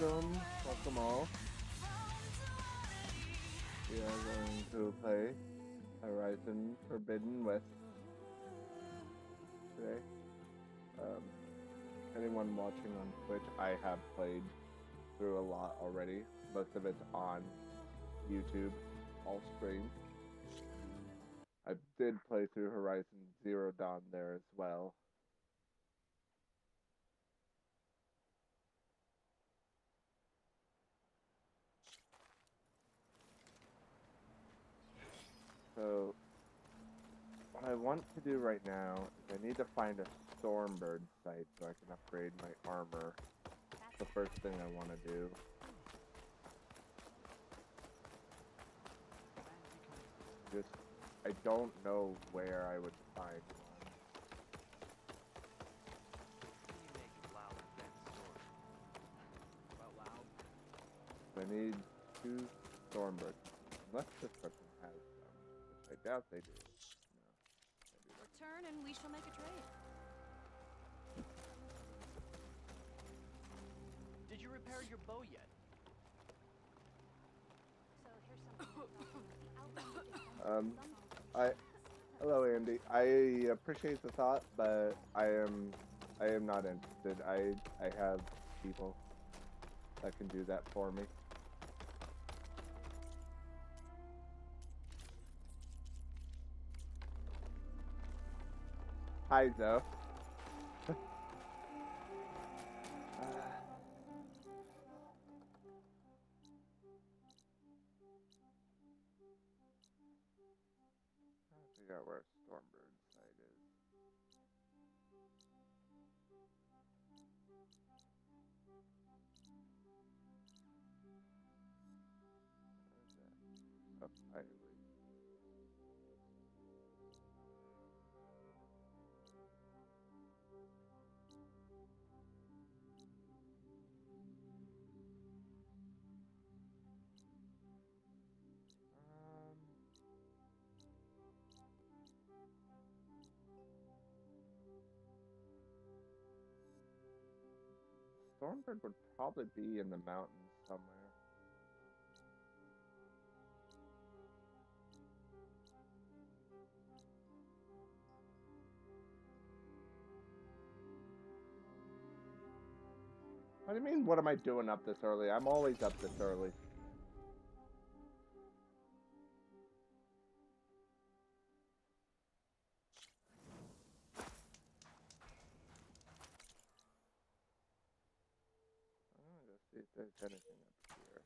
welcome all. We are going to play Horizon Forbidden West today. Um, anyone watching on Twitch, I have played through a lot already. Most of it's on YouTube, all streamed. I did play through Horizon Zero Dawn there as well. So, what I want to do right now is I need to find a Stormbird site so I can upgrade my armor. That's the first thing I want to do. Just, I don't know where I would find one. I need 2 Stormbirds, unless this person has them, which I doubt they do. No, Return and we shall make a trade. Did you repair your bow yet? Hello Andy. I appreciate the thought, but I am not interested. I have people that can do that for me. Hi, Zoe. Figure out where Stormbird site is. Up highway. Stormbird would probably be in the mountains somewhere. What do you mean, what am I doing up this early? I'm always up this early. I'm gonna go see if there's anything up here.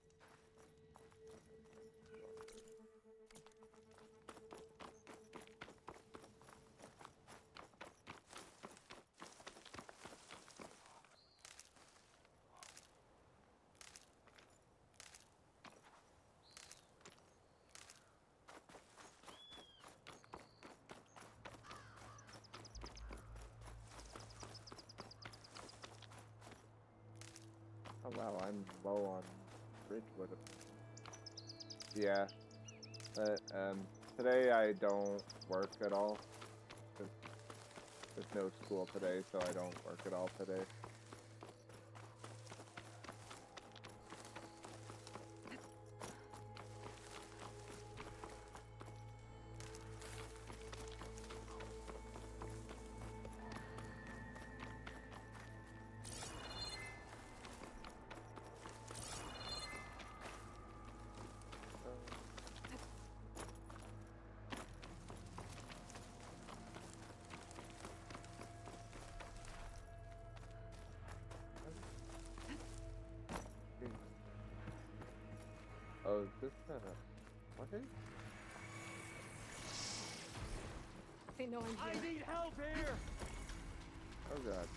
Oh wow, I'm low on Bridgewood. Yeah, but today I don't work at all. There's no school today, so I don't work at all today. Oh, is this what is? They know I'm here. I need help here! Oh god.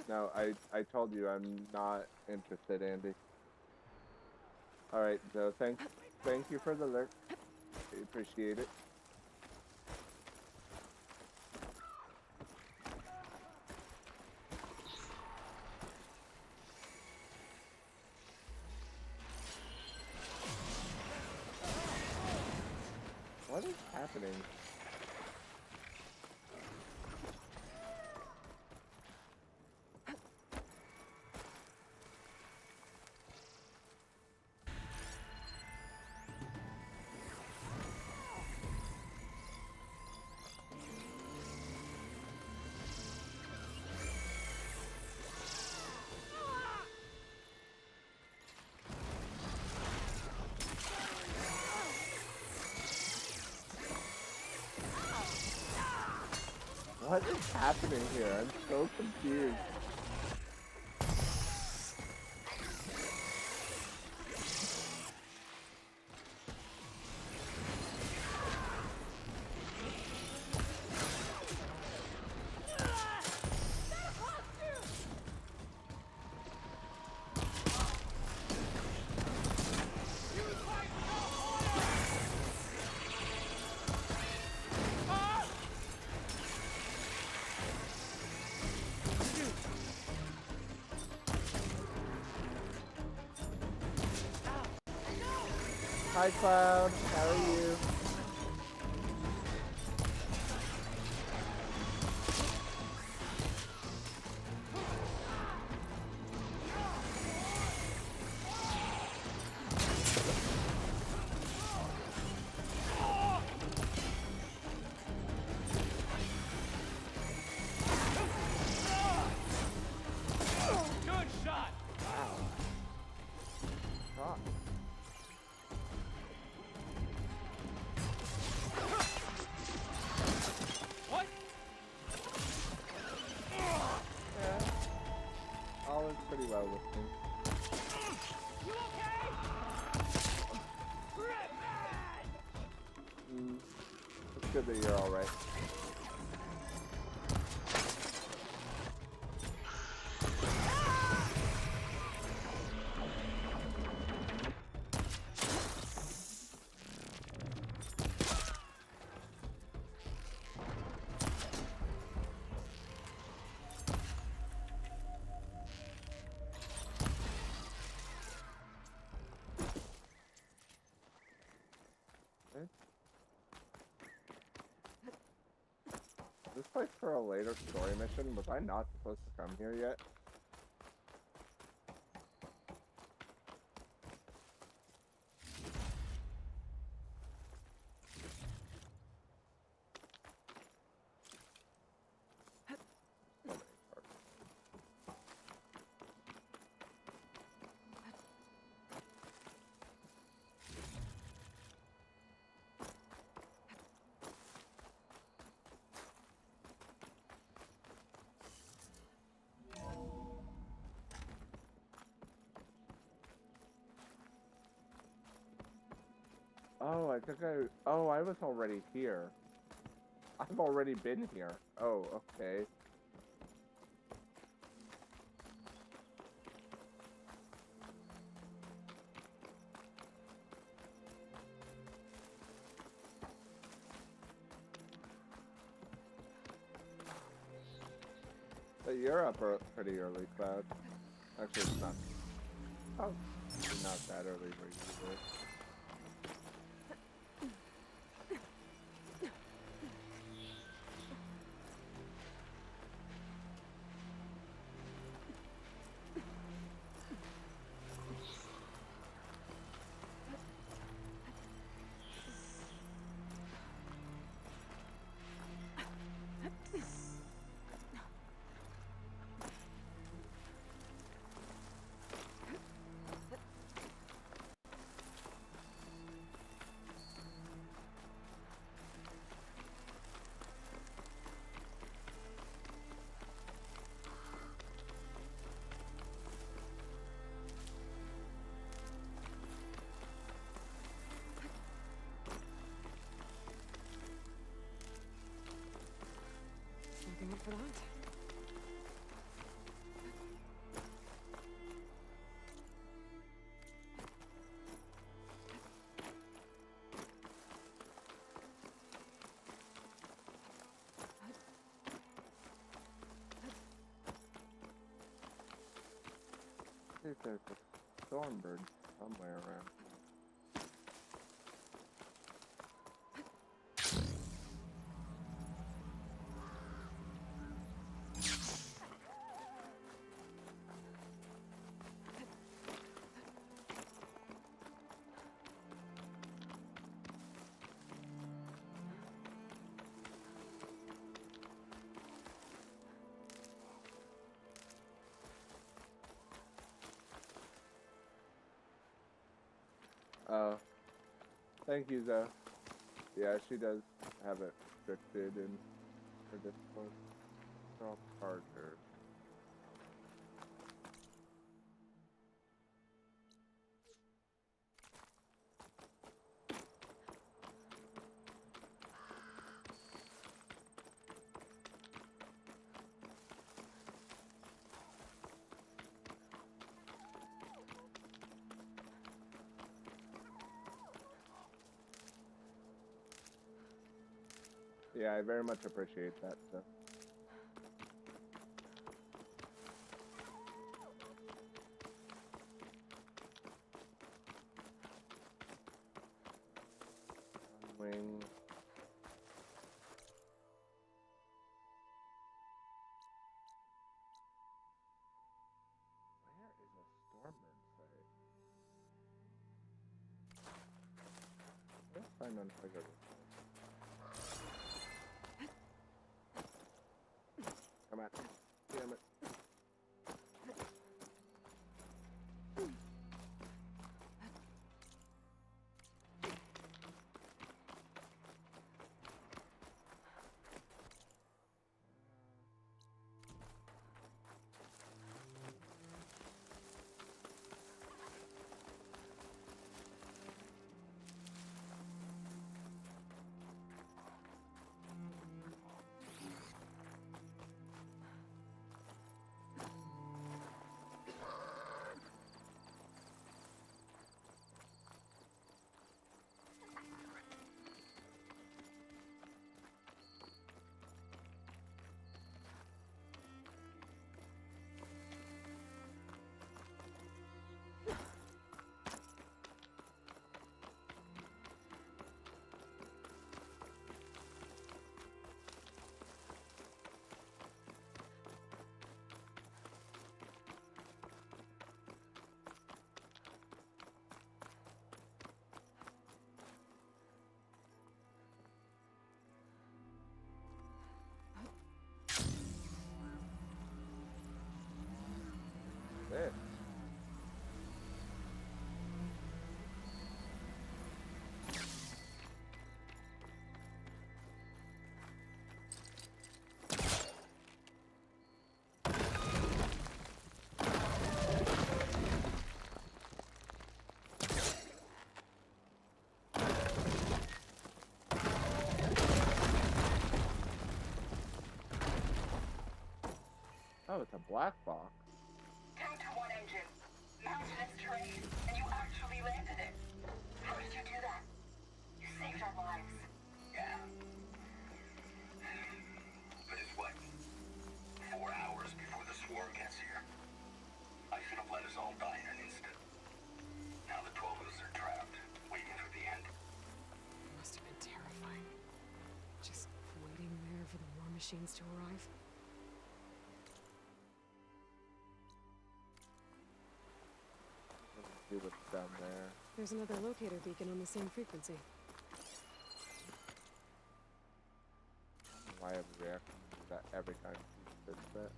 No, I told you I'm not interested, Andy. Alright, so thank you for the alert. I appreciate it. happening? What is happening here? I'm so confused. Hi, Cloud. How are you? Good shot! Wow. Shot. What? Yeah. All is pretty well with me. You okay? It's good that you're alright. This place for a later story mission? Was I not supposed to come here yet? So many parts. Oh, I think I was already here. I've already been here. Oh, okay. But you're up pretty early, Cloud. Actually, it's not. Oh, not that early for you. Either. Something up for that? I think there's a stormbird somewhere around. Thank you, Zoe. Yeah, she does have it restricted in her Discord. So I'll charge her. Yeah, I very much appreciate that stuff. Wing. Where is a Stormman site? Let's find on Pegasus. Come on. Damn it. This. Oh, it's a black box. 10 to 1 engine. Mountainous terrain, and you actually landed it. How did you do that? You saved our lives. Yeah. But it's what? 4 hours before the swarm gets here. I should have let us all die in an instant. Now the 12 of us are trapped, waiting for the end. It must have been terrifying. Just waiting there for the war machines to arrive. See what's down there. There's another locator beacon on the same frequency. Why have a reaction to that every time she says that?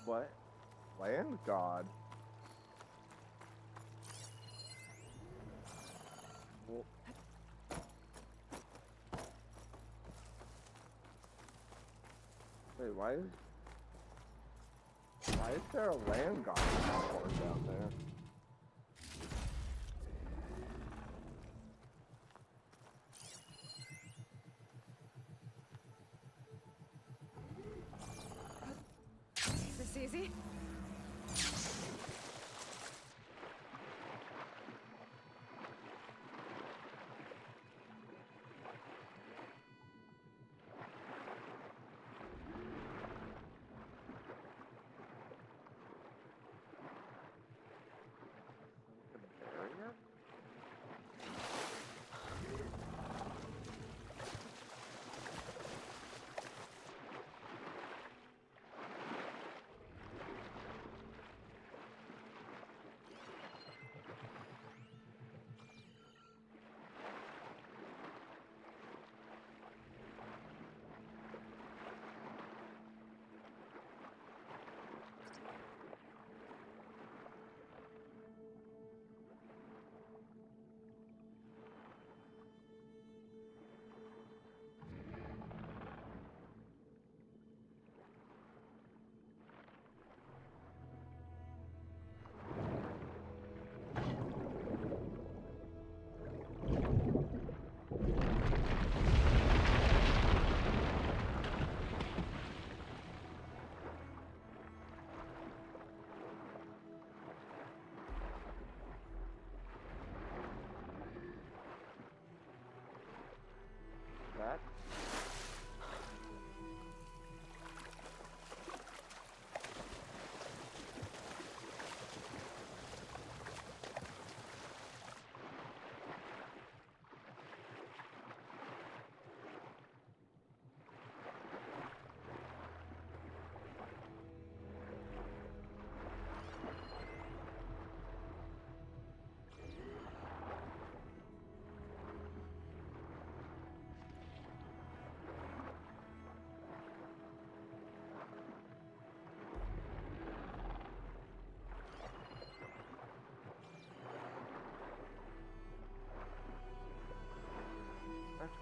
What? Land God? Well, wait, why is there a land god down there? Is this easy?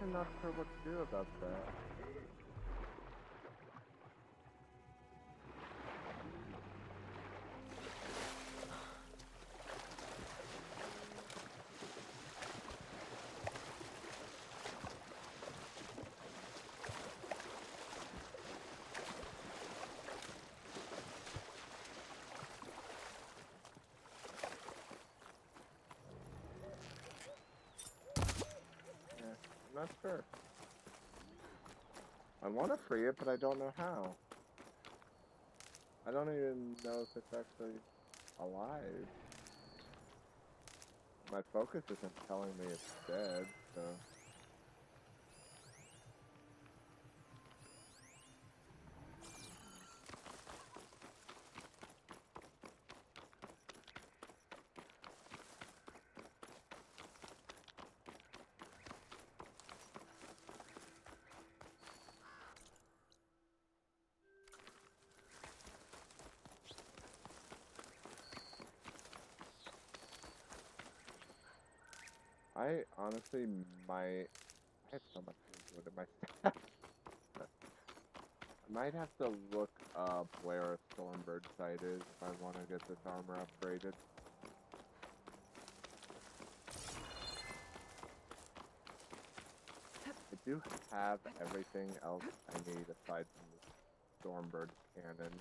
I'm not sure what to do about that. Yeah, I'm not sure. I want to free it, but I don't know how. I don't even know if it's actually alive. My focus isn't telling me it's dead, so... I honestly might... I have so much to do in my stuff. I might have to look up where a Stormbird site is if I want to get this armor upgraded. I do have everything else I need aside from the Stormbird cannon.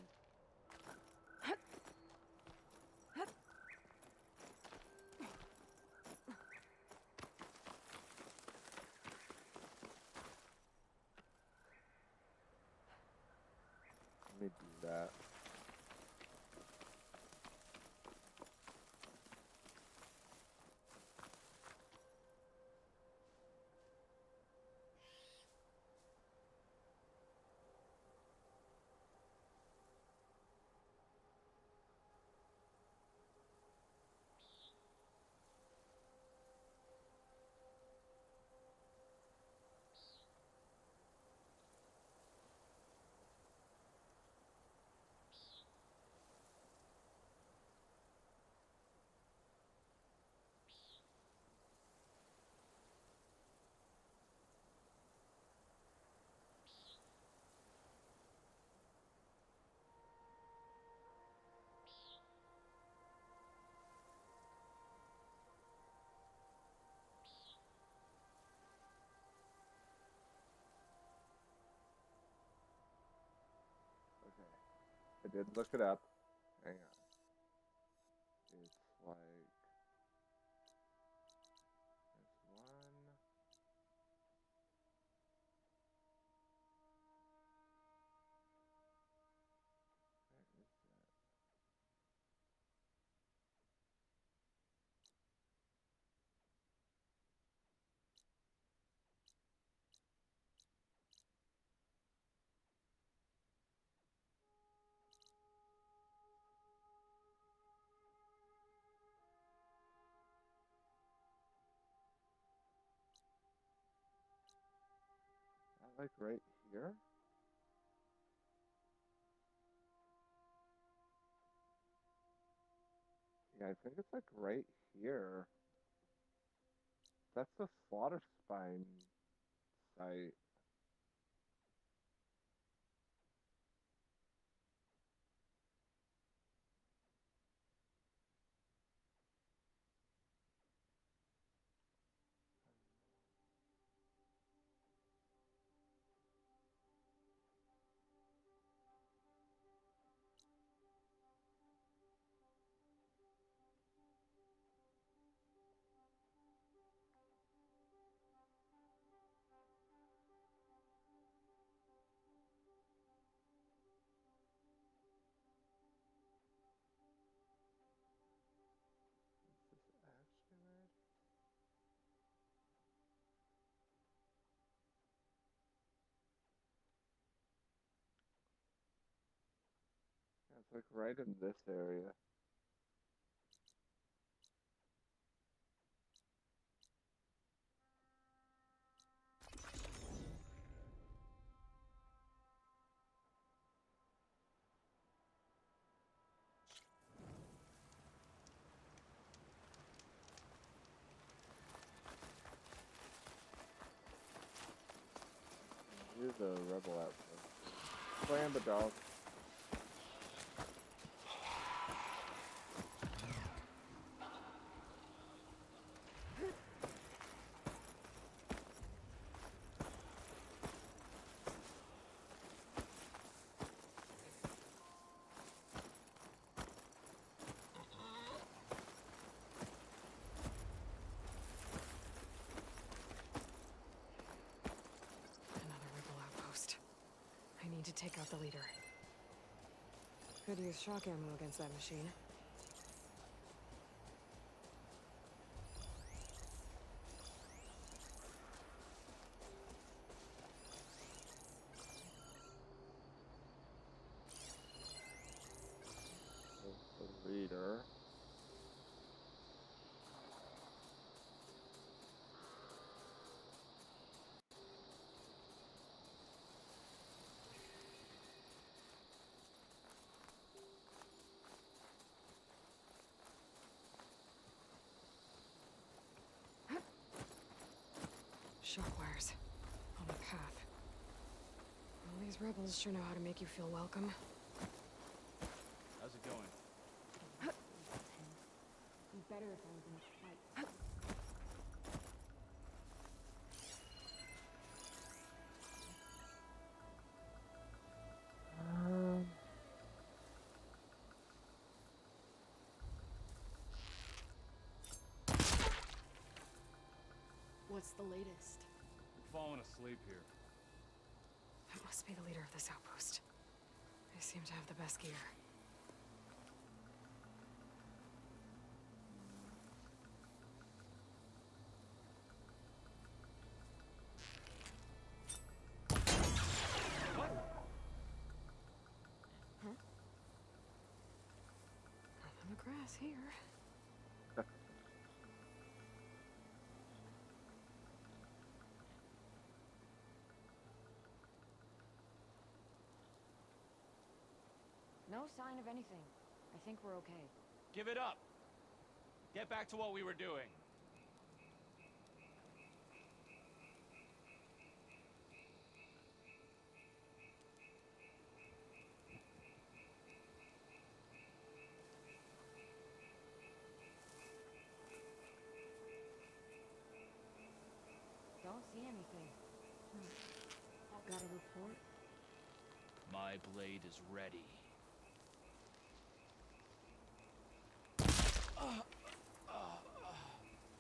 Let me do that. Okay. I did look it up. Hang on. It's like... There's one... Where is that? That like right here? Yeah, I think it's like right here. That's the slaughter spine site. Is this actually where it is? Yeah, it's like right in this area. to the rebel outpost. Slam the dog. Another rebel outpost. I need to take out the leader. Could use shock ammo against that machine. The leader. Shock wires. On the path. Well, these rebels sure know how to make you feel welcome. How's it going? Be better if I was in a fight. What's the latest? I'm falling asleep here. That must be the leader of this outpost. They seem to have the best gear. What? Huh? Nothing but grass here. No sign of anything. I think we're okay. Give it up. Get back to what we were doing. Don't see anything. Got a report? My blade is ready.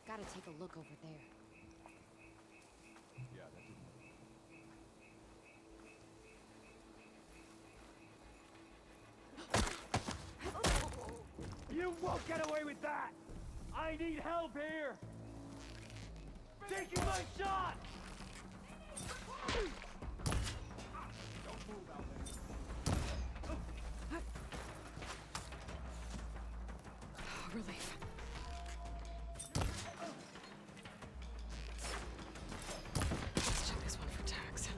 Gotta take a look over there. Yeah, that didn't work. You won't get away with that! I need help here! Taking my shot! Don't move out there. Relief. Let's check this one for tags.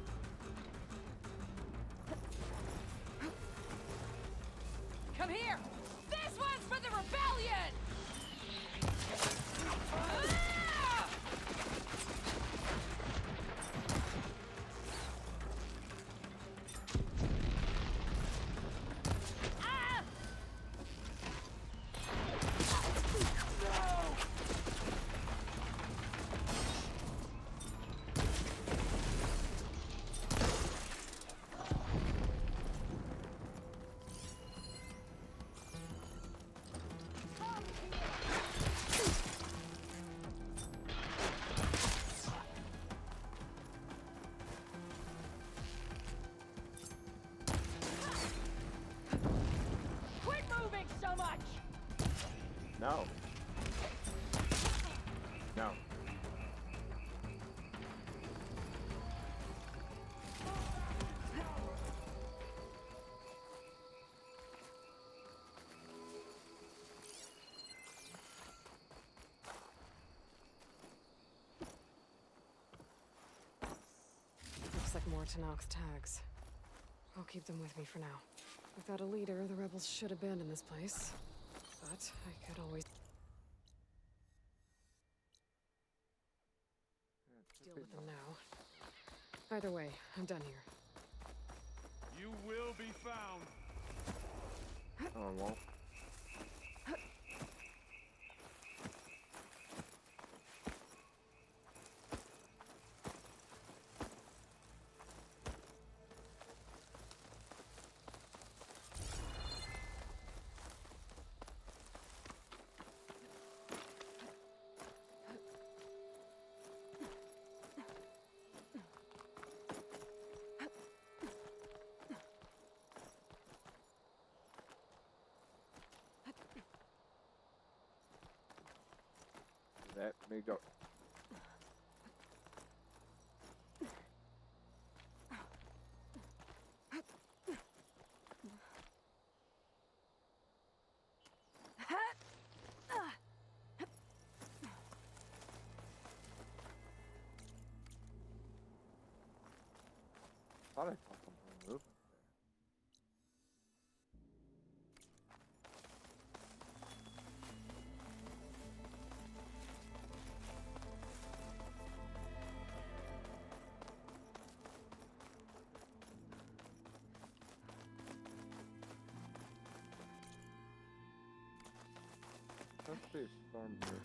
Come here! This one's for the rebellion! Ah! Ah! Quit moving so much! No. No. Looks like more Tanox's tags. I'll keep them with me for now. Without a leader, the rebels should abandon this place. But I could always deal with them now. Either way, I'm done here. You will be found. Oh, well. Let me go. Thought I saw something moving there. Must be a storm here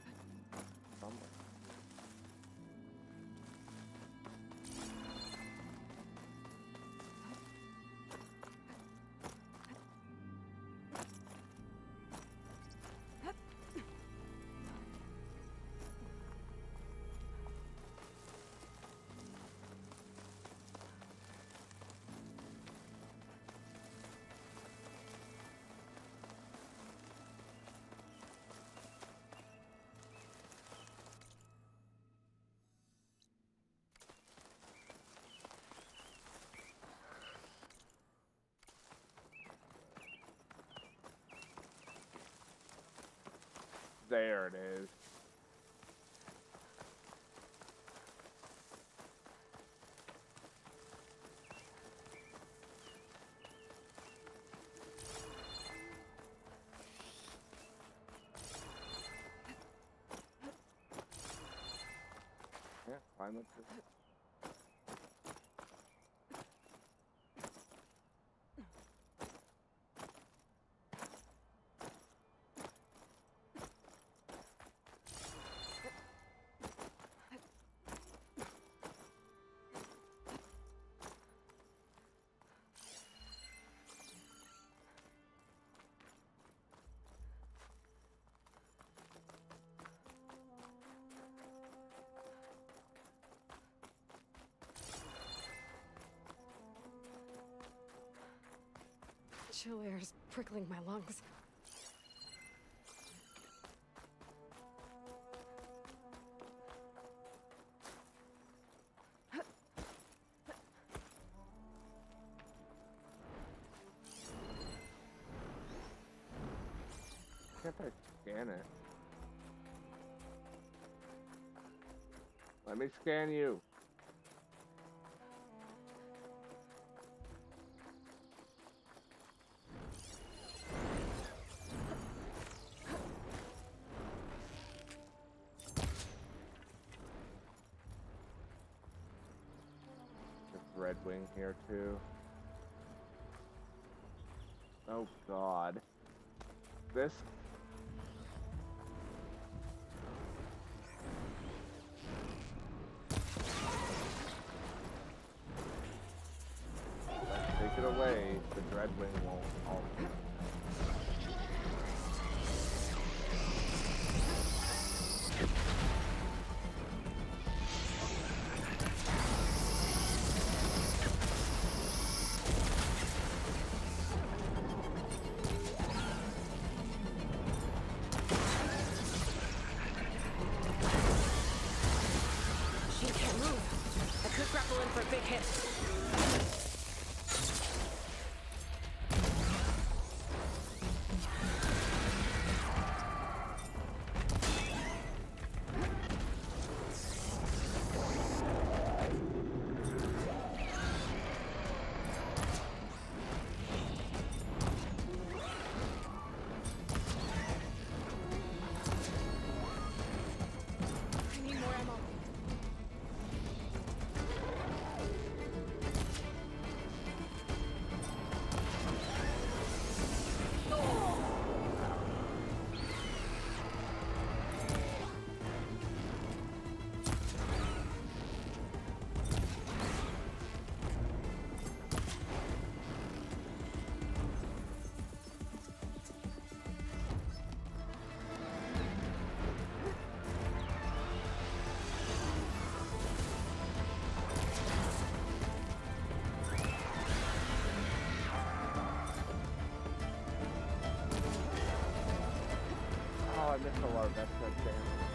somewhere. There it is. Yeah, climb up this. Chill air's prickling my lungs. Can't I scan it? Let me scan you. Red wing here too. Oh God. This. Let's take it away. The dread wing won't alter. She can't move. I could grapple in for a big hit. I need more ammo. missile Arvesta cannon.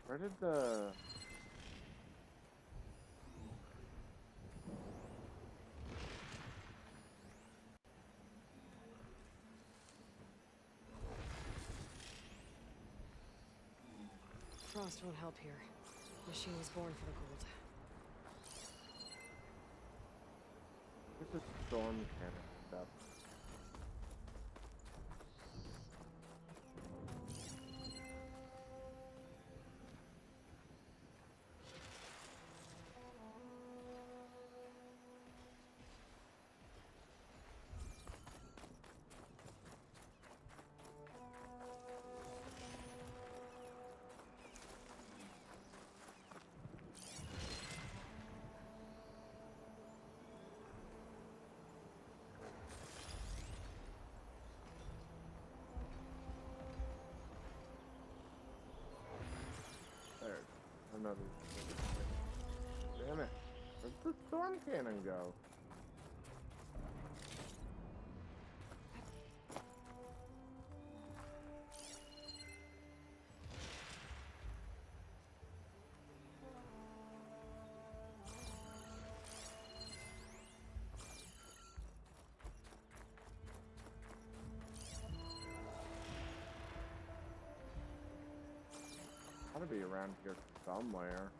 Where did the... Frost won't help here. Machine was born for the gold. This is storm cannon stuff. There. Another. Damn it. Where'd the storm cannon go? Gotta be around here somewhere.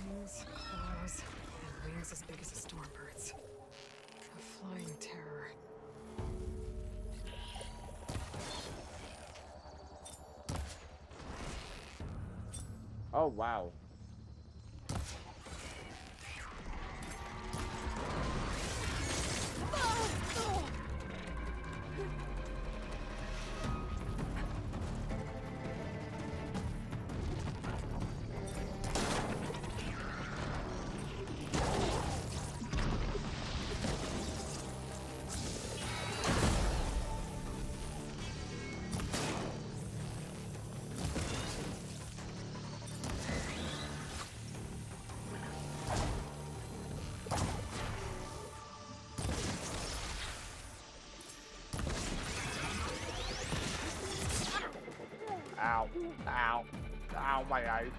Wings, claws, and wings as big as a stormbird's. A flying terror. Oh, wow. Ow, ow, ow, my eyes.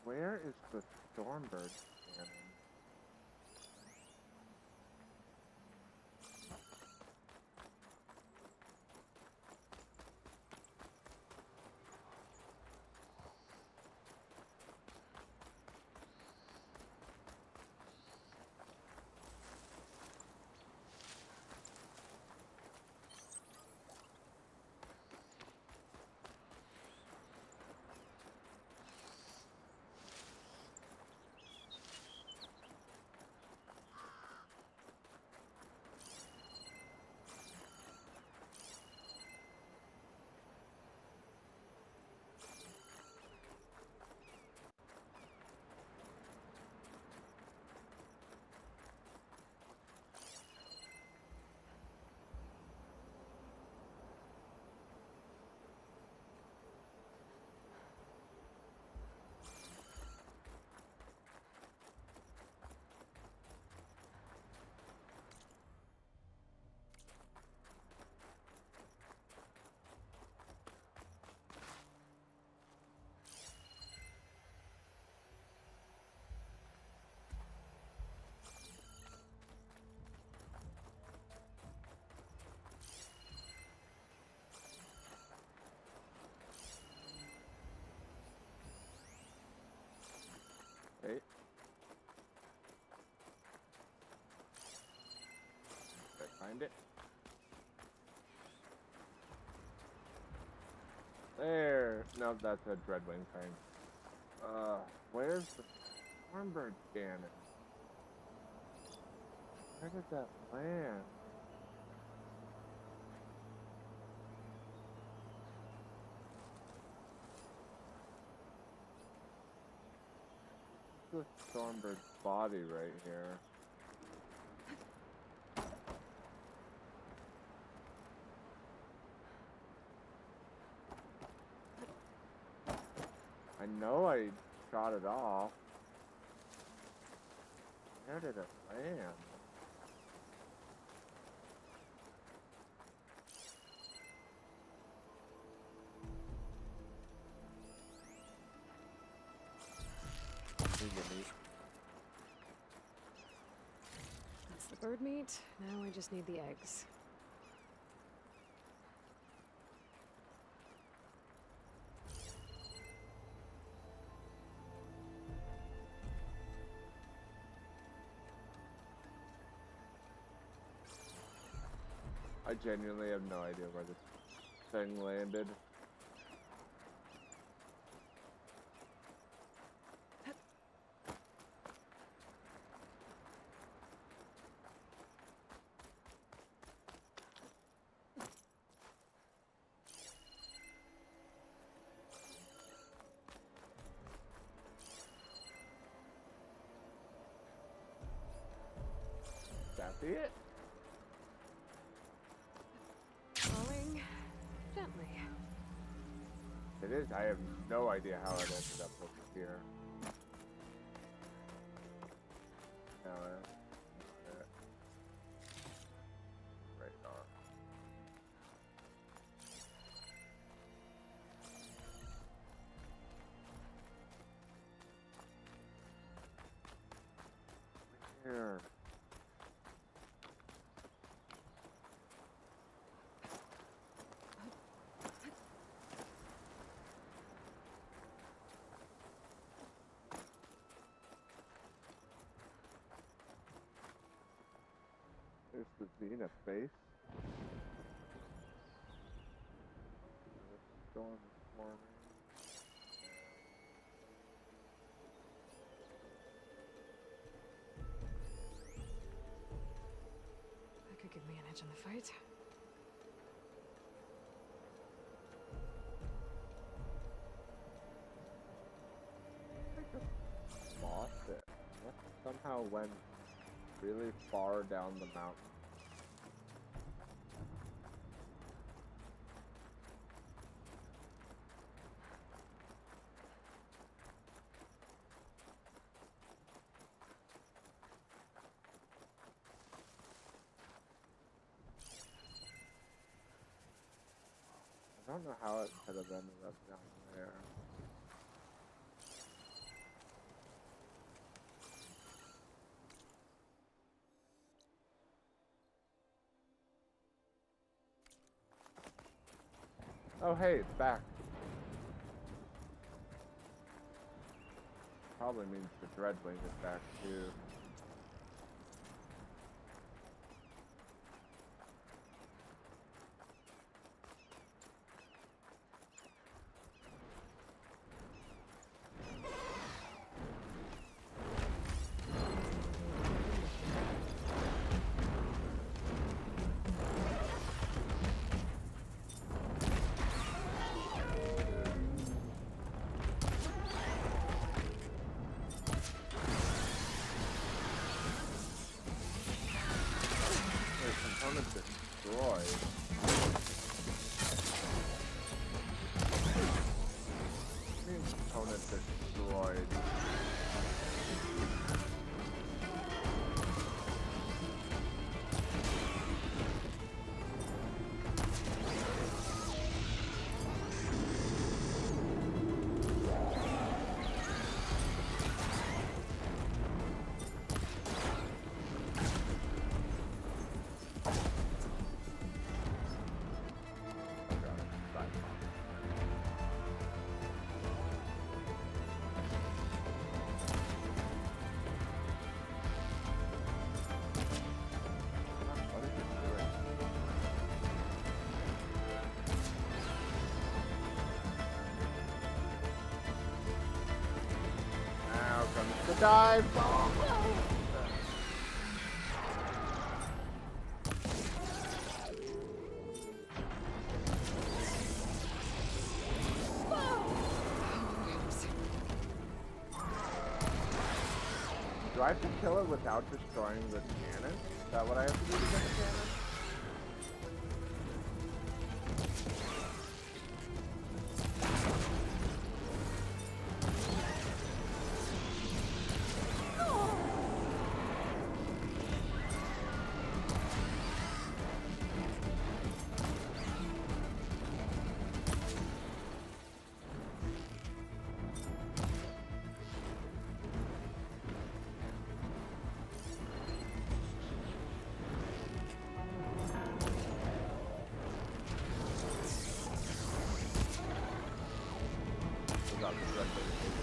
Where is the Stormbird cannon? Wait. Did I find it? There. No, that's a Dreadwing thing. Where's the Stormbird cannon? Where did that land? The Stormbird's body right here. I know I shot it off. Where did it land? That's the bird meat. Now I just need the eggs. I genuinely have no idea where this thing landed. That's it? Falling gently. It is. I have no idea how it ended up over here. No, right on. Here. There's the Xena face. The storm is forming. That could give me an edge in the fight. I just lost it. It somehow went really far down the mountain. I don't know how it could have ended up down there. Oh, hey, it's back. Probably means the Dreadwing is back too. Component destroyed. Component destroyed. The dive! Do I have to kill it without destroying the cannon? Is that what I have to do to get the cannon?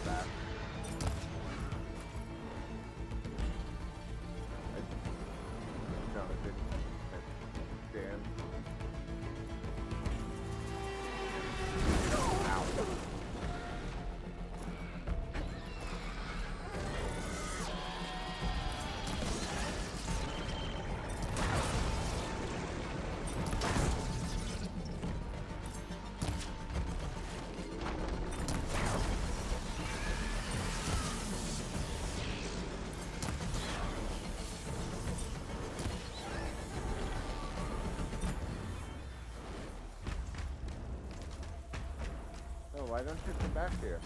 Back. No, it didn't. Damn. Ow. Oh, why don't you come back here?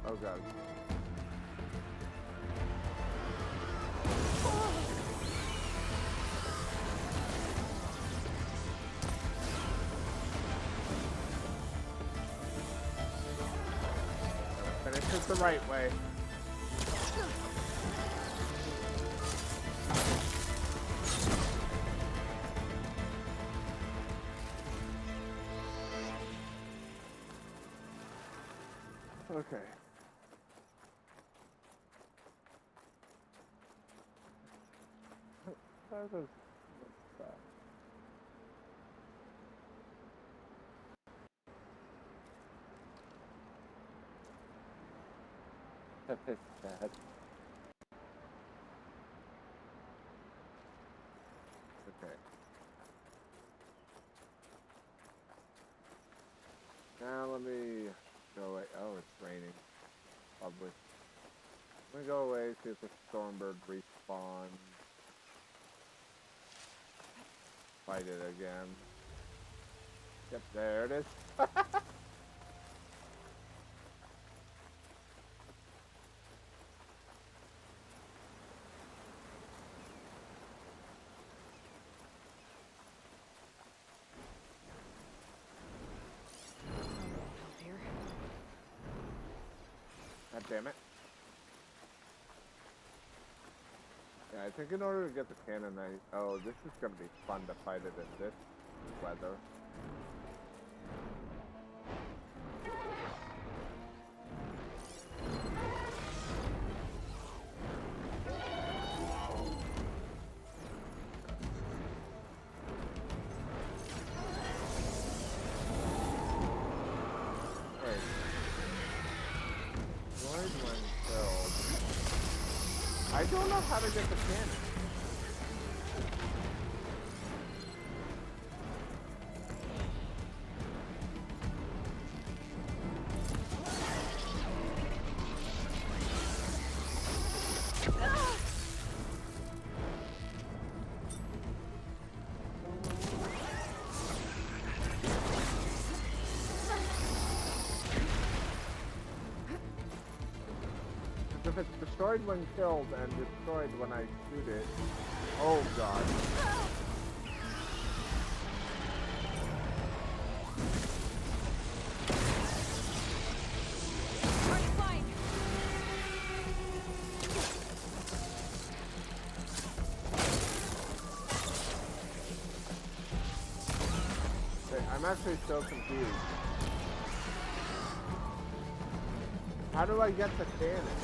Oh god. Finish it the right way. Okay. How does that? That. Okay. Now let me go away. Oh, it's raining. Lovely. Let me go away, see if the Stormbird respawns. Fight it again. Yep, there it is. Help here. God damn it. Yeah, I think in order to get the cannon, oh, this is gonna be fun to fight it in this weather. Wait. Droid when killed. I don't know how to get the cannon. If it's destroyed when killed and destroyed when I shoot it, oh god. Target flying. Wait, I'm actually so confused. How do I get the cannon?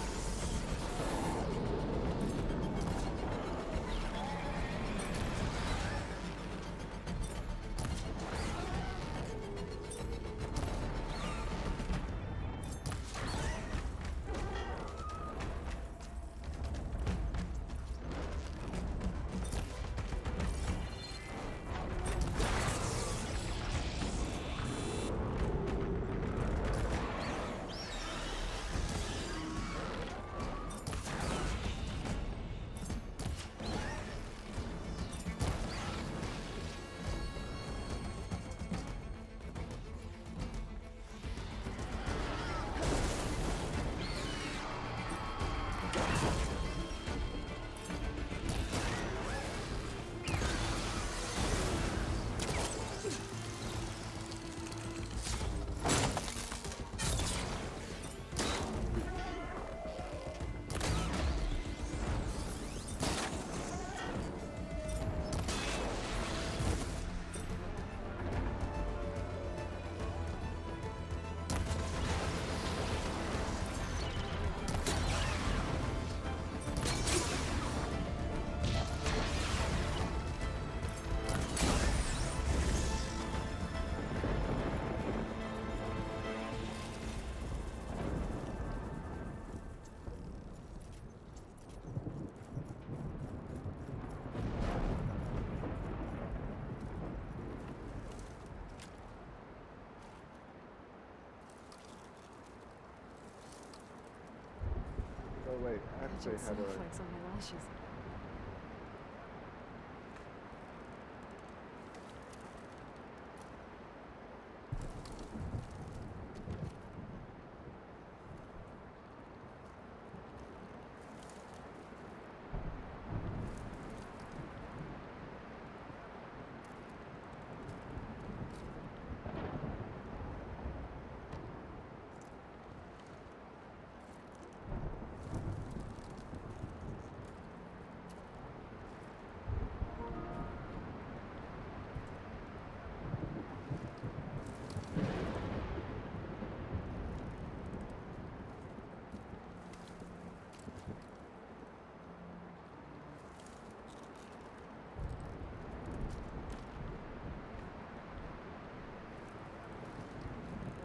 Oh wait, actually, Magic how do I... snowflakes on my lashes.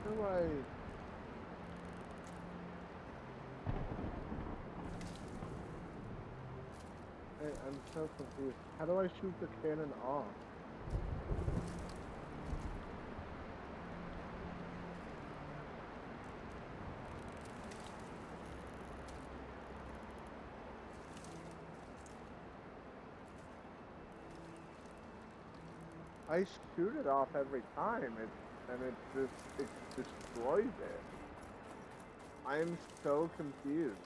How do I... Hey, I'm so confused. How do I shoot the cannon off? I shoot it off every time, and it destroys it. I'm so confused.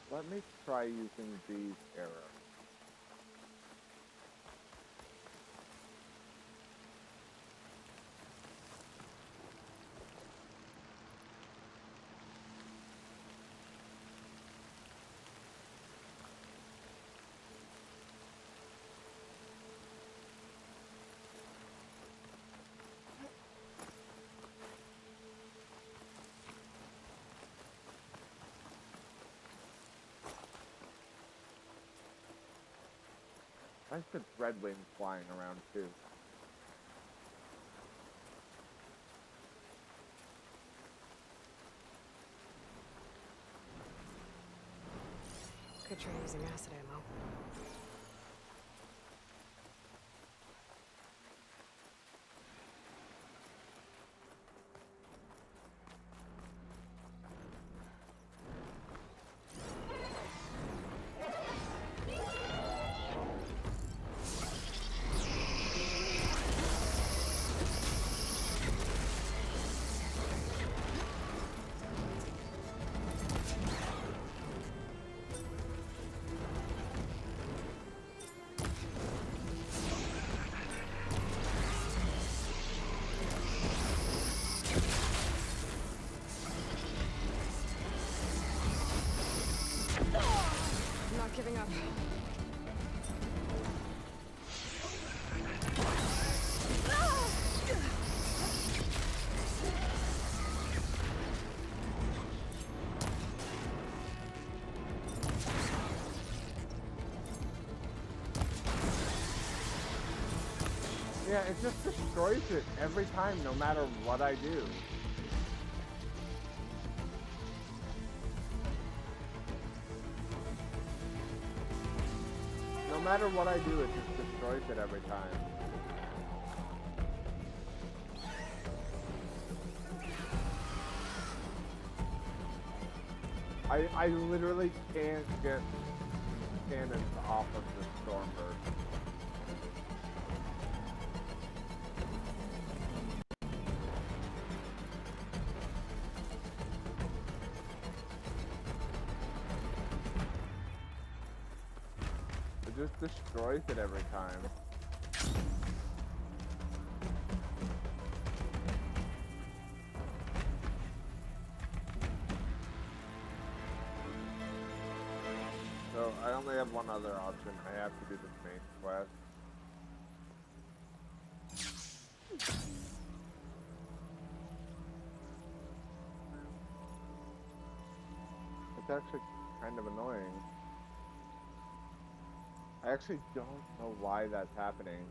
Let me try using these arrows. Why is the Dreadwing flying around too? Could try using acid ammo. Not giving up. Yeah, it just destroys it every time, no matter what I do. No matter what I do, it just destroys it every time. I literally can't get cannons off of the Stormbird. It just destroys it every time. So I only have one other option. I have to do this main quest. It's actually kind of annoying. I actually don't know why that's happening.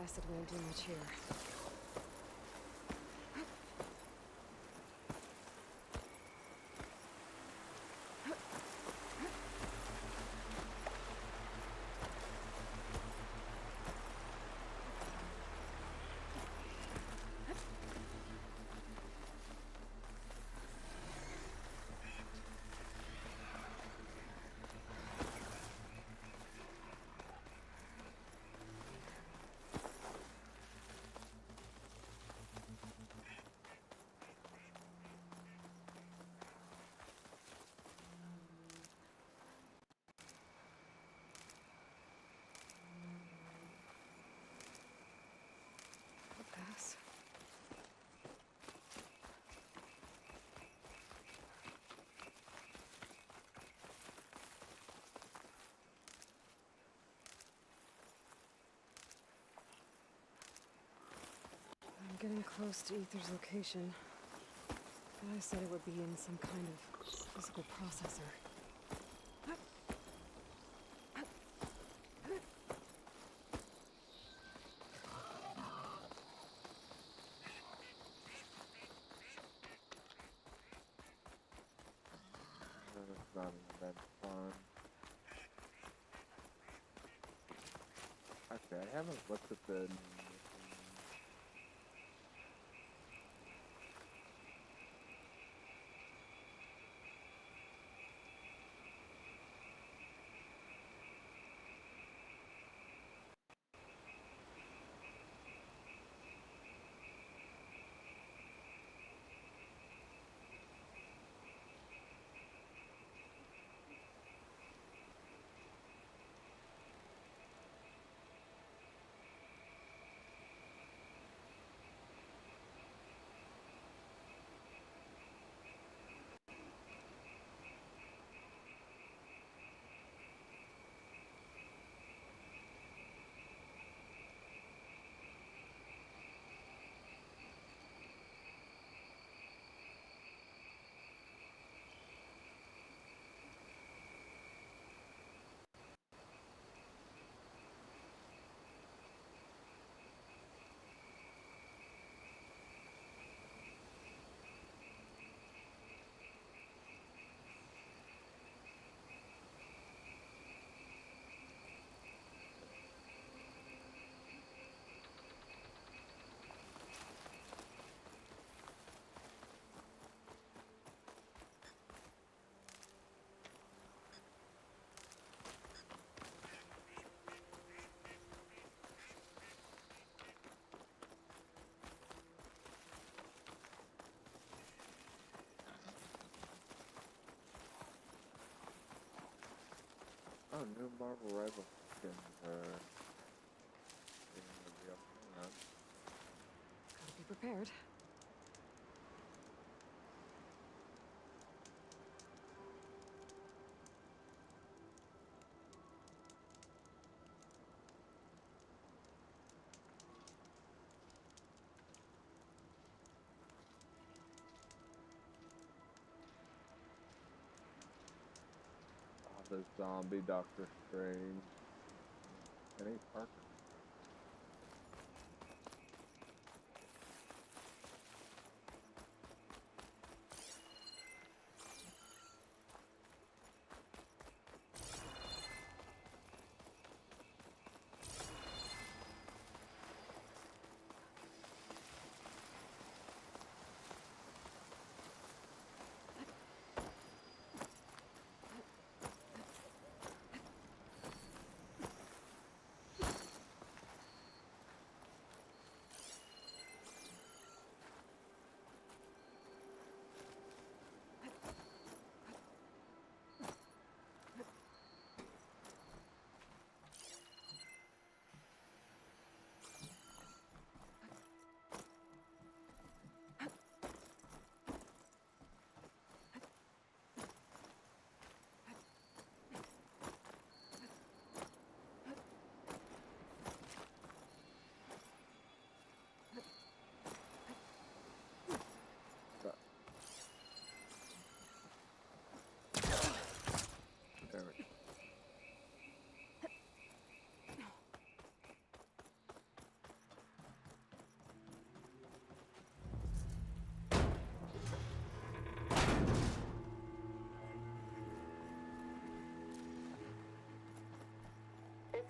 Acid won't do much here. Pass. I'm getting close to Aether's location. I said it would be in some kind of physical processor. That's not that fun. Okay, I haven't looked at the... Oh, new Marvel Rival skins are being revealed. Hang on. Gotta be prepared. Oh, the zombie Doctor Strange. Kenny Parker.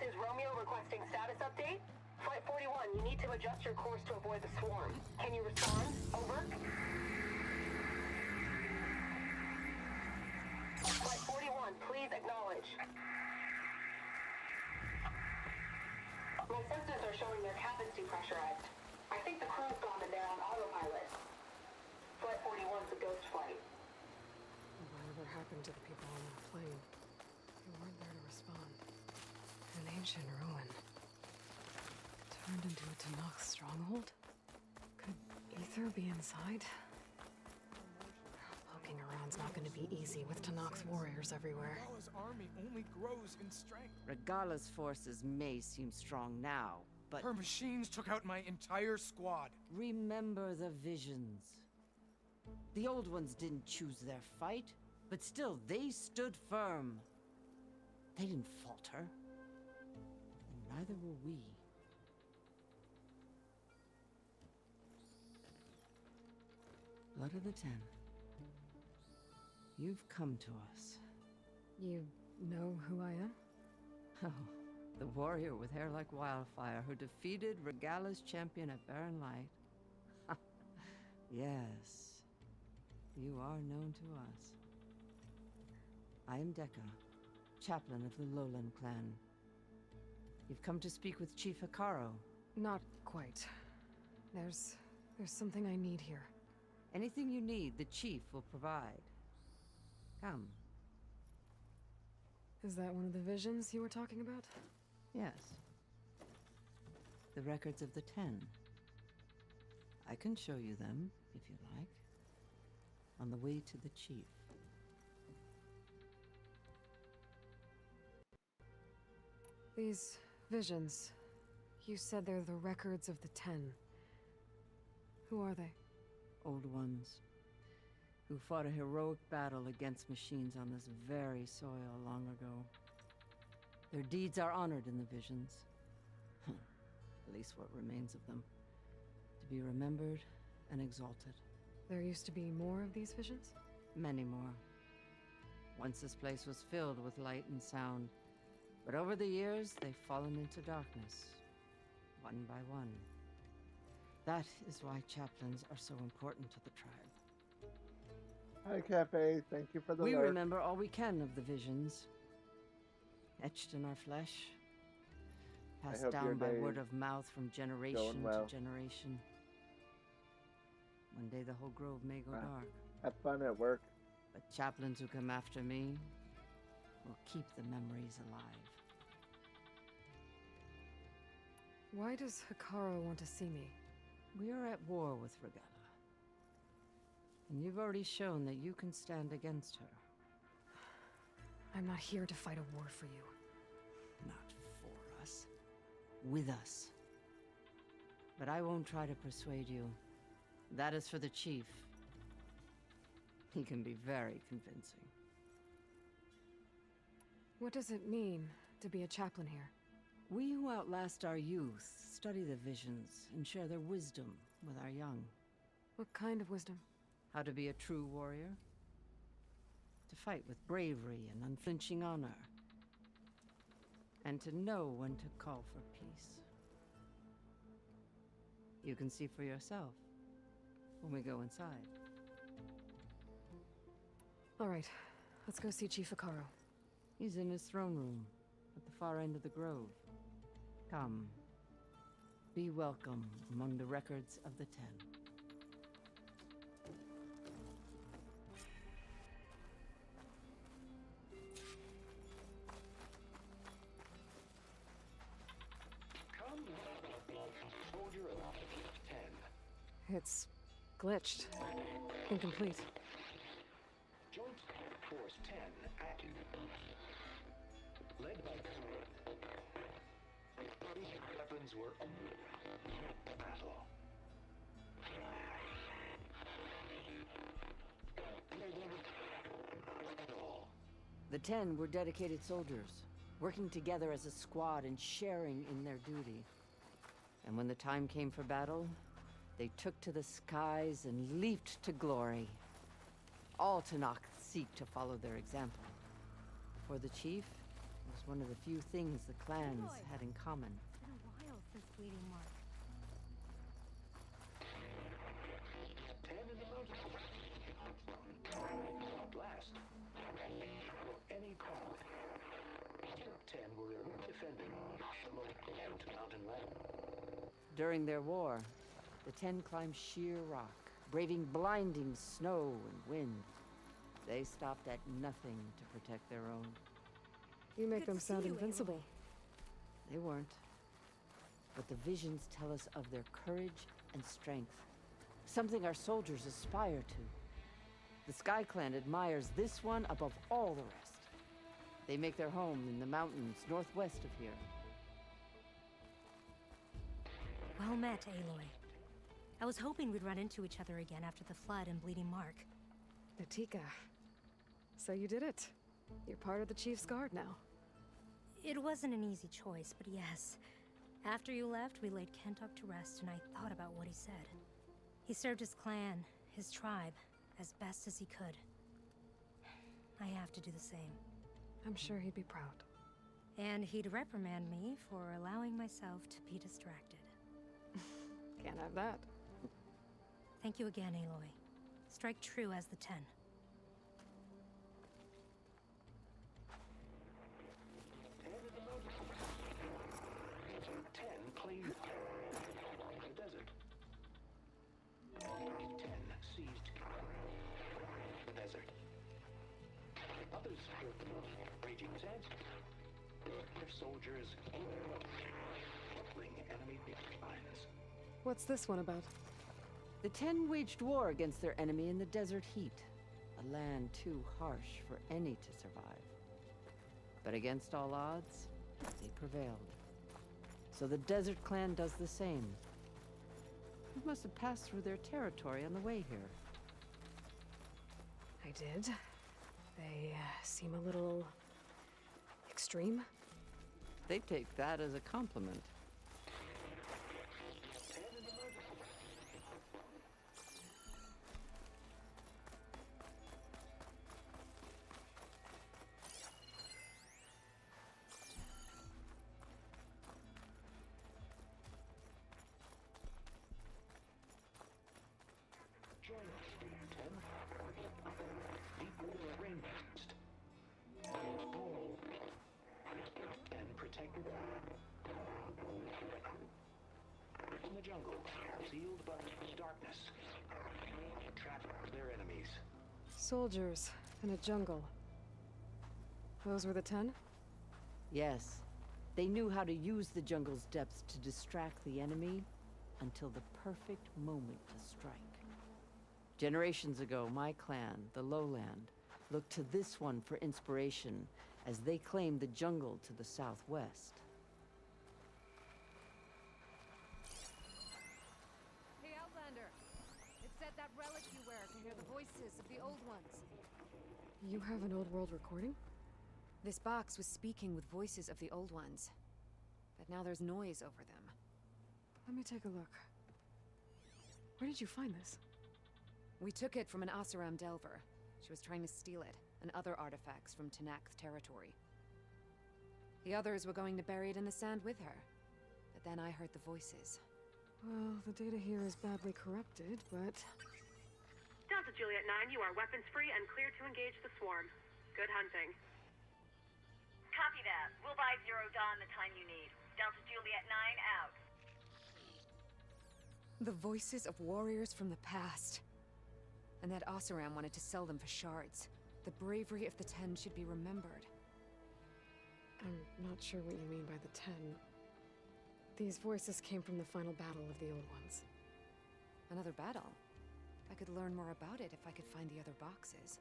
This is Romeo requesting status update. Flight 41, you need to adjust your course to avoid the swarm. Can you respond? Over. Flight 41, please acknowledge. My sensors are showing their cabins depressurized. I think the crew's gone and they're on autopilot. Flight 41's a ghost flight. Whatever happened to the people on that plane? They weren't there to respond. An ancient ruin. Turned into a Tanakh stronghold? Could Ether be inside? Poking around's not going to be easy with Tanakh's warriors everywhere. Regala's army only grows in strength. Regala's forces may seem strong now, but Her machines took out my entire squad. remember the visions. The old ones didn't choose their fight, but still, they stood firm. They didn't falter. And neither will we. Blood of the Ten. You've come to us. You know who I am? Oh, the warrior with hair like wildfire who defeated Regala's champion at Barren Light. Yes, you are known to us. I am Dekka, chaplain of the Lowland clan. You've come to speak with Chief Hikaru. Not quite. There's something I need here. Anything you need, the chief will provide. Come. Is that one of the visions you were talking about? Yes. The records of the 10. I can show you them, if you like. On the way to the chief. These visions. You said they're the records of the 10. Who are they? Old ones. Who fought a heroic battle against machines on this very soil long ago. Their deeds are honored in the visions. At least what remains of them. To be remembered and exalted. There used to be more of these visions? Many more. Once this place was filled with light and sound. But over the years, they've fallen into darkness. One by one. That is why chaplains are so important to the tribe. Hi, Cafe. Thank you for the We lurk. remember all we can of the visions. Etched in our flesh. Passed hope your down by day word of mouth from generation going well. to generation. One day the whole grove may go dark. Have fun at work. But chaplains who come after me will keep the memories alive. Why does Hikaru want to see me? We are at war with Regala. And you've already shown that you can stand against her. I'm not here to fight a war for you. Not for us. With us. But I won't try to persuade you. That is for the chief. He can be very convincing. What does it mean to be a chaplain here? We who outlast our youth study the visions and share their wisdom with our young. What kind of wisdom? How to be a true warrior. To fight with bravery and unflinching honor. And to know when to call for peace. You can see for yourself when we go inside. All right, let's go see Chief Hikaru. He's in his throne room at the far end of the grove. Come. Be welcome among the records of the 10. Come, soldier of 10. It's glitched. Incomplete. Joint Force 10 active. Led by weapons were battle. The 10 were dedicated soldiers, working together as a squad and sharing in their duty. And when the time came for battle, they took to the skies and leaped to glory. All Tanakh seek to follow their example. For the chief, it was was one of the few things the clans had in common. It's been a while since Bleeding Mark. 10 in the mountain. Blast. Any call. 10 were defending the mountain ladder. During their war, the 10 climbed sheer rock, braving blinding snow and wind. They stopped at nothing to protect their own. You make Good them to see sound you, invincible. They weren't. But the visions tell us of their courage and strength, something our soldiers aspire to. The Sky Clan admires this one above all the rest. They make their home in the mountains northwest of here. Well met, Aloy. I was hoping we'd run into each other again after the flood and Bleeding Mark. Natika. So you did it. You're part of the Chief's Guard now. It wasn't an easy choice, but yes. After you left, we laid Kentuck to rest, and I thought about what he said. He served his clan, his tribe, as best as he could. I have to do the same. I'm sure he'd be proud. And he'd reprimand me for allowing myself to be distracted. Can't have that. Thank you again, Aloy. Strike true as the 10. 10 clean the desert. 10 seized the desert. Others heard the raging sands. Their soldiers killing enemy lines. What's this one about? The 10 waged war against their enemy in the desert heat, a land too harsh for any to survive. But against all odds, they prevailed. So the Desert Clan does the same. You must have passed through their territory on the way here. I did. They seem a little extreme. They take that as a compliment. Join us, 10. Deeply arranged. All and protected. In the jungle, sealed by darkness. Trap their enemies. Soldiers in a jungle. Those were the 10? Yes, they knew how to use the jungle's depths to distract the enemy until the perfect moment to strike. Generations ago, my clan, the Lowland, looked to this one for inspiration as they claimed the jungle to the southwest. Hey, Outlander. It said that relic you wear can hear the voices of the old ones. You have an old world recording? This box was speaking with voices of the old ones. But now there's noise over them. Let me take a look. Where did you find this? We took it from an Oseram Delver. She was trying to steal it, and other artifacts from Tanakh territory. The others were going to bury it in the sand with her. But then I heard the voices. Well, the data here is badly corrupted, but... Delta Juliet 9, you are weapons free and clear to engage the swarm. Good hunting. Copy that. We'll buy Zero Dawn the time you need. Delta Juliet 9 out. The voices of warriors from the past. And that Oseram wanted to sell them for shards. The bravery of the 10 should be remembered. I'm not sure what you mean by the 10. These voices came from the final battle of the Old Ones. Another battle? I could learn more about it if I could find the other boxes.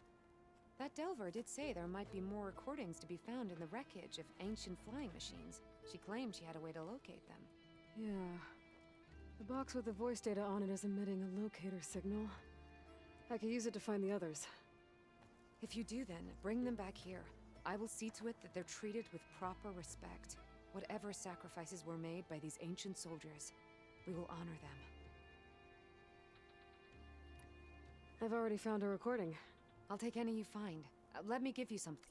That Delver did say there might be more recordings to be found in the wreckage of ancient flying machines. She claimed she had a way to locate them. Yeah. The box with the voice data on it is emitting a locator signal. I could use it to find the others. If you do then, bring them back here. I will see to it that they're treated with proper respect. Whatever sacrifices were made by these ancient soldiers, we will honor them. I've already found a recording. I'll take any you find. Let me give you something.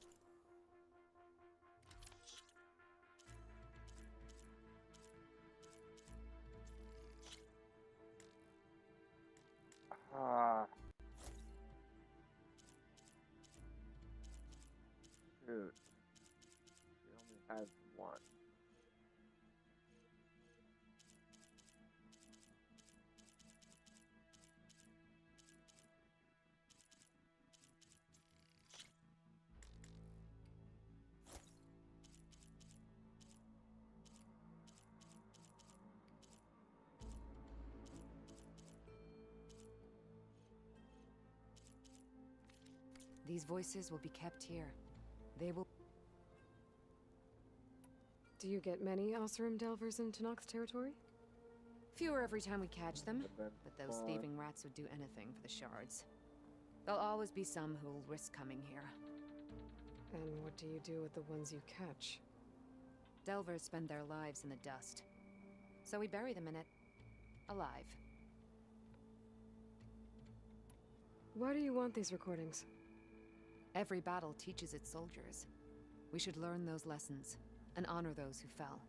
Ah. Shoot. She only has one. These voices will be kept here. They will... Do you get many Oseram delvers into Nox territory? Fewer every time we catch them, But those thieving rats would do anything for the shards. There'll always be some who'll risk coming here. And what do you do with the ones you catch? Delvers spend their lives in the dust. So we bury them in it. Alive. Why do you want these recordings? Every battle teaches its soldiers. We should learn those lessons, and honor those who fell.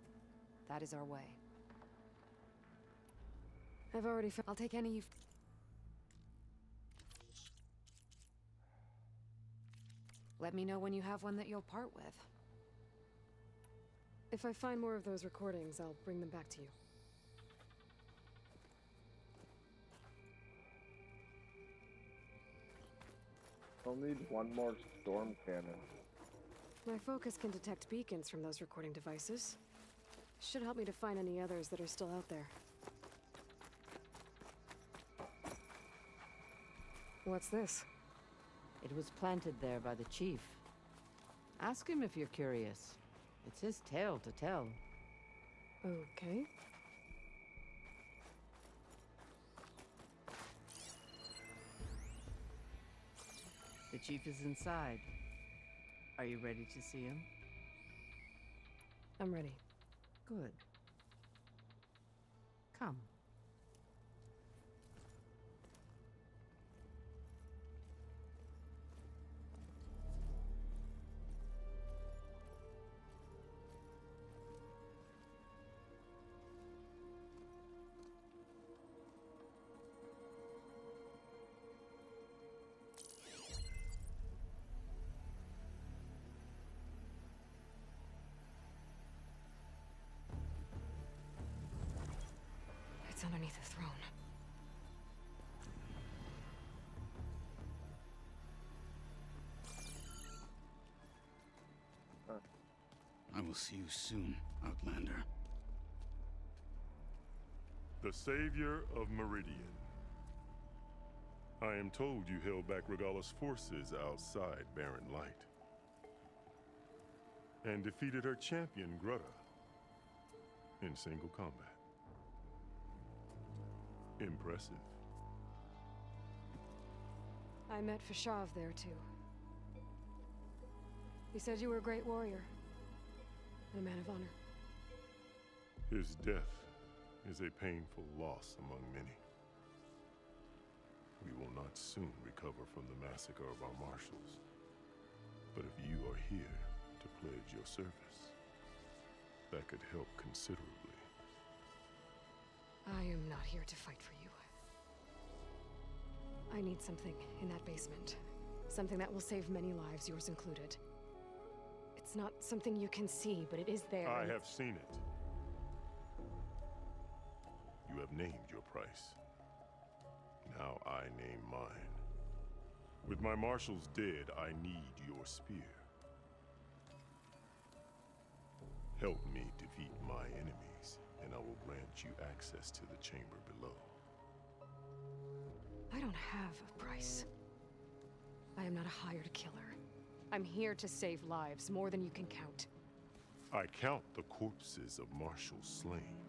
That is our way. I've already I'll take any you... Let me know when you have one that you'll part with. If I find more of those recordings, I'll bring them back to you. I'll need one more storm cannon. My focus can detect beacons from those recording devices. Should help me to find any others that are still out there. What's this? It was planted there by the chief. Ask him if you're curious. It's his tale to tell. Okay. The chief is inside. Are you ready to see him? I'm ready. Good. Come. It's underneath the throne. I will see you soon, Outlander. The Savior of Meridian. I am told you held back Regala's forces outside Barren Light. And defeated her champion, Grutta, in single combat. Impressive. I met Fashav there, too. He said you were a great warrior. And a man of honor. His death is a painful loss among many. We will not soon recover from the massacre of our marshals. But if you are here to pledge your service, that could help considerably. I am not here to fight for you. I need something in that basement. Something that will save many lives, yours included. It's not something you can see, but it is there. I have seen it. You have named your price. Now I name mine. With my marshals dead, I need your spear. Help me defeat my enemies, and I will grant you access to the chamber below. I don't have a price. I am not a hired killer. I'm here to save lives, more than you can count. I count the corpses of marshals slain.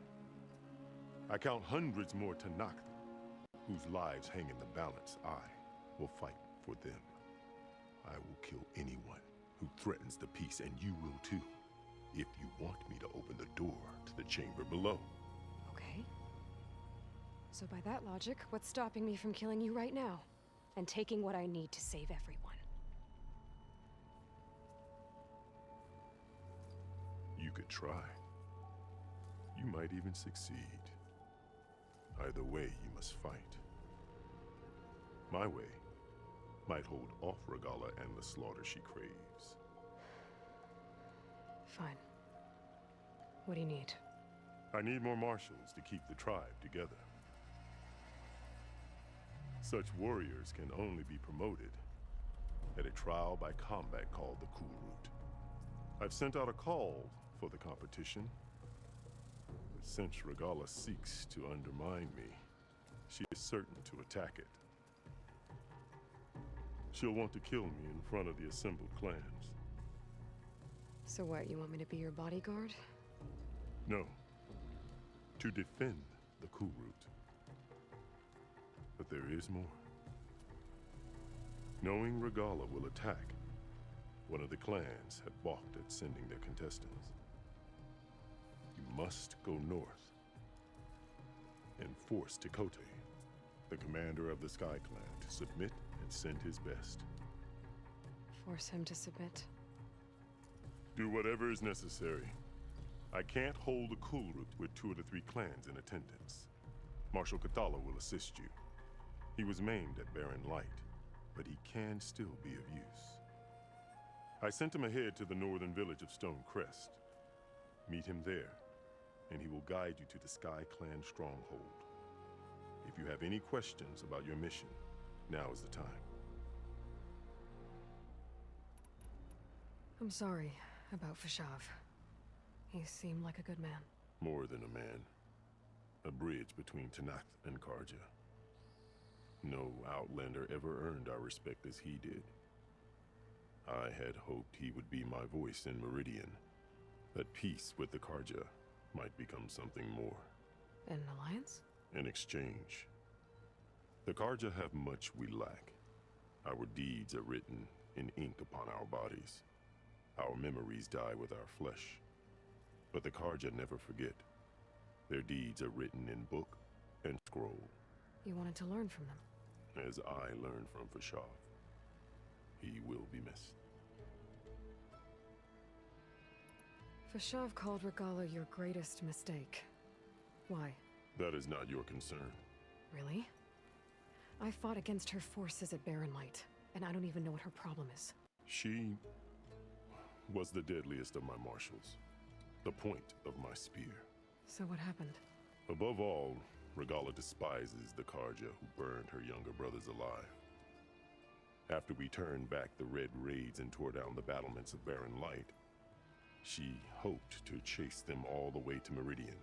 I count hundreds more Tanakh, whose lives hang in the balance. I will fight for them. I will kill anyone who threatens the peace, and you will too, if you want me to open the door to the chamber below. Okay. So by that logic, what's stopping me from killing you right now? And taking what I need to save everyone? You could try. You might even succeed. Either way, you must fight. My way might hold off Regala and the slaughter she craves. Fine. What do you need? I need more marshals to keep the tribe together. Such warriors can only be promoted at a trial by combat called the Cool Route. I've sent out a call for the competition, but since Regala seeks to undermine me, she is certain to attack it. She'll want to kill me in front of the assembled clans. So what, you want me to be your bodyguard? No. To defend the Cool Route. But there is more. Knowing Regala will attack, one of the clans had balked at sending their contestants. You must go north and force Tekote, the commander of the Sky Clan, to submit and send his best. Force him to submit? Do whatever is necessary. I can't hold the Cool Route with 2 of the 3 clans in attendance. Marshal Kathala will assist you. He was maimed at Barren Light, but he can still be of use. I sent him ahead to the northern village of Stone Crest. Meet him there, and he will guide you to the Sky Clan stronghold. If you have any questions about your mission, now is the time. I'm sorry about Fashav. He seemed like a good man. More than a man. A bridge between Tanath and Karja. No Outlander ever earned our respect as he did. I had hoped he would be my voice in Meridian, that peace with the Karja might become something more. An alliance? In exchange. The Karja have much we lack. Our deeds are written in ink upon our bodies. Our memories die with our flesh. But the Karja never forget. Their deeds are written in book and scroll. You wanted to learn from them? As I learned from Fashav. He will be missed. Fashav called Regala your greatest mistake. Why? That is not your concern. Really? I fought against her forces at Barren Light, and I don't even know what her problem is. She was the deadliest of my marshals. The point of my spear. So what happened? Above all, Regala despises the Karja who burned her younger brothers alive. After we turned back the Red Raids and tore down the battlements of Barren Light, she hoped to chase them all the way to Meridian.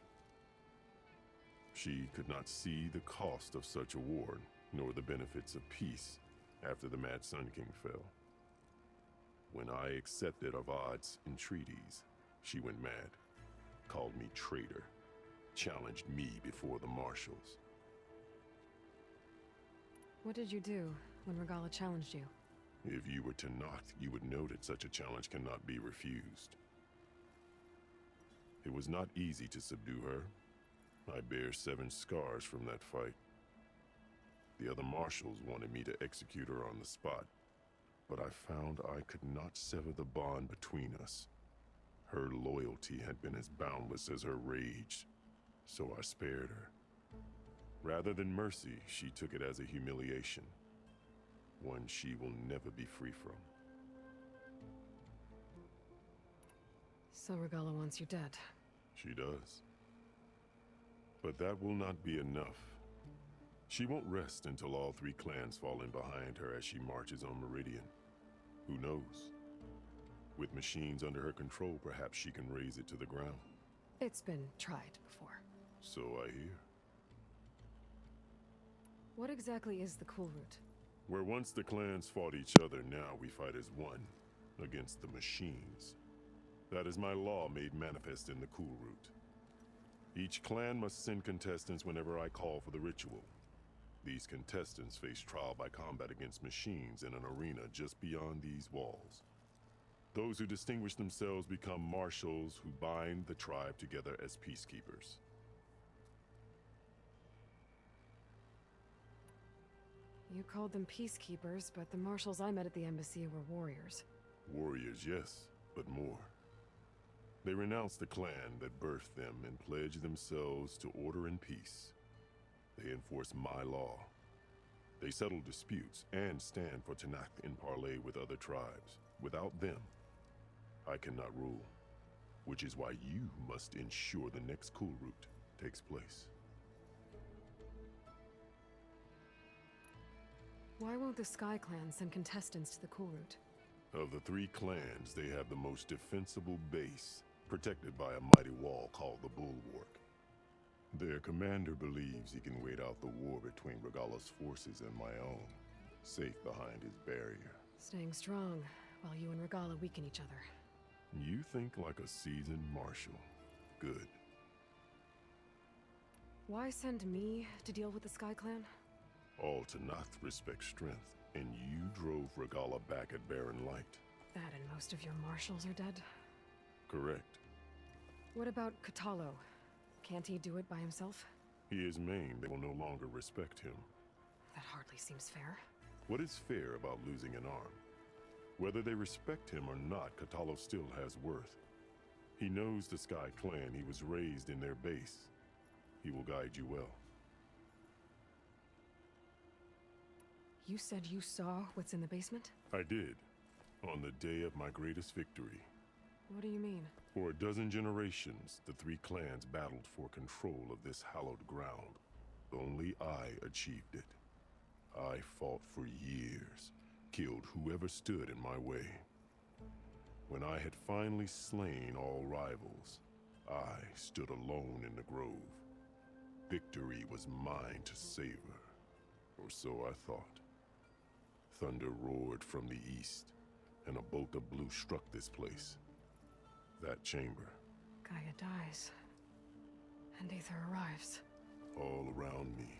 She could not see the cost of such a war, nor the benefits of peace after the Mad Sun King fell. When I accepted Avad's entreaties, she went mad, called me traitor, challenged me before the marshals. What did you do when Regala challenged you? If you were to knock, you would know that such a challenge cannot be refused. It was not easy to subdue her. I bear 7 scars from that fight. The other marshals wanted me to execute her on the spot, but I found I could not sever the bond between us. Her loyalty had been as boundless as her rage, so I spared her. Rather than mercy, she took it as a humiliation, one she will never be free from. So Regala wants you dead. She does. But that will not be enough. She won't rest until all 3 clans fall in behind her as she marches on Meridian. Who knows? With machines under her control, perhaps she can raise it to the ground. It's been tried before. So I hear. What exactly is the Cool Route? Where once the clans fought each other, now we fight as one, against the machines. That is my law made manifest in the Cool Route. Each clan must send contestants whenever I call for the ritual. These contestants face trial by combat against machines in an arena just beyond these walls. Those who distinguish themselves become marshals who bind the tribe together as peacekeepers. You called them peacekeepers, but the marshals I met at the embassy were warriors. Warriors, yes, but more. They renounce the clan that birthed them and pledge themselves to order and peace. They enforce my law. They settle disputes and stand for Tanakh in parley with other tribes. Without them, I cannot rule. Which is why you must ensure the next cool route takes place. Why won't the Sky Clan send contestants to the cool route? Of the 3 clans, they have the most defensible base, protected by a mighty wall called the Bulwark. Their commander believes he can wait out the war between Regala's forces and my own, safe behind his barrier. Staying strong, while you and Regala weaken each other. You think like a seasoned marshal. Good. Why send me to deal with the Sky Clan? All Tanakh respect strength, and you drove Regala back at Barren Light. That and most of your marshals are dead? Correct. What about Katalo? Can't he do it by himself? He is maimed. They will no longer respect him. That hardly seems fair. What is fair about losing an arm? Whether they respect him or not, Katalo still has worth. He knows the Sky Clan. He was raised in their base. He will guide you well. You said you saw what's in the basement? I did, on the day of my greatest victory. What do you mean? For a dozen generations, the 3 clans battled for control of this hallowed ground. Only I achieved it. I fought for years, killed whoever stood in my way. When I had finally slain all rivals, I stood alone in the grove. Victory was mine to savor, or so I thought. Thunder roared from the east, and a bolt of blue struck this place. That chamber. Gaia dies, and Aether arrives. All around me,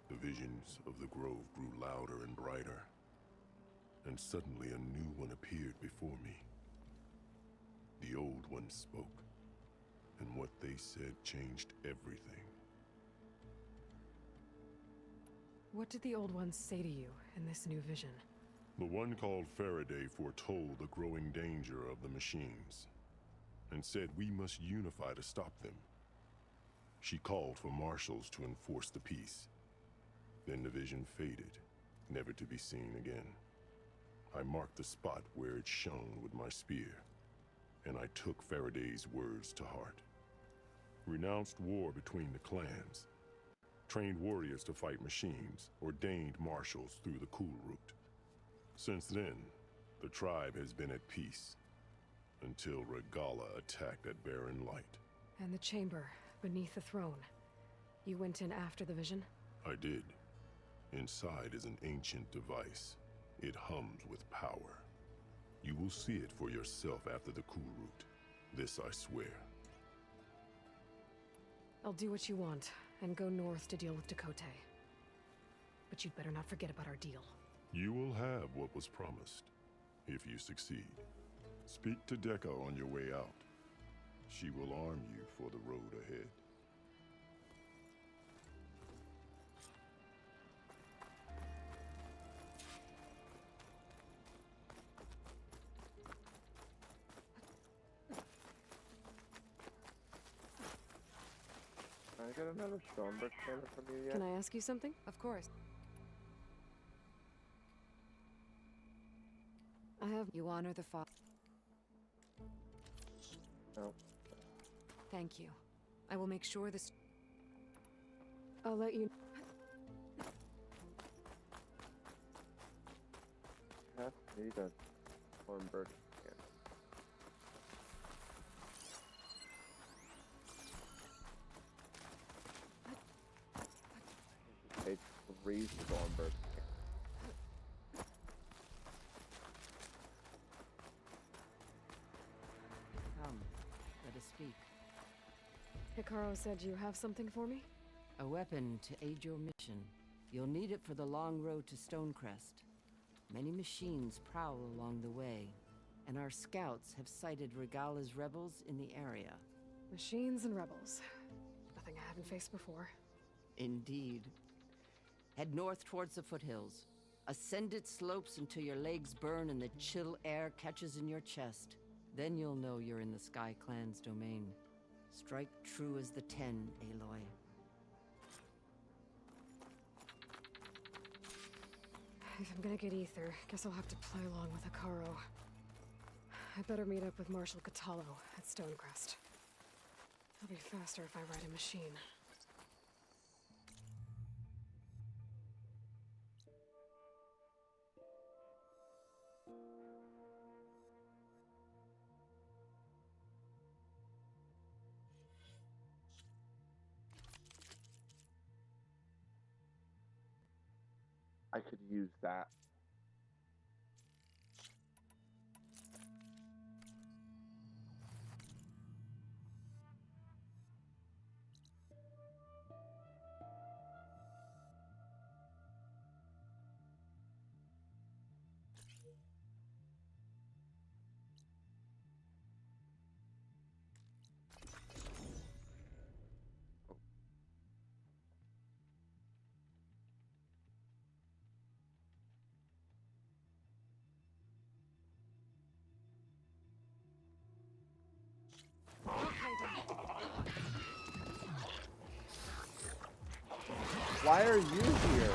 the visions of the grove grew louder and brighter, and suddenly a new one appeared before me. The old one spoke, and what they said changed everything. What did the Old Ones say to you in this new vision? The one called Faraday foretold the growing danger of the machines, and said we must unify to stop them. She called for marshals to enforce the peace. Then the vision faded, never to be seen again. I marked the spot where it shone with my spear, and I took Faraday's words to heart. Renounced war between the clans, trained warriors to fight machines, ordained marshals through the cool route. Since then, the tribe has been at peace, until Regala attacked at Barren Light. And the chamber, beneath the throne. You went in after the vision? I did. Inside is an ancient device. It hums with power. You will see it for yourself after the cool route. This I swear. I'll do what you want, and go north to deal with Dakota. But you'd better not forget about our deal. You will have what was promised, if you succeed. Speak to Deco on your way out. She will arm you for the road ahead. Can I get another Stormbreath trailer from you yet? Can I ask you something? Of course. I have... You honor the father. No. Thank you. I will make sure this... I'll let you... Have need a Stormbreath again. Take 3 Stormbreath. Come, let us speak. Hikaru said you have something for me? A weapon to aid your mission. You'll need it for the long road to Stonecrest. Many machines prowl along the way, and our scouts have sighted Regala's rebels in the area. Machines and rebels. Nothing I haven't faced before. Indeed. Head north towards the foothills. Ascend its slopes until your legs burn and the chill air catches in your chest. Then you'll know you're in the Sky Clan's domain. Strike true as the 10, Aloy. If I'm gonna get ether, guess I'll have to play along with Hikaru. I better meet up with Marshal Catallo at Stonecrest. It'll be faster if I ride a machine. I could use that. Why are you here?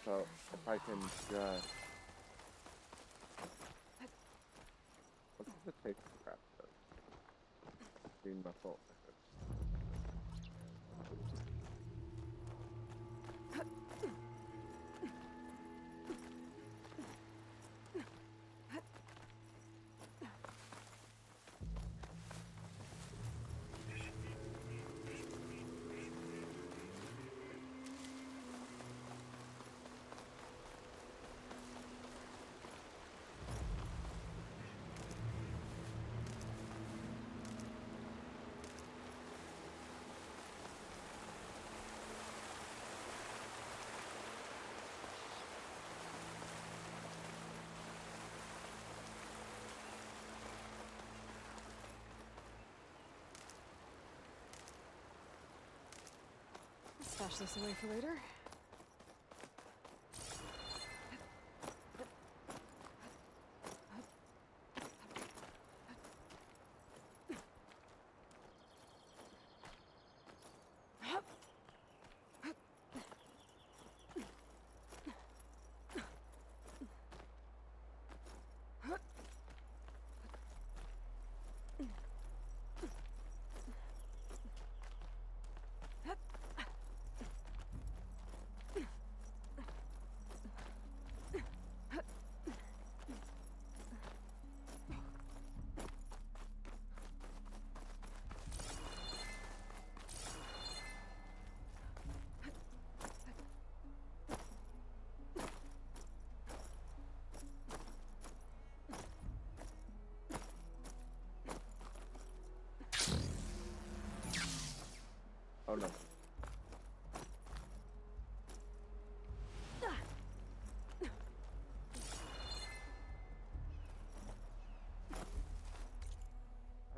So, if I can just... What does it take to craft those? Green muscle. Stash this away for later. Oh no.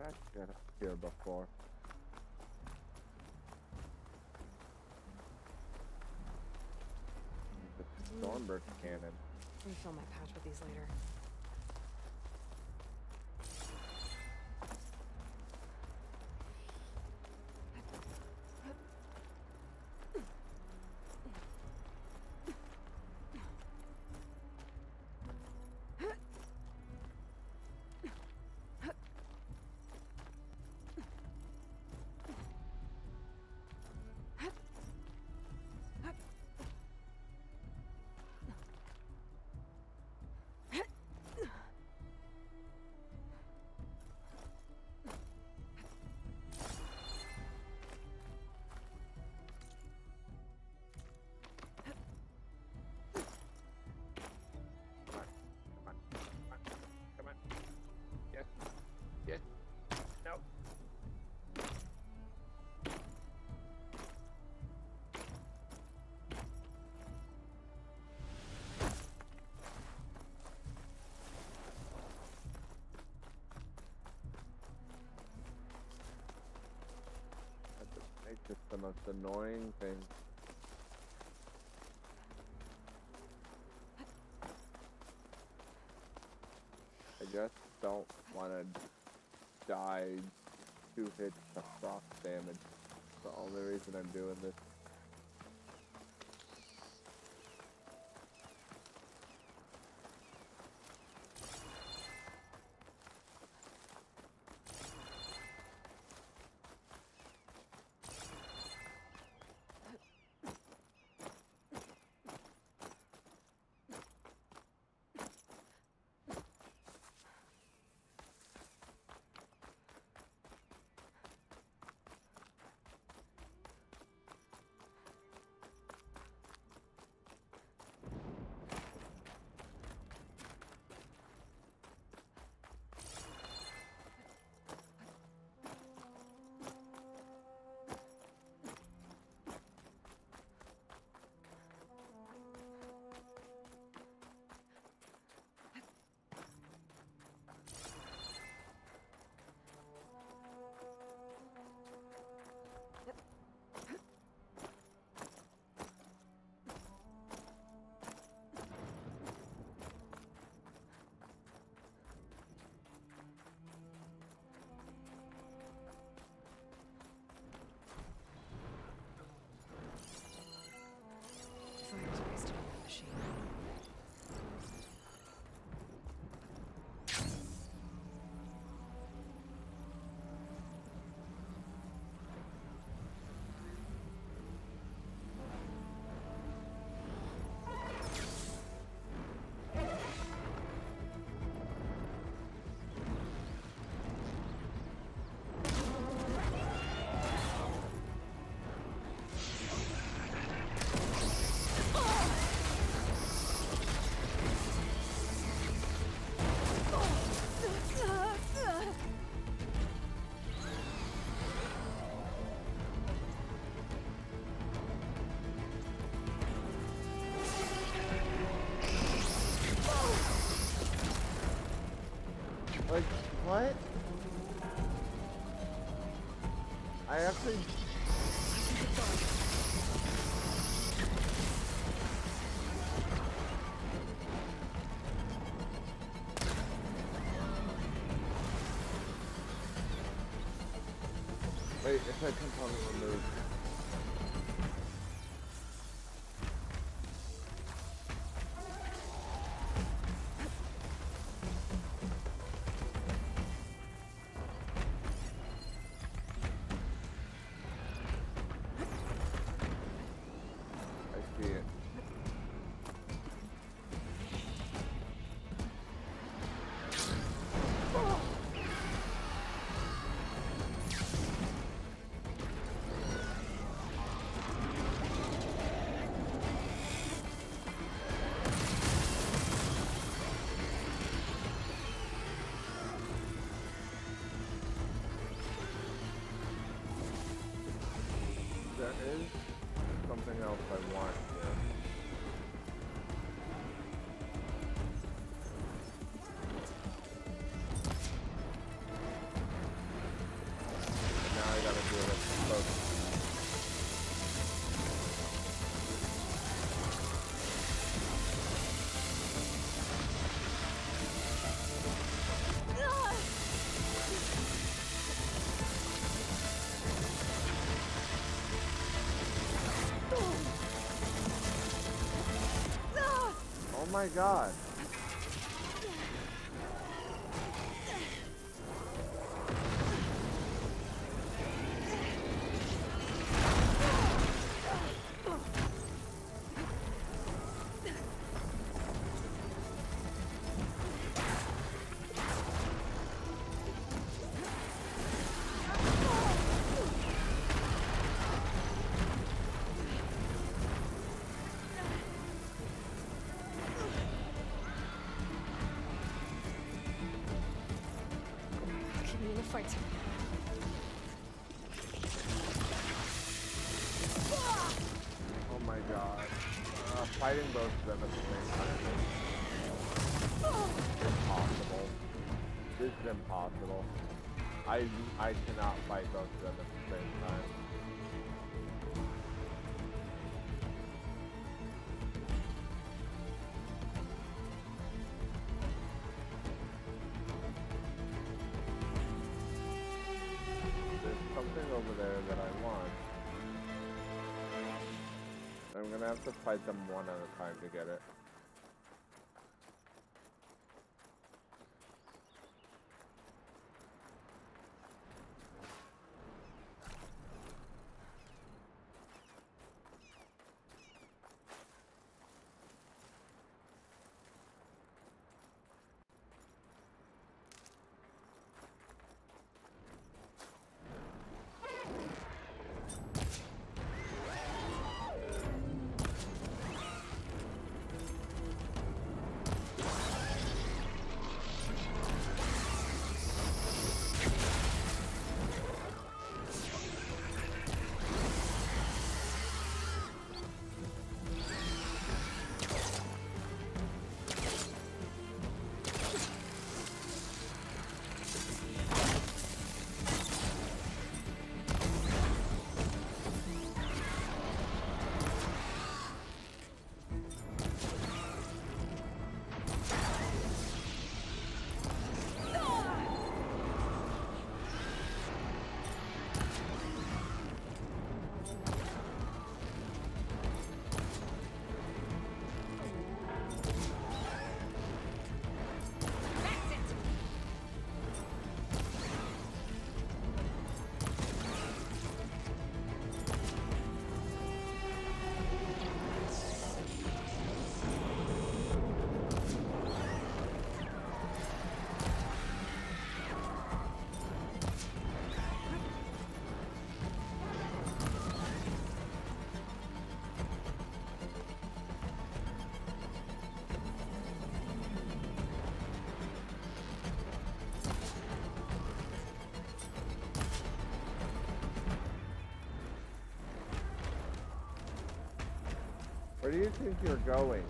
I've been up here before. The Stormbird cannon. Refill my pouch with these later. just the most annoying thing. I just don't want to die 2 hits of frost damage. It's the only reason I'm doing this. Fire's wasted on that machine. Like, what? I actually... Wait, it's a component removed. I see it. There is something else I want here. And now I gotta do it close. Oh my god. Keep me in the fight. Oh my god. Fighting both of them at the same time. Impossible. This is impossible. I cannot fight both of them at the same time. over there that I want. I'm gonna have to fight them one at a time to get it. Where do you think you're going?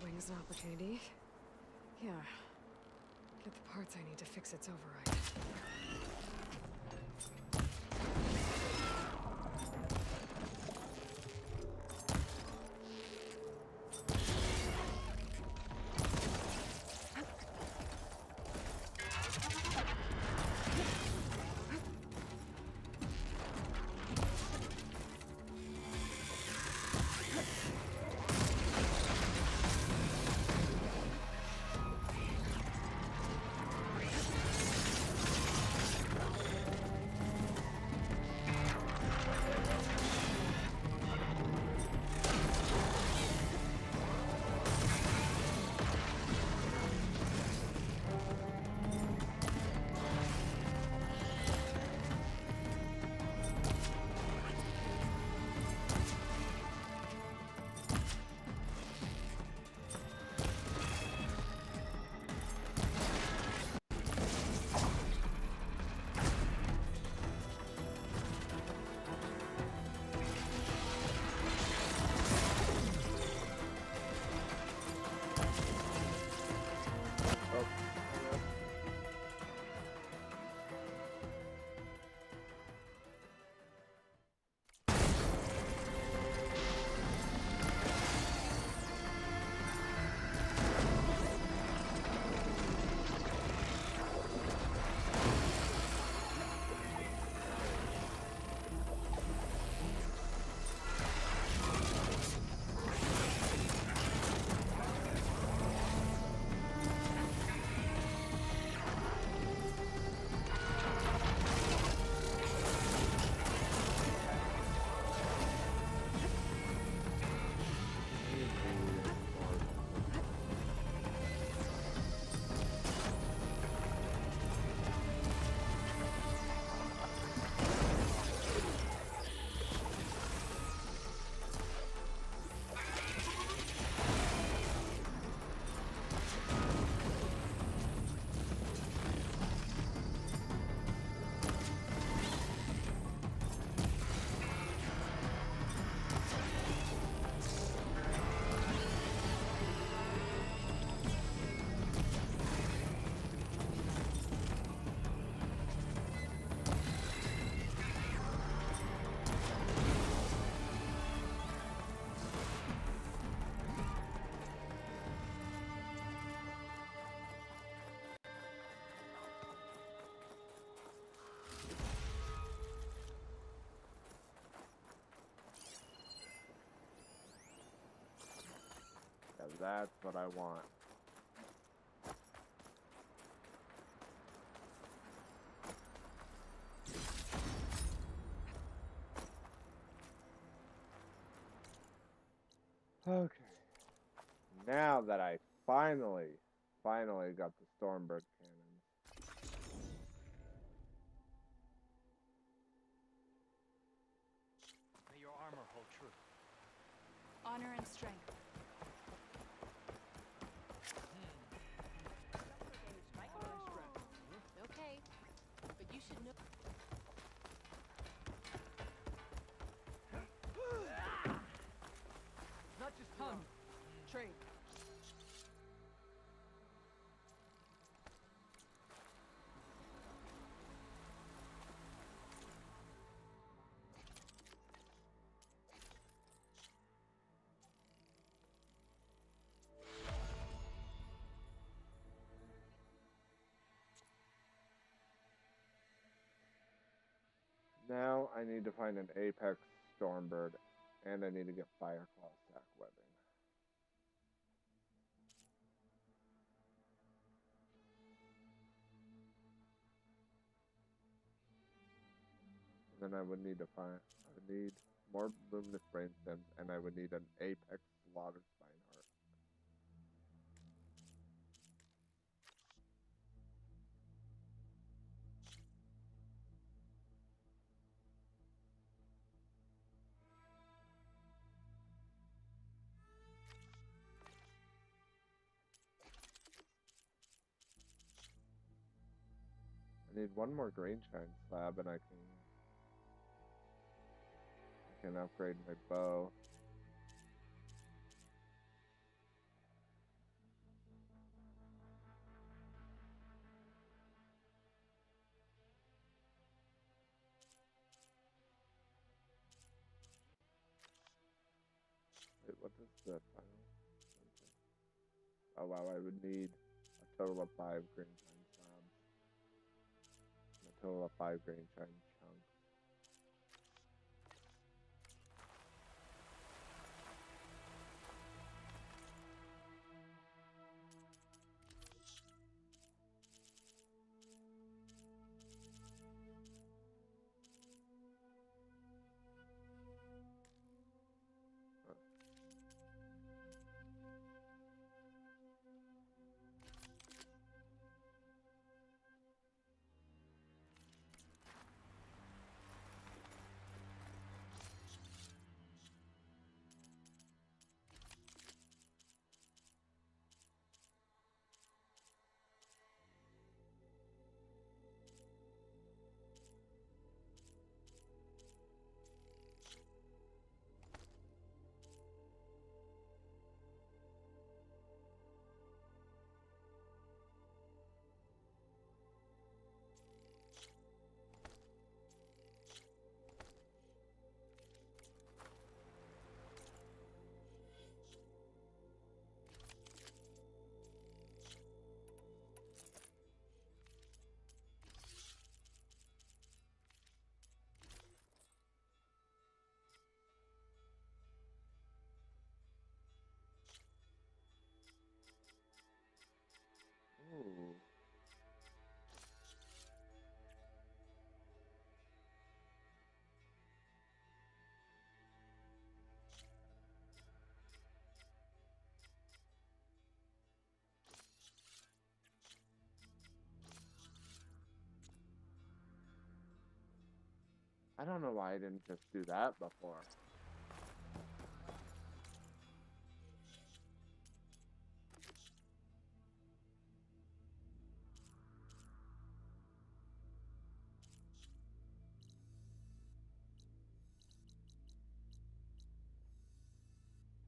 Wings an opportunity. Yeah. Get the parts I need to fix its override. That's what I want. Okay. Now that I finally got the Stormbird cannons. May your armor hold true. Honor and strength. Okay, but you should know. Not just tongue. Train. Now I need to find an Apex Stormbird, and I need to get Fireclaw sack webbing. Then I would need to find, I would need more luminous brainstems, and I would need an Apex Slaughter Spineheart. I need one more green shine slab, and I can upgrade my bow. Wait, what is the final? Oh wow, I would need a total of 5 green shine slabs. And a total of 5 green shine chunks. Ooh. I don't know why I didn't just do that before.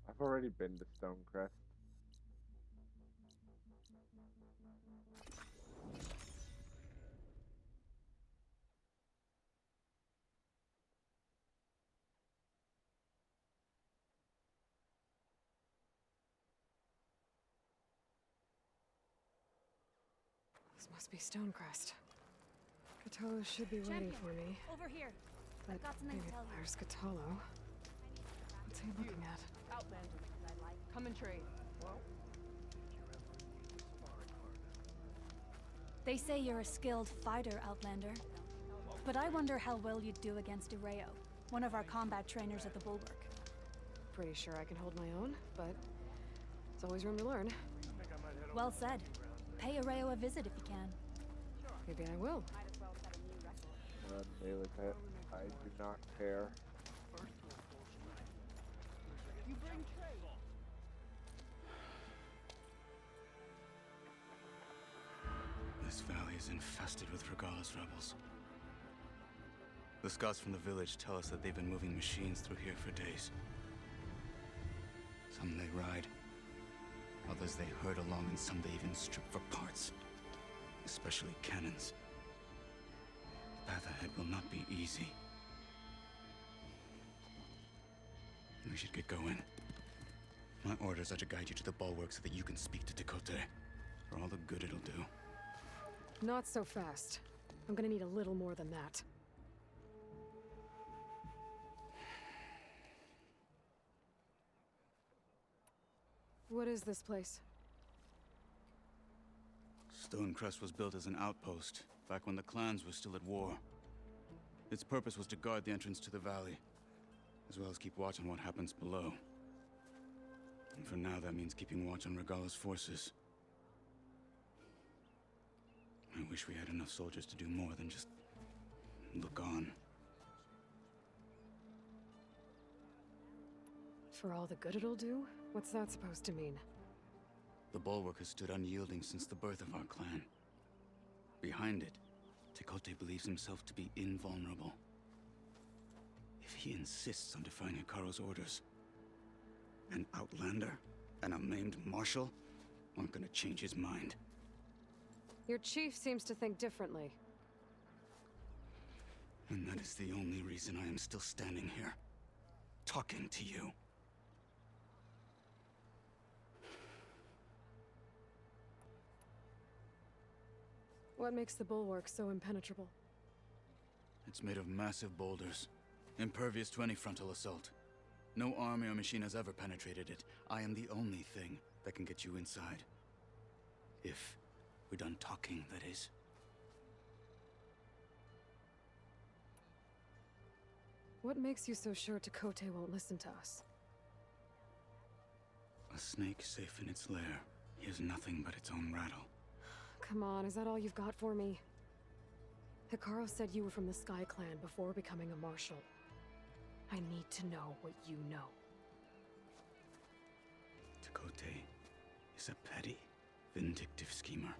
I've already been to Stonecrest. This must be Stonecrest. Cthulhu should be waiting for me. Over here. But I've got something to maybe tell you. there's Cthulhu. What's he looking at? Outlander, I like. Come and trade. They say you're a skilled fighter, Outlander. But I wonder how well you'd do against Areo, one of our combat trainers at the Bulwark. Pretty sure I can hold my own, but there's always room to learn. Well said. Pay Areo a visit if you can. Maybe I will. Daily pet. I do not care. This valley is infested with Regala's rebels. The scouts from the village tell us that they've been moving machines through here for days. Some they ride, others they herd along, and some they even strip for parts, especially cannons. The path ahead will not be easy. We should get going. My orders are to guide you to the bulwark so that you can speak to Tekote, for all the good it'll do. Not so fast. I'm gonna need a little more than that. What is this place? Stonecrest was built as an outpost, back when the clans were still at war. Its purpose was to guard the entrance to the valley, as well as keep watch on what happens below. And for now, that means keeping watch on Regala's forces. I wish we had enough soldiers to do more than just look on. For all the good it'll do? What's that supposed to mean? The bulwark has stood unyielding since the birth of our clan. Behind it, Tekote believes himself to be invulnerable. If he insists on defying Hikaru's orders, an outlander and a maimed marshal aren't gonna change his mind. Your chief seems to think differently. And that is the only reason I am still standing here, talking to you. What makes the bulwark so impenetrable? It's made of massive boulders, impervious to any frontal assault. No army or machine has ever penetrated it. I am the only thing that can get you inside. If we're done talking, that is. What makes you so sure Tekote won't listen to us? A snake safe in its lair hears nothing but its own rattle. Come on, is that all you've got for me? Hikaru said you were from the Sky Clan before becoming a marshal. I need to know what you know. Tekote is a petty, vindictive schemer.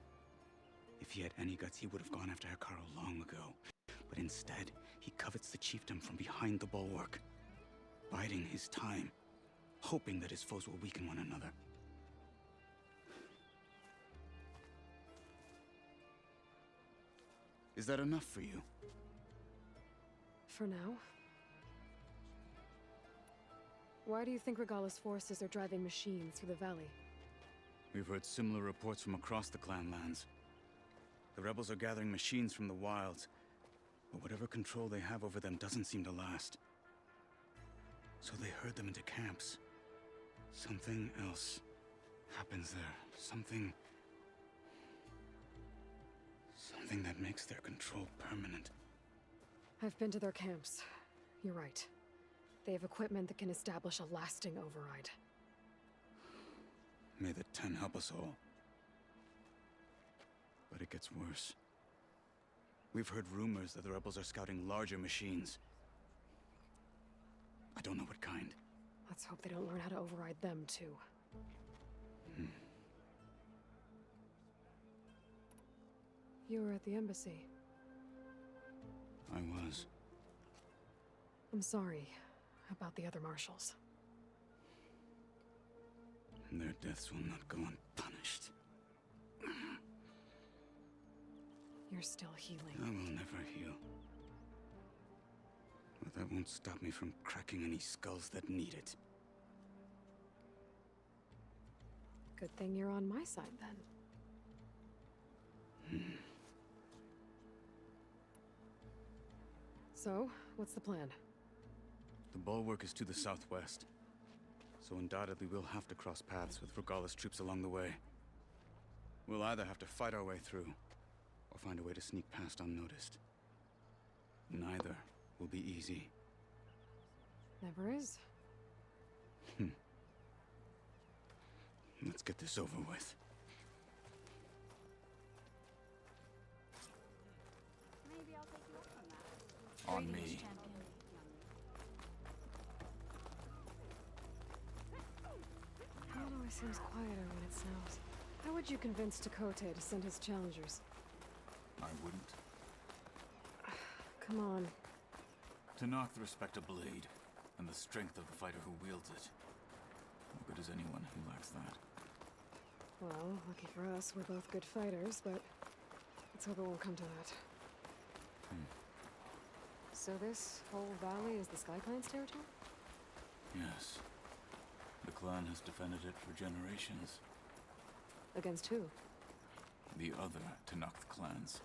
If he had any guts, he would have gone after Hikaru long ago. But instead, he covets the chiefdom from behind the bulwark, biding his time, hoping that his foes will weaken one another. Is that enough for you? For now. Why do you think Regala's forces are driving machines through the valley? We've heard similar reports from across the clan lands. The rebels are gathering machines from the wilds, but whatever control they have over them doesn't seem to last. So they herd them into camps. Something else happens there. Something that makes their control permanent. I've been to their camps. You're right. They have equipment that can establish a lasting override. May the Ten help us all. But it gets worse. We've heard rumors that the rebels are scouting larger machines. I don't know what kind. Let's hope they don't learn how to override them, too. You were at the embassy. I was. I'm sorry about the other marshals. Their deaths will not go unpunished. You're still healing. I will never heal. But that won't stop me from cracking any skulls that need it. Good thing you're on my side, then. So, what's the plan? The bulwark is to the southwest. So undoubtedly we'll have to cross paths with Regala's troops along the way. We'll either have to fight our way through, or find a way to sneak past unnoticed. Neither will be easy. Never is. Let's get this over with. Maybe I'll take you up on that. On Greetings, me. champion. It always seems quieter when it snows. How would you convince Takote to send his challengers? I wouldn't. Come on. Tenakth respect a blade, and the strength of the fighter who wields it. No good is anyone who lacks that. Well, lucky for us, we're both good fighters, but let's hope it won't come to that. So this whole valley is the Sky Clan's territory? Yes. The clan has defended it for generations. Against who? The other Tenakth clans.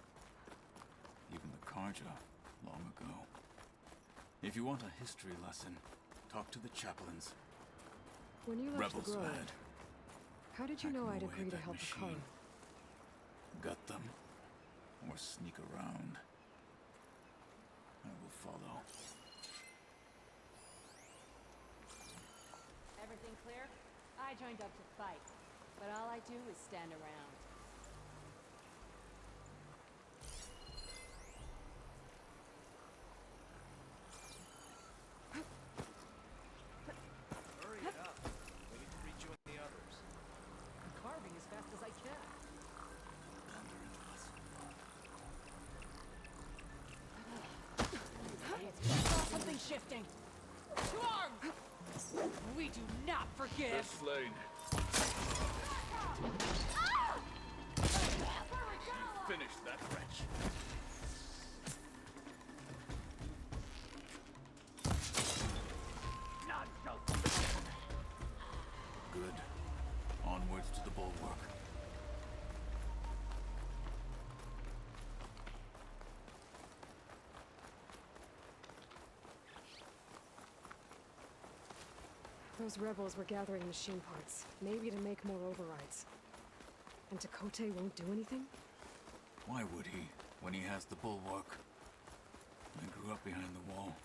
Even the Karja, long ago. If you want a history lesson, talk to the chaplains. When you left Rebels the Grove, bad. how did you Hack know them I'd away agree at to that help the machine. Khan? Gut them. Or sneak around. I will follow. Everything clear? I joined up to fight, but all I do is stand around. Hurry it up. We need to rejoin the others. I'm carving as fast as I can. Something shifting. To arms! We do not forgive! They're slain. Finish that wretch. Not so. Good. Onwards to the bulwark. Those rebels were gathering machine parts, maybe to make more overrides. And Takote won't do anything? Why would he, when he has the bulwark? I grew up behind the wall.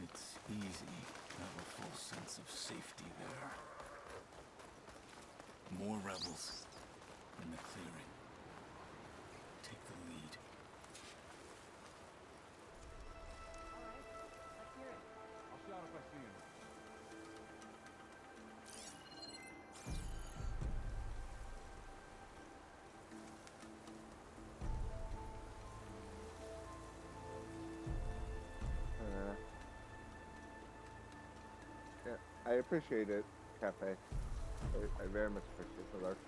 It's easy to have a full sense of safety there. More rebels in the clearing. Take the lead. Let's hear it. I'll shout if I see him. Yeah, I appreciate it, Cafe. I very much appreciate the work.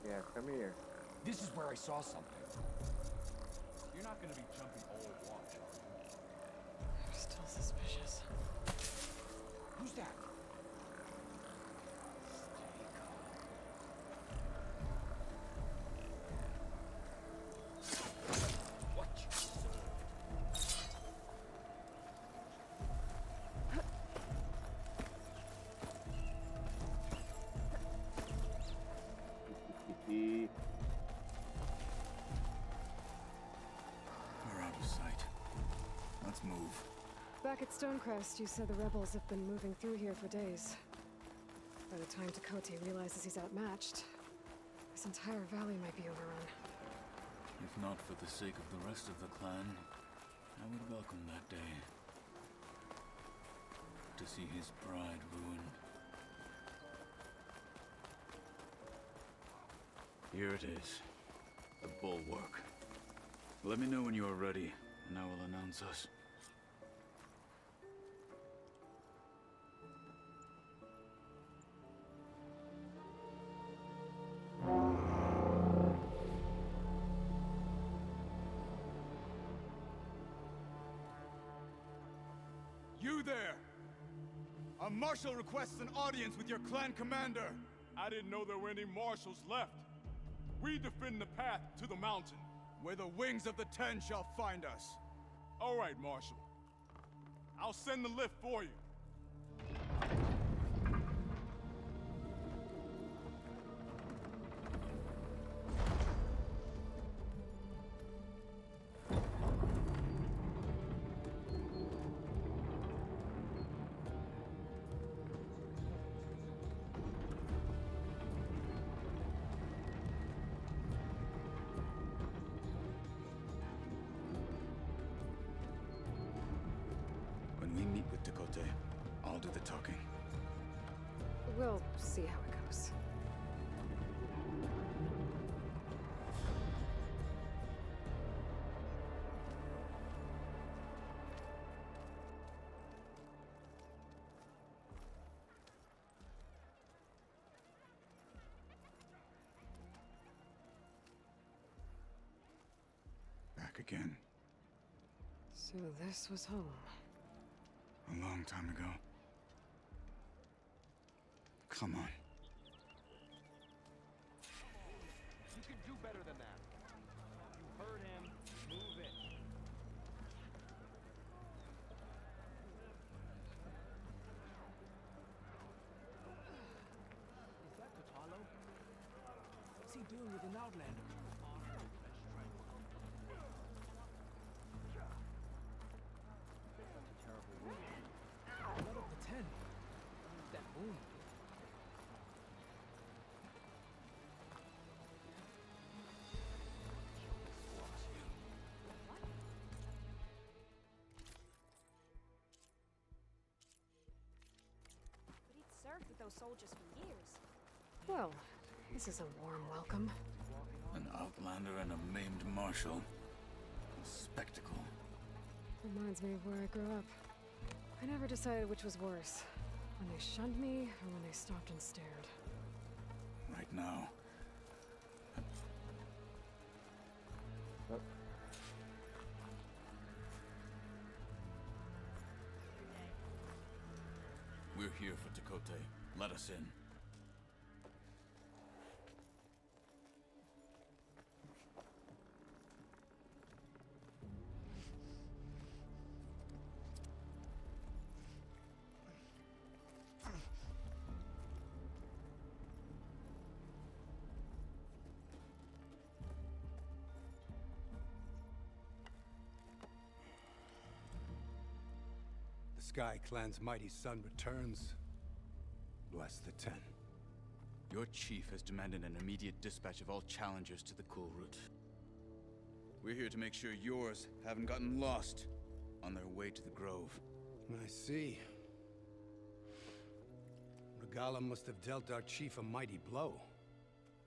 Yeah, come here. This is where I saw something. You're not gonna be jumping all watch, are you? They're still suspicious. Who's that? We're out of sight. Let's move. Back at Stonecrest, you said the rebels have been moving through here for days. By the time Takote realizes he's outmatched, this entire valley might be overrun. If not for the sake of the rest of the clan, I would welcome that day. To see his pride ruined. Here it is. The bulwark. Let me know when you are ready, and I will announce us. You there! A marshal requests an audience with your clan commander. I didn't know there were any marshals left. We defend the path to the mountain. Where the wings of the Ten shall find us. All right, Marshal. I'll send the lift for you. When we meet with Tekote, I'll do the talking. We'll see how it goes. Back again. So this was home. A long time ago. Come on. You can do better than that. You heard him. Move it. Is that Tatalo? What's he doing with an Outlander? That's a terrible wound. Blood of the Ten. That wound. But he'd served with those soldiers for years. Well, this is a warm welcome. An outlander and a maimed marshal. A spectacle. Reminds me of where I grew up. I never decided which was worse. When they shunned me, or when they stopped and stared. Right now. We're here for Tekote. Let us in. The Sky Clan's mighty son returns. Bless the Ten. Your chief has demanded an immediate dispatch of all challengers to the Cool Route. We're here to make sure yours haven't gotten lost on their way to the Grove. I see. Regala must have dealt our chief a mighty blow,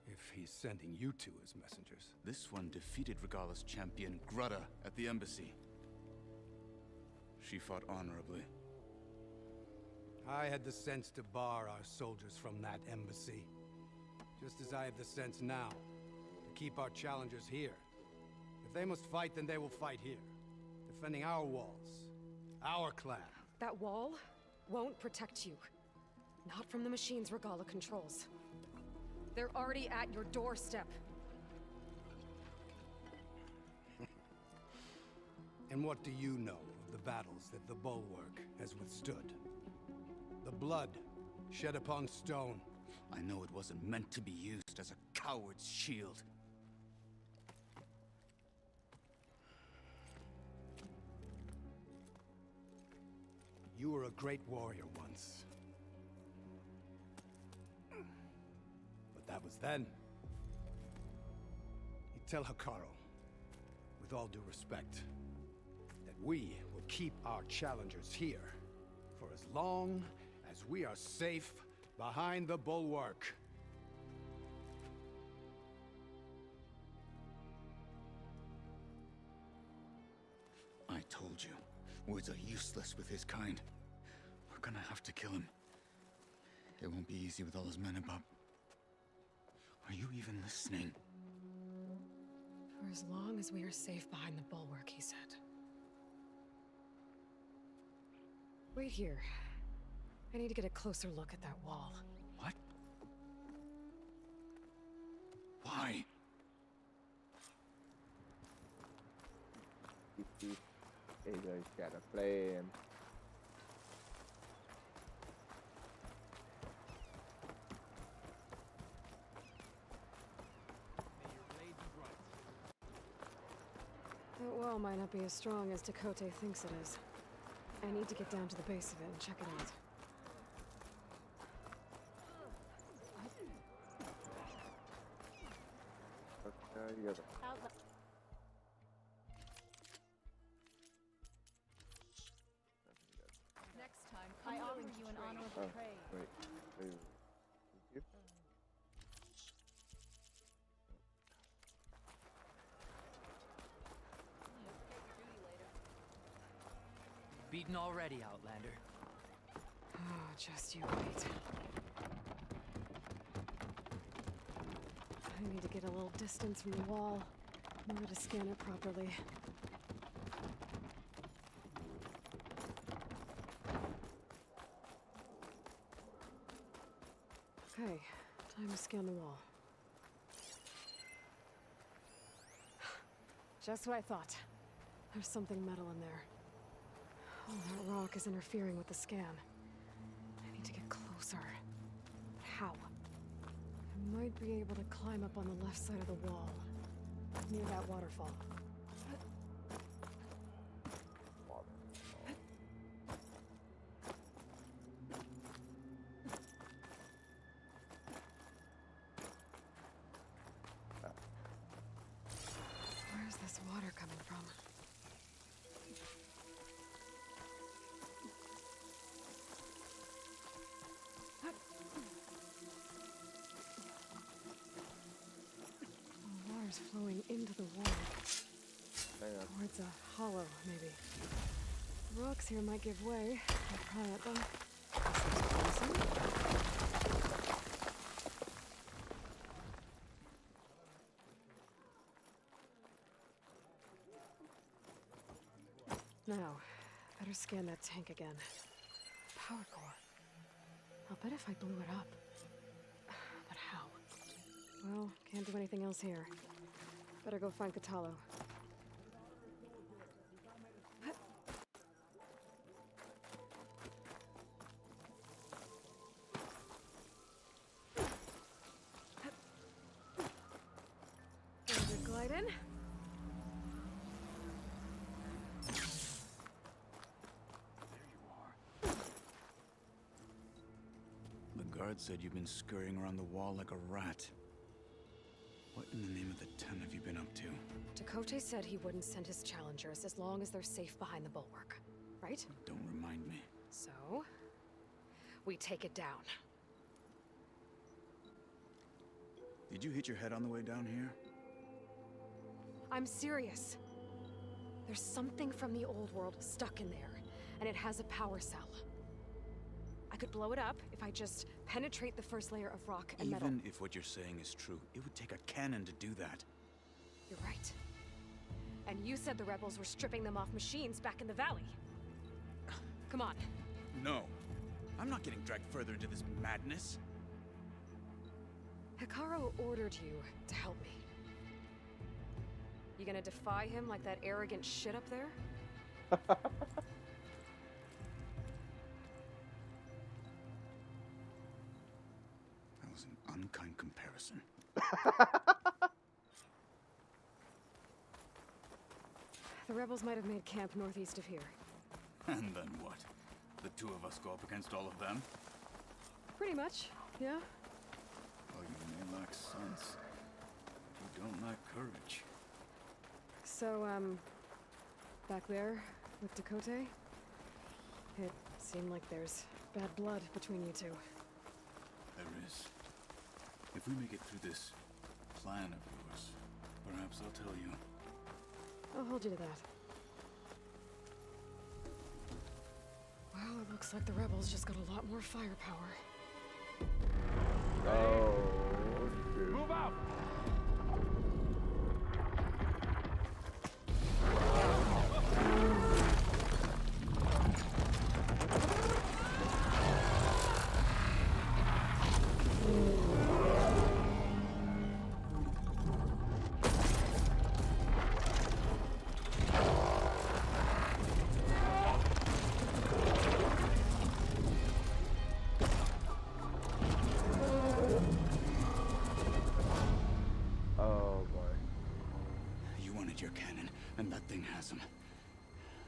if he's sending you two as messengers. This one defeated Regala's champion, Grutta, at the embassy. She fought honorably. I had the sense to bar our soldiers from that embassy. Just as I have the sense now, to keep our challengers here. If they must fight, then they will fight here. Defending our walls. Our clan. That wall won't protect you. Not from the machines Regala controls. They're already at your doorstep. And what do you know of the battles that the Bulwark has withstood? The blood shed upon stone. I know it wasn't meant to be used as a coward's shield. You were a great warrior once. But that was then. You tell Hikaru, with all due respect, that we will keep our challengers here for as long as we are safe behind the Bulwark. I told you, words are useless with his kind. We're gonna have to kill him. It won't be easy with all his men about. Are you even listening? For as long as we are safe behind the Bulwark, he said. Wait here. I need to get a closer look at that wall. What? Why? AETHER's got a plan. That wall might not be as strong as Tekote thinks it is. I need to get down to the base of it and check it out. Okay, you got it. Next time, I offer you an honorable trade. Wait. Thank you. Beaten already, Outlander. Oh, just you wait. I need to get a little distance from the wall in order to scan it properly. Okay, time to scan the wall. Just what I thought. There's something metal in there. Oh, that rock is interfering with the scan. I need to get closer. How? I might be able to climb up on the left side of the wall, near that waterfall. Where's this water coming from? The water's flowing into the wall. Towards a hollow, maybe. The rocks here might give way. I'll pry at them. This looks promising. Now, better scan that tank again. Power core. I'll bet if I blew it up. But how? Well, can't do anything else here. Better go find Katalo. Glide in. The guard said you've been scurrying around the wall like a rat. What in the name of the ten have you been up to? Tekote said he wouldn't send his challengers as long as they're safe behind the bulwark, right? Don't remind me. So, we take it down. Did you hit your head on the way down here? I'm serious. There's something from the old world stuck in there, and it has a power cell. I could blow it up if I just penetrate the first layer of rock and metal. Even if what you're saying is true, it would take a cannon to do that. You're right. And you said the rebels were stripping them off machines back in the valley. Come on. No. I'm not getting dragged further into this madness. Hikaru ordered you to help me. You gonna defy him like that arrogant shit up there? That was an unkind comparison. The rebels might have made camp northeast of here. And then what? The two of us go up against all of them? Pretty much, yeah. Oh, you may lack sense. You don't lack courage. So, back there with Tekote, it seemed like there's bad blood between you two. There is. If we make it through this plan of yours, perhaps I'll tell you. I'll hold you to that. Well, it looks like the rebels just got a lot more firepower. Oh, dude. Move out!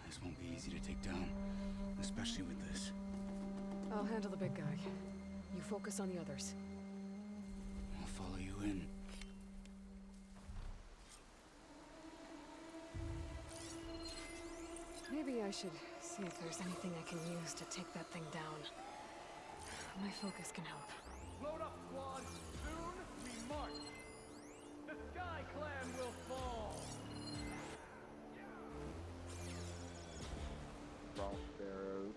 This won't be easy to take down, especially with this. I'll handle the big guy. You focus on the others. I'll follow you in. Maybe I should see if there's anything I can use to take that thing down. My focus can help. Load up, squad. Soon we march. The Sky Clan will fall. Rock arrows.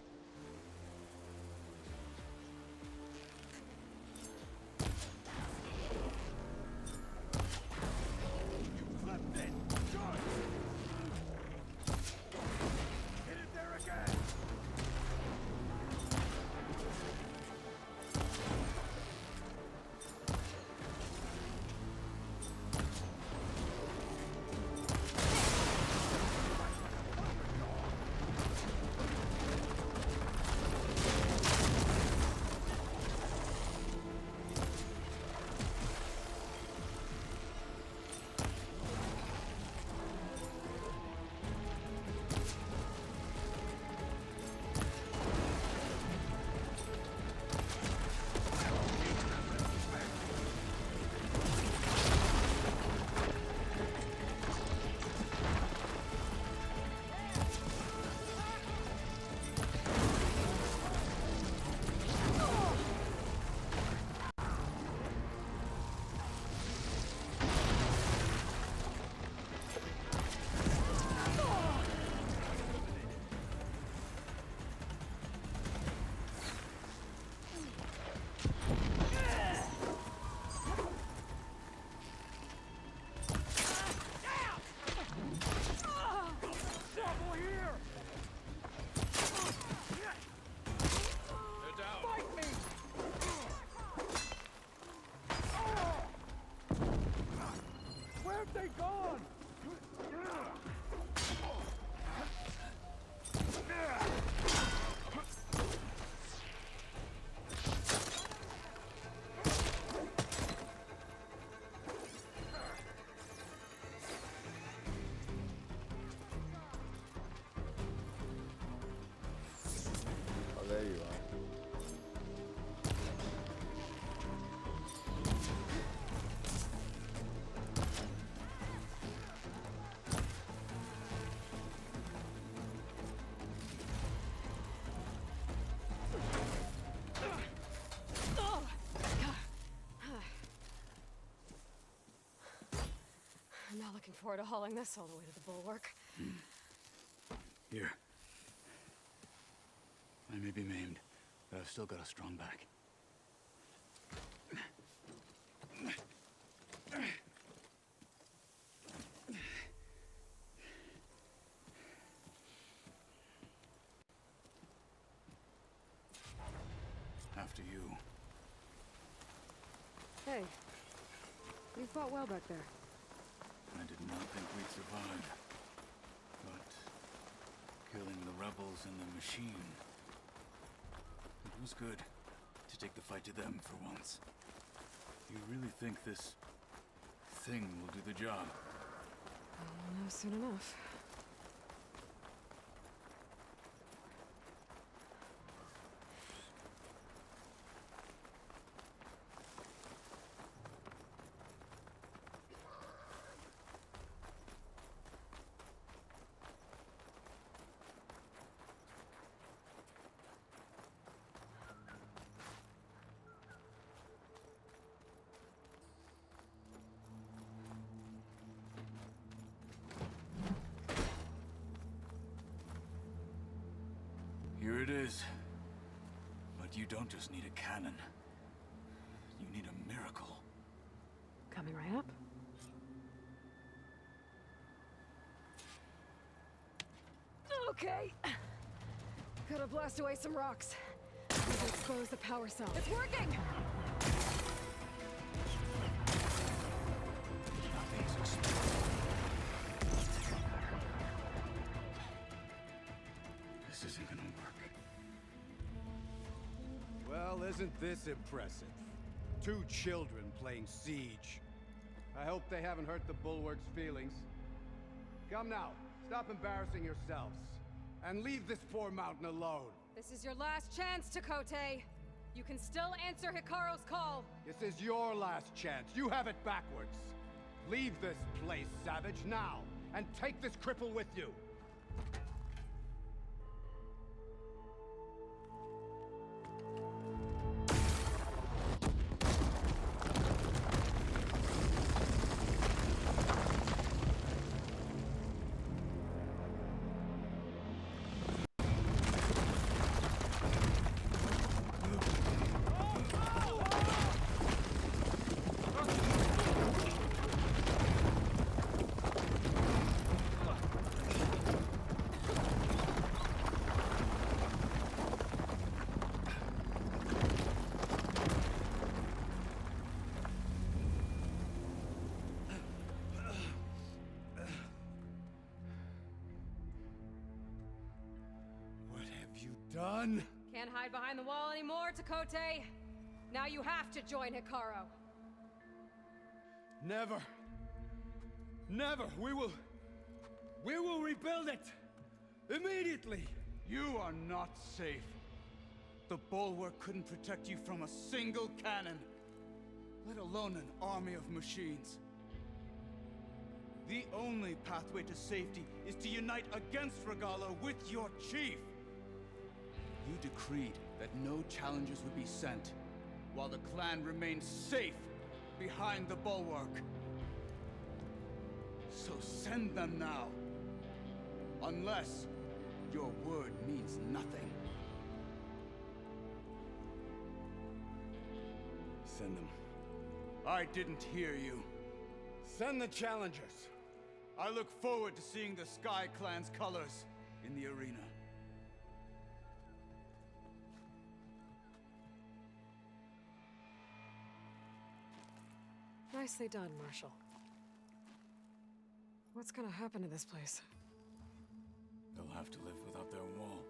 There you are. I'm not looking forward to hauling this all the way to the bulwark. Here. I may be maimed, but I've still got a strong back. After you. Hey, you fought well back there. I did not think we'd survive. But killing the rebels and the machine, it was good to take the fight to them for once. You really think this thing will do the job? I'll know soon enough. Here it is. But you don't just need a cannon. You need a miracle. Coming right up. Okay. Gotta blast away some rocks. Maybe expose the power cell. It's working! Nothing's exploding. This isn't gonna work. Well, isn't this impressive? 2 children playing siege. I hope they haven't hurt the Bulwark's feelings. Come now, stop embarrassing yourselves. and leave this poor mountain alone. This is your last chance, Takote. You can still answer Hikaru's call. This is your last chance. You have it backwards. Leave this place, Savage, now, and take this cripple with you. Done? Can't hide behind the wall anymore, Takote. Now you have to join Hikaru. Never. Never. We will rebuild it. Immediately. You are not safe. The bulwark couldn't protect you from a single cannon, let alone an army of machines. The only pathway to safety is to unite against Regala with your chief. You decreed that no challengers would be sent, while the clan remained safe behind the bulwark. So send them now. Unless your word means nothing. Send them. I didn't hear you. Send the challengers. I look forward to seeing the Sky Clan's colors in the arena. Nicely done, Marshal. What's gonna happen to this place? They'll have to live without their wall.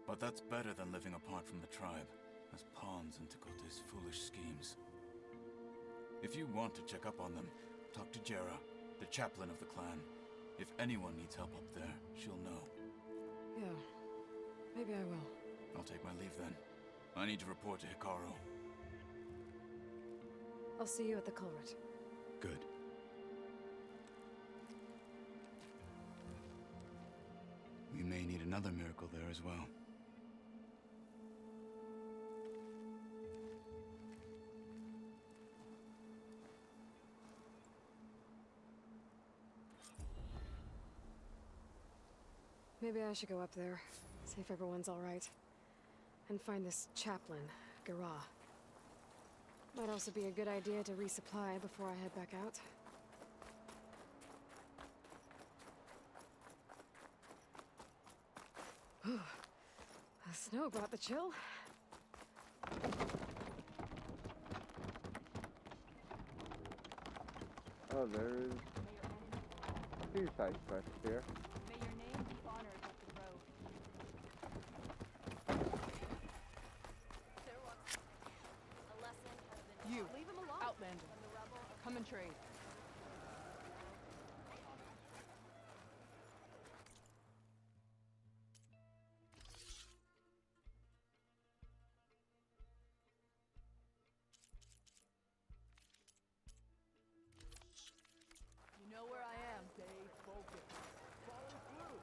But that's better than living apart from the tribe, as pawns in Takote's foolish schemes. If you want to check up on them, talk to Jera, the chaplain of the clan. If anyone needs help up there, she'll know. Yeah, maybe I will. I'll take my leave then. I need to report to Hikaru. I'll see you at the culvert. Good. We may need another miracle there as well. Maybe I should go up there, see if everyone's all right, and find this chaplain, Gara. Might also be a good idea to resupply before I head back out. The snow brought the chill. Oh, there's a few side quests here. May your name be honored up the road. A lesson has been You, leave him alone. Outlander, come and trade. You know where I am. Stay focused. Follow through.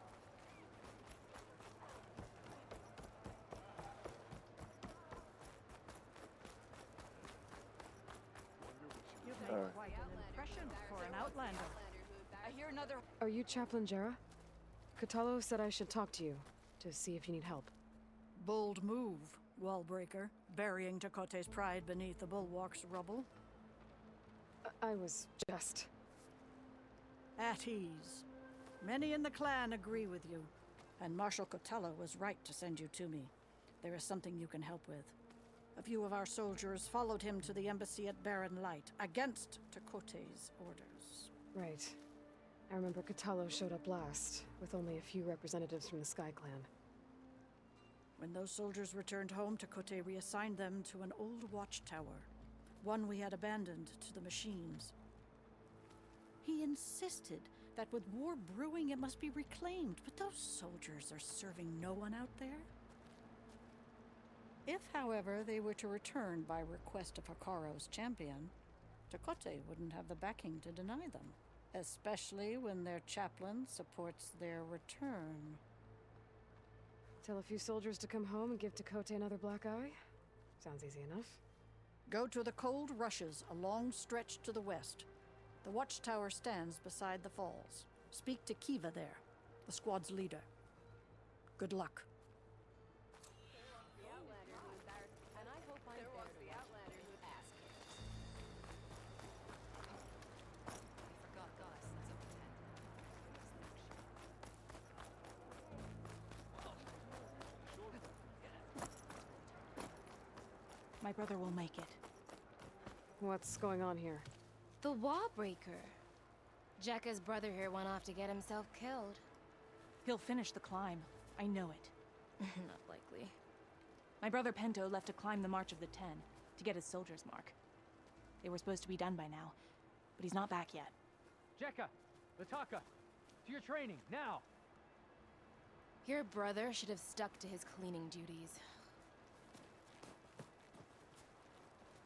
You've made quite an impression for an outlander. I hear another. Are you Chaplain Jera? Kotalo said I should talk to you, to see if you need help. Bold move, Wallbreaker, burying Takote's pride beneath the bulwark's rubble. I was just... At ease. Many in the clan agree with you, and Marshal Kotalo was right to send you to me. There is something you can help with. A few of our soldiers followed him to the embassy at Barren Light, against Takote's orders. Right. I remember Kotalo showed up last, with only a few representatives from the Sky Clan. When those soldiers returned home, Takote reassigned them to an old watchtower, one we had abandoned to the machines. He insisted that with war brewing, it must be reclaimed. But those soldiers are serving no one out there. If, however, they were to return by request of Hikaro's champion, Tekote wouldn't have the backing to deny them, especially when their chaplain supports their return. Tell a few soldiers to come home and give Tekote another black eye? Sounds easy enough. Go to the cold rushes, a long stretch to the west. The watchtower stands beside the falls. Speak to Kiva there, the squad's leader. Good luck. My brother will make it. What's going on here? The Wallbreaker. Jekka's brother here went off to get himself killed. He'll finish the climb. I know it. Not likely. My brother Pento left to climb the March of the Ten, to get his soldier's mark. They were supposed to be done by now, but he's not back yet. Jekka! Lataka! To your training, now! Your brother should have stuck to his cleaning duties.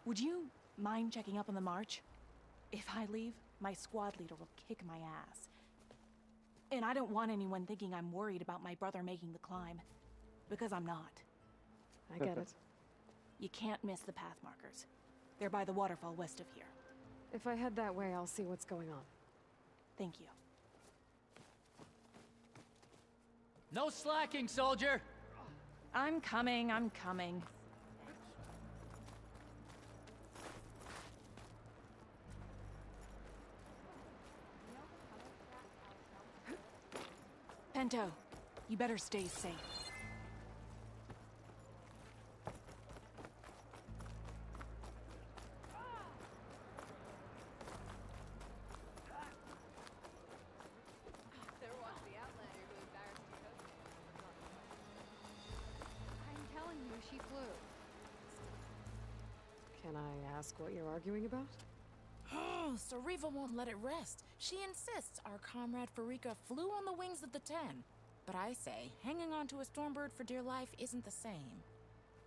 Would you mind checking up on the march? If I leave, my squad leader will kick my ass. And I don't want anyone thinking I'm worried about my brother making the climb. Because I'm not. I get it. You can't miss the path markers. They're by the waterfall west of here. If I head that way, I'll see what's going on. Thank you. No slacking, soldier! I'm coming, I'm coming. Pento, you better stay safe. I'm telling you, she flew. Can I ask what you're arguing about? Oh, Sariva won't let it rest. She insists our comrade Farika flew on the wings of the Ten. But I say, hanging on to a Stormbird for dear life isn't the same.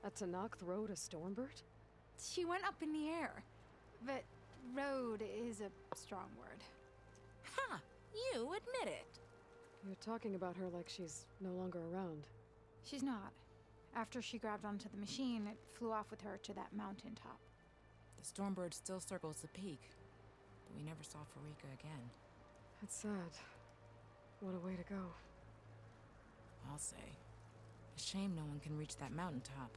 A Tanakh rode a Stormbird? She went up in the air. But rode is a strong word. Ha! You admit it. You're talking about her like she's no longer around. She's not. After she grabbed onto the machine, it flew off with her to that mountaintop. The Stormbird still circles the peak, but we never saw Farika again. That's sad. What a way to go. I'll say. A shame no one can reach that mountaintop.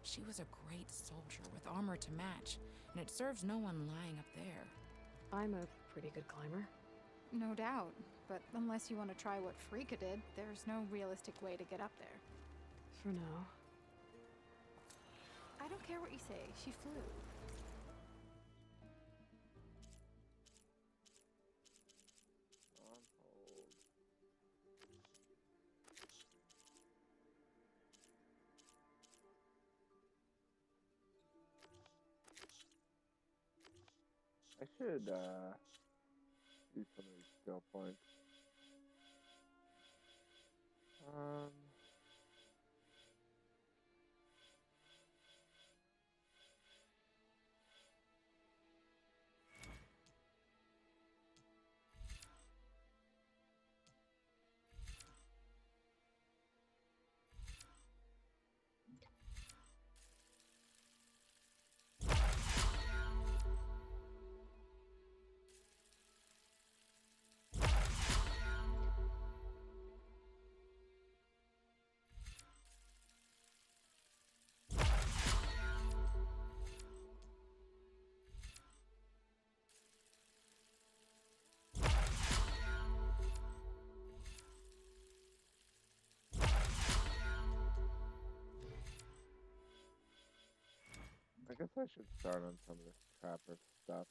She was a great soldier with armor to match, and it serves no one lying up there. I'm a pretty good climber. No doubt, but unless you want to try what Farika did, there's no realistic way to get up there. For now. I don't care what you say, she flew. I should do some of these skill points. I guess I should start on some of this trapper stuff.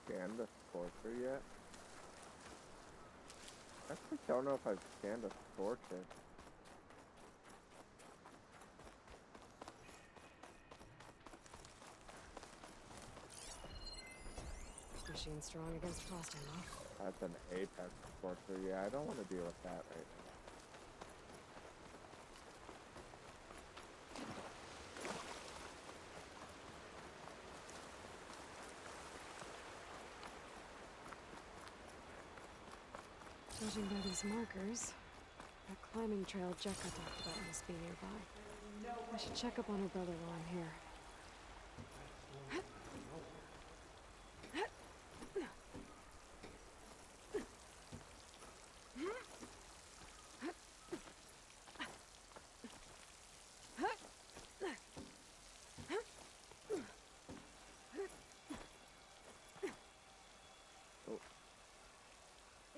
scanned the Scorcher yet. I actually don't know if I've scanned a Scorcher. Machine strong against Foster, huh? That's an Apex Scorcher. Yeah, I don't want to deal with that right now. Judging by these markers, that climbing trail Jekka talked about must be nearby. I should check up on her brother while I'm here.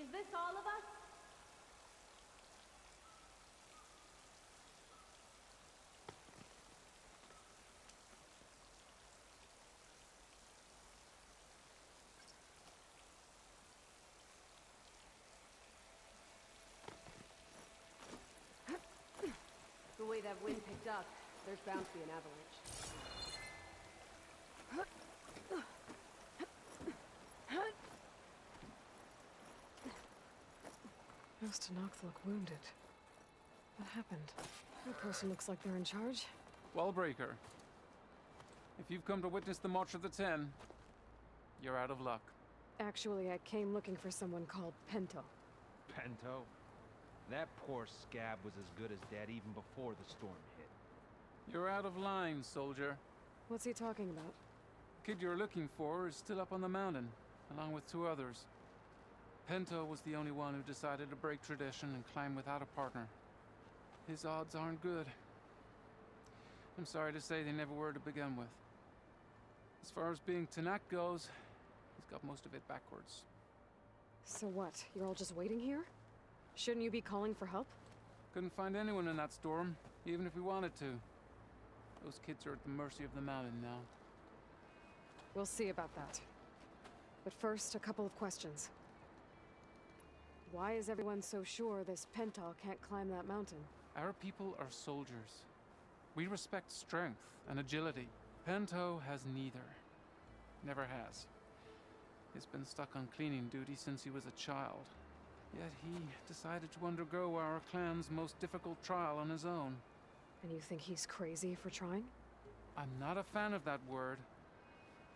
Is this all of us? The way that wind picked up, there's bound to be an avalanche. Those Tenaks look wounded. What happened? That person looks like they're in charge. Wallbreaker. If you've come to witness the March of the Ten, you're out of luck. Actually, I came looking for someone called Pento. Pento? That poor scab was as good as dead even before the storm hit. You're out of line, soldier. What's he talking about? The kid you're looking for is still up on the mountain, along with 2 others. Pento was the only one who decided to break tradition and climb without a partner. His odds aren't good. I'm sorry to say they never were to begin with. As far as being Tenak goes, he's got most of it backwards. So what? You're all just waiting here? Shouldn't you be calling for help? Couldn't find anyone in that storm, even if we wanted to. Those kids are at the mercy of the mountain now. We'll see about that. But first, a couple of questions. Why is everyone so sure this Pento can't climb that mountain? Our people are soldiers. We respect strength and agility. Pento has neither. Never has. He's been stuck on cleaning duty since he was a child. Yet he decided to undergo our clan's most difficult trial on his own. And you think he's crazy for trying? I'm not a fan of that word.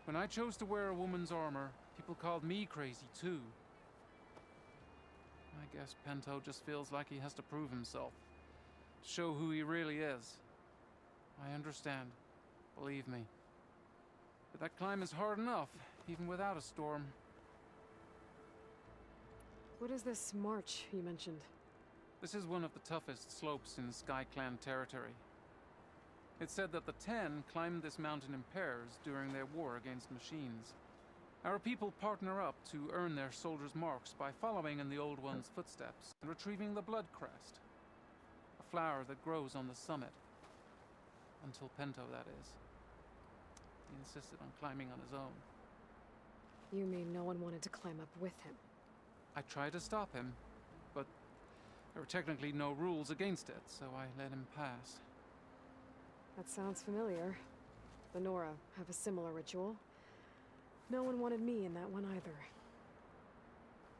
When I chose to wear a woman's armor, people called me crazy too. I guess Pento just feels like he has to prove himself. Show who he really is. I understand. Believe me. But that climb is hard enough, even without a storm. What is this march you mentioned? This is one of the toughest slopes in Sky Clan territory. It's said that the Ten climbed this mountain in pairs during their war against machines. Our people partner up to earn their soldiers' marks by following in the Old One's footsteps and retrieving the Blood Crest, a flower that grows on the summit. Until Pento, that is. He insisted on climbing on his own. You mean no one wanted to climb up with him? I tried to stop him, but there were technically no rules against it, so I let him pass. That sounds familiar. The Nora have a similar ritual. No one wanted me in that one either.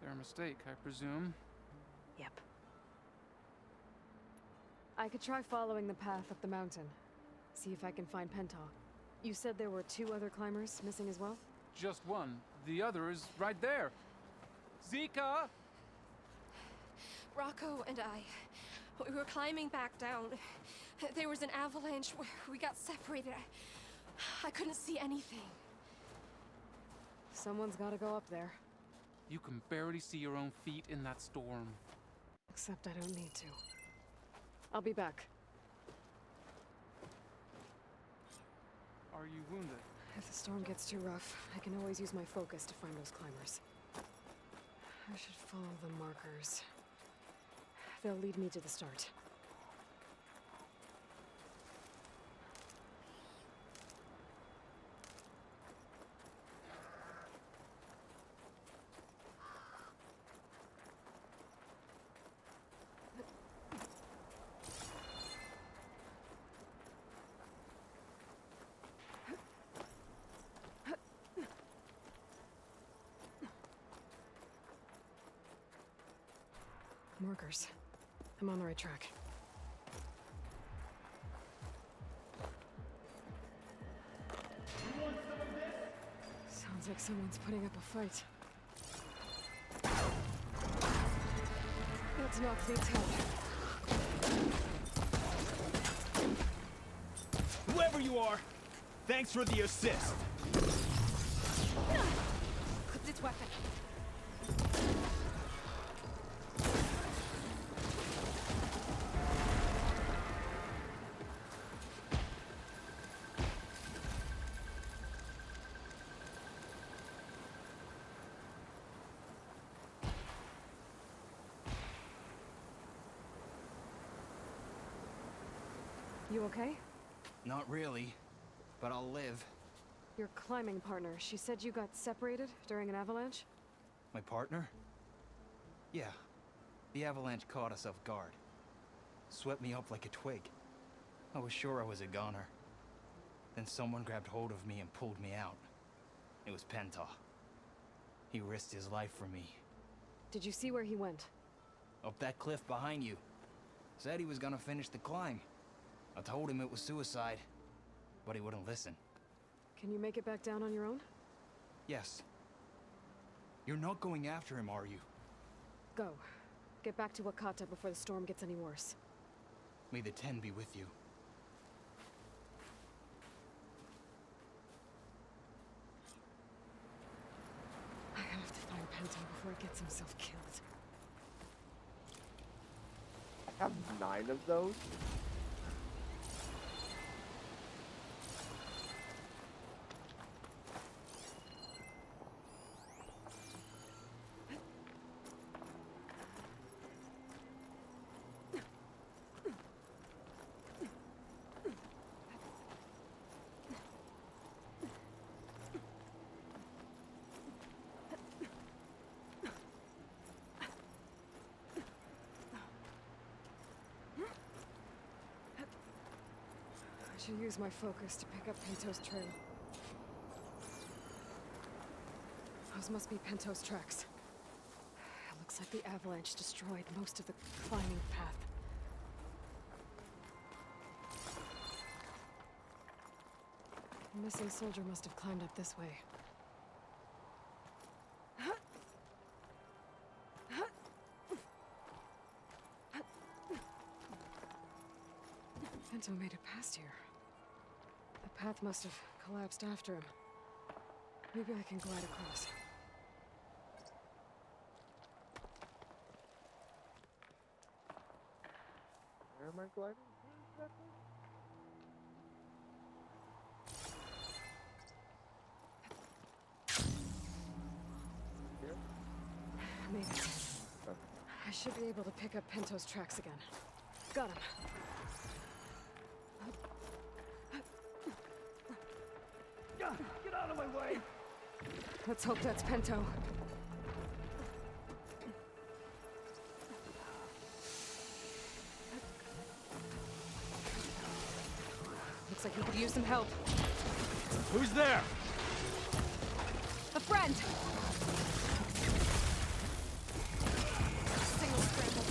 Their mistake, I presume. Yep. I could try following the path up the mountain. See if I can find Pento. You said there were 2 other climbers missing as well? Just one. The other is right there. Zika! Rocco and I, we were climbing back down. There was an avalanche where we got separated. I couldn't see anything. Someone's gotta go up there. You can barely see your own feet in that storm. Except I don't need to. I'll be back. Are you wounded? If the storm gets too rough, I can always use my focus to find those climbers. I should follow the markers. They'll lead me to the start. Markers. I'm on the right track. Sounds like someone's putting up a fight. Let's knock these help. Whoever you are, thanks for the assist. Clip this weapon. You okay? Not really, but I'll live. Your climbing partner, she said you got separated during an avalanche? My partner? Yeah. The avalanche caught us off guard. Swept me up like a twig. I was sure I was a goner. Then someone grabbed hold of me and pulled me out. It was Penta. He risked his life for me. Did you see where he went? Up that cliff behind you. Said he was gonna finish the climb. I told him it was suicide, but he wouldn't listen. Can you make it back down on your own? Yes. You're not going after him, are you? Go. Get back to Wakata before the storm gets any worse. May the 10 be with you. I have to find Pento before he gets himself killed. I have 9 of those? I should use my focus to pick up Pento's trail. Those must be Pento's tracks. It looks like the avalanche destroyed most of the climbing path. The missing soldier must have climbed up this way. Pento made it past here. The path must have collapsed after him. Maybe I can glide across. Where am I gliding? Here? Made it. I should be able to pick up Pento's tracks again. Got him. Get out of my way! Let's hope that's Pento. Looks like he could use some help. Who's there? A friend! Single scramble.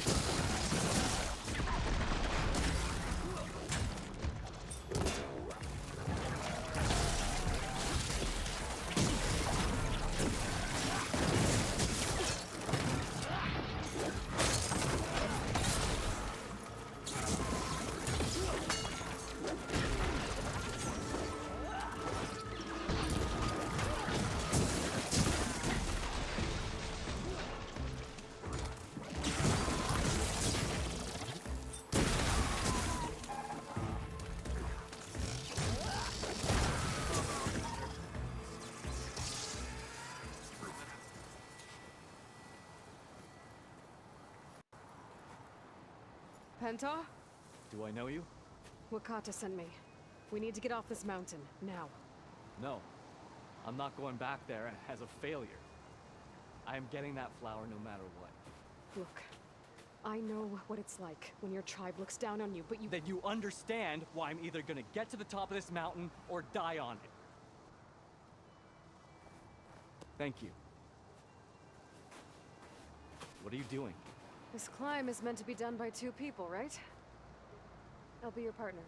Penta? Do I know you? Wakata sent me. We need to get off this mountain, now. No. I'm not going back there as a failure. I am getting that flower no matter what. Look, I know what it's like when your tribe looks down on you, but you— Then you understand why I'm either gonna get to the top of this mountain or die on it. Thank you. What are you doing? This climb is meant to be done by 2 people, right? I'll be your partner.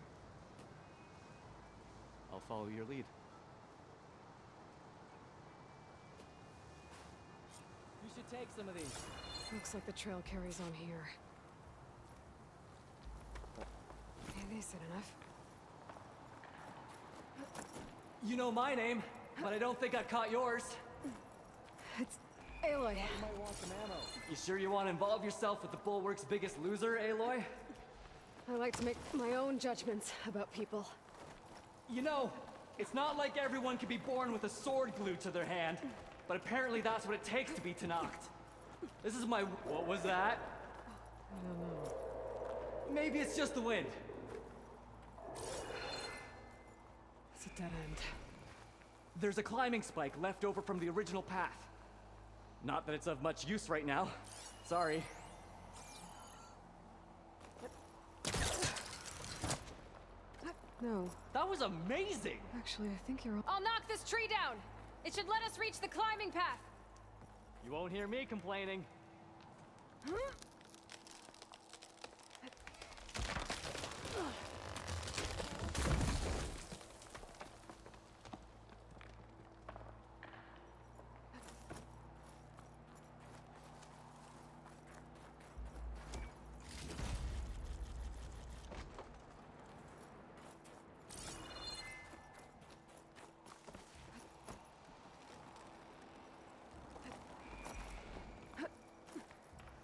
I'll follow your lead. You should take some of these. Looks like the trail carries on here. Maybe this is enough. You know my name, but I don't think I've caught yours. It's Aloy. You might want some ammo. You sure you want to involve yourself with the Bulwark's biggest loser, Aloy? I like to make my own judgments about people. You know, it's not like everyone can be born with a sword glued to their hand, but apparently that's what it takes to be Tanacht. This is my... What was that? I don't know. Maybe it's just the wind. It's a dead end. There's a climbing spike left over from the original path. Not that it's of much use right now. Sorry. No. That was amazing! Actually, I think you're... I'll knock this tree down! It should let us reach the climbing path! You won't hear me complaining.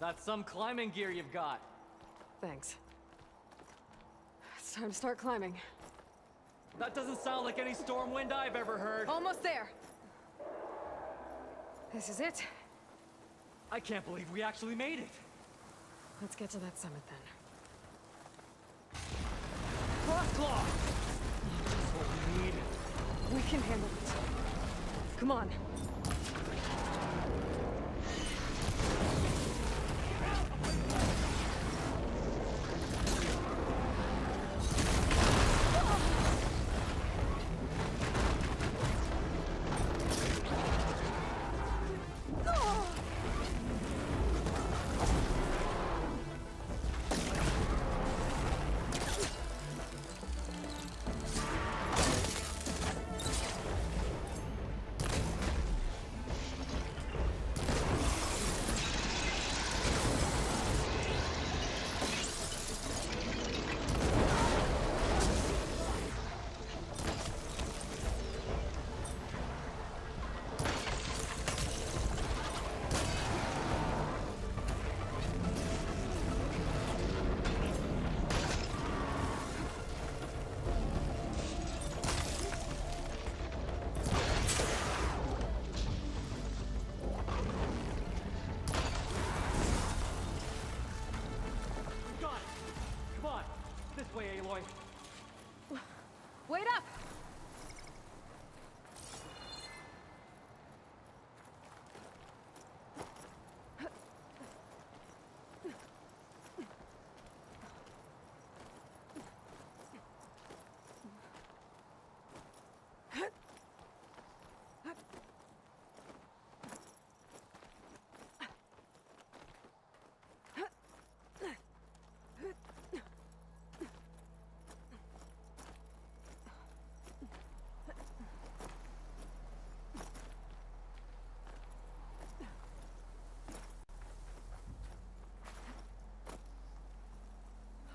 That's some climbing gear you've got. Thanks. It's time to start climbing. That doesn't sound like any storm wind I've ever heard. Almost there. This is it. I can't believe we actually made it. Let's get to that summit then. Frostclaw! That's what we need. We can handle it. Come on. Wait up!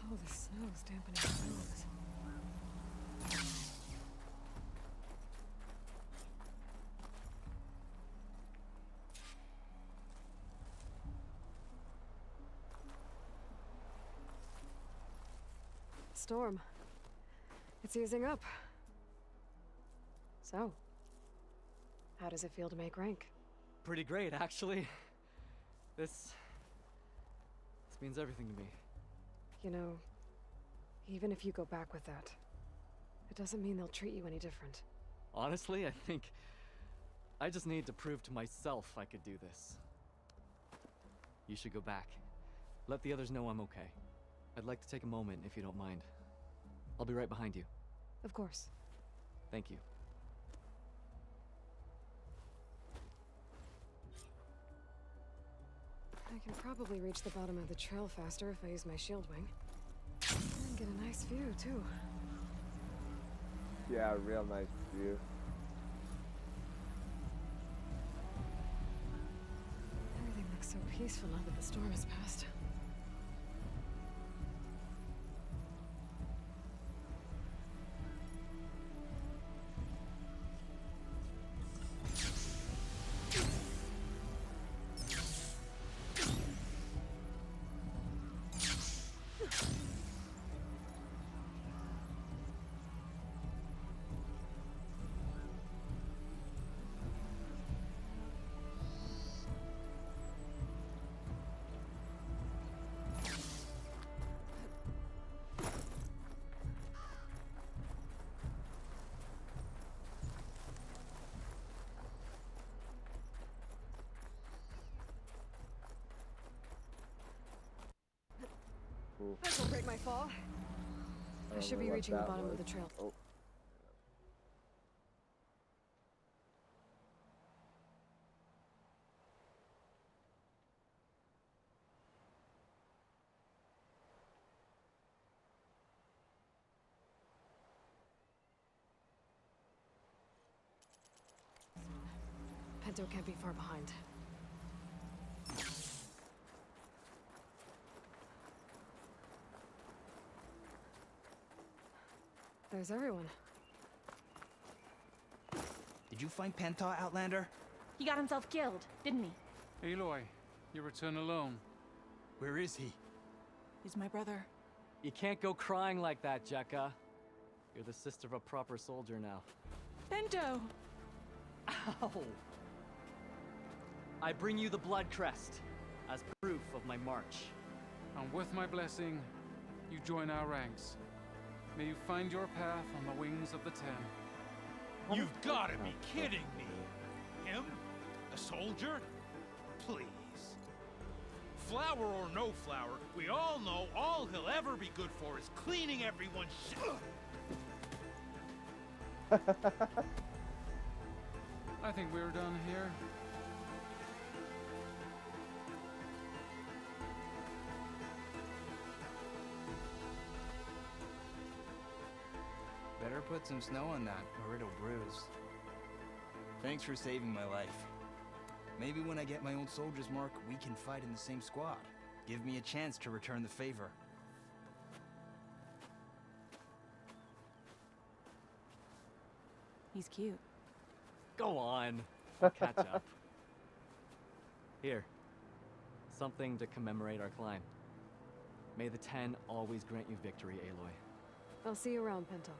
Oh, the snow's dampening the nose. Storm. It's easing up. So, how does it feel to make rank? Pretty great, actually. This means everything to me. You know, even if you go back with that, it doesn't mean they'll treat you any different. Honestly, I think I just need to prove to myself I could do this. You should go back. Let the others know I'm okay. I'd like to take a moment, if you don't mind. I'll be right behind you. Of course. Thank you. I can probably reach the bottom of the trail faster if I use my shield wing. And get a nice view, too. Yeah, real nice view. Everything looks so peaceful now that the storm has passed. This will break my fall. I should be reaching the bottom of the trail. Oh. Pinto can't be far behind. There's everyone. Did you find Penta, Outlander? He got himself killed, didn't he? Aloy, you return alone. Where is he? He's my brother. You can't go crying like that, Jekka. You're the sister of a proper soldier now. Pinto! Ow! I bring you the blood crest as proof of my march. And with my blessing, you join our ranks. May you find your path on the wings of the Ten. You've got to be kidding me. Him? A soldier? Please. Flower or no flower, we all know all he'll ever be good for is cleaning everyone's shit. I think we're done here. Better put some snow on that, or it'll bruise. Thanks for saving my life. Maybe when I get my old soldier's mark, we can fight in the same squad. Give me a chance to return the favor. He's cute. Go on. Catch up. Here. Something to commemorate our climb. May the Ten always grant you victory, Aloy. I'll see you around, Pinto.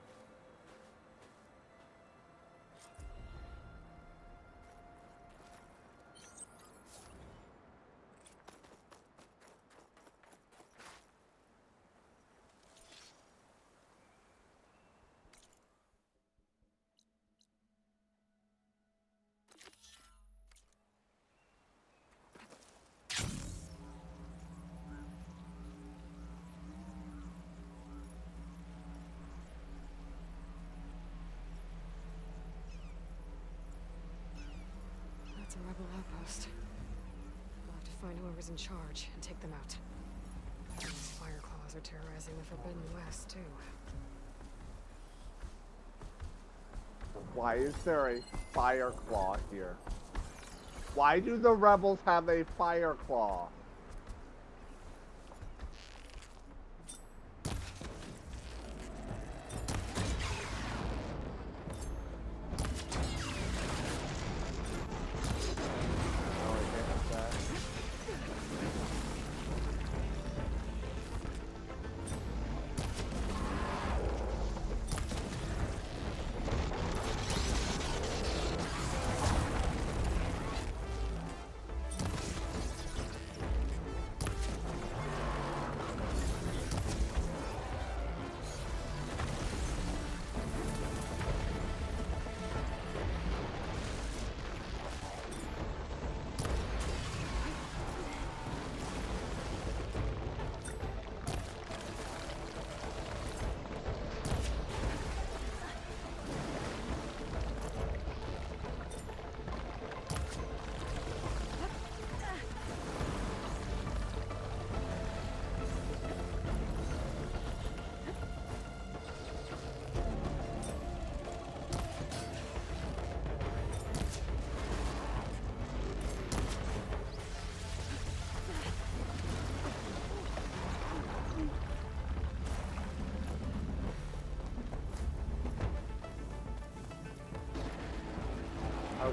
That's a rebel outpost. We'll have to find whoever's in charge and take them out. These fire claws are terrorizing the Forbidden West, too. Why is there a fire claw here? Why do the rebels have a fire claw?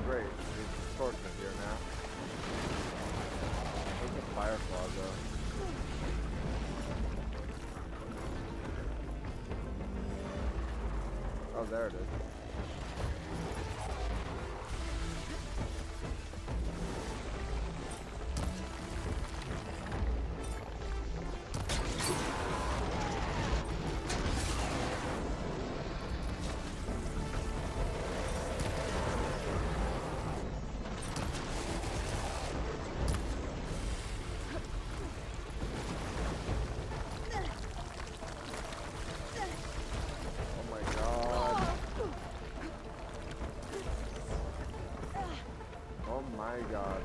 great. There's torture here now. Where's the firefly though? Oh, there it is. Oh my god. Oh my god.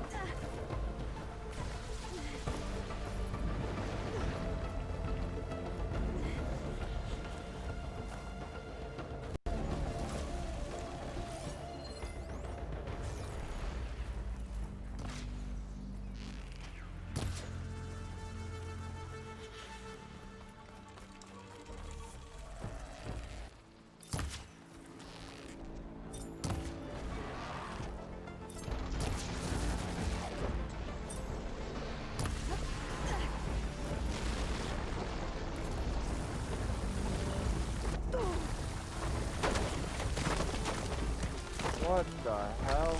What the hell?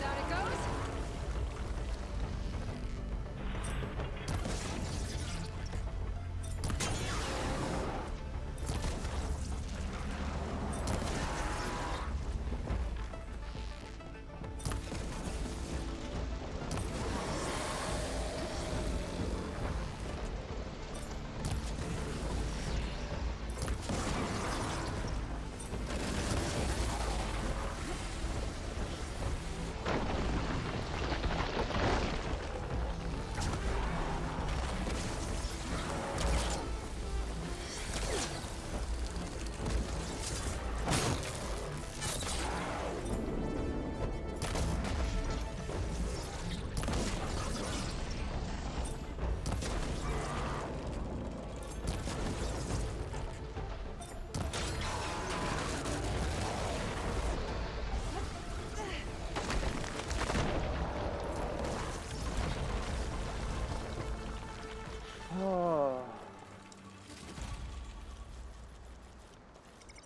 Down it goes.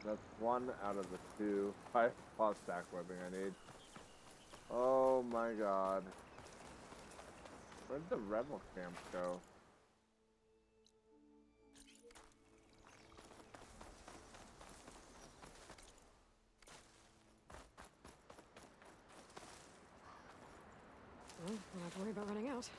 That's one out of the two firefly stack webbing I need. Oh my god. Where'd the rebel camp go? out?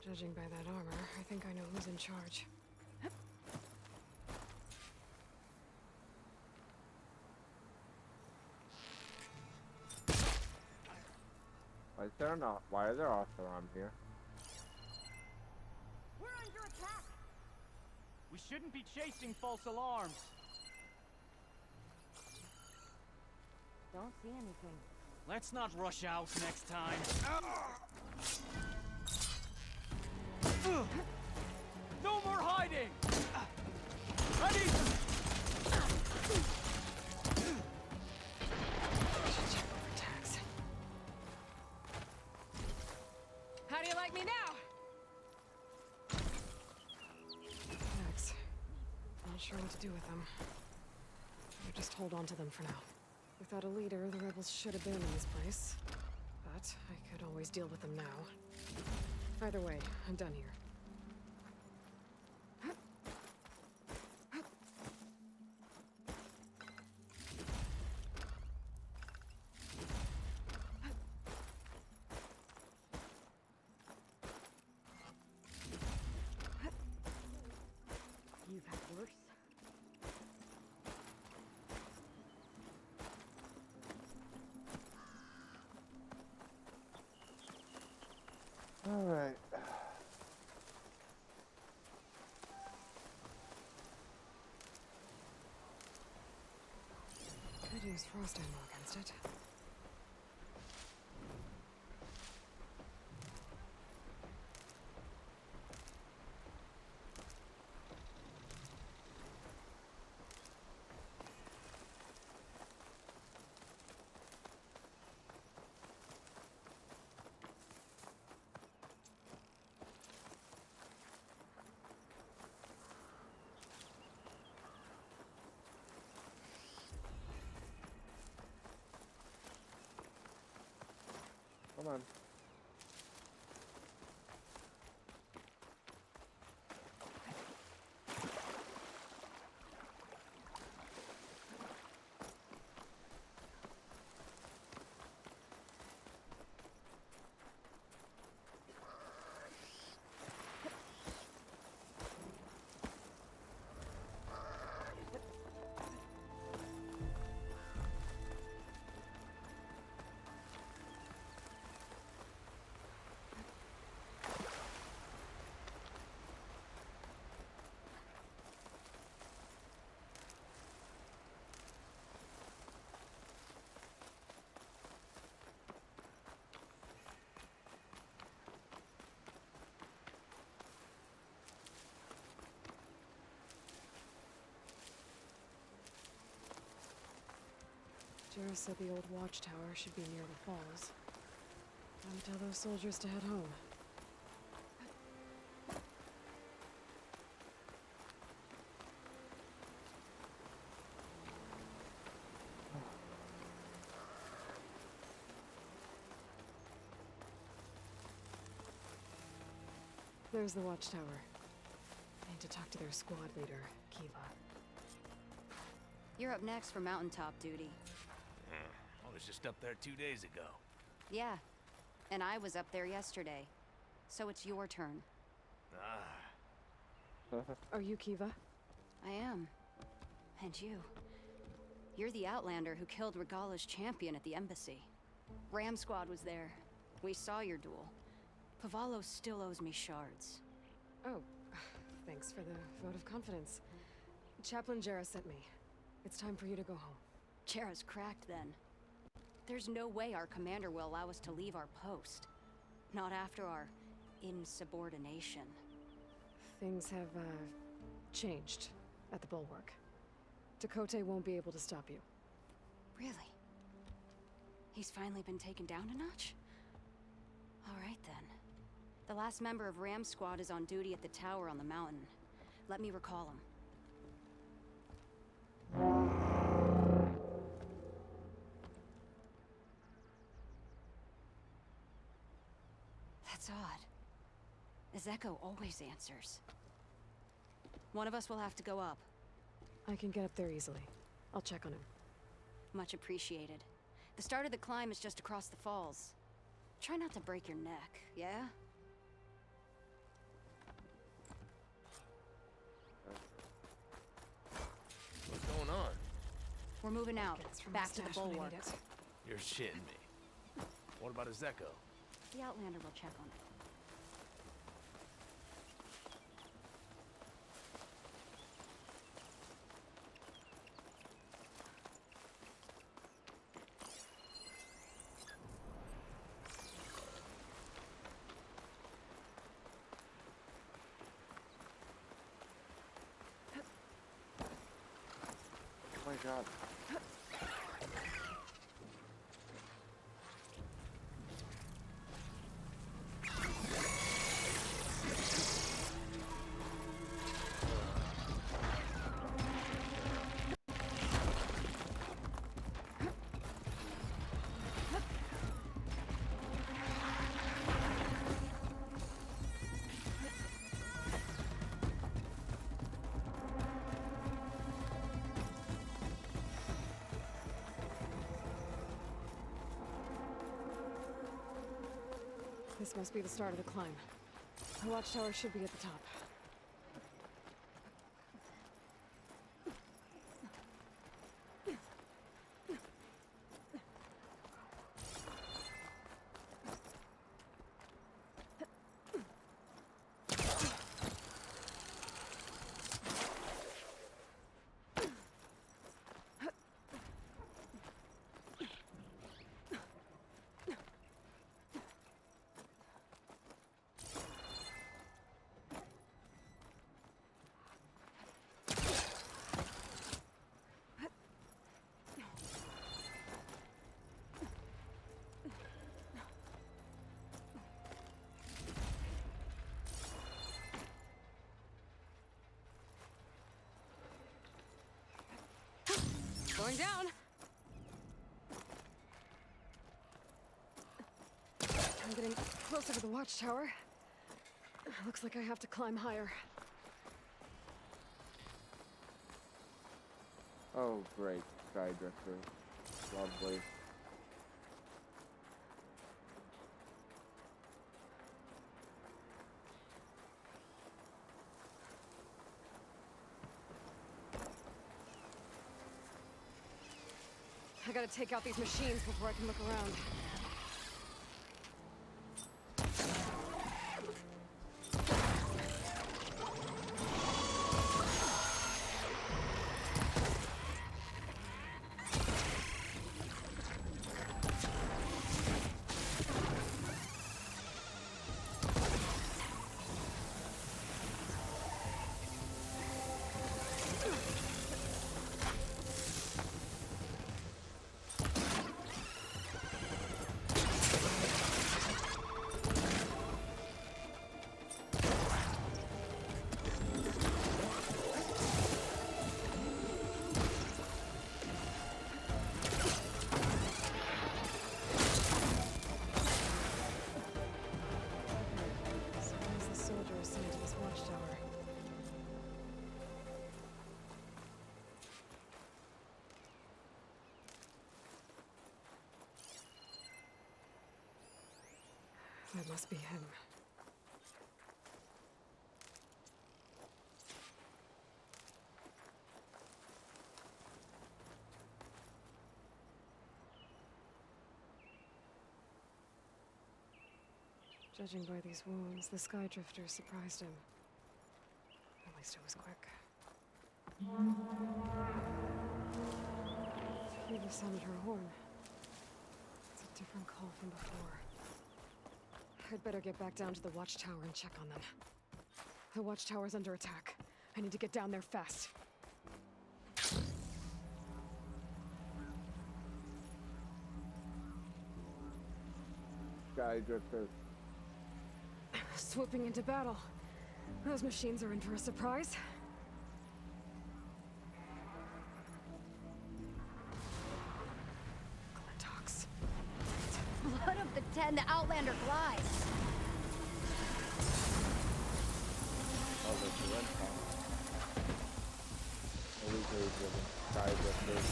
Judging by that armor, I think I know who's in charge. Why are there also armed here? We're under attack! We shouldn't be chasing false alarms. Don't see anything. Let's not rush out next time. No more hiding! Ready? Check over tags. How do you like me now? Tags. Not sure what to do with them. Or just hold on to them for now. Without a leader, the rebels should abandon this place. But I could always deal with them now. Either way, I'm done here. You've had worse. All right. Could use frost ammo against it. Come on. Jarrah said the old watchtower should be near the falls. Time to tell those soldiers to head home. There's the watchtower. I need to talk to their squad leader, Kiva. You're up next for mountaintop duty. I was just up there 2 days ago. Yeah, and I was up there yesterday. So it's your turn. Are you Kiva? I am. And you. You're the Outlander who killed Regala's champion at the embassy. Ram Squad was there. We saw your duel. Pavallo still owes me shards. Oh, thanks for the vote of confidence. Chaplain Jarrah sent me. It's time for you to go home. Jarrah's cracked then. There's no way our commander will allow us to leave our post. Not after our insubordination. Things have, changed at the bulwark. Dakota won't be able to stop you. Really? He's finally been taken down a notch? All right then. The last member of Ram Squad is on duty at the tower on the mountain. Let me recall him. That's odd. Ezeko always answers. One of us will have to go up. I can get up there easily. I'll check on him. Much appreciated. The start of the climb is just across the falls. Try not to break your neck, yeah? What's going on? We're moving out, back to the bulwark. You're shitting me. What about Ezeko? The Outlander will check on it. Oh my god. This must be the start of the climb. The watchtower should be at the top. Going down. I'm getting closer to the watchtower. Looks like I have to climb higher. Oh, great. Sky Drifter. Lovely. I gotta take out these machines before I can look around. That must be him. Judging by these wounds, the Sky Drifter surprised him. At least it was quick. He just sounded her horn. It's a different call from before. I'd better get back down to the watchtower and check on them. The watchtower's under attack. I need to get down there fast. Sky drifters. Swooping into battle. Those machines are in for a surprise. Glintox. Blood of the Ten, the Outlander glides. Oh, there's the red top. Illusory driven. Sky drifters.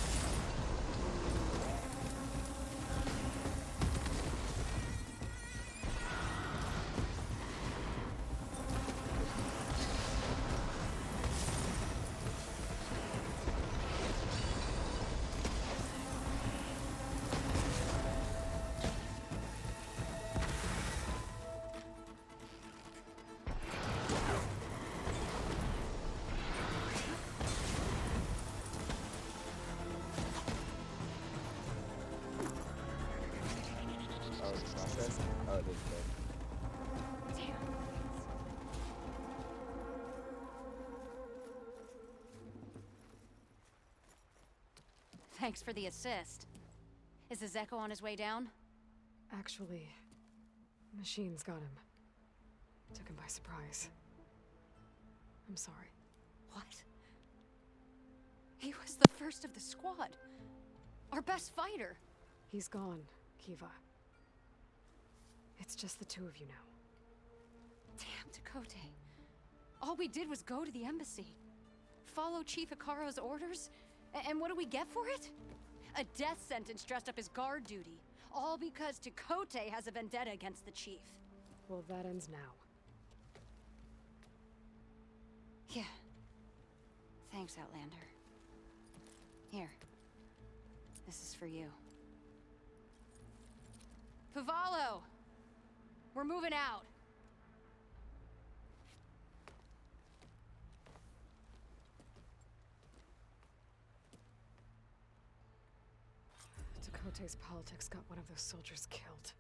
Oh, it's not dead? Oh, it is dead. Damn. Thanks for the assist. Is the Zeko on his way down? Actually, machines got him. Took him by surprise. I'm sorry. What? He was the first of the squad. Our best fighter. He's gone, Kiva. It's just the two of you now. Damn, Dakota. All we did was go to the embassy. Follow Chief Ikaro's orders? And what do we get for it? A death sentence dressed up as guard duty. All because Dakota has a vendetta against the Chief. Well, that ends now. Yeah. Thanks, Outlander. Here. This is for you. Pavalo! We're moving out. Dakota's politics got one of those soldiers killed.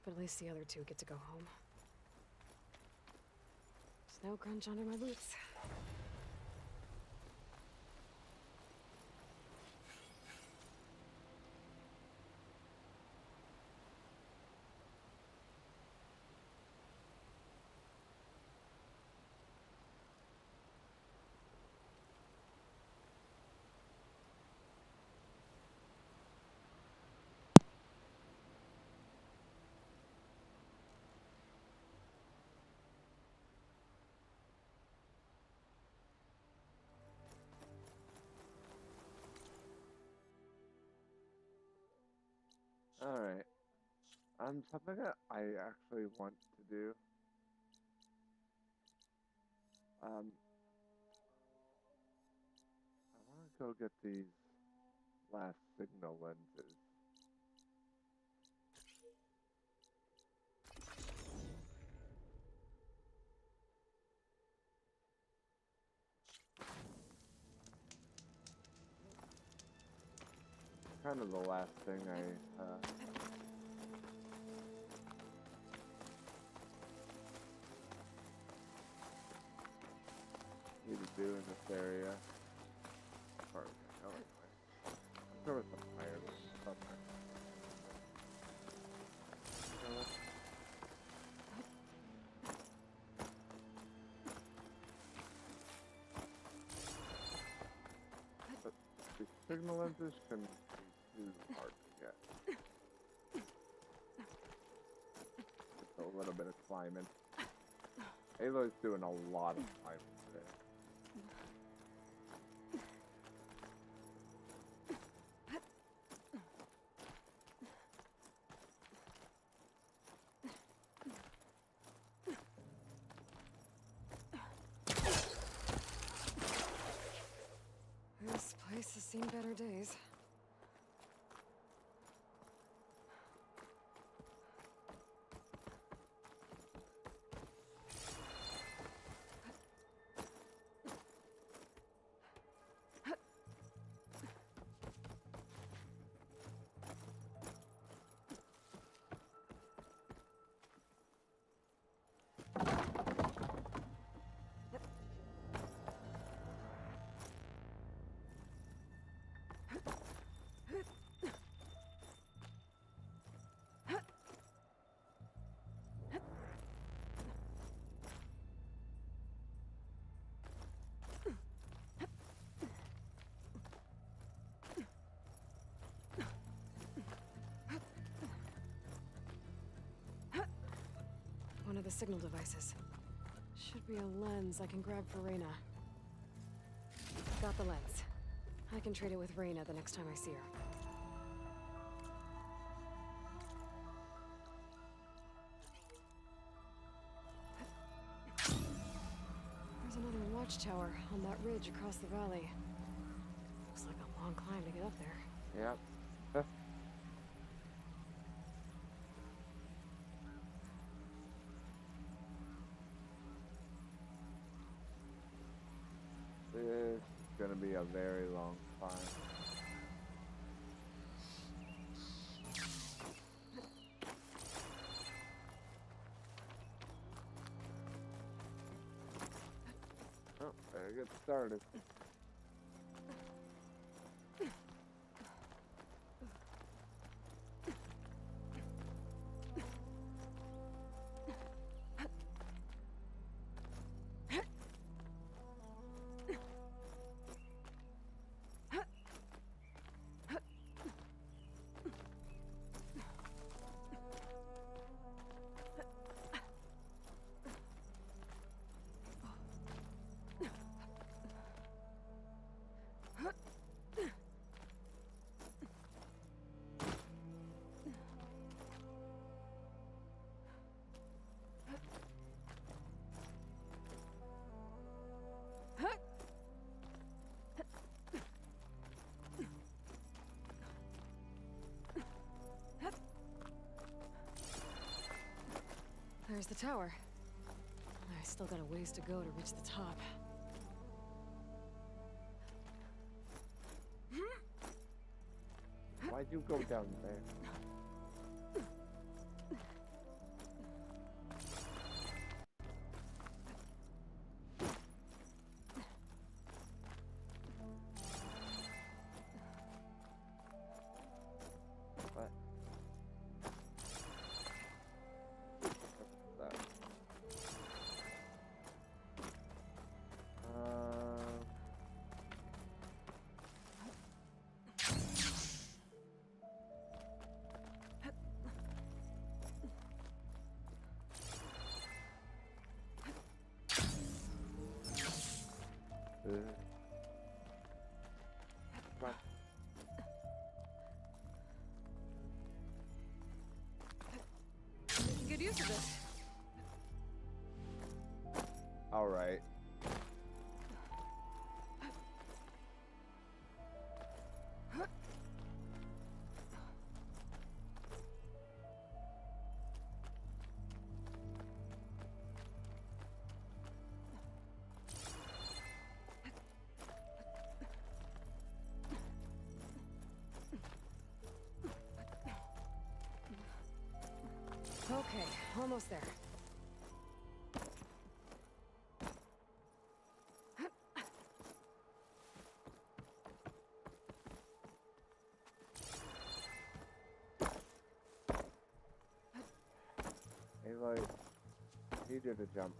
But at least the other two get to go home. There's no grunge under my boots. Alright. Something that I actually want to do. I want to go get these last signal lenses. Kind of the last thing I need to do in this area. As far as I know, anyway. There was some iron somewhere. But the signal lenses can be too hard to get. Just a little bit of climbing. Aloy's doing a lot of climbing today. This place has seen better days. signal devices. Should be a lens I can grab for Reyna. Got the lens. I can trade it with Reyna the next time I see her. There's another watchtower on that ridge across the valley. Looks like a long climb to get up there. Yep. This is gonna be a very long climb. Oh, better get started. There's the tower. I still got a ways to go to reach the top. Why'd you go down there? What? What's that? Come on. Making good use of this. All right. Okay, almost there. Hey, like, he did a jump.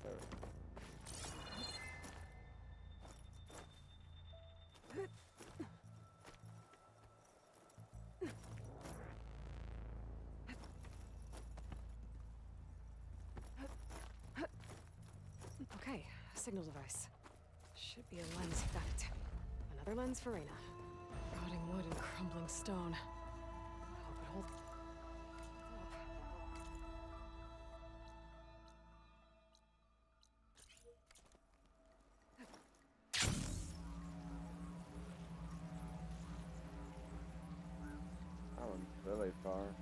There. Okay, a signal device. Should be a lens theft. Another lens for Reyna. Rotting wood and crumbling stone. Hope it holds up. That one's really far.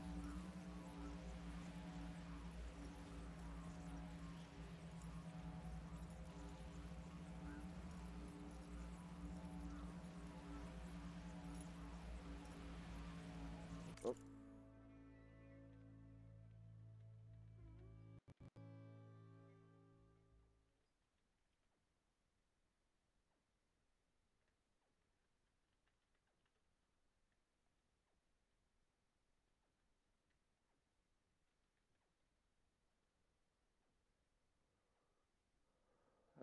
Oh.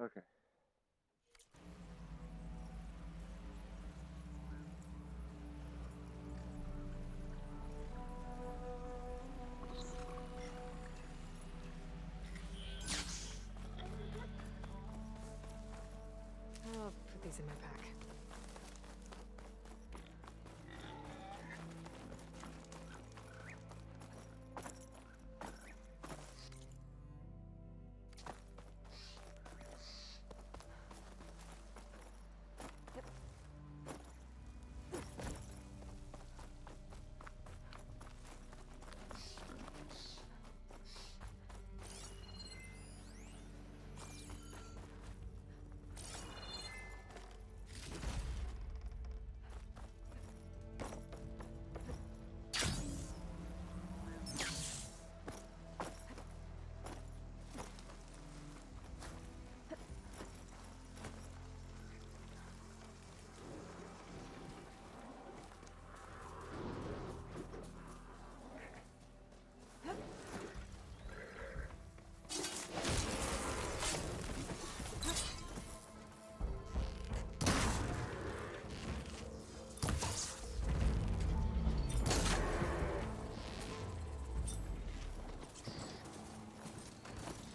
Okay. in my pack.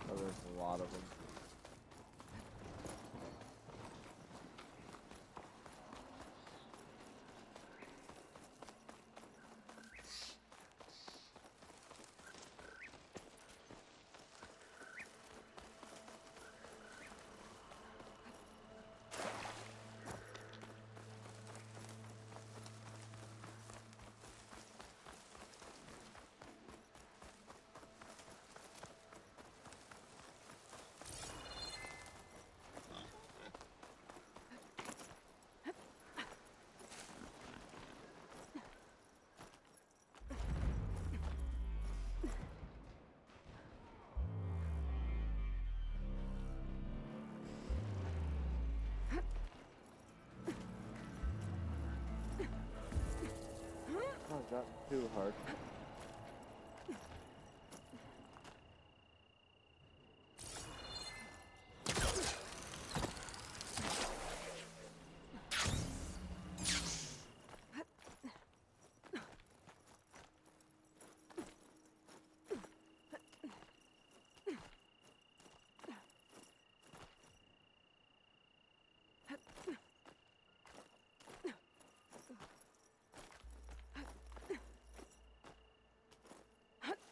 Oh, there's a lot of them. Oh, not too hard.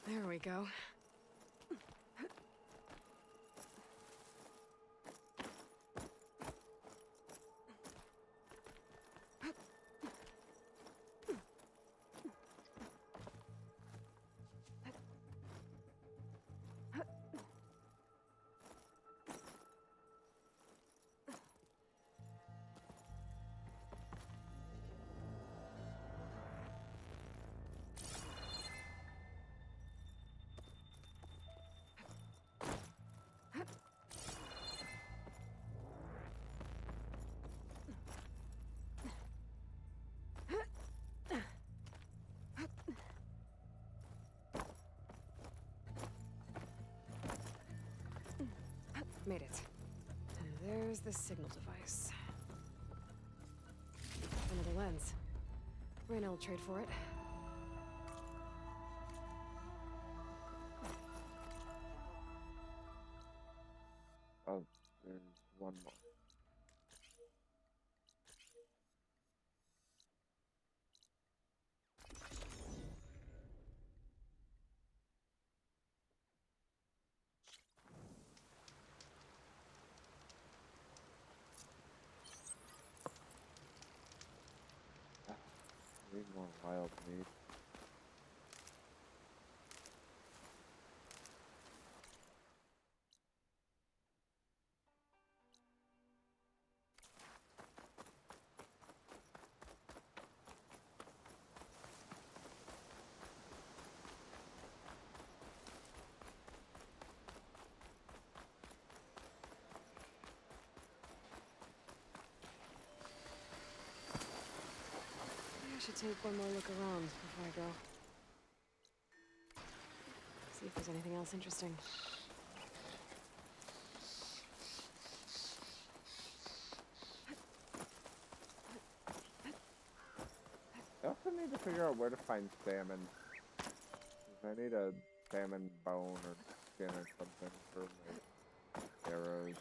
There we go. Made it. And there's the signal device. Another lens. Reyna will trade for it. Oh, there's one more. Need more wild meat. I should take one more look around before I go. See if there's anything else interesting. I also need to figure out where to find salmon. 'Cause I need a salmon bone or skin or something for my arrows.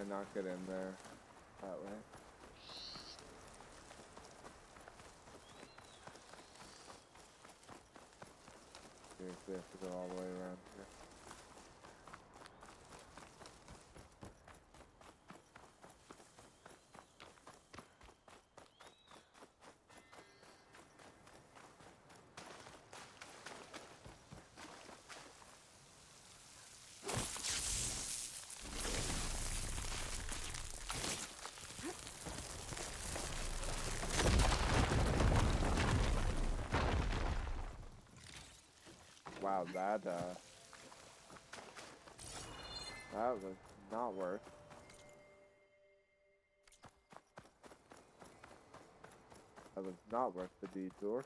I not get in there that way? Seriously, I have to go all the way around here. Wow, that was not worth. That was not worth the detour.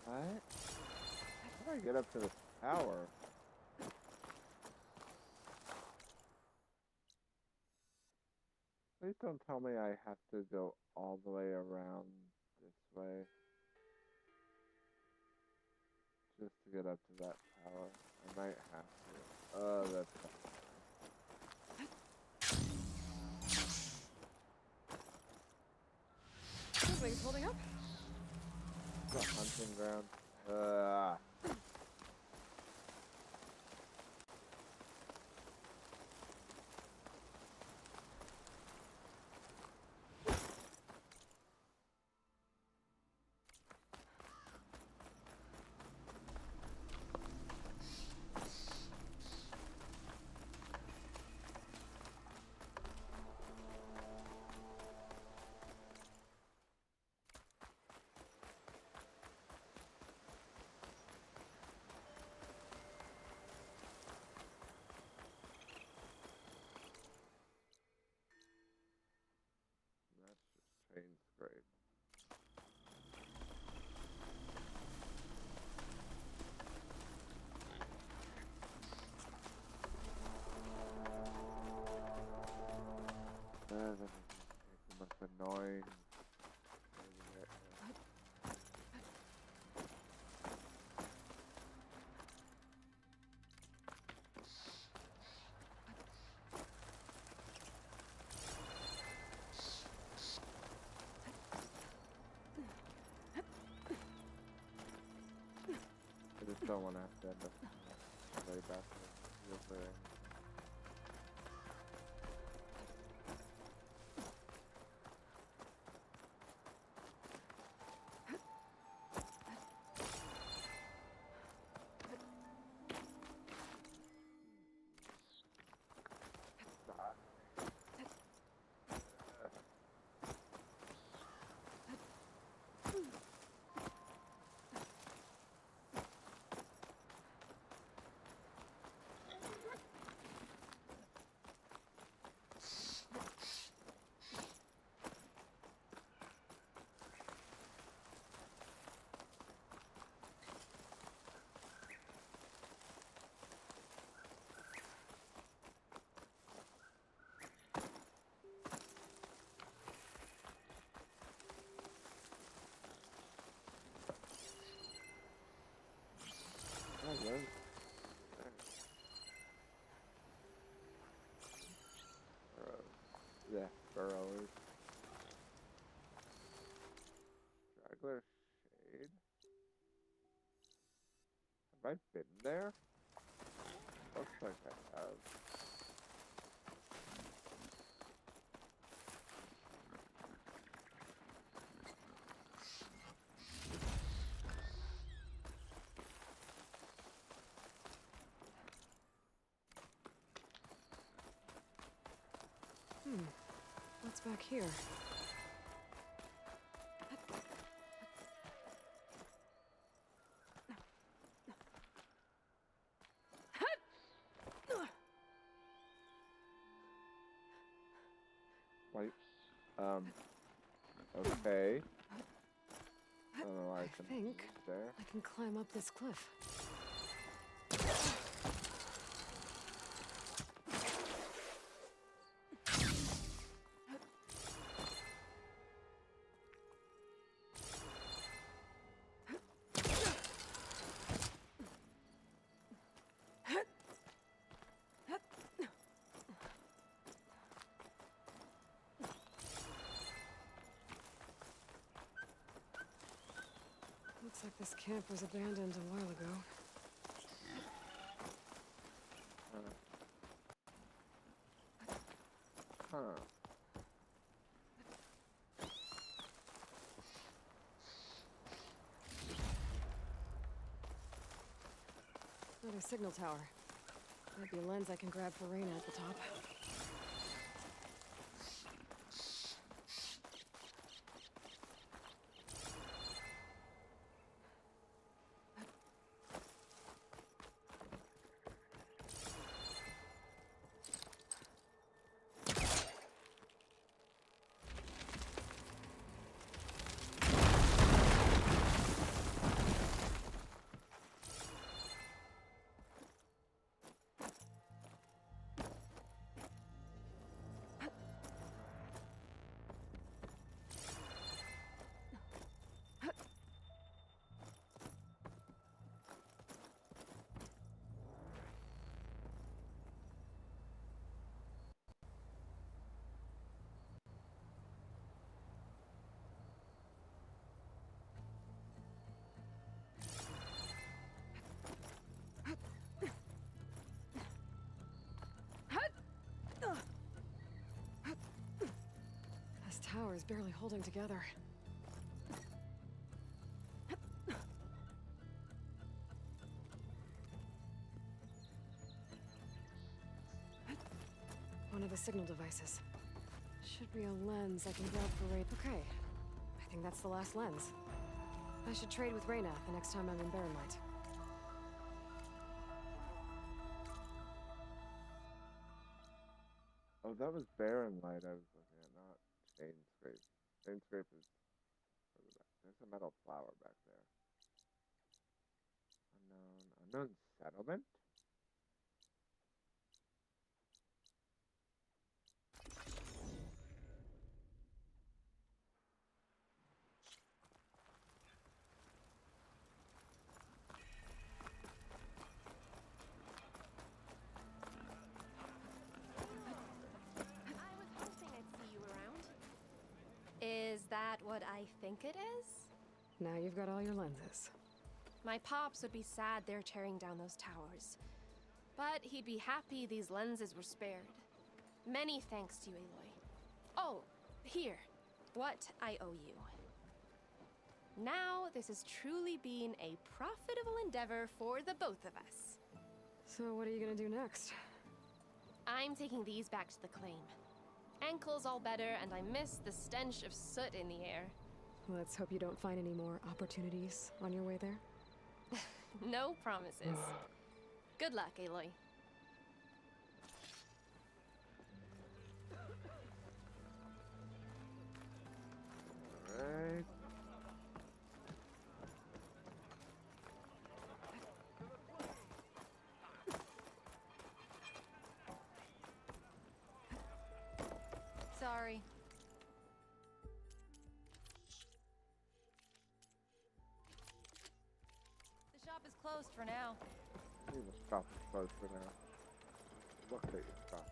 What? How do I get up to the tower? Please don't tell me I have to go all the way around this way just to get up to that tower. I might have to. Oh, that's Those wings holding up? the hunting ground. That's just chain scrape. That is the most annoying. I just don't want to have to end up way back there. Hello. Yeah, burrowers. Straggler shade. Have I been there? Looks like I have. What's back here? Wait. Okay. I don't know why I can think there. I can climb up this cliff. Looks like this camp was abandoned a while ago. Huh. Another signal tower. Might be a lens I can grab for Reyna at the top. This tower is barely holding together. One of the signal devices. Should be a lens I can grab for Reyna. Okay, I think that's the last lens. I should trade with Reyna the next time I'm in Barren Light. Oh, that was Barren Light I was looking at, not Chain Scrape. Chain Scrape is further back. There's a metal flower back there. Unknown settlement? Is that what I think it is? Now you've got all your lenses. My pops would be sad they're tearing down those towers. But he'd be happy these lenses were spared. Many thanks to you, Aloy. Oh, here. What I owe you. Now, this has truly been a profitable endeavor for the both of us. So what are you gonna do next? I'm taking these back to the claim. Ankle's all better, and I miss the stench of soot in the air. Let's hope you don't find any more opportunities on your way there. No promises. Good luck, Aloy. Alright. Sorry. The shop is closed for now. The shop is closed for now. Look at your shop.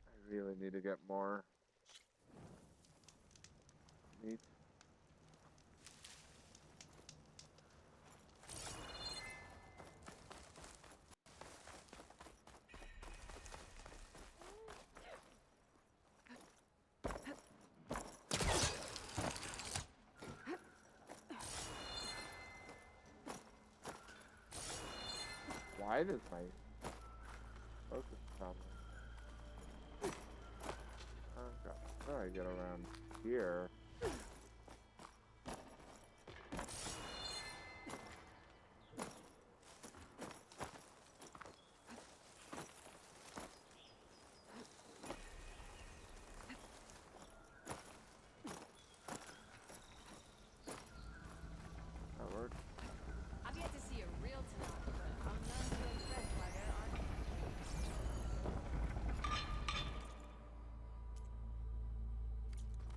I really need to get more meat. Why does my focus problem? Oh god, how do I get around here? That works. I've yet to see a real Tanakh, but I'm none too impressed by their art.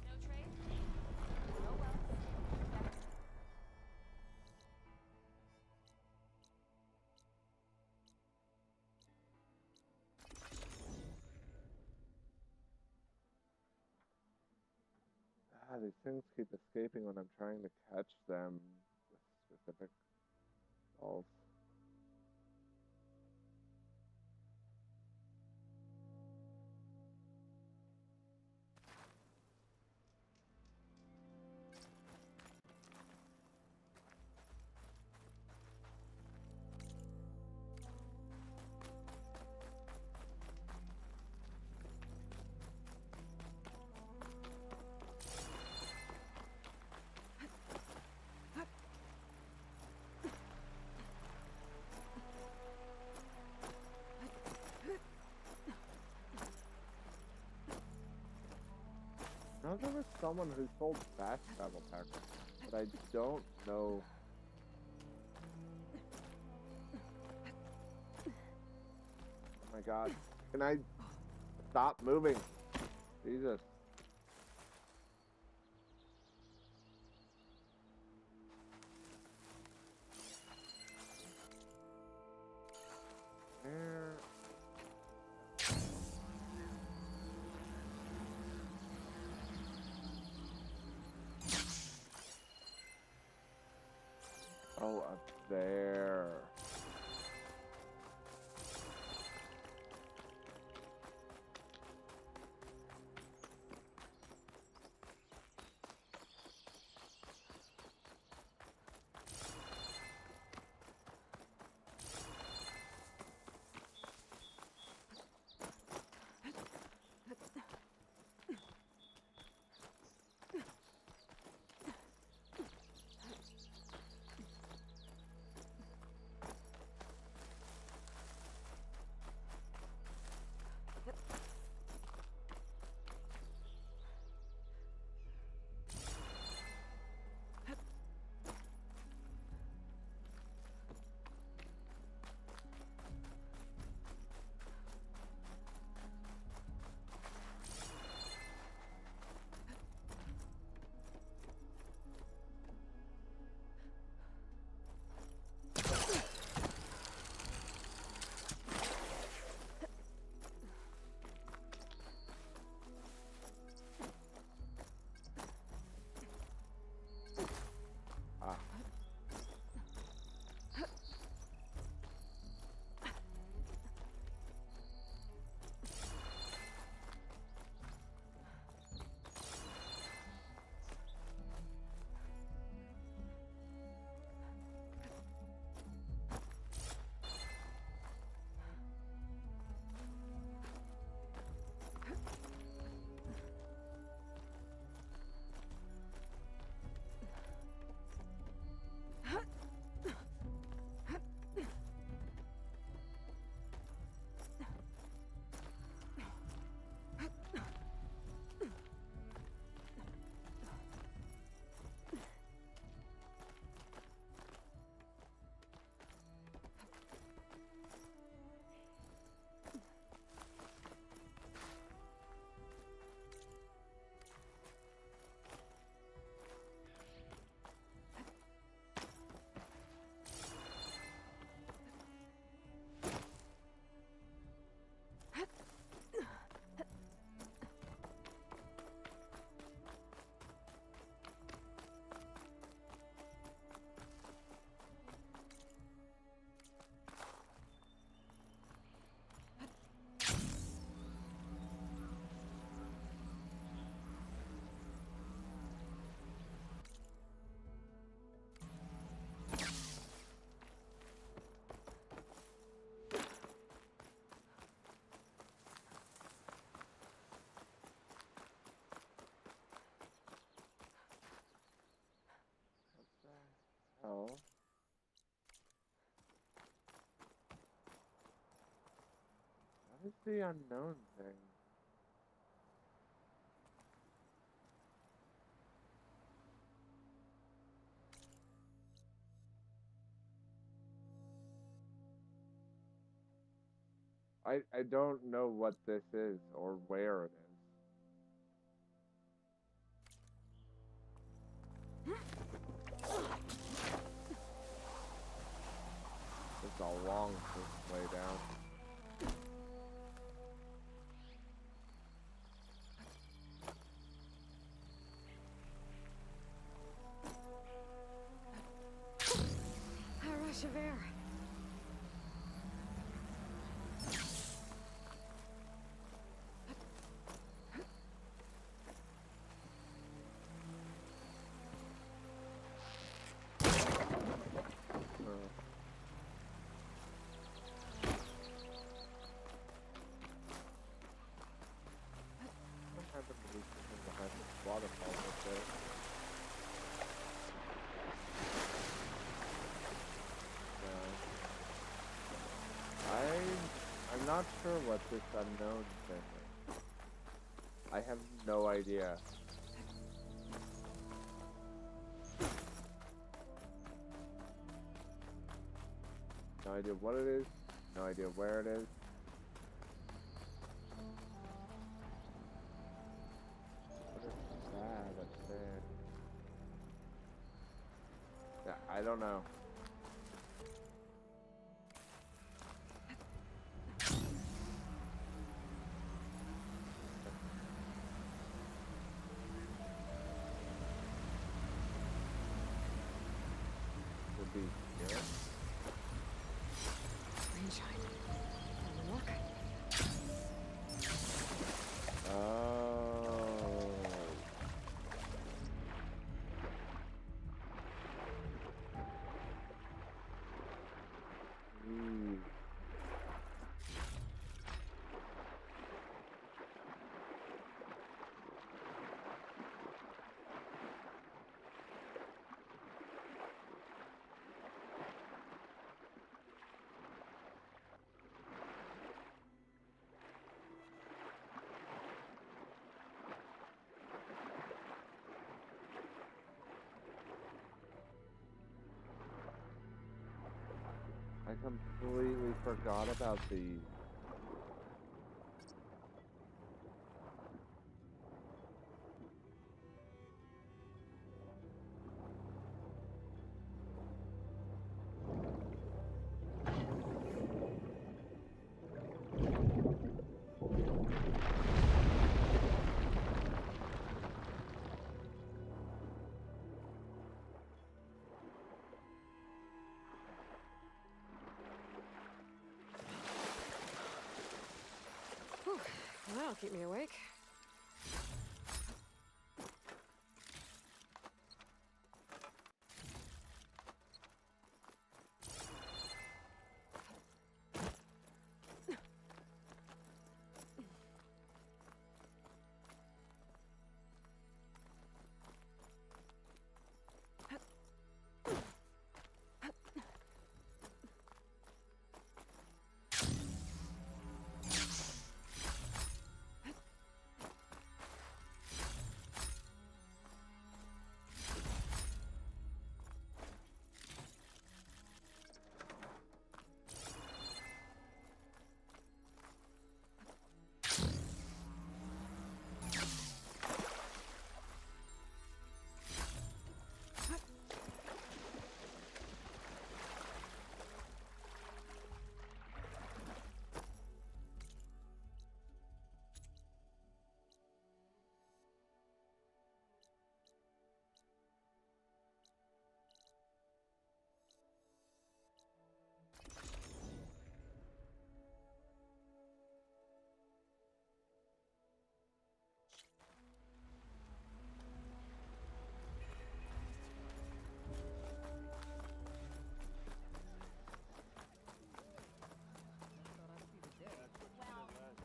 No trade? No wealth. Ah, these things keep escaping when I'm trying to catch them with specific balls. Now there was someone who sold fast travel packs, but I don't know. Oh my god. Can I stop moving? Jesus. Where? Oh, up there. What is the unknown thing? I don't know what this is or where it is. It's a long way down. A rush of air. Waterfall up there. I'm not sure what this unknown thing is. I have no idea. No idea what it is. No idea where it is. Yeah, I don't know. Would be here. Rainshine. Look. I completely forgot about these. Whew. That'll keep me awake.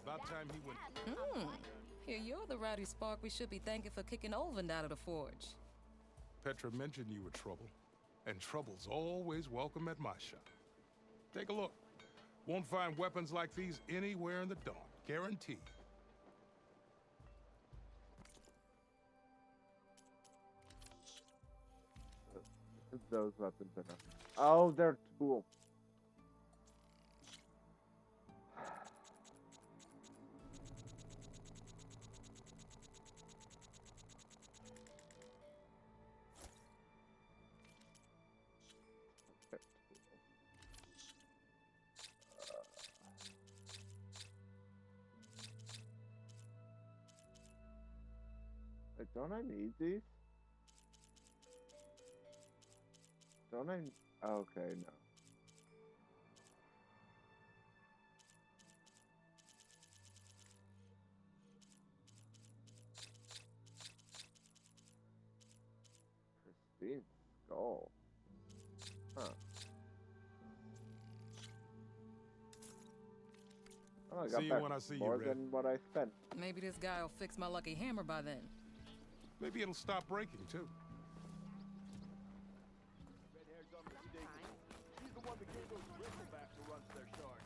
About time he went. Here, you're the rowdy spark we should be thanking for kicking Olvin out of the forge. Petra mentioned you were trouble, and trouble's always welcome at my shop. Take a look. Won't find weapons like these anywhere in the Dawn. Guaranteed. Those weapons are not. Oh, they're tools. Don't I need these? Don't I? Okay, no. Pristine skull. Huh. Oh, I got See you back when I see you, more Red. than what I spent. Maybe this guy will fix my lucky hammer by then. Maybe it'll stop breaking, too. Red-haired on the stage. She's the one that gave those bristlebacks a run for their shard.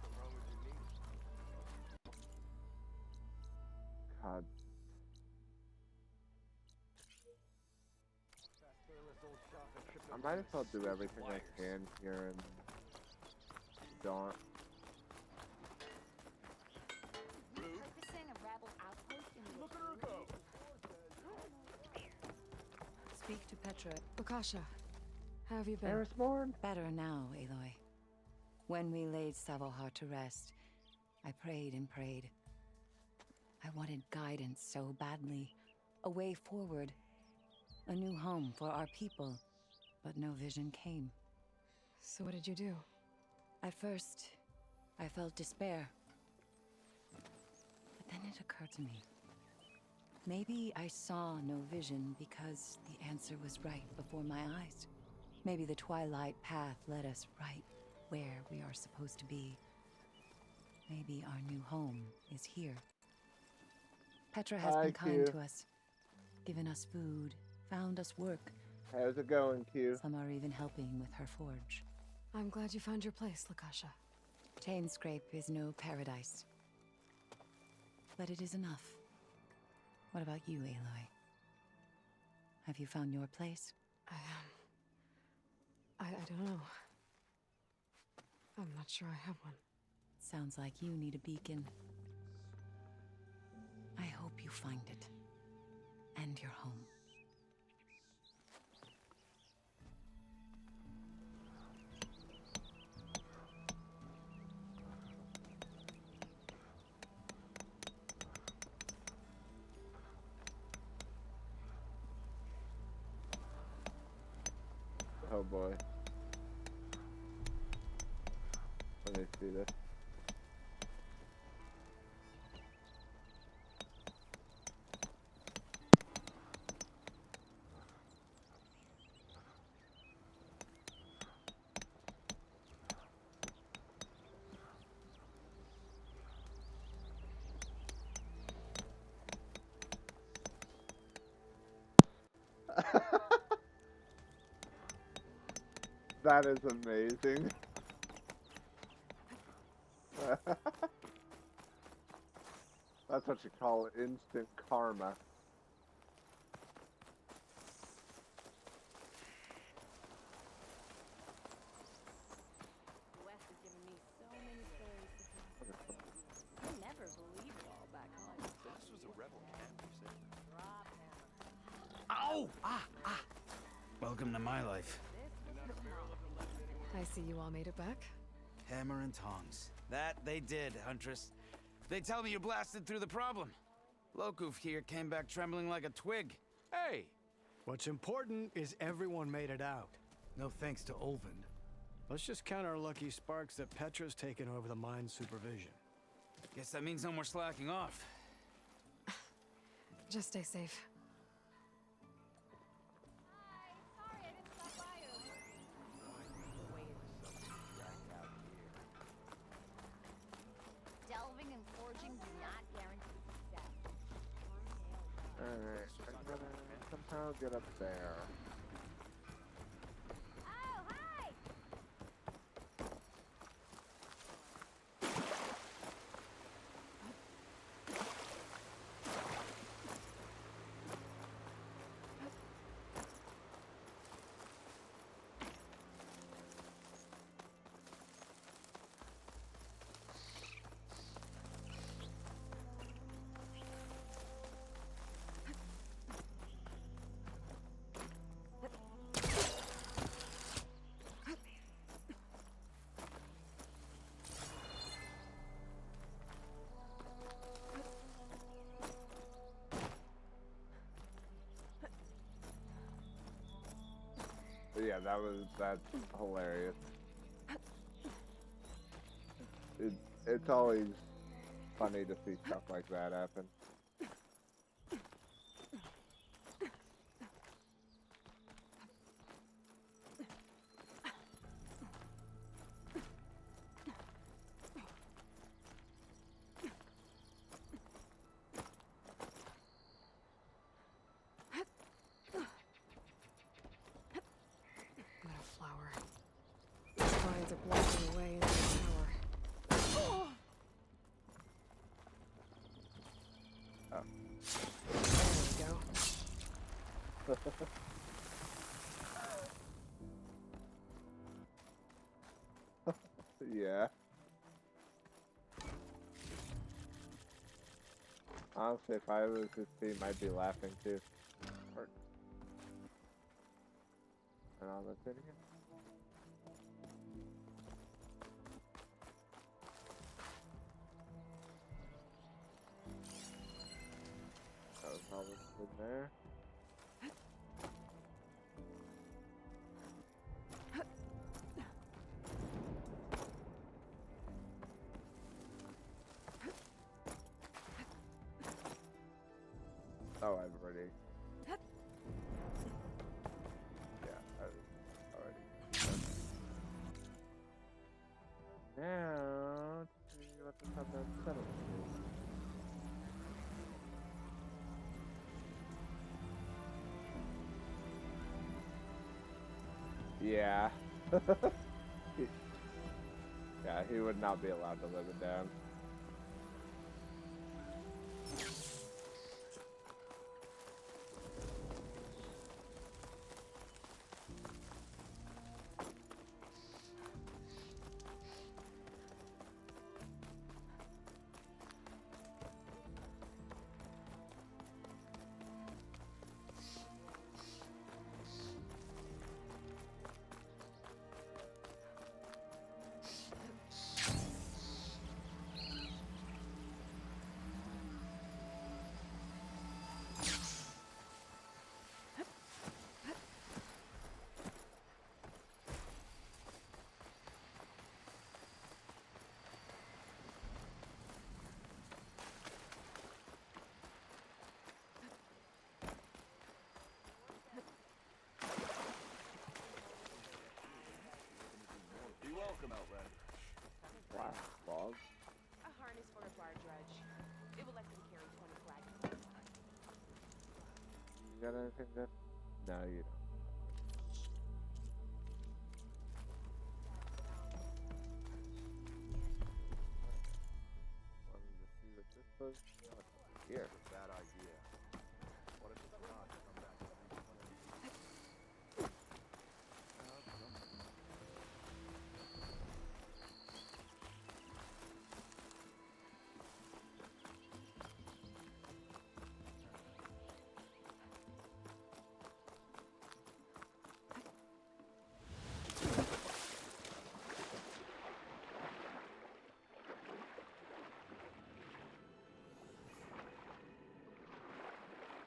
What's wrong with your knee? God. I might as well do everything I can here and don't. Repurposing a rebel outpost in the... Look at her go! Speak to Petra. Bokasha, how have you been? Better now, Aloy. When we laid Savohar to rest, I prayed and prayed. I wanted guidance so badly. A way forward. A new home for our people. But no vision came. So what did you do? At first, I felt despair. But then it occurred to me. Maybe I saw no vision because the answer was right before my eyes. Maybe the Twilight Path led us right where we are supposed to be. Maybe our new home is here. Petra has been kind to us. Given us food, found us work. How's it going, Q? Some are even helping with her forge. I'm glad you found your place, Lakasha. Chainscrape is no paradise. But it is enough. What about you, Aloy? Have you found your place? I don't know. I'm not sure I have one. Sounds like you need a beacon. I hope you find it. And your home. Oh boy. Let me see this. That is amazing. That's what you call instant karma. Wes has given me so many stories to tell. You never believe it all back home. This was a rebel camp, you said? Drop hammer. Ow! Ah! Welcome to my life. I see you all made it back. Hammer and tongs. That they did, Huntress. They tell me you blasted through the problem. Lokuf here came back trembling like a twig. Hey! What's important is everyone made it out. No thanks to Olvin. Let's just count our lucky sparks that Petra's taken over the mine's supervision. Guess that means no more slacking off. Just stay safe. Delving and forging do not guarantee success. Alright, I'm gonna somehow I'll get up there. Oh, hi! But yeah, that's hilarious. It's always funny to see stuff like that happen. What a flower. These vines are blocking the way into the tower. Oh. There we go. Yeah. Honestly, if I was his team, I'd be laughing too. And all that's in here. That was all that's in there. Oh, I've already. Yeah, I've already. Now, let us have that settled. Yeah. Yeah, he would not be allowed to live it down. Be welcome, Outlander. Wow, Bog. A harness for a bar dredge. It will let them carry 20 flags at a time. You got anything good? No, you don't. Wanted to see what this was. No, it's over here. Bad idea. What if it's not to come back and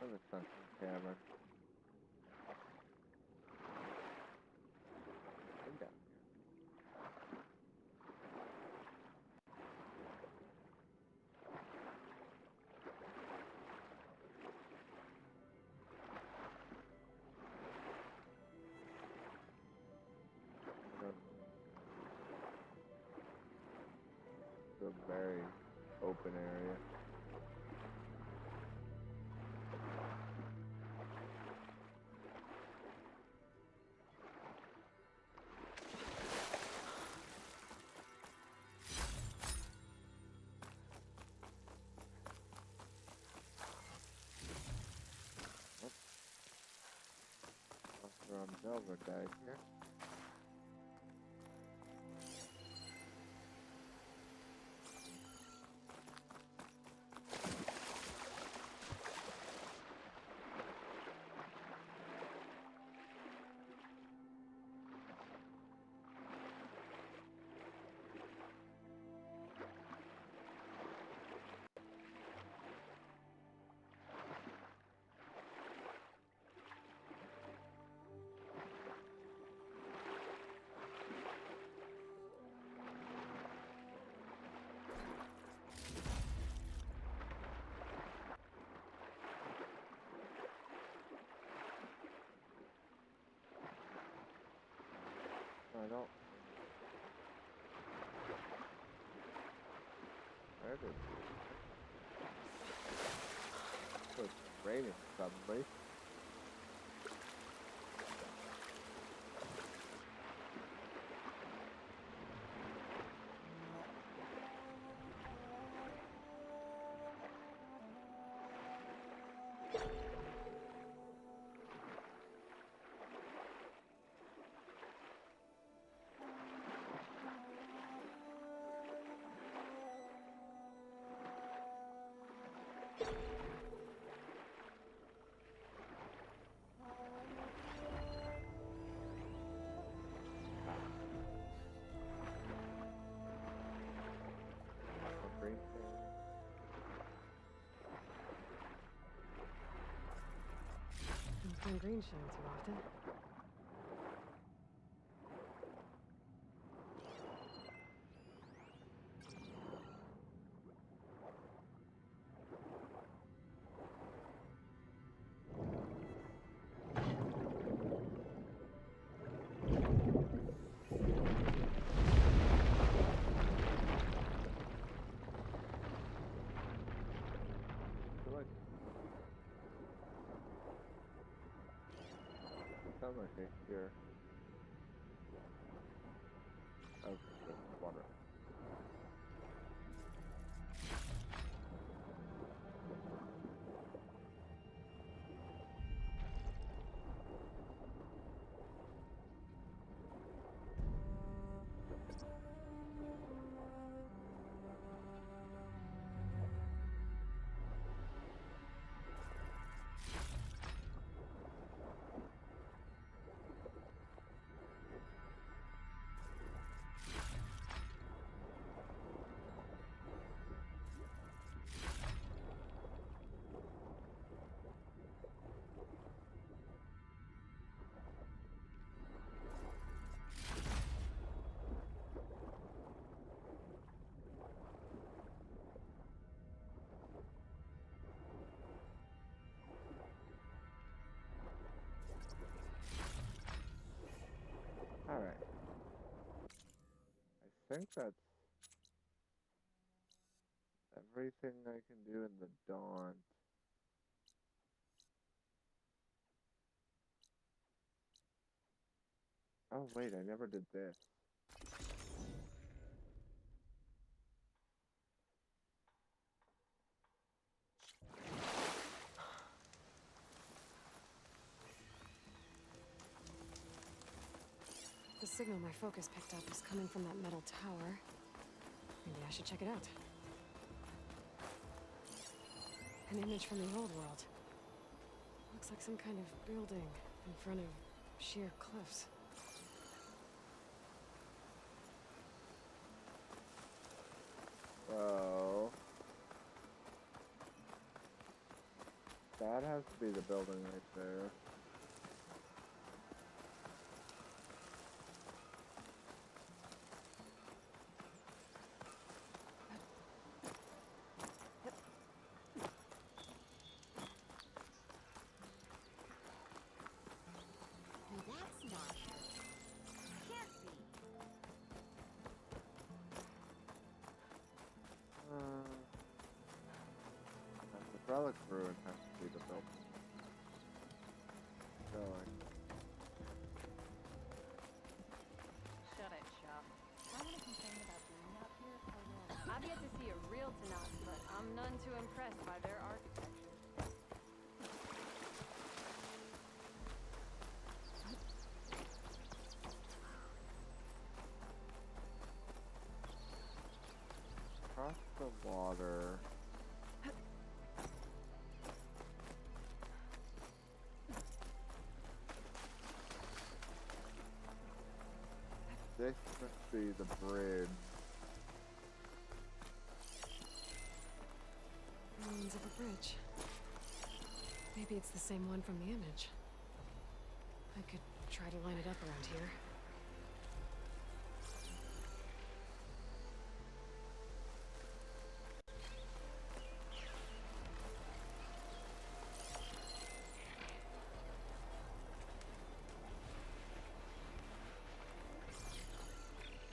Another sunken cavern. Way down here. It's a very open area. from Delver guy here. I don't. There it is. So it's raining suddenly. Green thing. Don't find green shine too often. Sounds like I hear. Oh, there's water. Alright. I think that's everything I can do in the dawn. Oh wait, I never did this. The signal my focus picked up was coming from that metal tower. Maybe I should check it out. An image from the old world. Looks like some kind of building in front of sheer cliffs. So that has to be the building right there. That's not. Can't be. The relic ruin has to be the building. Going. Shut it, Shop. I want to complain about being up here for real. I've yet to see a real Tanakh, but I'm none too impressed by their architecture. water. This must be the bridge. Ruins of a bridge. Maybe it's the same one from the image. I could try to line it up around here.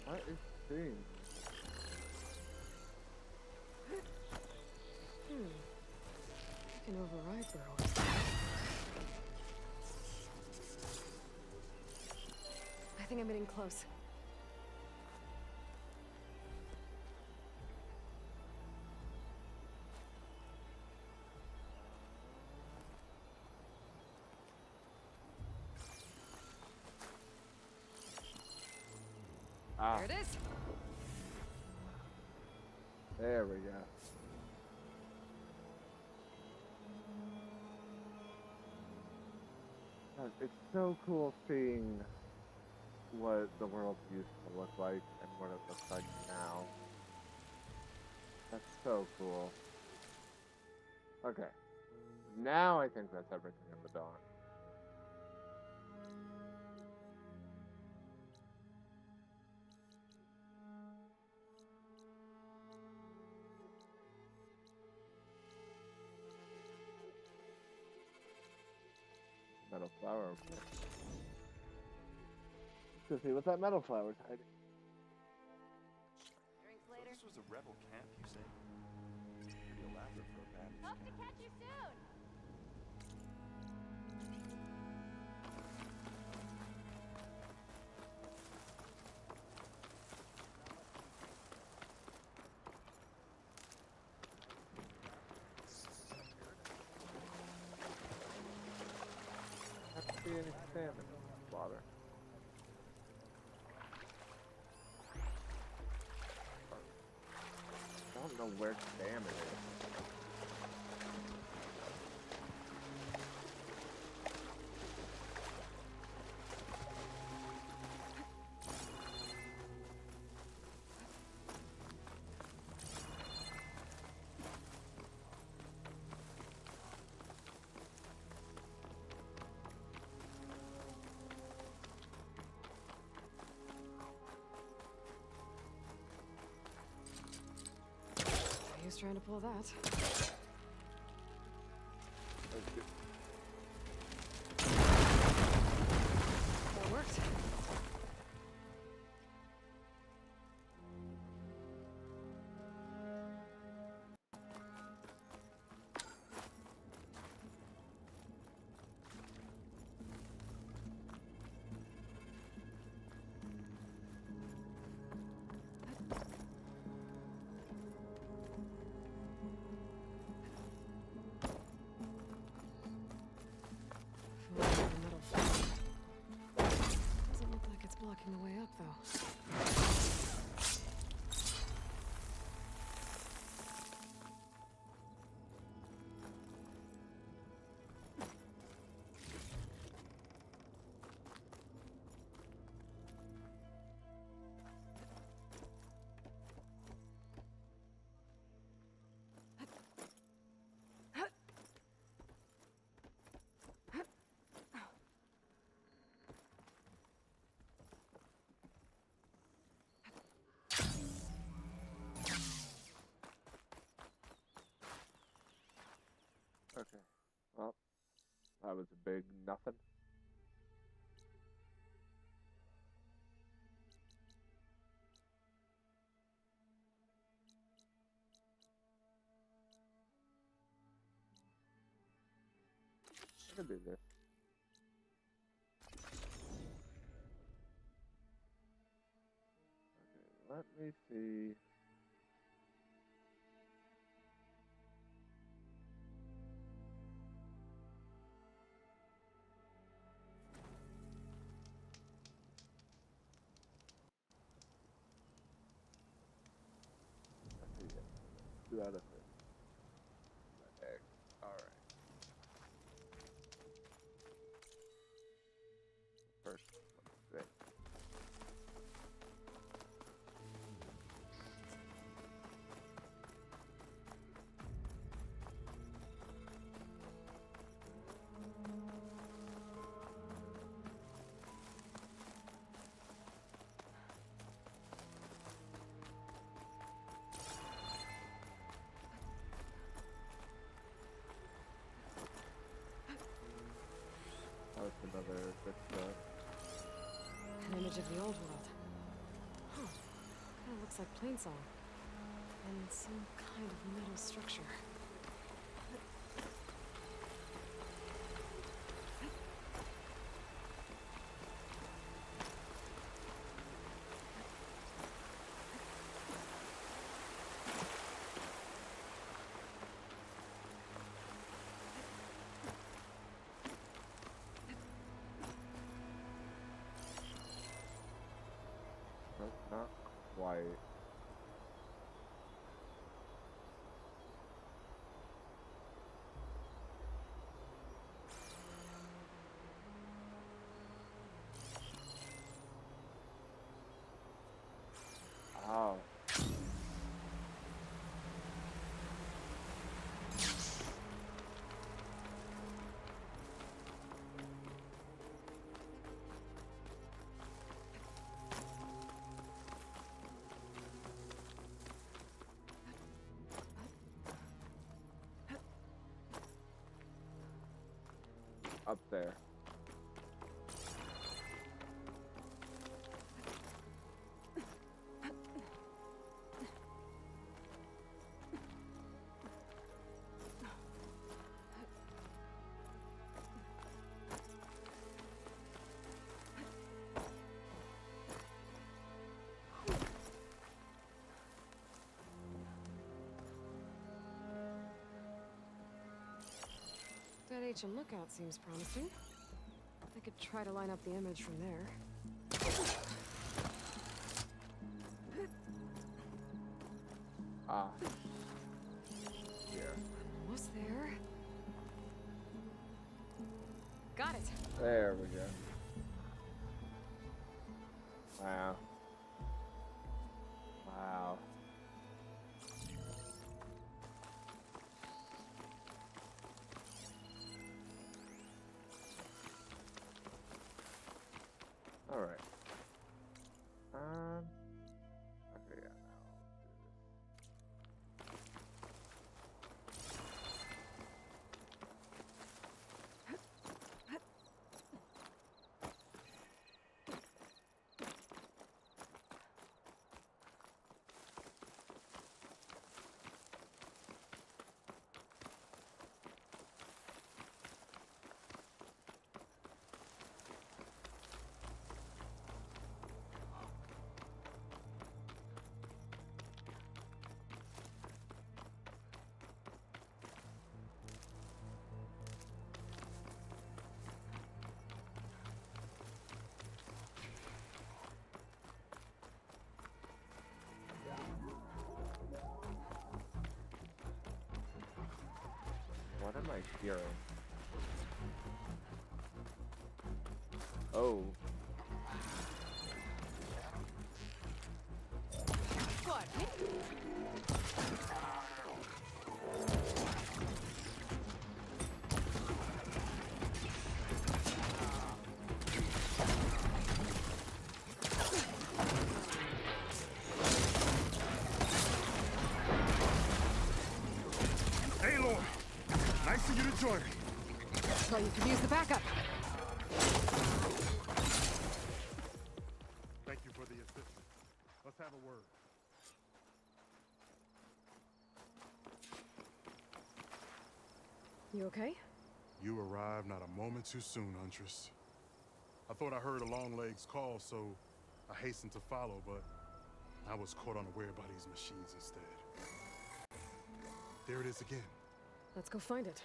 What is seeing? I can override burrows. I think I'm getting close. Ah. There it is. There we go. God, it's so cool seeing what the world used to look like and what it looks like now. That's so cool. Okay. Now I think that's everything in the dawn. Metal flower. Let's see what that metal flower's hiding. Drinks later. This was a rebel camp, you say? Pretty elaborate for a band. Hope to catch you soon. Have to be any salmon in this water. I don't know where salmon is. Who's trying to pull that? That worked. Doesn't look like it's blocking the way up, though. Okay. Well, that was a big nothing. I can do this. Okay, let me see. out of it. Egg. Alright. First one. That's another good stuff. An image of the old world. Huh. Kind of looks like plainsong. And some kind of metal structure. That's not quite. Oh. Up there. That HM lookout seems promising. I could try to line up the image from there. Ah. Yeah. Almost there. Got it. There we go. Wow. Wow. All right. Okay, yeah, now I'll do this. What am I hearing? Oh. What? Hey, Lord. Nice of you to join me. So you could use the backup. Thank you for the assistance. Let's have a word. You okay? You arrived not a moment too soon, Huntress. I thought I heard a Longlegs call, so I hastened to follow, but I was caught unaware by these machines instead. There it is again. Let's go find it.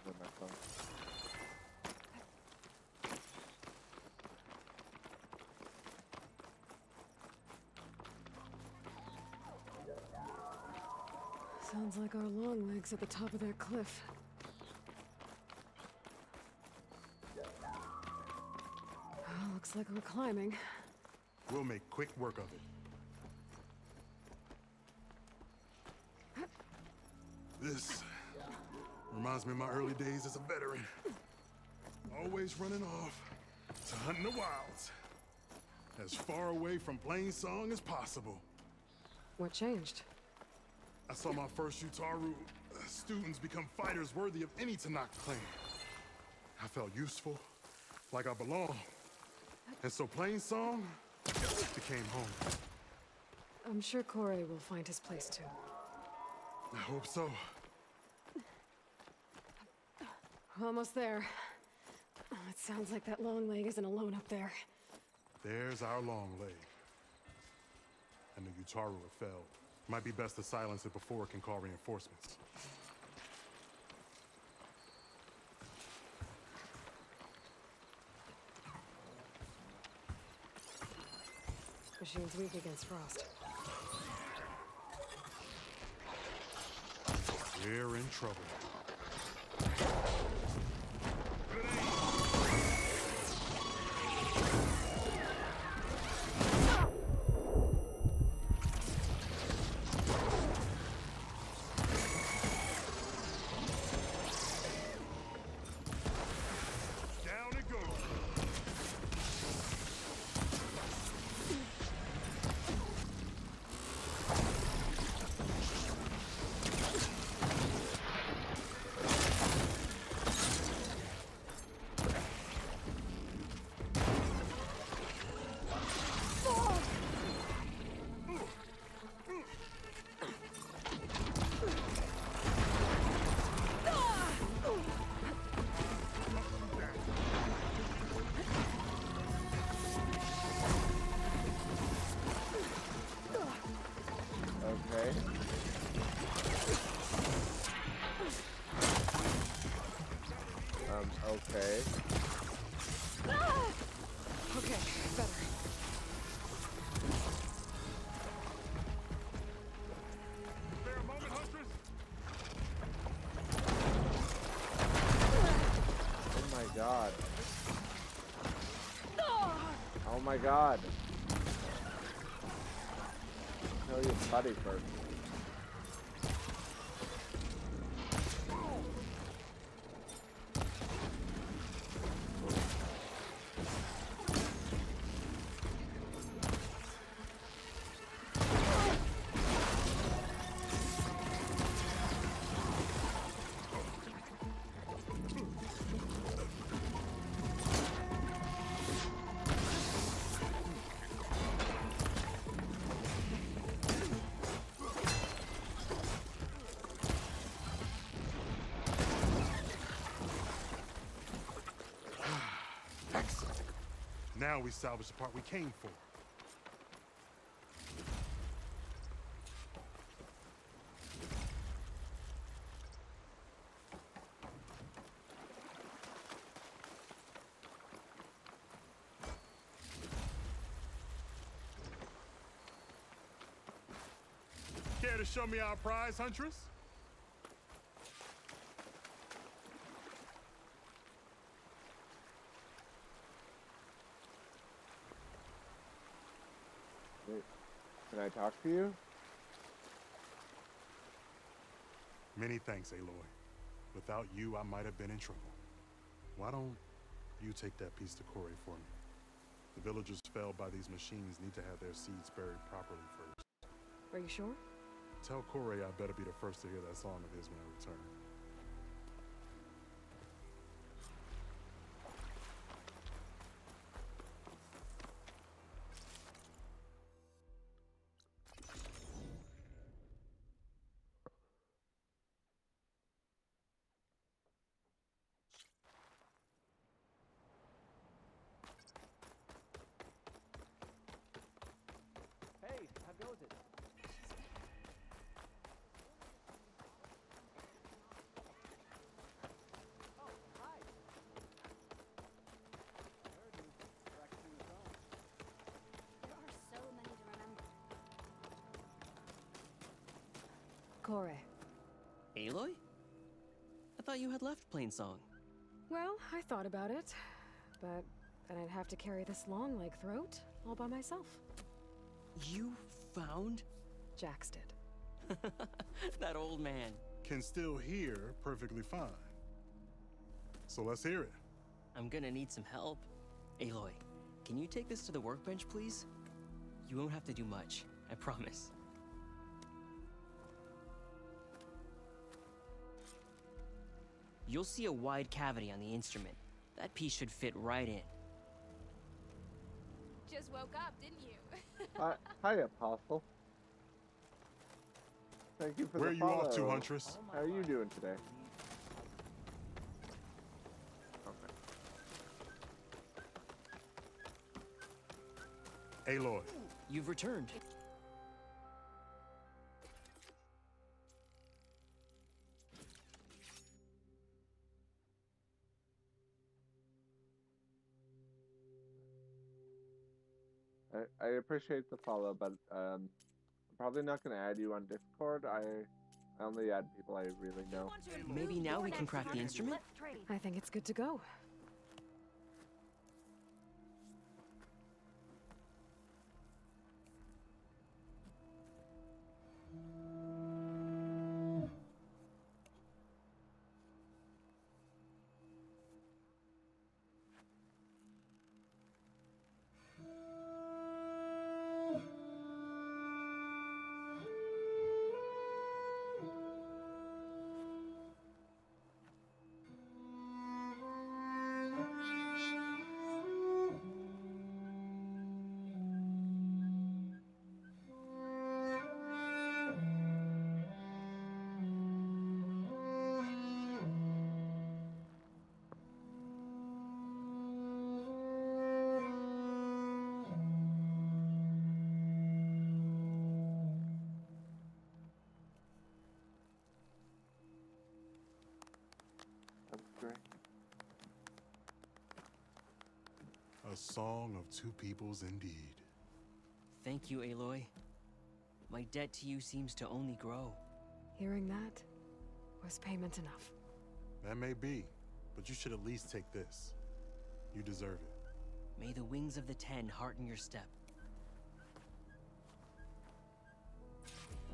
looking at my phone. Sounds like our long legs at the top of that cliff. Well, looks like we're climbing. We'll make quick work of it. This reminds me of my early days as a veteran. Always running off to hunt in the wilds. As far away from Plainsong as possible. What changed? I saw my first Utaru students become fighters worthy of any Tanakh clan. I felt useful, like I belonged. And so Plainsong became home. I'm sure Corey will find his place too. I hope so. Almost there. It sounds like that long leg isn't alone up there. There's our long leg. And the Utaru have failed. Might be best to silence it before it can call reinforcements. Machine's weak against frost. We're in trouble. Okay. Okay, better. Spare a moment, Huntress? Oh my god. Oh my god. Kill your buddy first. Excellent. Now we salvage the part we came for. Care to show me our prize, Huntress? Wait, can I talk to you? Many thanks, Aloy. Without you, I might have been in trouble. Why don't you take that piece to Corey for me? The villagers felled by these machines need to have their seeds buried properly first. Are you sure? Tell Corey I better be the first to hear that song of his when I return. Hey, how goes it? Kore. Aloy? I thought you had left Plainsong. Well, I thought about it, but then I'd have to carry this long leg throat all by myself. You found? Jax did. That old man. Can still hear perfectly fine. So let's hear it. I'm gonna need some help. Aloy, can you take this to the workbench, please? You won't have to do much, I promise. You'll see a wide cavity on the instrument. That piece should fit right in. Just woke up, didn't you? Hi, Apostle. Thank you for Where the are you follow. off to, Huntress? How are you doing today? Okay. Aloy. You've returned. I appreciate the follow, but I'm probably not going to add you on Discord. I only add people I really know. Maybe now we can crack the instrument? I think it's good to go. A song of two peoples indeed. Thank you, Aloy. My debt to you seems to only grow. Hearing that was payment enough. That may be, but you should at least take this. You deserve it. May the wings of the Ten hearten your step.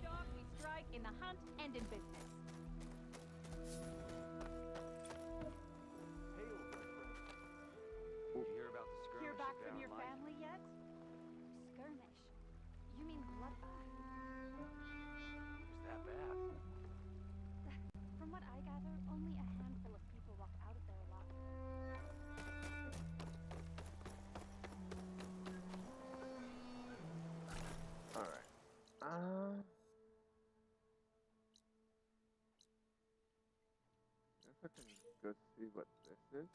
Dog, we strike in the hunt and in business. Did you hear about the skirmish? Hear back from down your Light? family yet? Skirmish? You mean bloodbath? Was that bad? From what I gather, only a handful of people walked out of there alive. Alright. Guess I can go see what this is.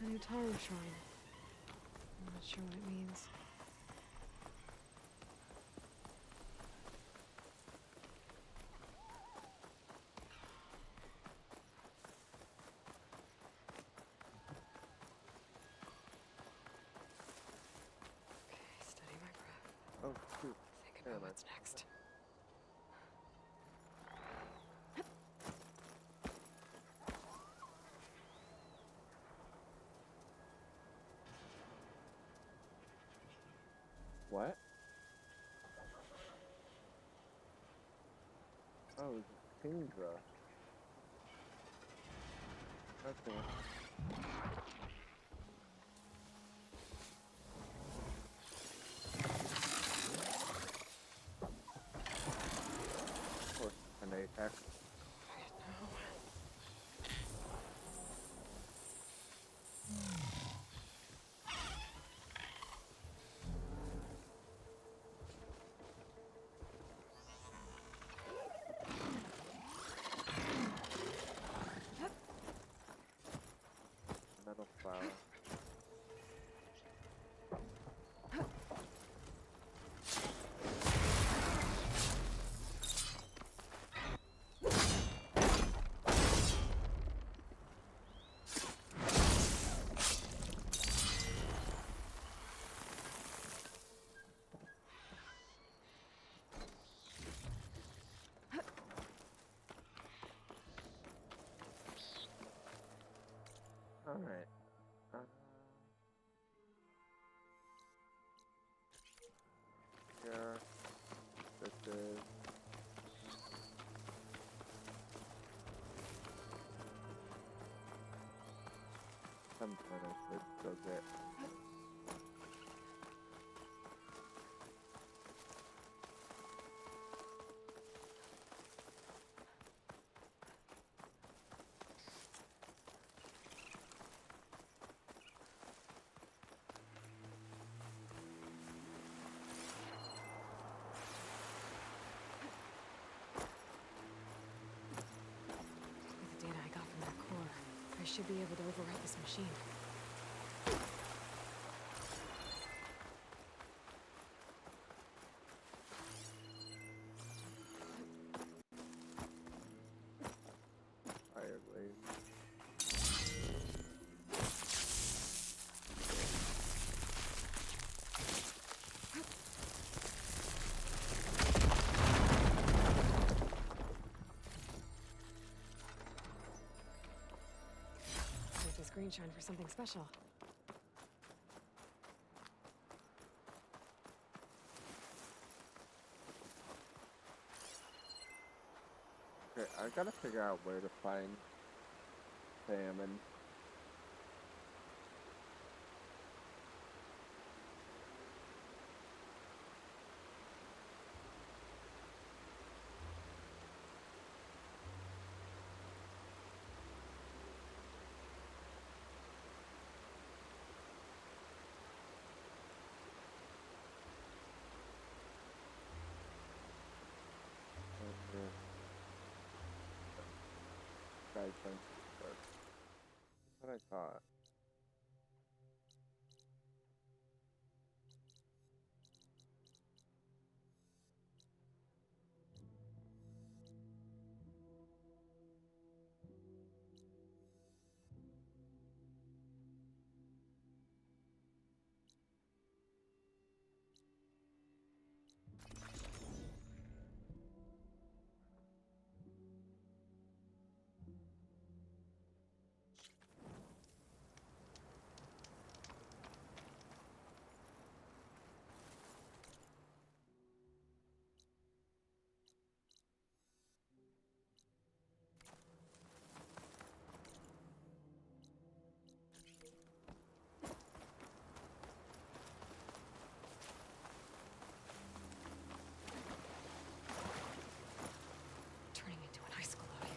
A new Taru shrine. I'm not sure what it means. Okay, steady my breath. Oh, shoot. Think about what's next. What? Oh, it's a Kingdra. Okay. Of course, an AETHER. Alright. Here. This is... Some kind of should go get. With the data I got from that core, I should be able to overwrite this machine. Fire blade. Make this green shine for something special. Okay, I gotta figure out where to find salmon. Guys, that's what I thought. Turning into an high school out here.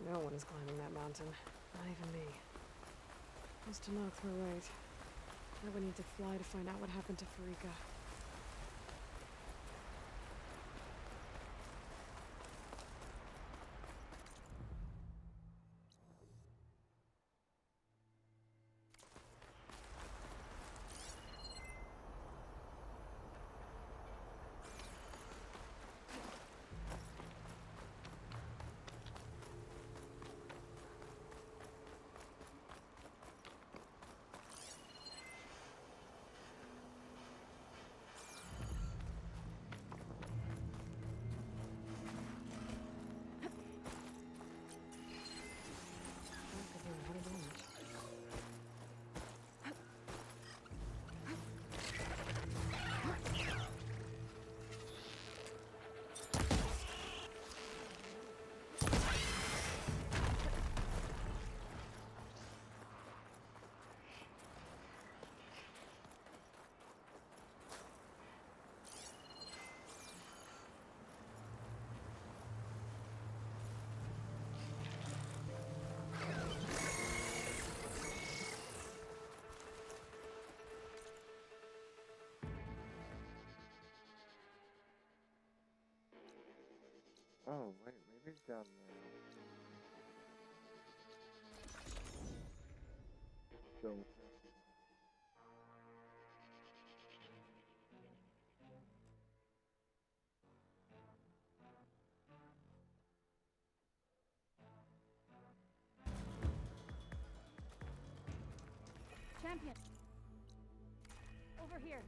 No one is climbing that mountain. Not even me. Those Tanakh were right. I would need to fly to find out what happened to Farika. Oh, wait, maybe it's down there. So. Champion! Over here.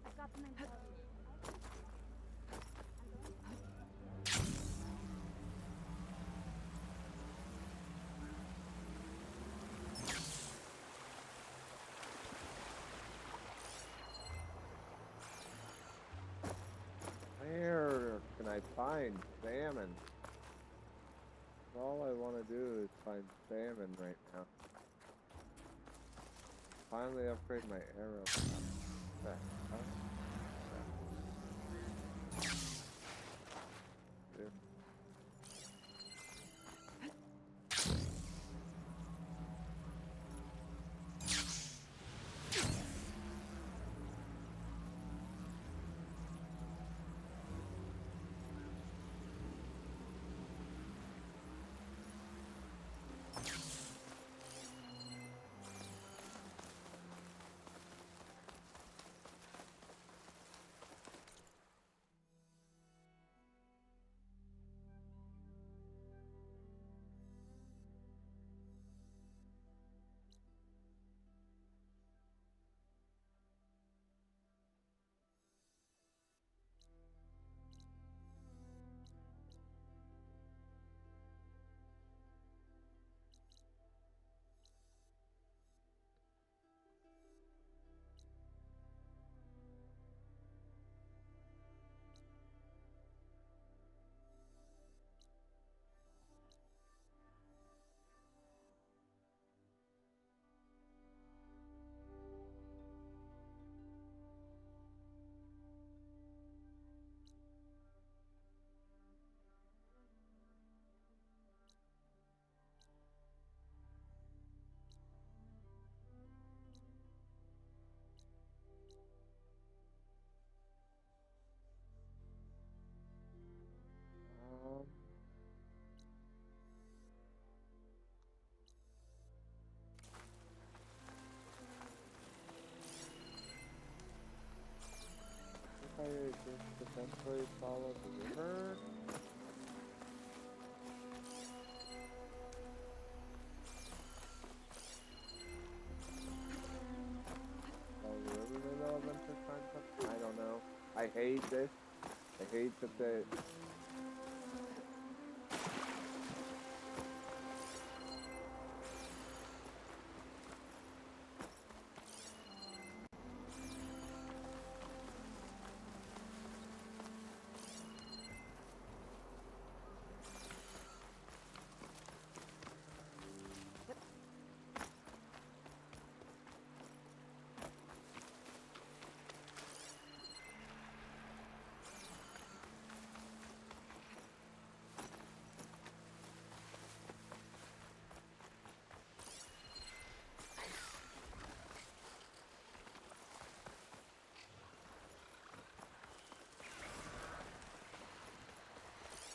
I've got the mentality. Where can I find salmon? All I want to do is find salmon right now. Finally upgrade my arrow. Huh? Yeah. I just potentially follow the river. Oh, the river may know eventually find something. I don't know. I hate this. I hate that they.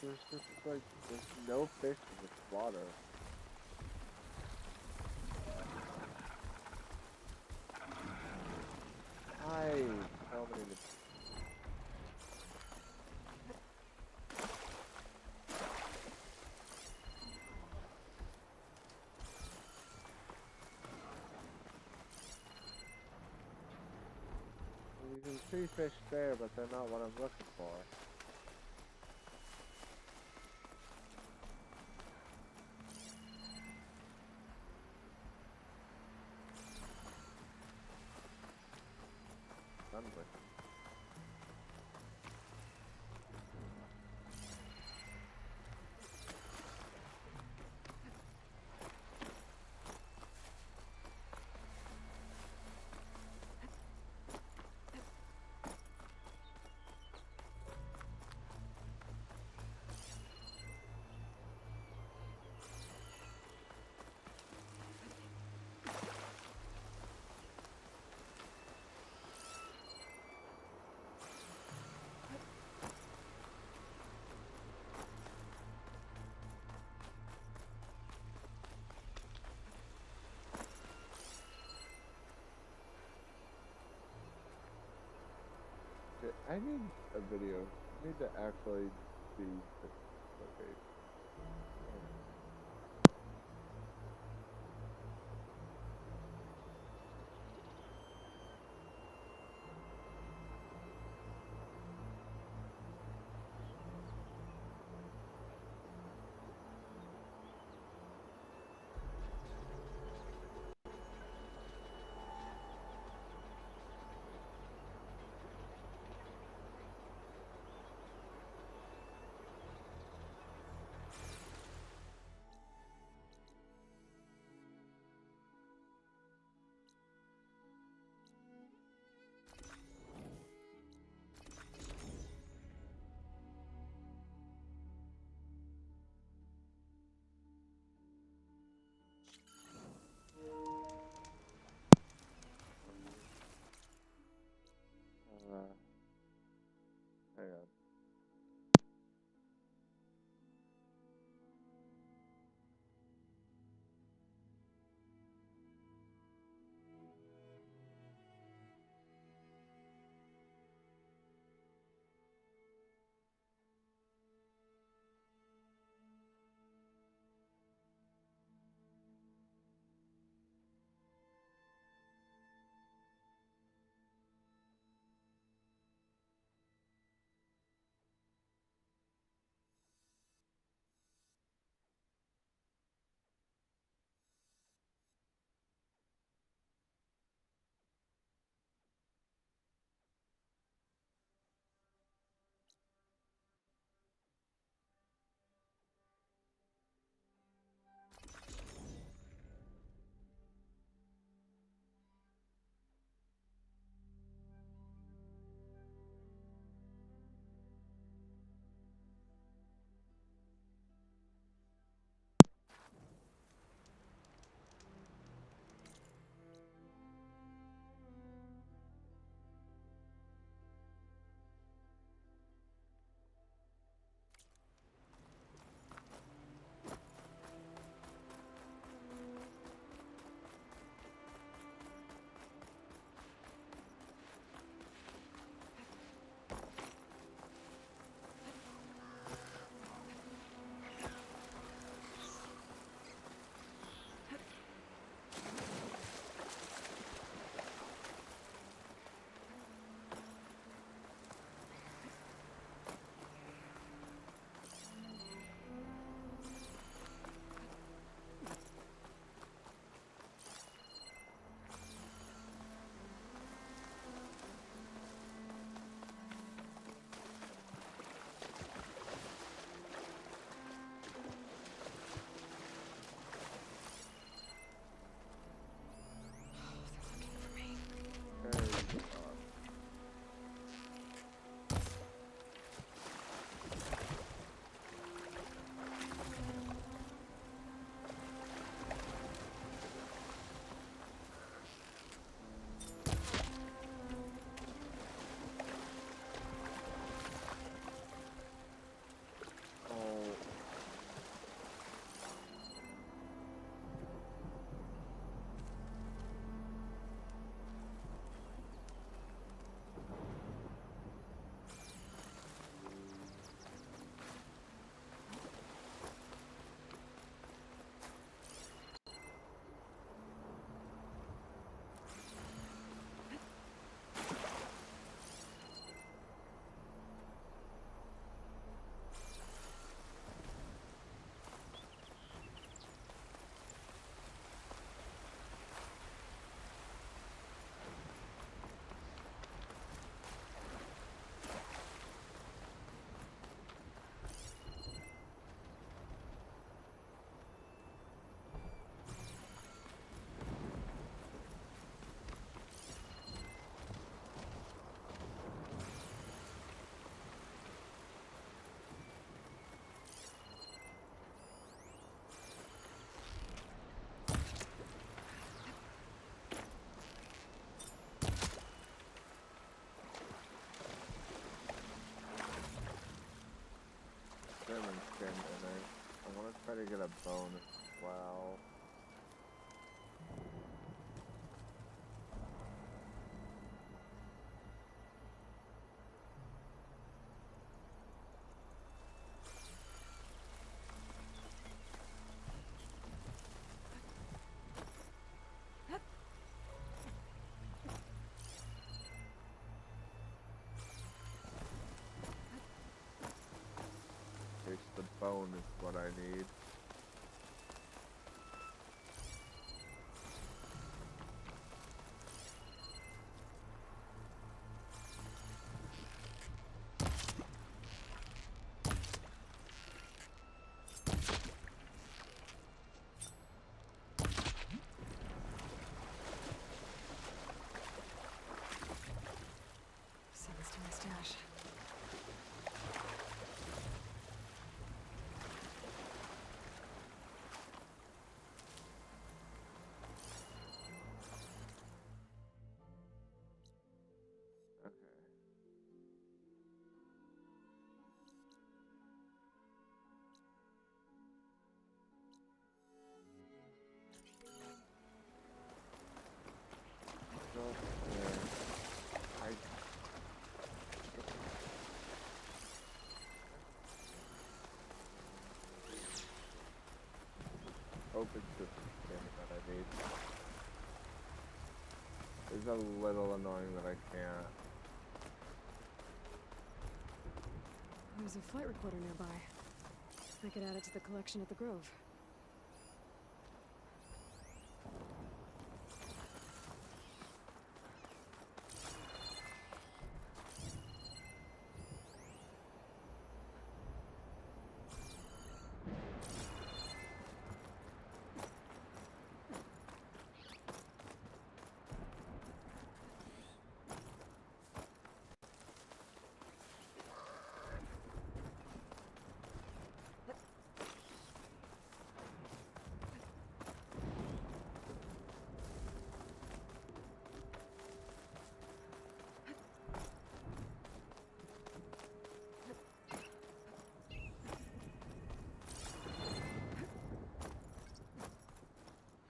There's just like, there's no fish in this water. Hi, tell me the... You can see fish there, but they're not what I'm looking for. Done with them. I need a video. I need to actually see this location. Hang on. I want to try to get a bone as well. bone is what I need. Seems to my stash. Hope it's just the thing that I need. It's a little annoying that I can't. There's a flight recorder nearby. I could add it to the collection at the Grove.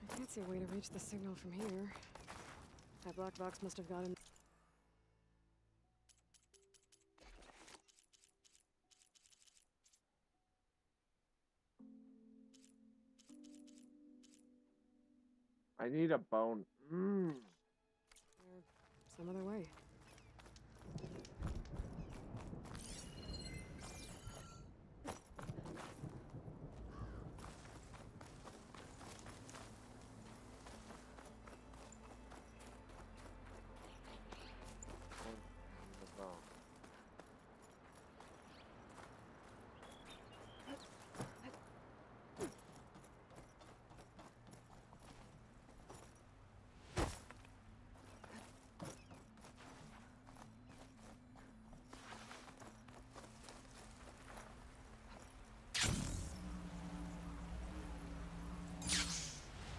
I can't see a way to reach the signal from here. That black box must have gotten... I need a bone. Some other way.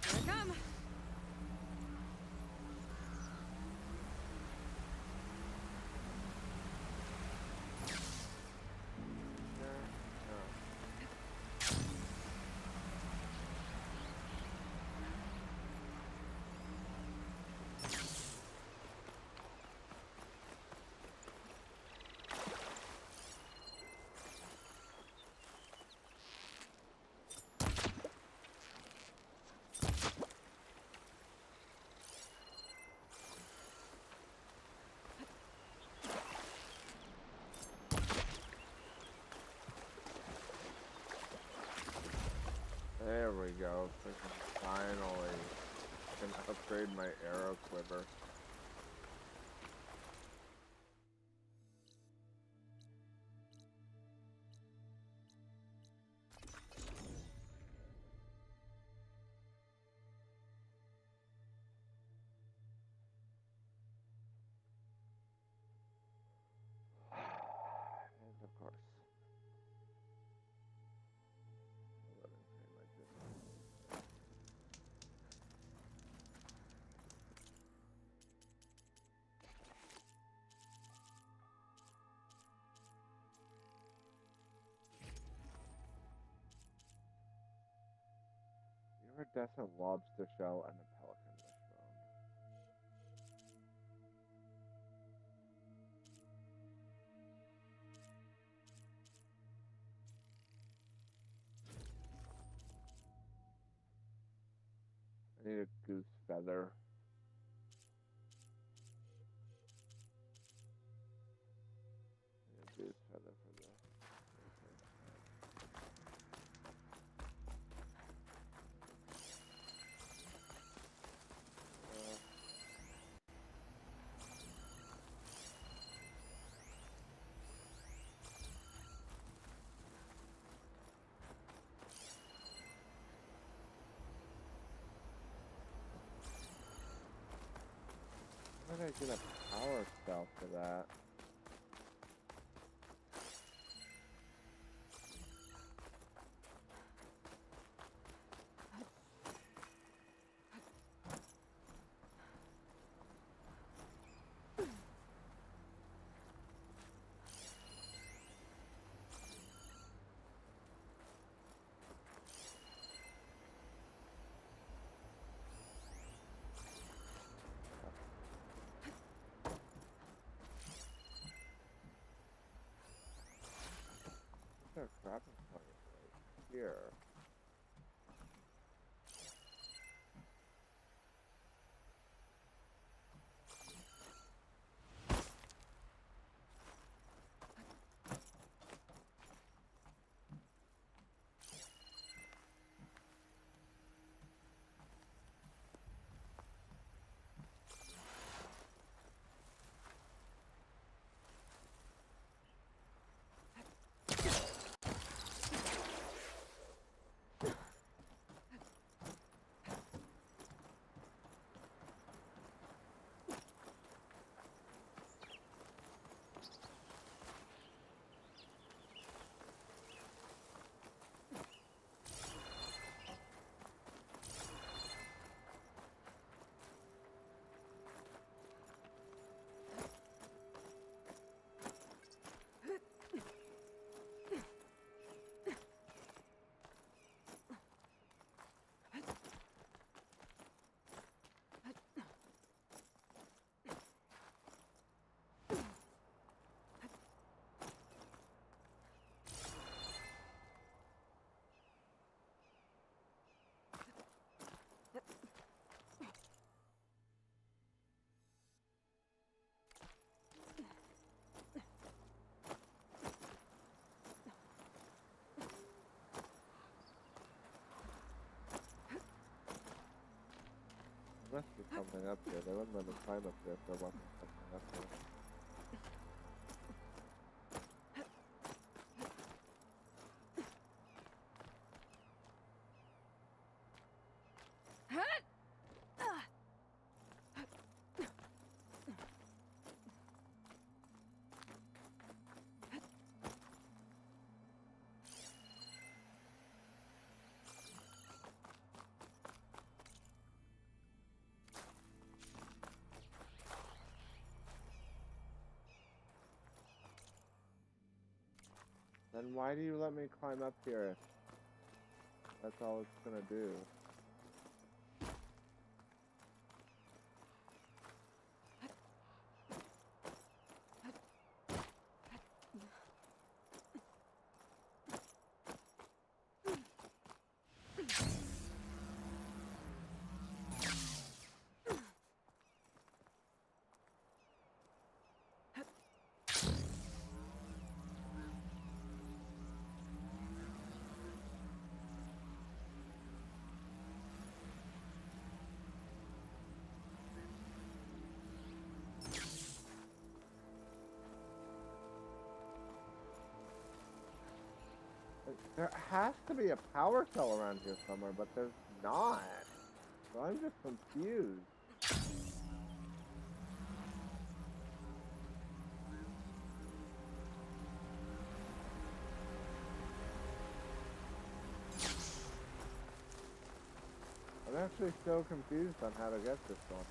Here I come! There we go. Freaking finally. Can upgrade my arrow quiver. And of course. Iridescent lobster shell and a pelican wishbone. I need a goose feather. I need a goose feather for the... Where did I get a power cell for that? There's a grabbing point right here. There must be something up here. They wouldn't let me climb up here if there wasn't something up here. Then why do you let me climb up here if that's all it's gonna do? There has to be a power cell around here somewhere, but there's not. So I'm just confused. I'm actually so confused on how to get this one.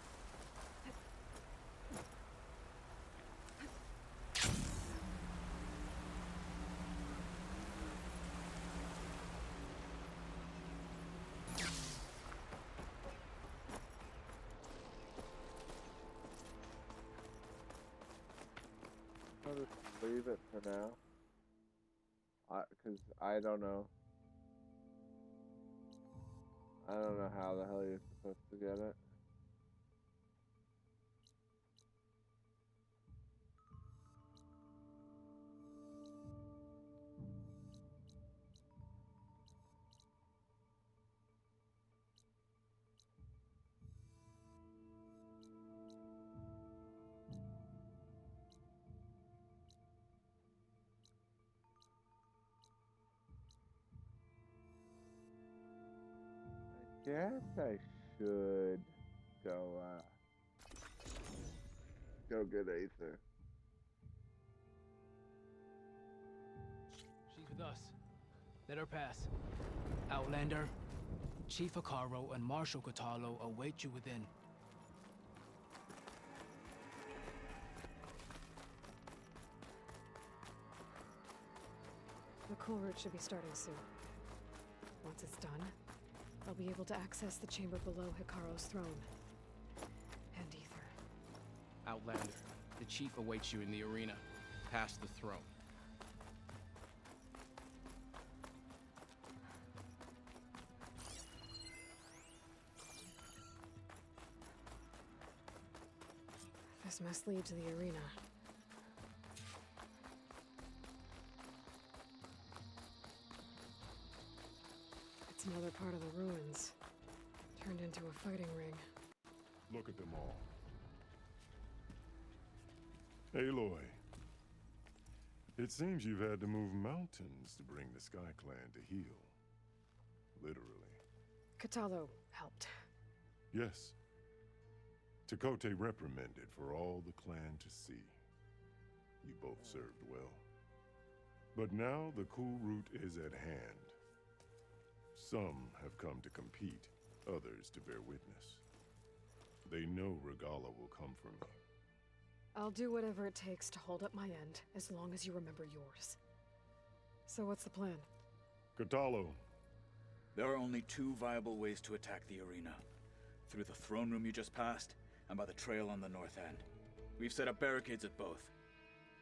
I'll just leave it for now. Because I don't know. I don't know how the hell you're supposed to get it. I guess I should go, Go get Aether. She's with us. Let her pass. Outlander, Chief Hikaru and Marshal Katalo await you within. The cool route should be starting soon. Once it's done, I'll be able to access the chamber below Hikaru's throne. And Ether. Outlander, the Chief awaits you in the arena, past the throne. This must lead to the arena. It's another part of the ruins, turned into a fighting ring. Look at them all. Aloy, it seems you've had to move mountains to bring the Sky Clan to heal. Literally. Katalo helped. Yes. Tekote reprimanded for all the clan to see. You both served well. But now the cool route is at hand. Some have come to compete, others to bear witness. They know Regala will come for me. I'll do whatever it takes to hold up my end, as long as you remember yours. So what's the plan? Katalo. There are only two viable ways to attack the arena. Through the throne room you just passed, and by the trail on the north end. We've set up barricades at both.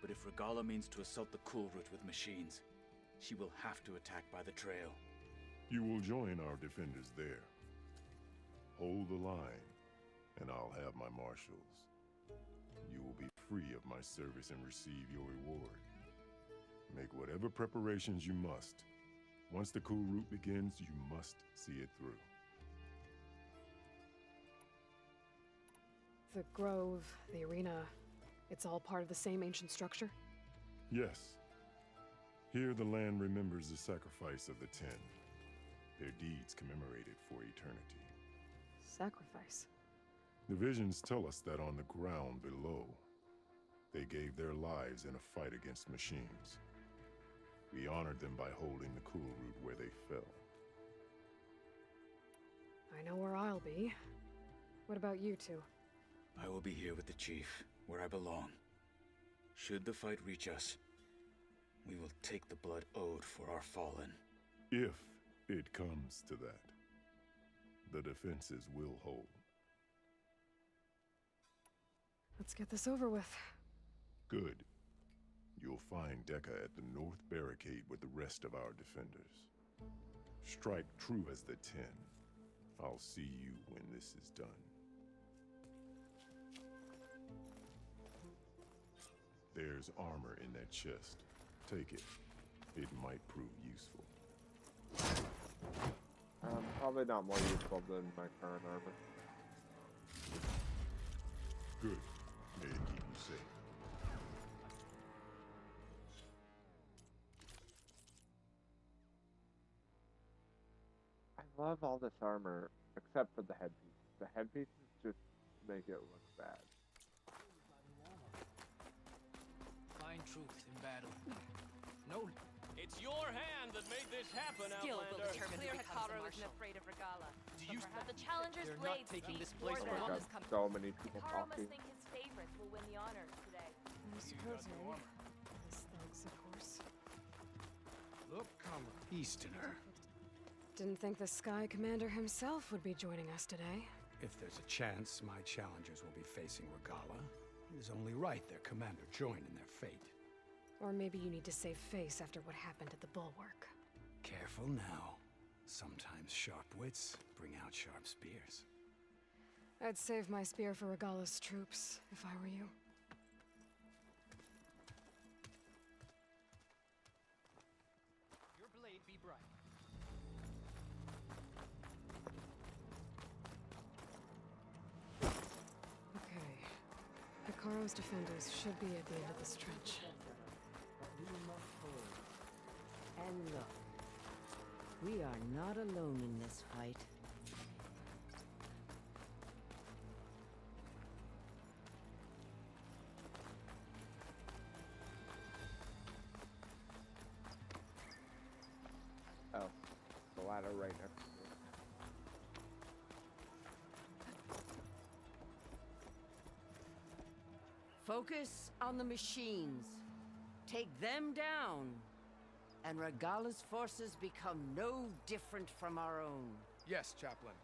But if Regala means to assault the cool route with machines, she will have to attack by the trail. You will join our defenders there. Hold the line, and I'll have my marshals. You will be free of my service and receive your reward. Make whatever preparations you must. Once the cool route begins, you must see it through. The grove, the arena, it's all part of the same ancient structure? Yes. Here the land remembers the sacrifice of the Ten. Their deeds commemorated for eternity. Sacrifice? The visions tell us that on the ground below, they gave their lives in a fight against machines. We honored them by holding the cool route where they fell. I know where I'll be. What about you two? I will be here with the Chief, where I belong. Should the fight reach us, we will take the blood owed for our fallen. If it comes to that, the defenses will hold. Let's get this over with. Good. You'll find Dekka at the north barricade with the rest of our defenders. Strike true as the Ten. I'll see you when this is done. There's armor in that chest. Take it. It might prove useful. Probably not more useful than my current armor. Good. May it keep you safe. I love all this armor, except for the headpiece. The headpieces just make it look bad. Find truth in battle. No. It's your hand that made this happen, Skill will Outlander. determine who becomes a marshal. Afraid of Regala. Do you But the challenger's They're blades not taking speak this place more from than us. others. So many people Hikaru talking. must think his favorites will win the honors today. I suppose, right? This thugs, of course. Look, come Easterner. Didn't think the Sky Commander himself would be joining us today. If there's a chance my challengers will be facing Regala, it is only right their commander join in their fate. Or maybe you need to save face after what happened at the Bulwark. Careful now. Sometimes sharp wits bring out sharp spears. I'd save my spear for Regala's troops, if I were you. Your blade be bright. Okay. Hikaru's defenders should be at the end of this trench. And look, we are not alone in this fight. ladder right next to me. Focus on the machines. Take them down, and Regala's forces become no different from our own. Yes, Chaplain.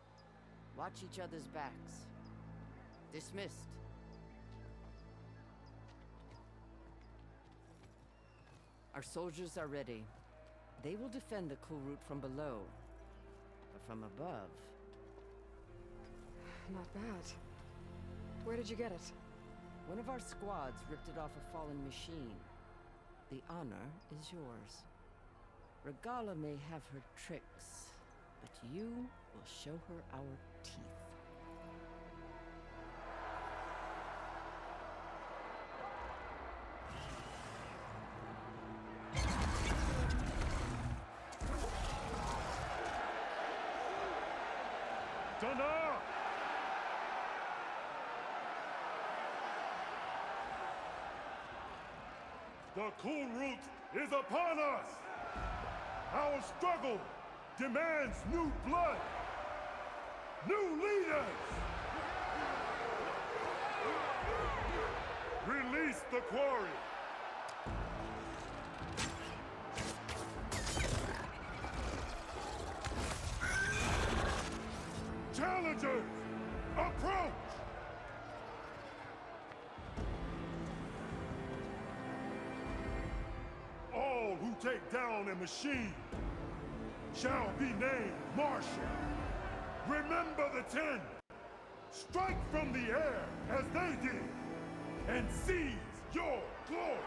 Watch each other's backs. Dismissed. Our soldiers are ready. They will defend the cool route from below. But from above... Not bad. Where did you get it? One of our squads ripped it off a fallen machine. The honor is yours. Regala may have her tricks, but you will show her our teeth. Dana! The cool route is upon us! Our struggle demands new blood! New leaders! Release the quarry! Challengers, approach! All who take down a machine shall be named Marshal. Remember the 10. Strike from the air as they did, and seize your glory.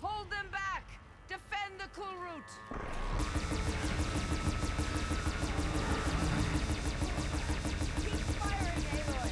Hold them back! Defend the cool route! Keep firing, Aloy!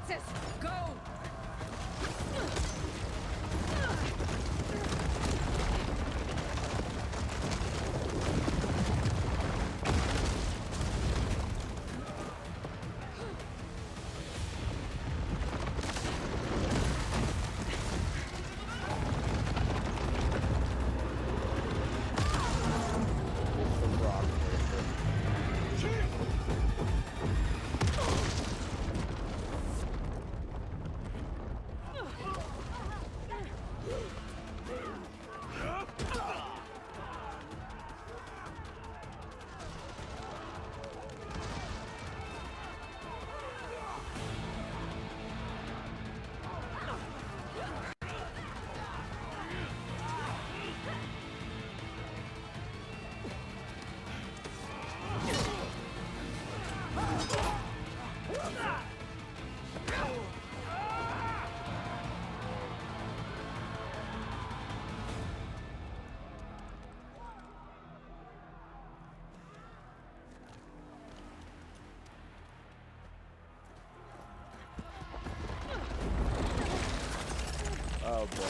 voices! Go! Oh boy.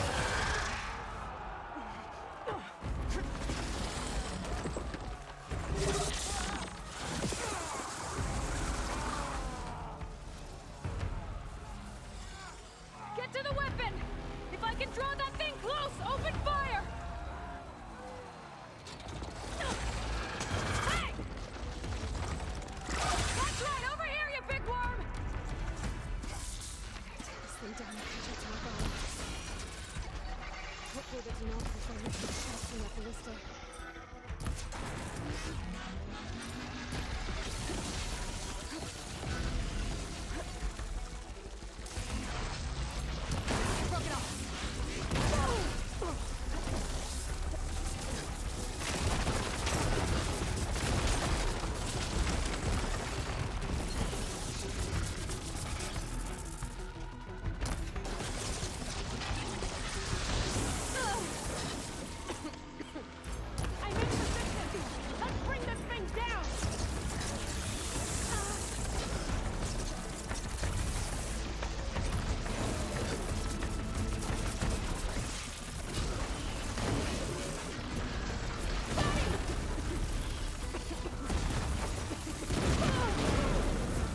Get to the weapon! If I can draw that thing close, open fire! Hey! That's right, over here, you big worm! Take this thing down and catch up to my body. Hopefully the Denali will find me some shots from that ballista. Broke it off! I made the position! Let's bring this thing down!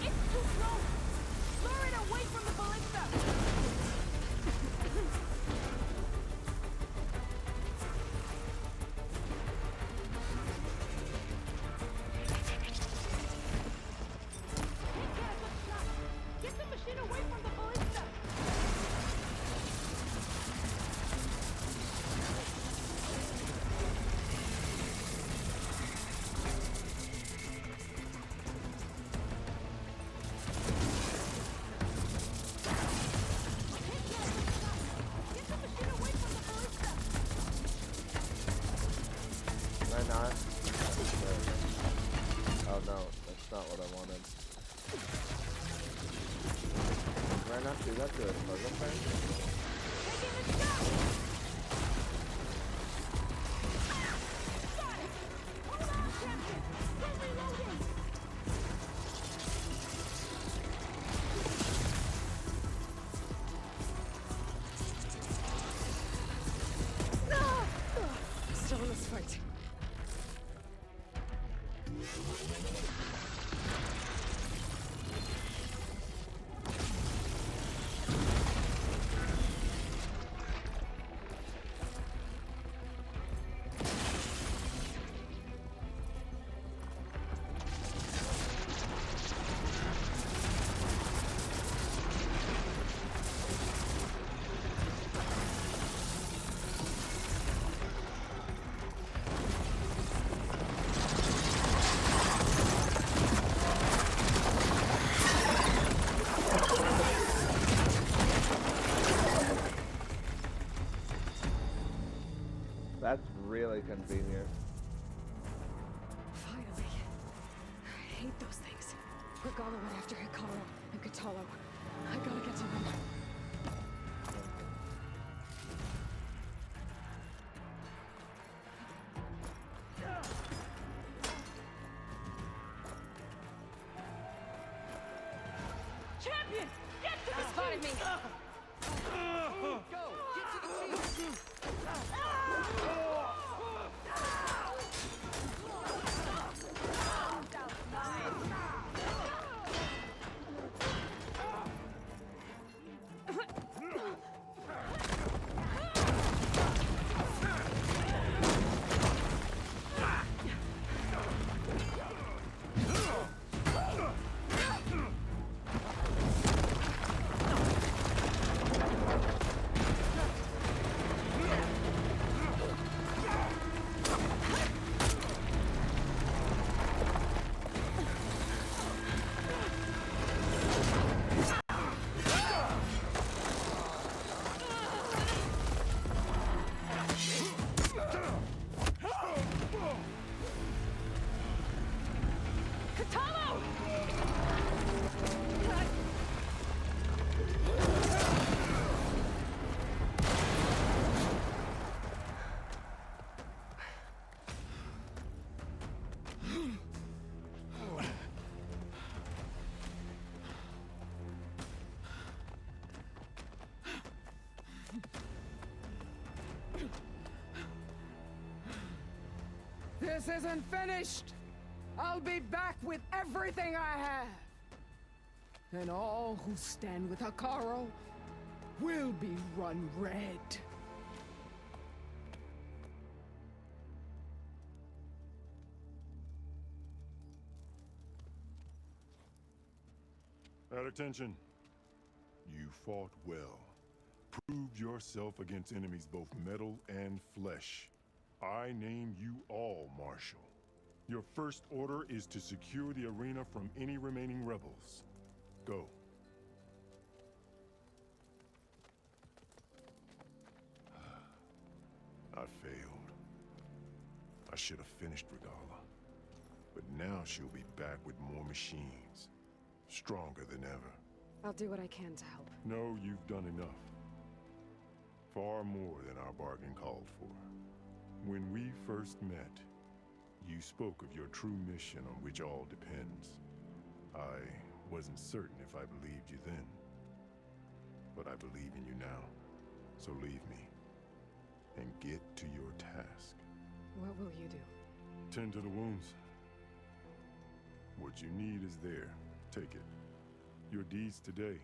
It's too close! Lure it away from the ballista! Get the machine away from the ballista! Get the machine away from the ballista! Can I not? There we go. Oh no, that's not what I wanted. Can I not do that to a cargo plane? Still in this fight. That's really convenient. Finally. I hate those things. Regala went after Hikaru and Katalo. I gotta get to them. Champion! Get to the me! Go! Get to the chief! This isn't finished! I'll be back with everything I have! And all who stand with Hekarro will be run red. At attention. You fought well. Proved yourself against enemies both metal and flesh. I name you all Marshal. Your first order is to secure the arena from any remaining rebels. Go. I failed. I should have finished Regala. But now she'll be back with more machines. Stronger than ever. I'll do what I can to help. No, you've done enough. Far more than our bargain called for. When we first met, you spoke of your true mission on which all depends. I wasn't certain if I believed you then. But I believe in you now. So leave me. And get to your task. What will you do? Tend to the wounds. What you need is there. Take it. Your deeds today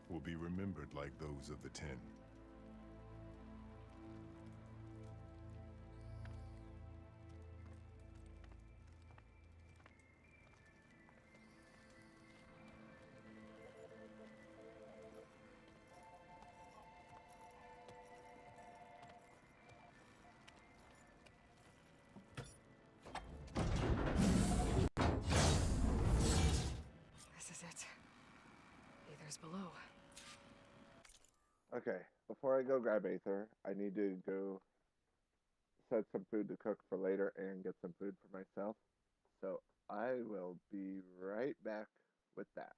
will be remembered like those of the 10. This is it. Aether's below. Okay, before I go grab Aether, I need to go set some food to cook for later and get some food for myself. So I will be right back with that.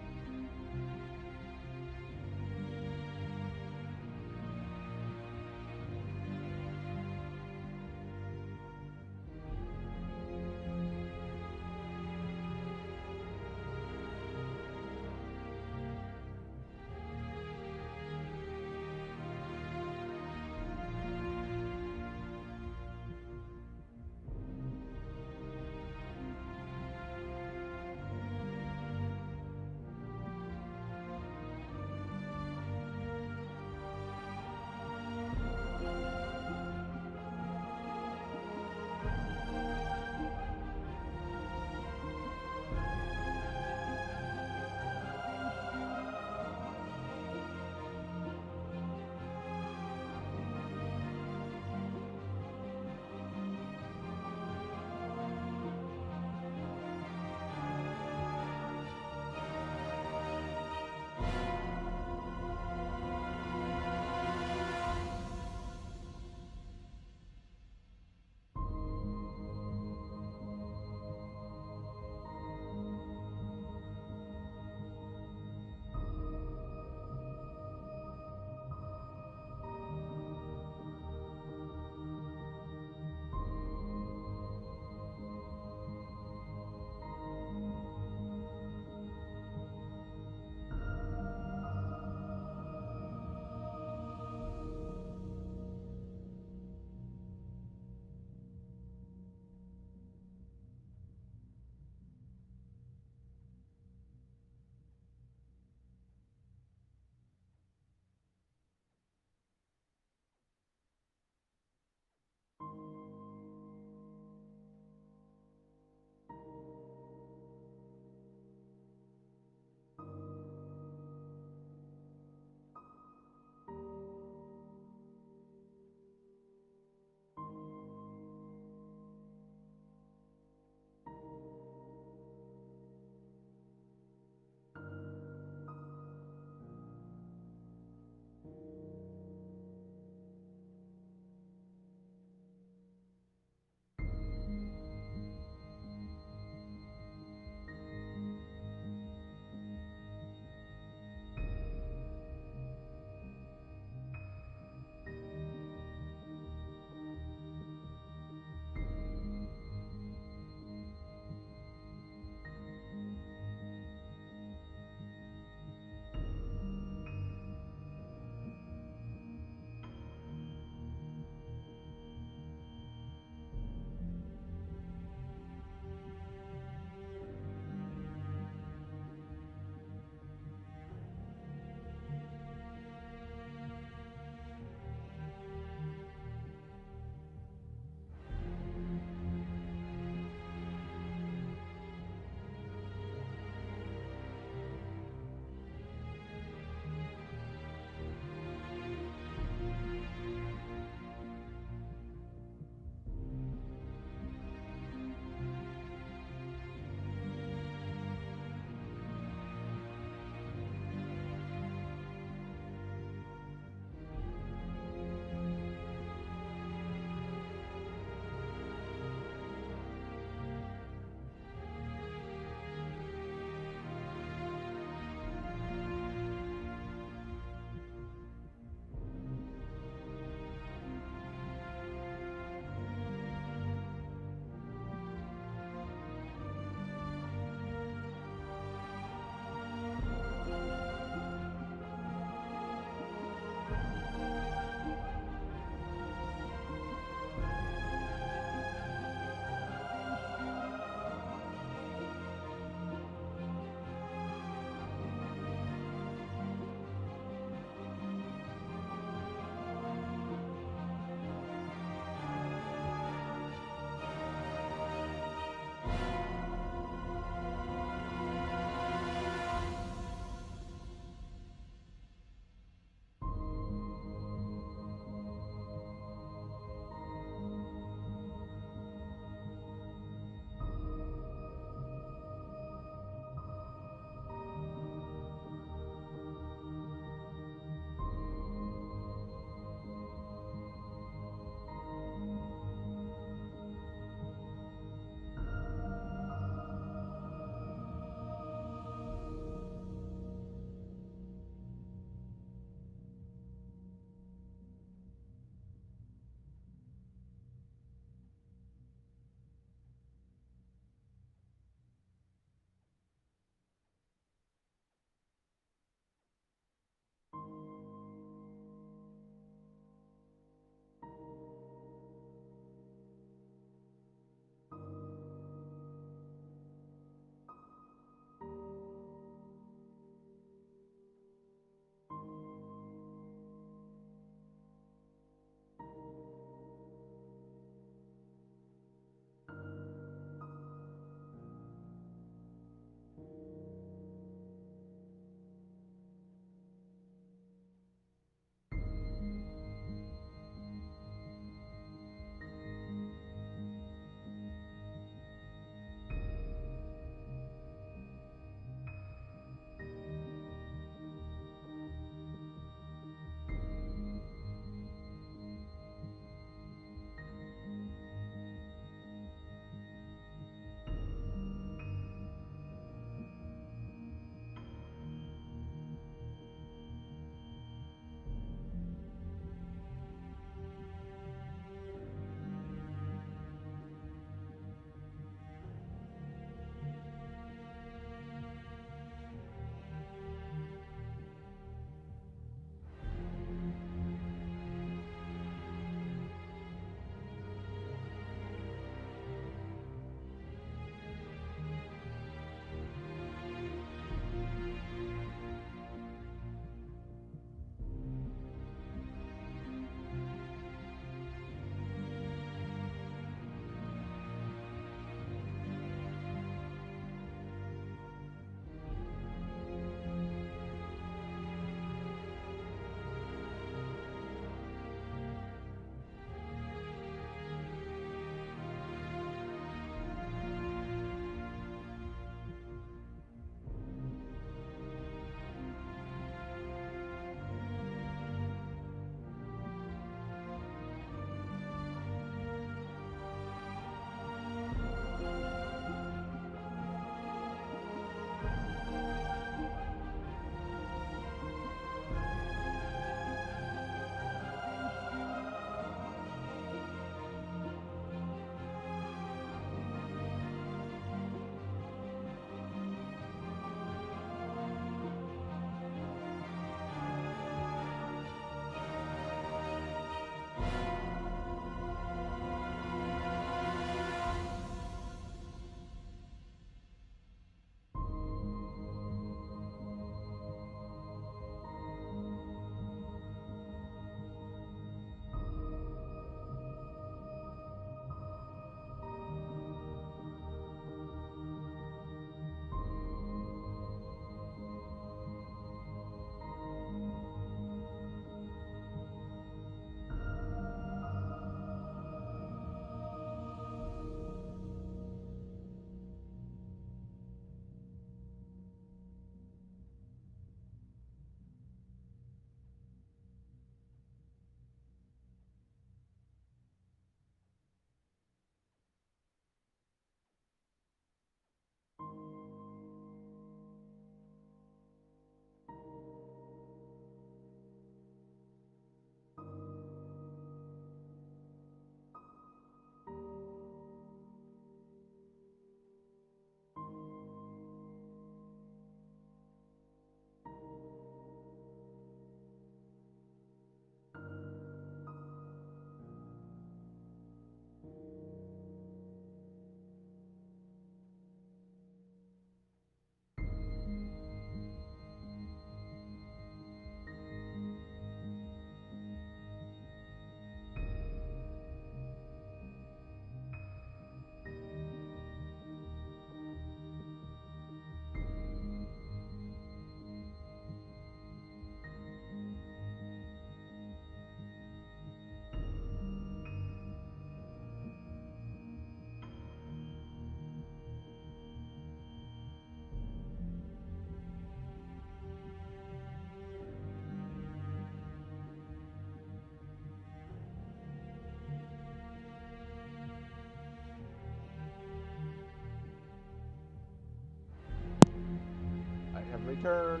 turn.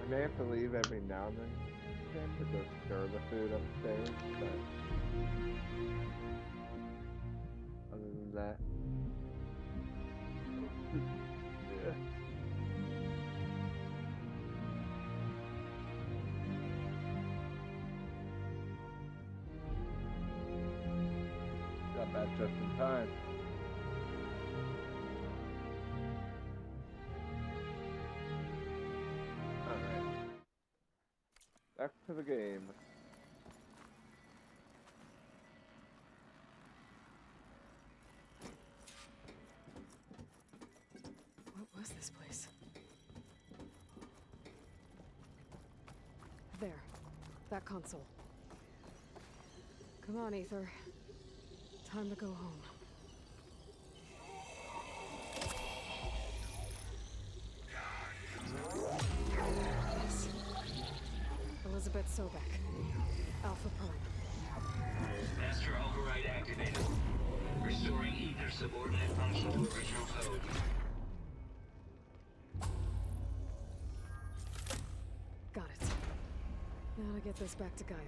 I may have to leave every now and then to go stir the food upstairs, but other than that, yeah. Got back just in time. Alright. Back to the game. What was this place? There. That console. Come on, Aether. Time to go home. Yes. Elizabeth Sobek. Alpha Prime. Master override activated. Restoring ether subordinate function to original code. Got it. Now to get this back to Gaia.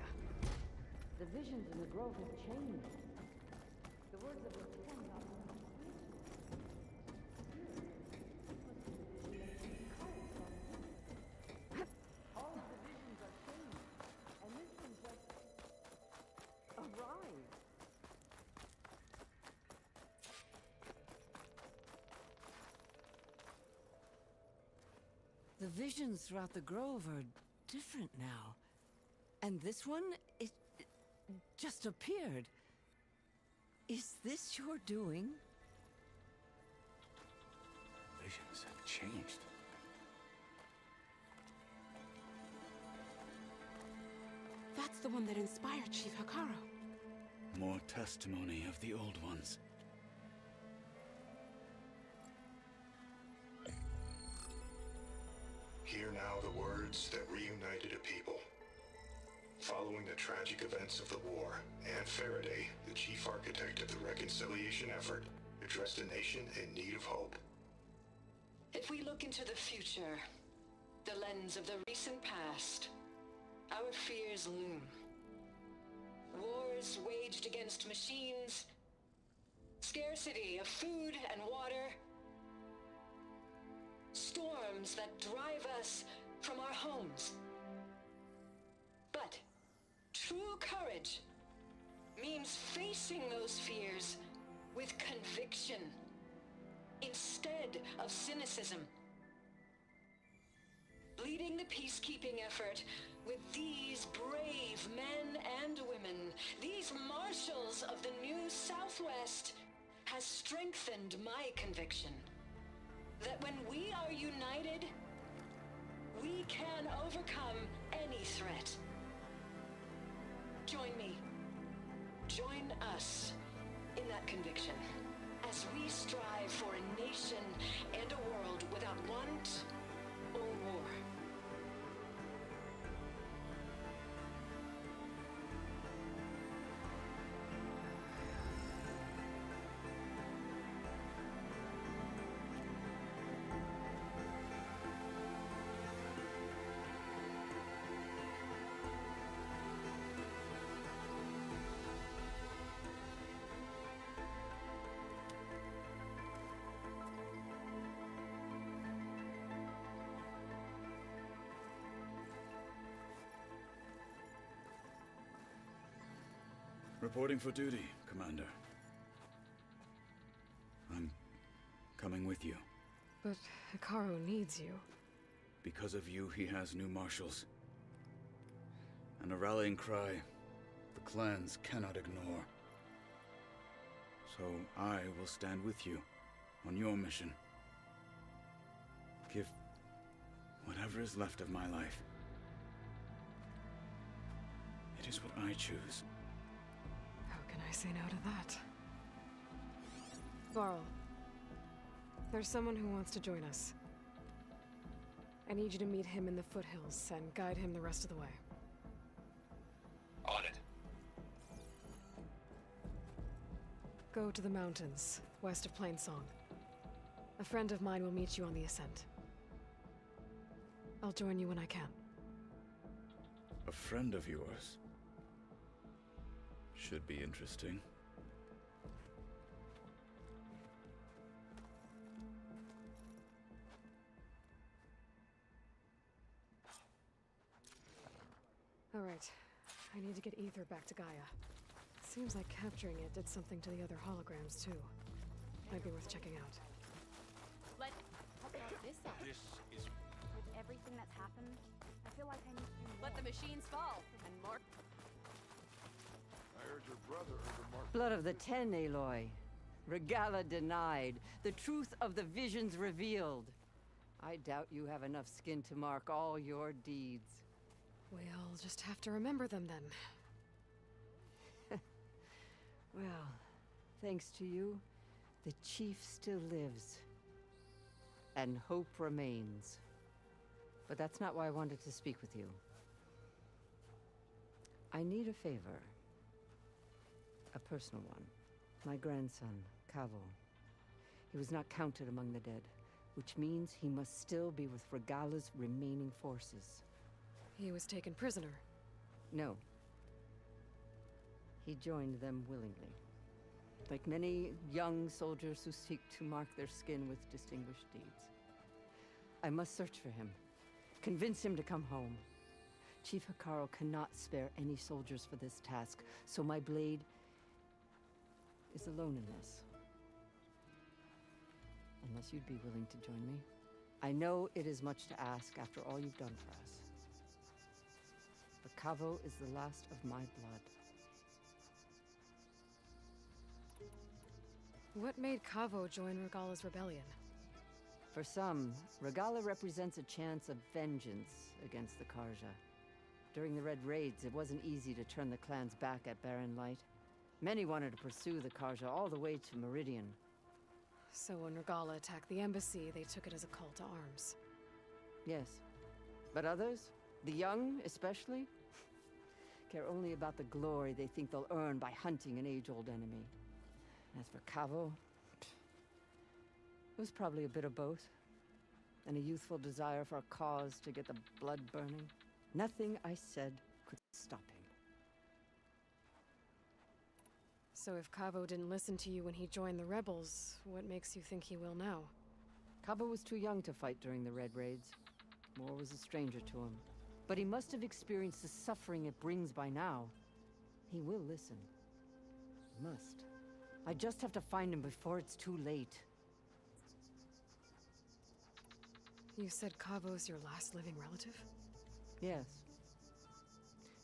The visions in the grove have changed. The words of the pen all of the visions are changed, and this is just a rhyme. The visions throughout the grove are different now. And this one, it just appeared. Is this your doing? Visions have changed. That's the one that inspired Chief Hikaru. More testimony of the old ones. Hear now the words that reunited a people. Following the tragic events of the war, Anne Faraday, the chief architect of the reconciliation effort, addressed a nation in need of hope. If we look into the future, the lens of the recent past, our fears loom. Wars waged against machines, scarcity of food and water, storms that drive us from our homes. But true courage means facing those fears with conviction instead of cynicism. Leading the peacekeeping effort with these brave men and women, these marshals of the new Southwest, has strengthened my conviction that when we are united, we can overcome any threat. Join me. Join us in that conviction as we strive for a nation and a world without want or war. Reporting for duty, Commander. I'm coming with you. But Hikaru needs you. Because of you, he has new marshals. And a rallying cry the clans cannot ignore. So I will stand with you on your mission. Give whatever is left of my life. It is what I choose. How can I say no to that? Varl, there's someone who wants to join us. I need you to meet him in the foothills and guide him the rest of the way. On it. Go to the mountains, west of Plainsong. A friend of mine will meet you on the ascent. I'll join you when I can. A friend of yours? Should be interesting. All right. I need to get Aether back to Gaia. Seems like capturing it did something to the other holograms, too. Might be worth checking out. Let's talk about this up. This is... With everything that's happened, I feel like I need to do more. Let the machines fall, and Mark... I heard your brother earned a mark. Blood of the Ten, Aloy. Regala denied. The truth of the visions revealed. I doubt you have enough skin to mark all your deeds. We'll just have to remember them then. Well, thanks to you, the Chief still lives. And hope remains. But that's not why I wanted to speak with you. I need a favor. A personal one. My grandson, Cavo. He was not counted among the dead, which means he must still be with Regala's remaining forces. He was taken prisoner. No. He joined them willingly. Like many young soldiers who seek to mark their skin with distinguished deeds. I must search for him. Convince him to come home. Chief Hekarro cannot spare any soldiers for this task, so my blade is alone in this. Unless you'd be willing to join me. I know it is much to ask after all you've done for us. But Cavo is the last of my blood. What made Cavo join Regala's rebellion? For some, Regala represents a chance of vengeance against the Karja. During the Red Raids, it wasn't easy to turn the clan's back at Barren Light. Many wanted to pursue the Karja all the way to Meridian. So when Regala attacked the embassy, they took it as a call to arms. Yes. But others, the young especially, care only about the glory they think they'll earn by hunting an age-old enemy. As for Cavo, it was probably a bit of both. And a youthful desire for a cause to get the blood burning. Nothing I said could stop him. So if Cavo didn't listen to you when he joined the rebels, what makes you think he will now? Cavo was too young to fight during the Red Raids. Moore was a stranger to him. But he must have experienced the suffering it brings by now. He will listen. He must. I just have to find him before it's too late. You said Cavo's your last living relative? Yes.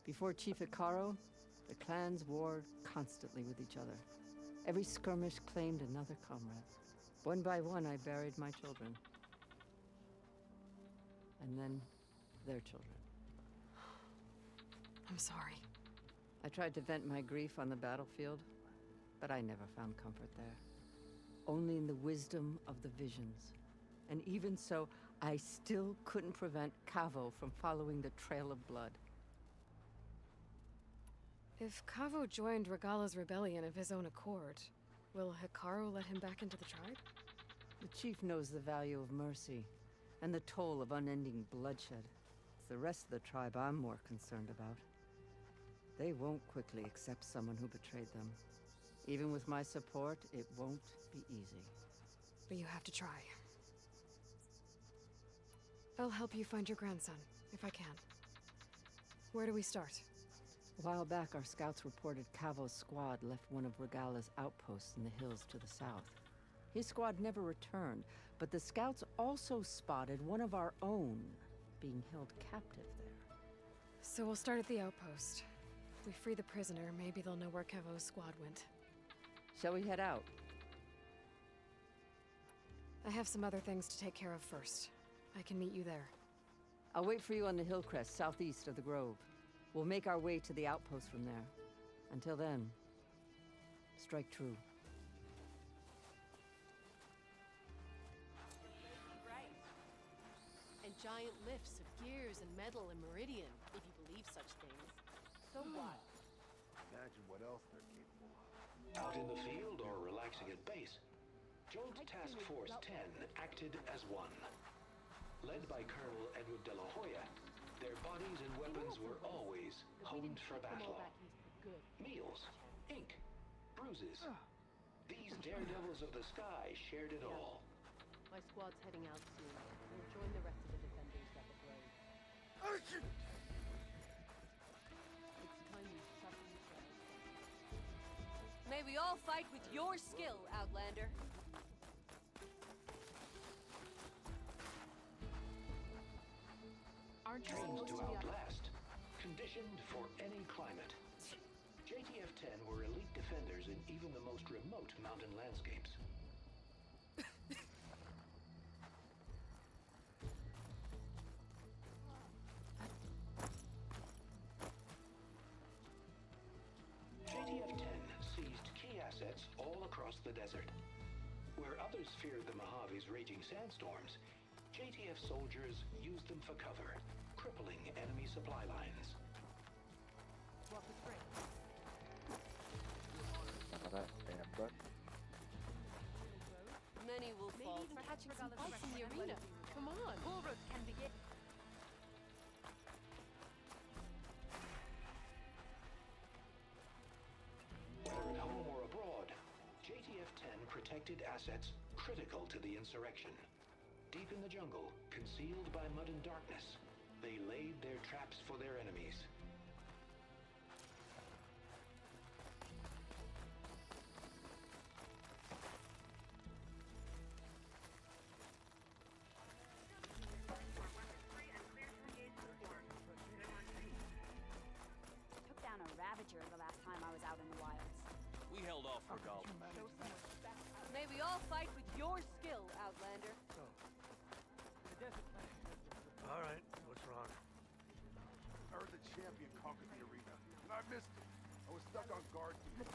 Before Chief Hekarro, the clans warred constantly with each other. Every skirmish claimed another comrade. One by one, I buried my children. And then, their children. I'm sorry. I tried to vent my grief on the battlefield, but I never found comfort there. Only in the wisdom of the visions. And even so, I still couldn't prevent Cavo from following the trail of blood. If Cavo joined Regala's rebellion of his own accord, will Hekarro let him back into the tribe? The chief knows the value of mercy, and the toll of unending bloodshed. It's the rest of the tribe I'm more concerned about. They won't quickly accept someone who betrayed them. Even with my support, it won't be easy. But you have to try. I'll help you find your grandson, if I can. Where do we start? A while back, our scouts reported Cavo's squad left one of Regala's outposts in the hills to the south. His squad never returned, but the scouts also spotted one of our own being held captive there. So we'll start at the outpost. If we free the prisoner, maybe they'll know where Cavo's squad went. Shall we head out? I have some other things to take care of first. I can meet you there. I'll wait for you on the hill crest southeast of the grove. We'll make our way to the outpost from there. Until then, strike true. Right. And giant lifts of gears and metal and Meridian, if you believe such things. So what? Imagine what else they're capable of. Out in the field or relaxing at base? Joint Task Force 10 acted as one. Led by Colonel Edward de la Hoya, their bodies and weapons were always honed for battle. Meals, ink, bruises. These daredevils of the sky shared it all. My squad's heading out soon. We'll join the rest of the defenders at the grove. It's time you shut these guys. May we all fight with your skill, Outlander. Trained to outlast, conditioned for any climate. JTF-10 were elite defenders in even the most remote mountain landscapes. JTF-10 seized key assets all across the desert. Where others feared the Mojave's raging sandstorms, JTF soldiers used them for cover, crippling enemy supply lines. Walk the spring. Many will fall. Maybe even catching some fights in the arena. Come on. Bull routes can begin. Whether at home or abroad, JTF-10 protected assets critical to the insurrection. Deep in the jungle, concealed by mud and darkness, they laid their traps for their enemies. Took down a Ravager the last time I was out in the wilds. We held off for Gala. May we all fight with your skill, Outlander. All right, what's wrong? I heard the champion conquered the arena, and I missed it. I was stuck on guard duty.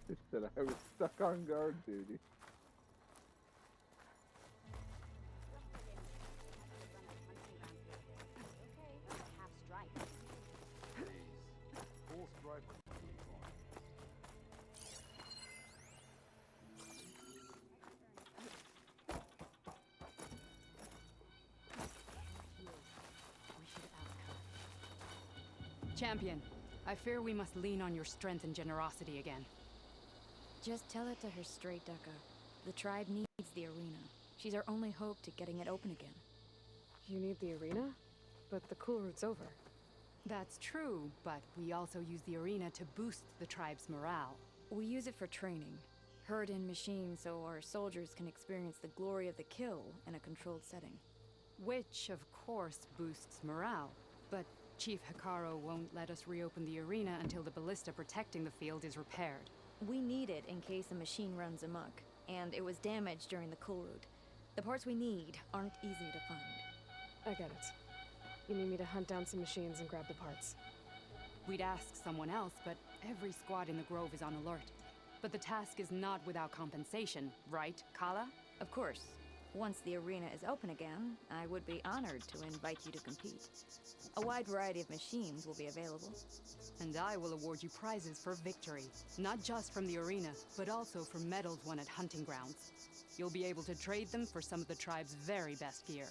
She said I was stuck on guard duty. Half strike. Full strike. Champion, I fear we must lean on your strength and generosity again. Just tell it to her straight, Ducka. The tribe needs the arena. She's our only hope to getting it open again. You need the arena? But the cool route's over. That's true, but we also use the arena to boost the tribe's morale. We use it for training. Herd in machines so our soldiers can experience the glory of the kill in a controlled setting. Which, of course, boosts morale. But Chief Hikaru won't let us reopen the arena until the ballista protecting the field is repaired. We need it in case a machine runs amok, and it was damaged during the cool route. The parts we need aren't easy to find. I get it. You need me to hunt down some machines and grab the parts. We'd ask someone else, but every squad in the Grove is on alert. But the task is not without compensation, right, Kala? Of course. Once the arena is open again, I would be honored to invite you to compete. A wide variety of machines will be available. And I will award you prizes for victory, not just from the arena, but also for medals won at hunting grounds. You'll be able to trade them for some of the tribe's very best gear.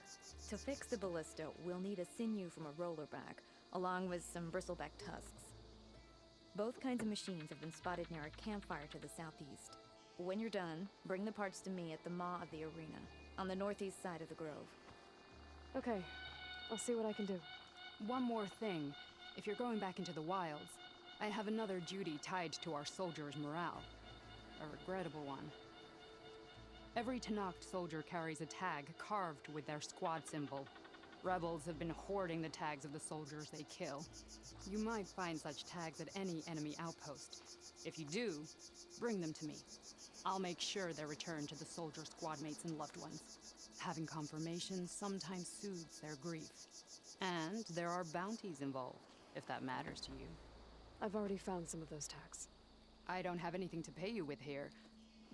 To fix the ballista, we'll need a sinew from a rollerback, along with some bristleback tusks. Both kinds of machines have been spotted near a campfire to the southeast. When you're done, bring the parts to me at the maw of the arena, on the northeast side of the grove. Okay, I'll see what I can do. One more thing. If you're going back into the wilds, I have another duty tied to our soldiers' morale. A regrettable one. Every Tenakth soldier carries a tag carved with their squad symbol. Rebels have been hoarding the tags of the soldiers they kill. You might find such tags at any enemy outpost. If you do, bring them to me. I'll make sure they're returned to the soldier squad mates and loved ones. Having confirmation sometimes soothes their grief. And there are bounties involved, if that matters to you. I've already found some of those tags. I don't have anything to pay you with here.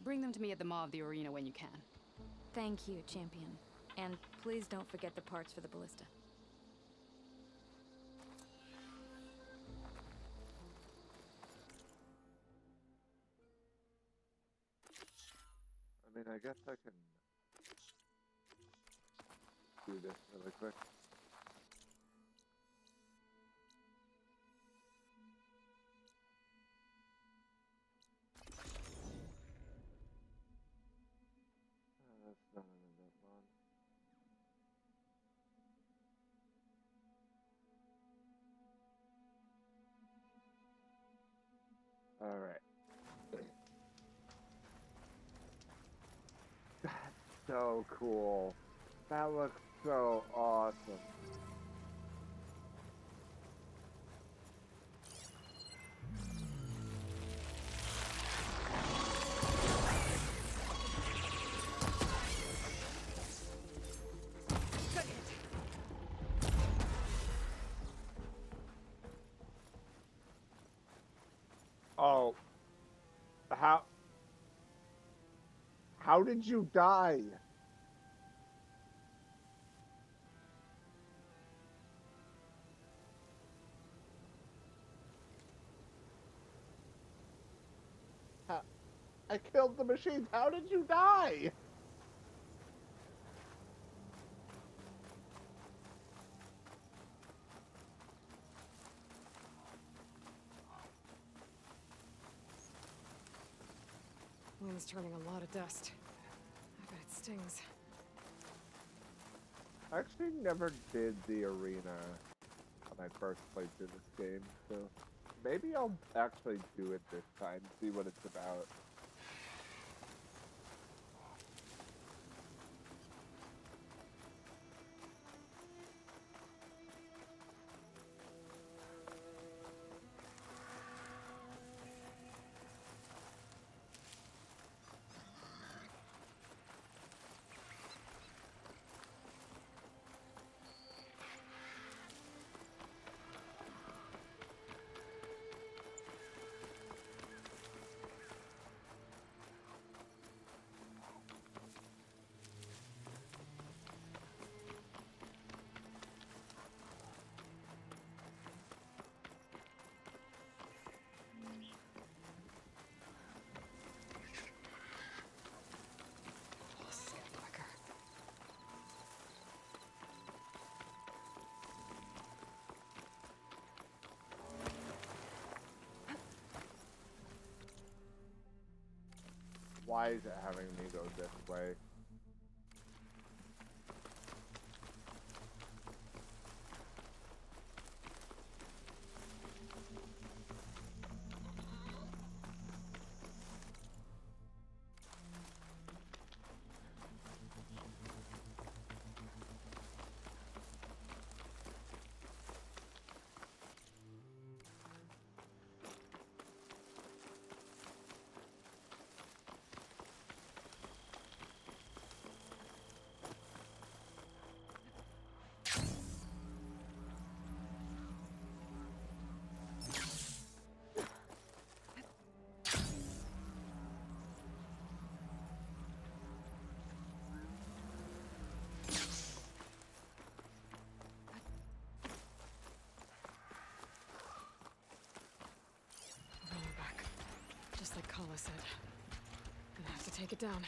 Bring them to me at the maw of the arena when you can. Thank you, Champion. And please don't forget the parts for the ballista. mean, I guess I can do this really quick. That's not an event one. All right. That's so cool. That looks so awesome. Oh. How did you die? I killed the machines. How did you die? Wind's turning a lot of dust. I bet it stings. I actually never did the arena when I first played through this game, so maybe I'll actually do it this time, see what it's about. Why is it having me go this way? Just like Kala said. Gonna have to take it down.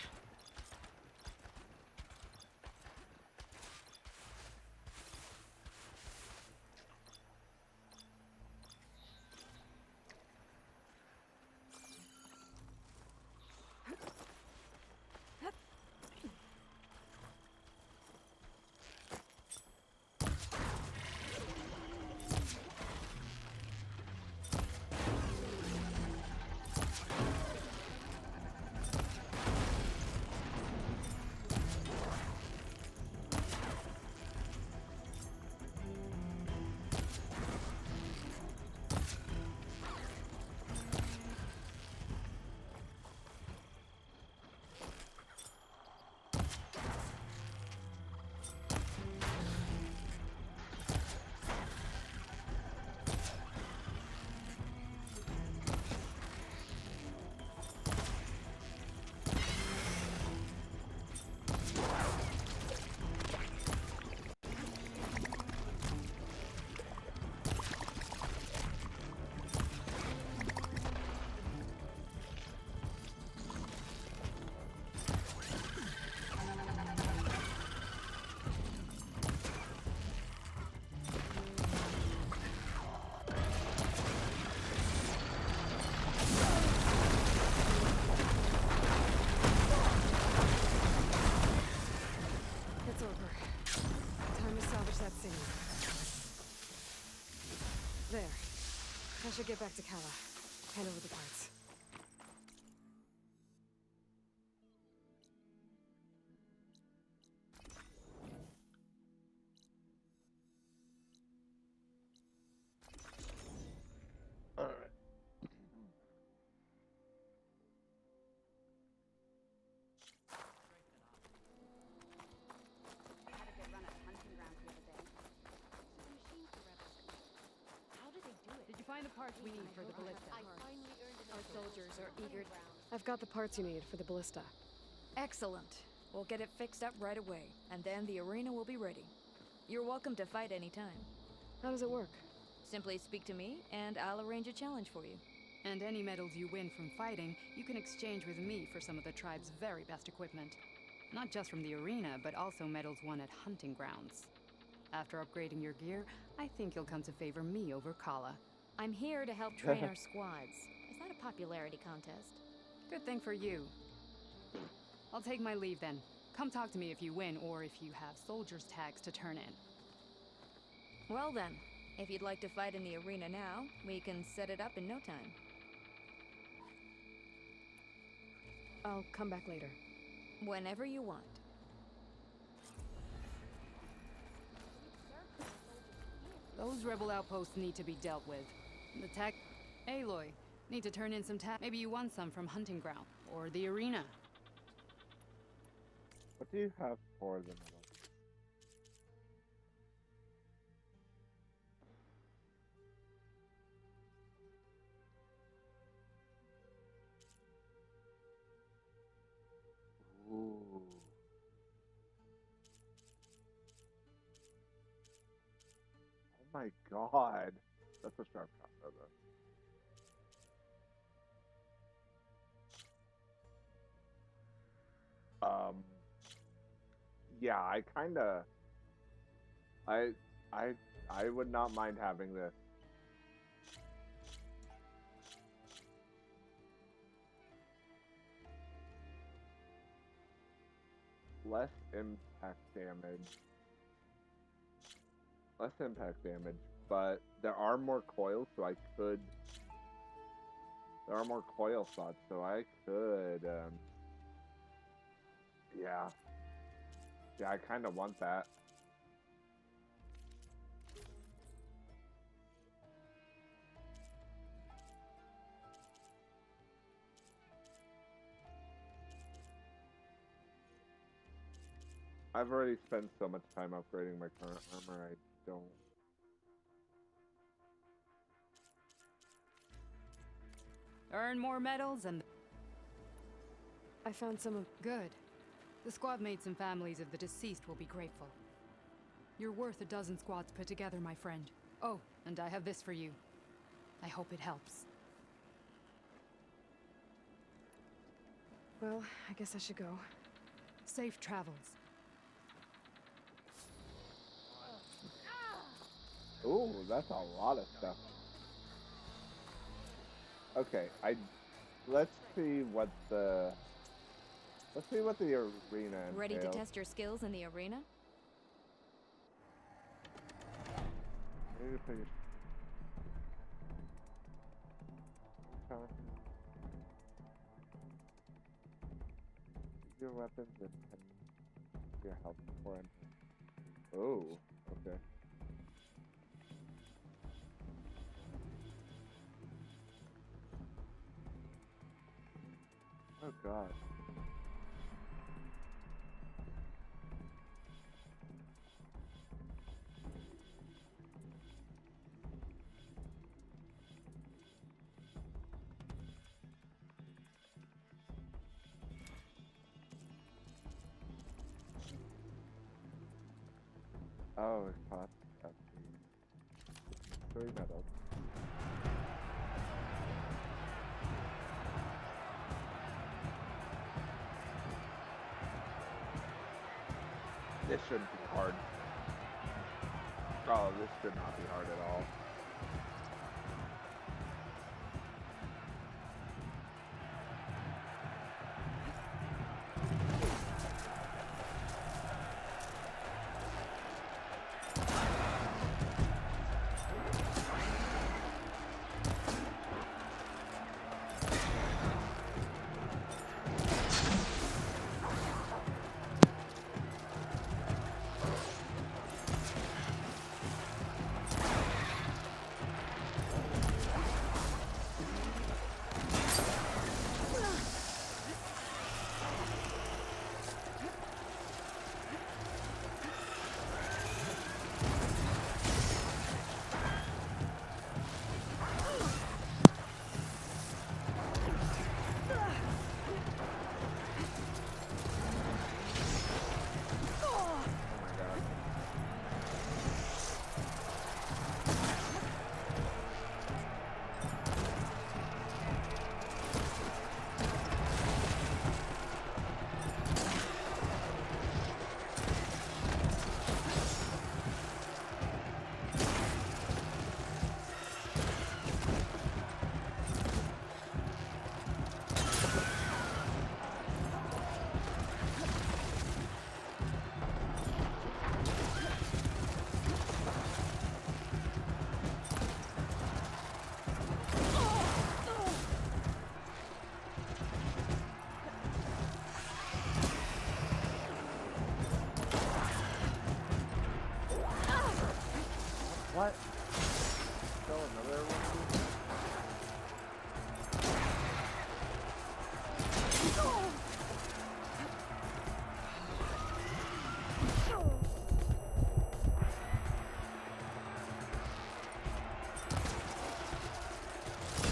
There. I should get back to Kala. Hand over the parts. Alright. Had a good run at hunting grounds the other day. How did they do it? Did you find the parts we need for the ballista? I finally earned enough. Our soldiers are eager. I've got the parts you need for the ballista. Excellent. We'll get it fixed up right away, and then the arena will be ready. You're welcome to fight anytime. How does it work? Simply speak to me, and I'll arrange a challenge for you. And any medals you win from fighting, you can exchange with me for some of the tribe's very best equipment. Not just from the arena, but also medals won at hunting grounds. After upgrading your gear, I think you'll come to favor me over Kala. I'm here to help train our squads. It's not a popularity contest. Good thing for you. I'll take my leave then. Come talk to me if you win, or if you have soldiers' tags to turn in. Well then, if you'd like to fight in the arena now, we can set it up in no time. I'll come back later. Whenever you want. Those rebel outposts need to be dealt with. The tech... Aloy, need to turn in some tags. Maybe you won some from hunting ground, or the arena. What do you have for the medal? Ooh. Oh my god. That's a sharp combo though. Yeah, I would not mind having this. Less impact damage. Less impact damage, but there are more coils, so I could... There are more coil slots, so I could, yeah. Yeah, I kind of want that. I've already spent so much time upgrading my current armor, I don't... Earn more medals and... I found some of... Good. The squad mates and families of the deceased will be grateful. You're worth a dozen squads put together, my friend. Oh, and I have this for you. I hope it helps. Well, I guess I should go. Safe travels. Ooh, that's a lot of stuff. Okay, let's see what the arena entails. Ready to test your skills in the arena? Ready to put your weapons and your health before entering. Oh, okay. Oh god. Oh, it's past the 3 medals. This shouldn't be hard. Oh, this should not be hard at all.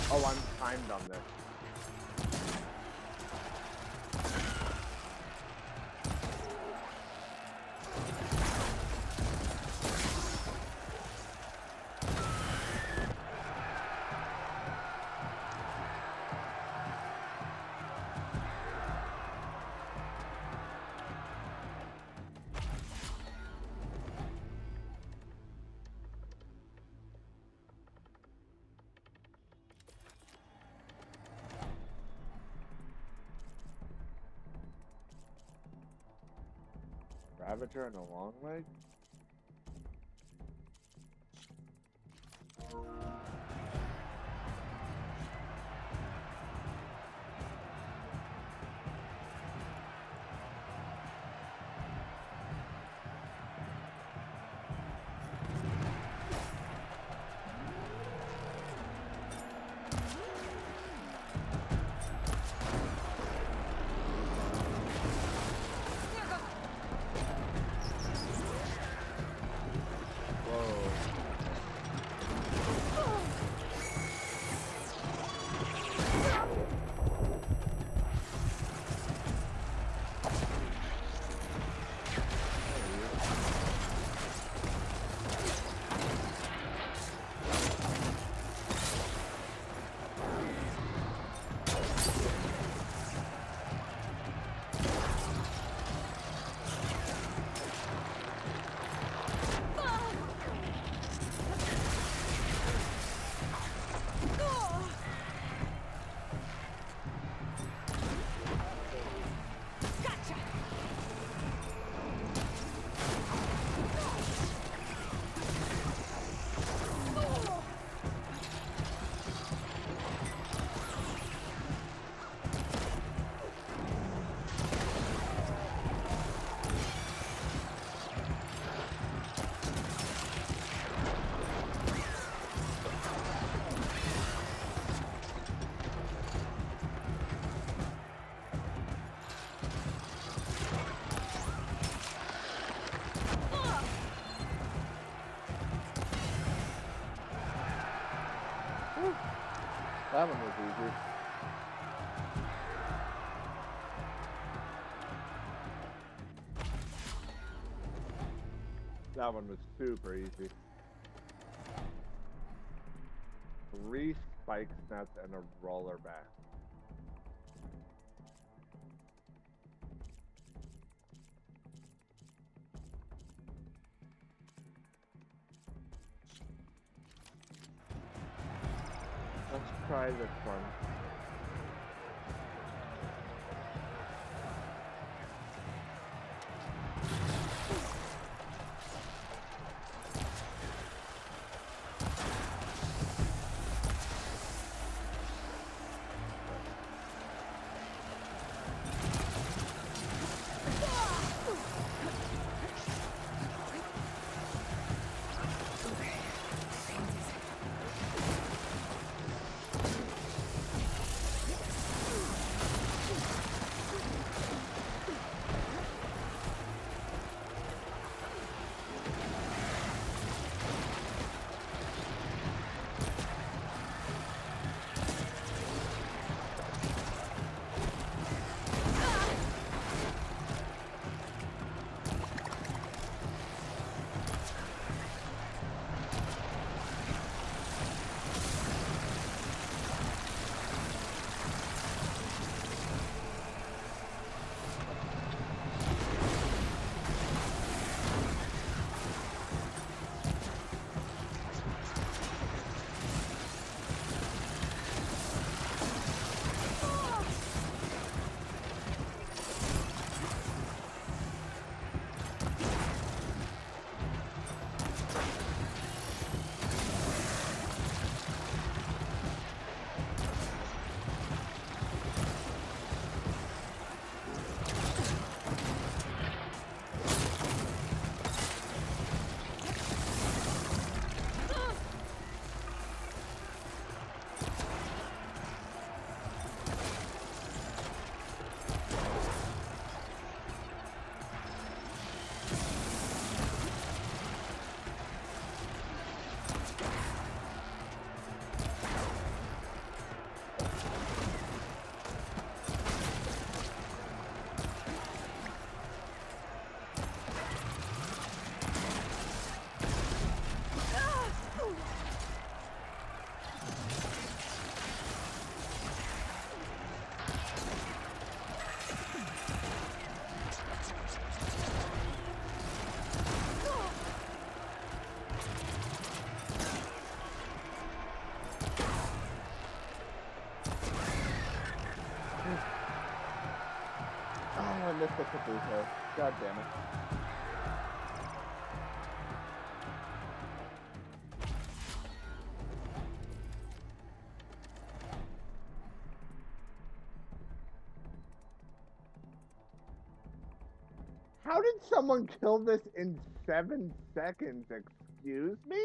Oh, I'm timed on this. Ravager and a long leg? That one was easy. That one was super easy. 3 spike nuts and a roller back. Let's try this one. the Kabuto. God damn it. How did someone kill this in 7 seconds? Excuse me?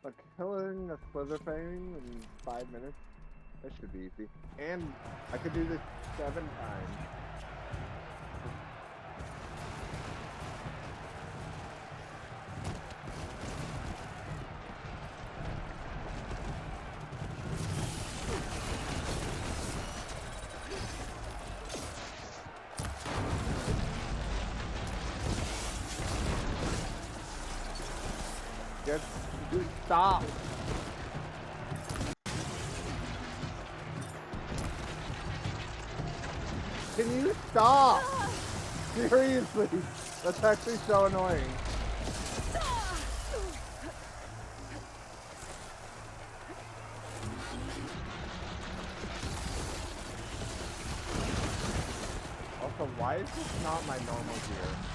But killing a Slitherfang in 5 minutes? That should be easy. And I could do this 7 times. Dude, stop! Can you stop? Seriously, that's actually so annoying. Also, why is this not my normal gear?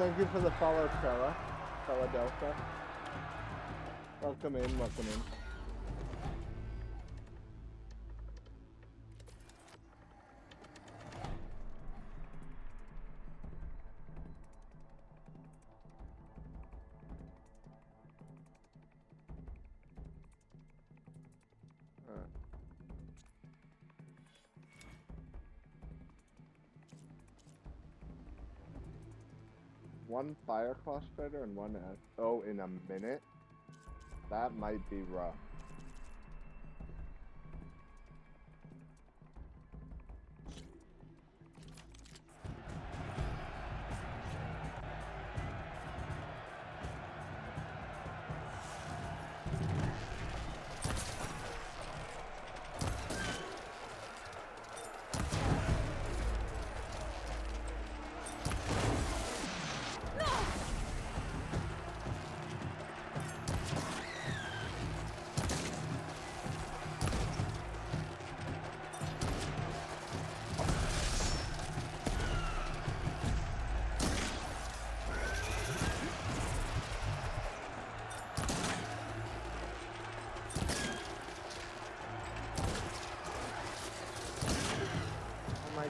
thank you for the follow, Trella. Philadelphia. Welcome in, welcome in. One fire claw strider and one SO in a minute? That might be rough.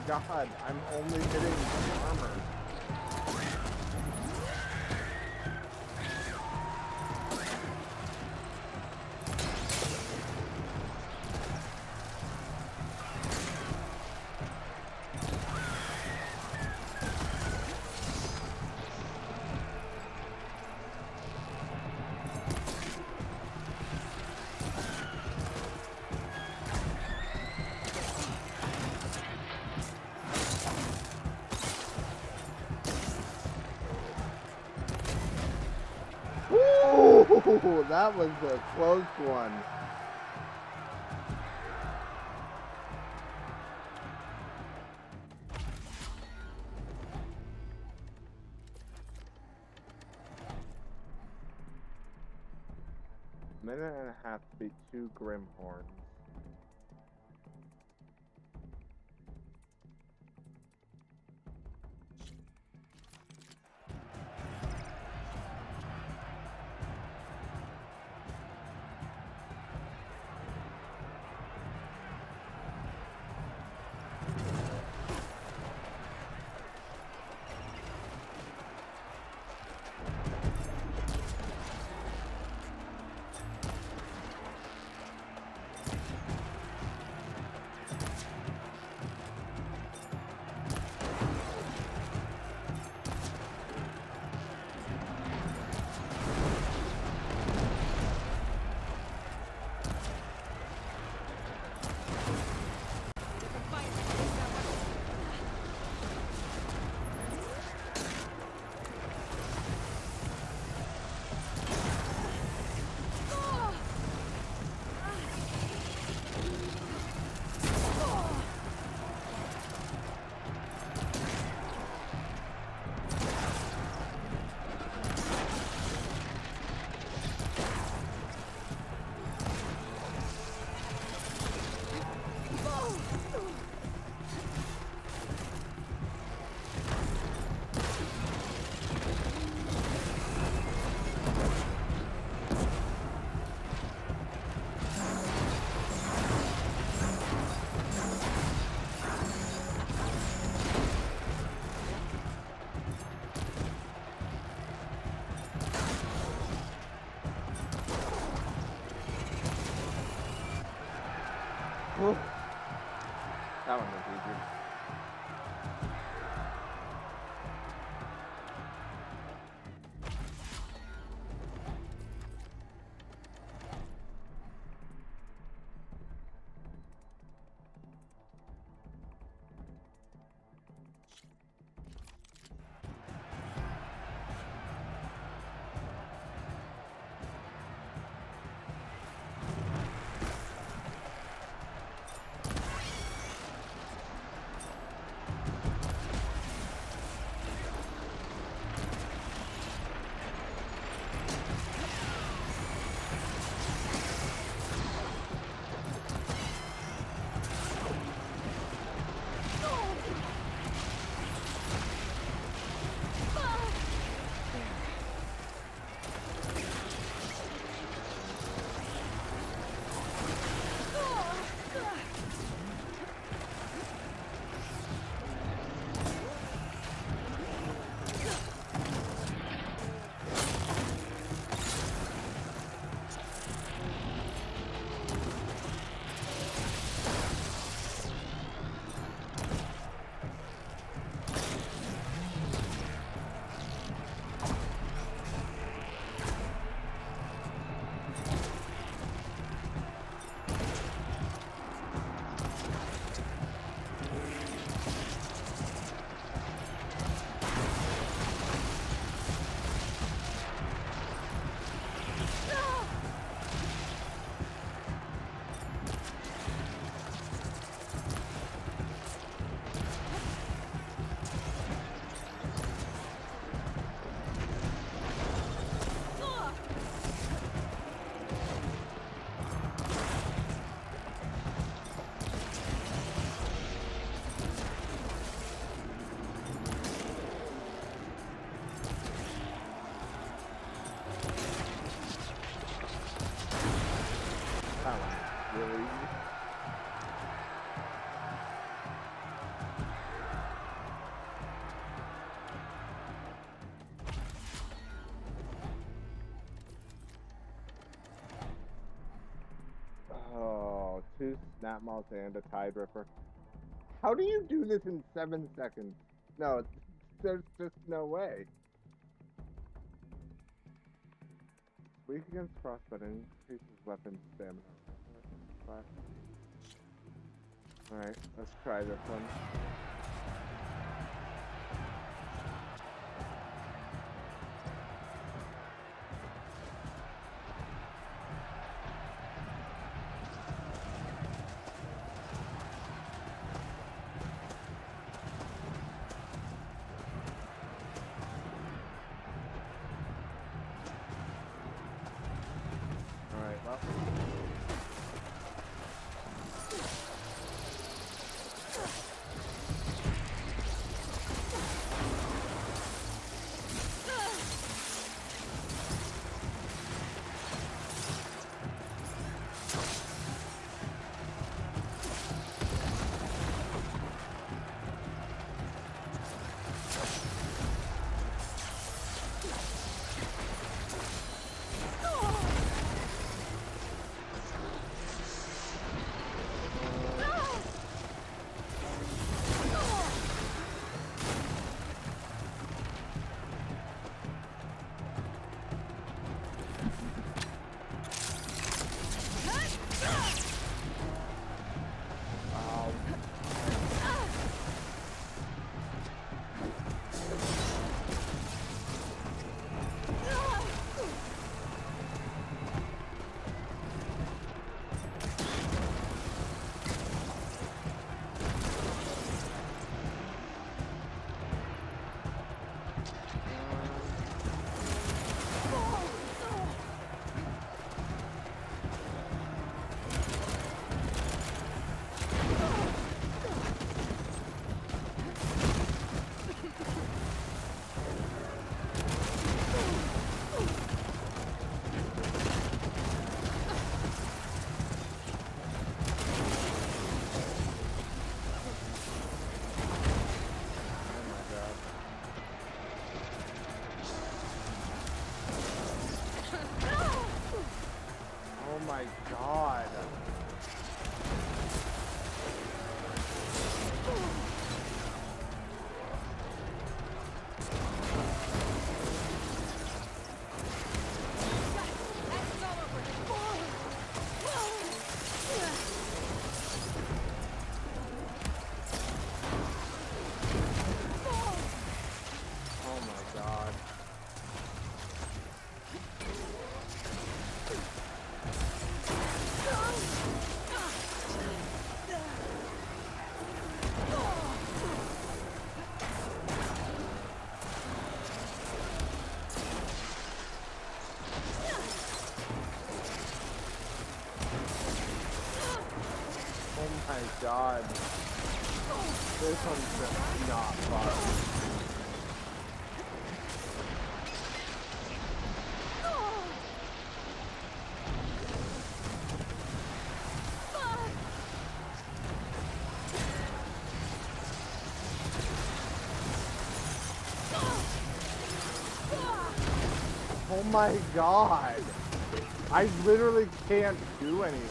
God, I'm only hitting armor. Ooh, that was a close one. A minute and a half to beat 2 Grimhorns. Whew. That one was easy. 2 snap malts and a Tide Ripper. How do you do this in 7 seconds? No, there's just no way. Weak against frostbite and increases weapon stamina. Alright, let's try this one. Alright, well. Oh my god. Oh my god. Oh my god. This one's just not fun. Oh my god. I literally can't do anything.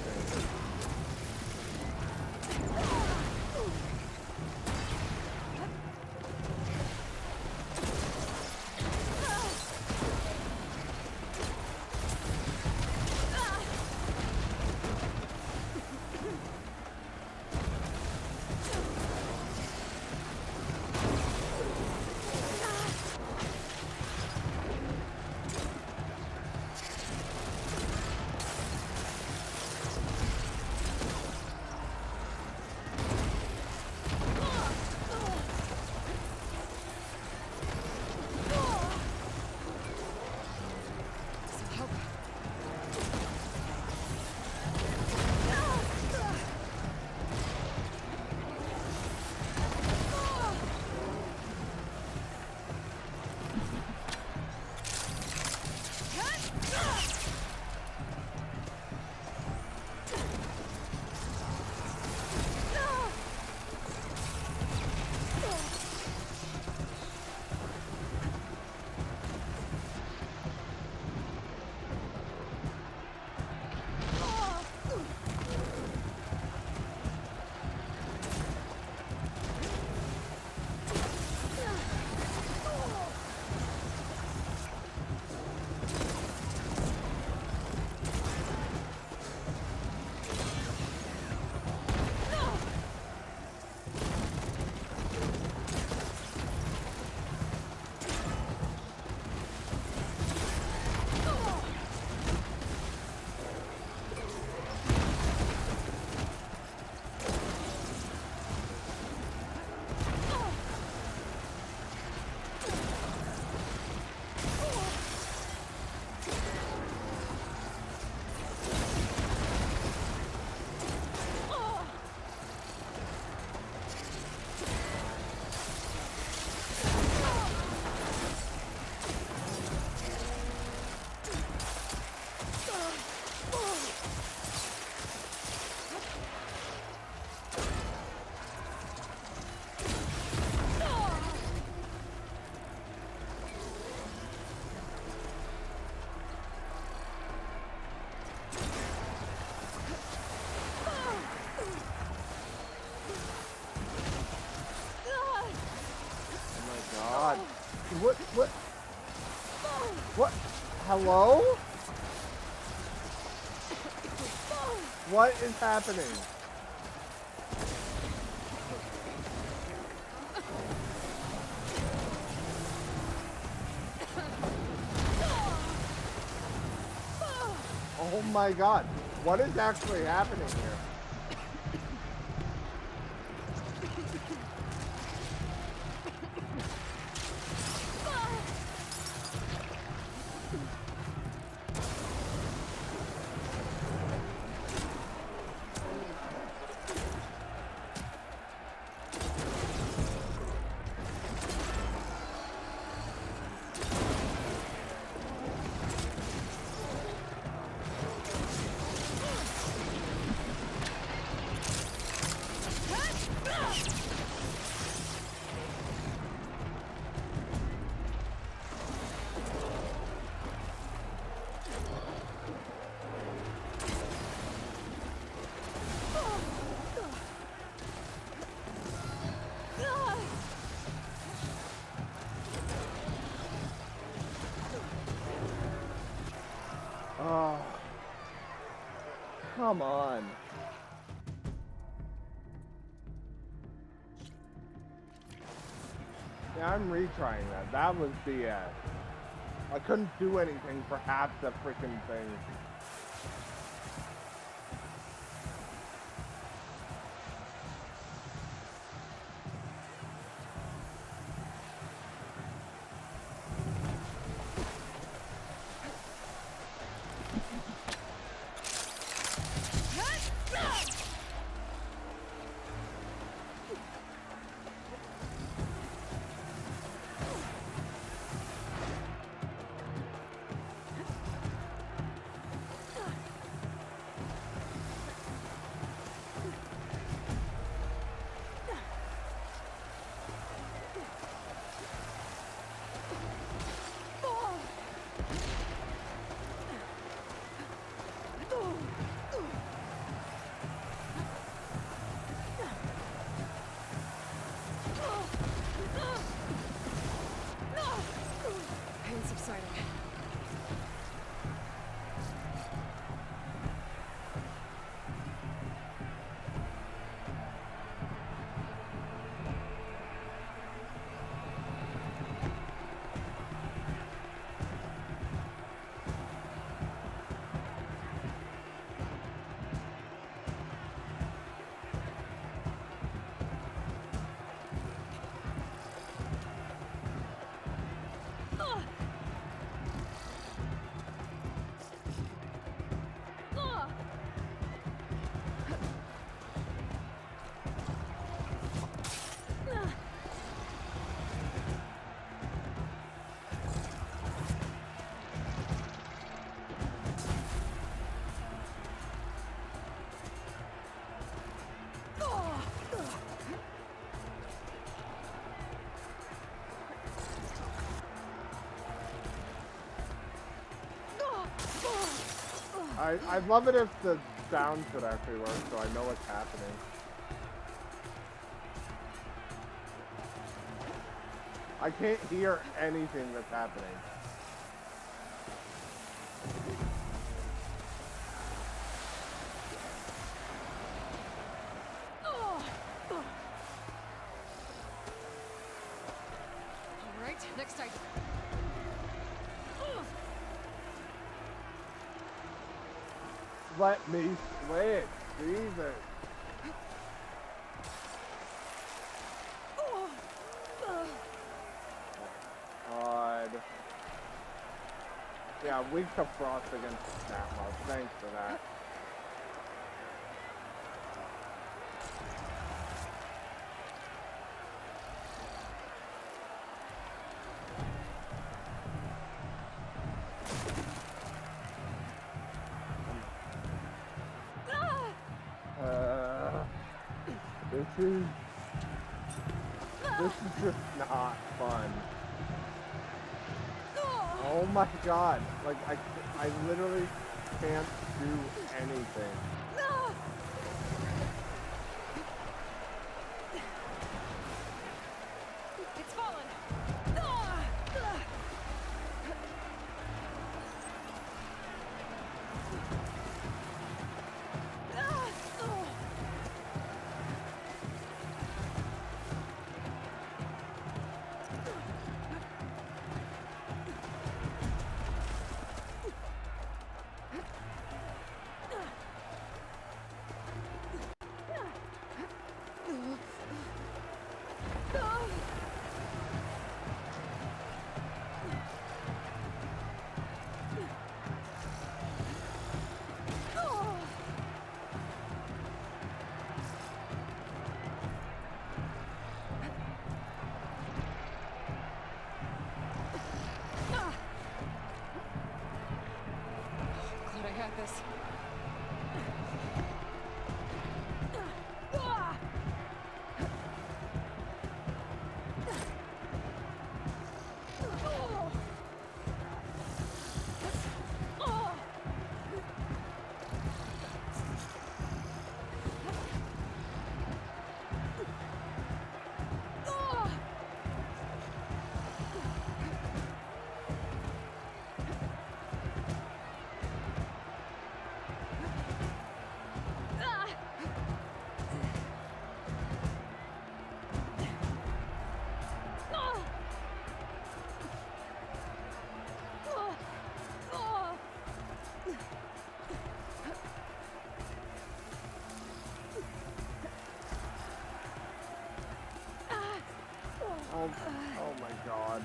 What? Hello? What is happening? Oh my god. What is actually happening here? Oh, come on. Yeah, I'm retrying that. That was BS. I couldn't do anything for half the freaking thing. Pain subsiding. I'd love it if the sound could actually work so I know what's happening. I can't hear anything that's happening. Alright, next item. Let me switch, Jesus. God. Yeah, weak to frost against the snap mode. Thanks for that. This is just not fun. Oh my god. Like, I literally can't do anything. It's fallen. Glad I had this. Oh my god.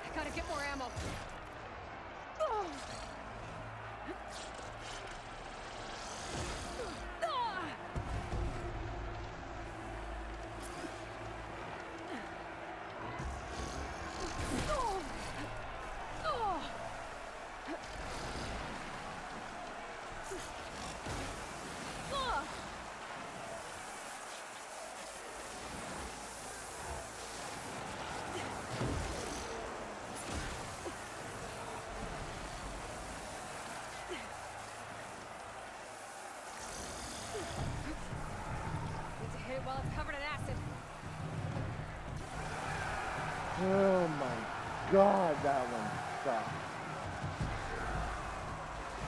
I gotta get more ammo. Need to hit it while it's covered in acid. Oh my god, that one sucked.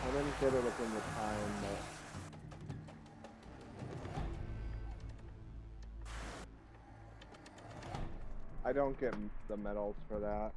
I didn't get it within the time, but... I don't get the medals for that.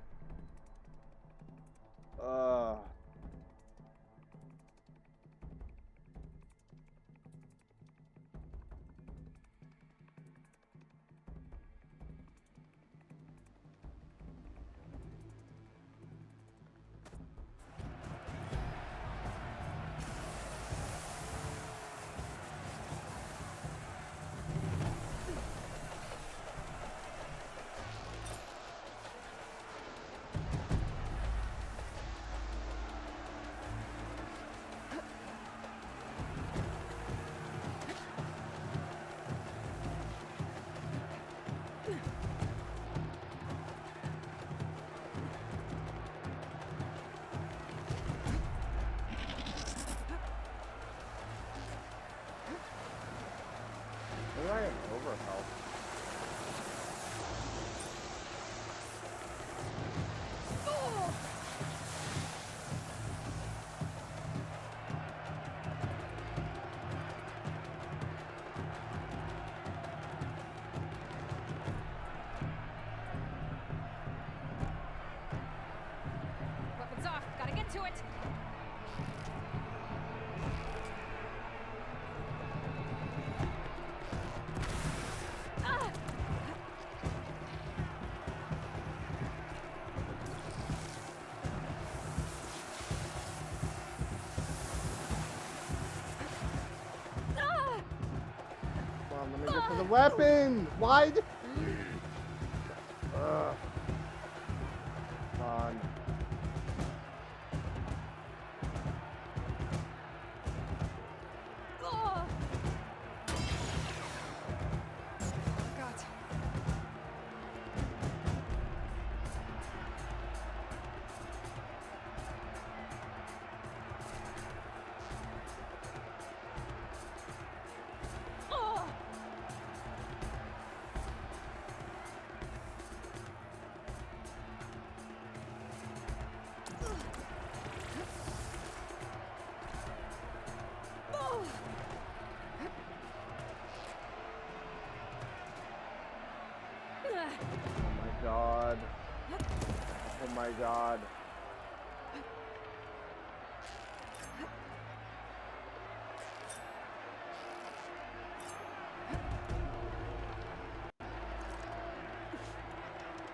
Maybe I have overhealth. Weapons off. Gotta get to it. Come on, let me get to the weapon! Why? Come on. God. my god.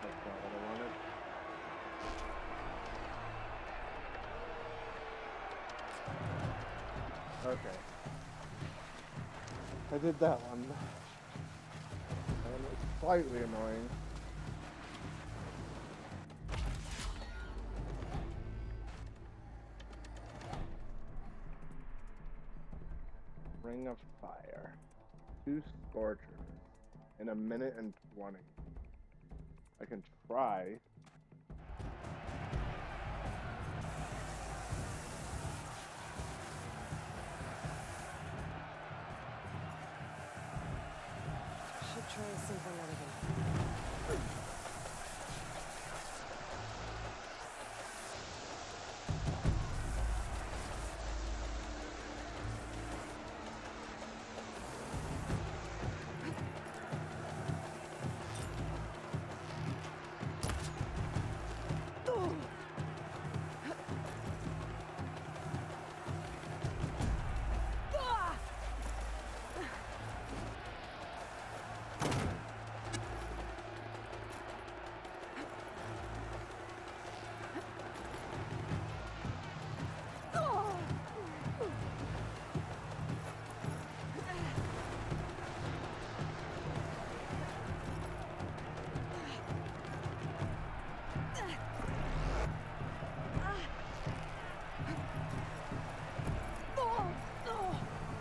That's not what I wanted. Okay. I did that one. And it's slightly annoying. Ring of Fire. 2 Scorchers. In 1 minute and 20. I can try. Should try a simple one again.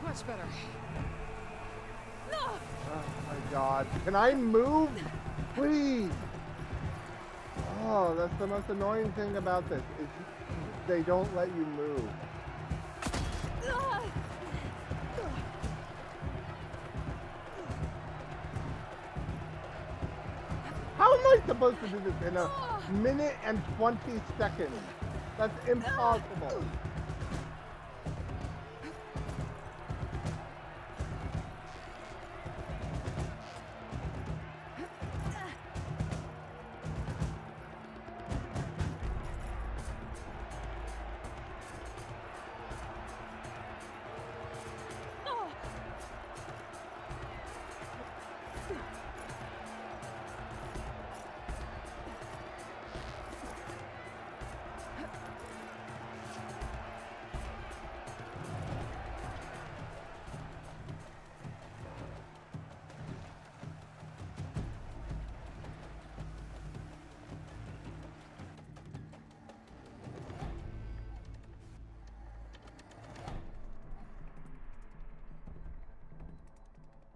Much better. Oh my god. Can I move? Please! Oh, that's the most annoying thing about this. Is they don't let you move. How am I supposed to do this in 1 minute and 20 seconds? That's impossible.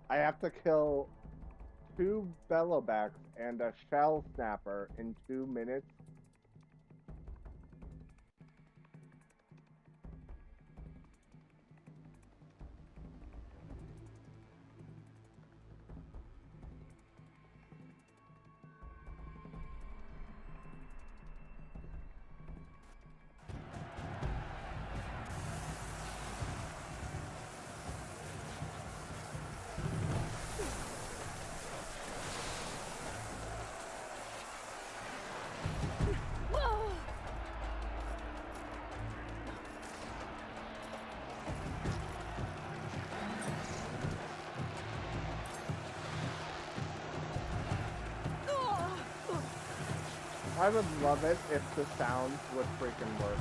I have to kill 2 bellowbacks and a shell snapper in 2 minutes. I would love it if the sounds would freaking work.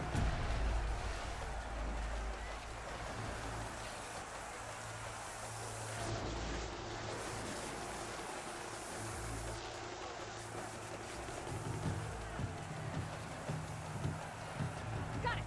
Got it.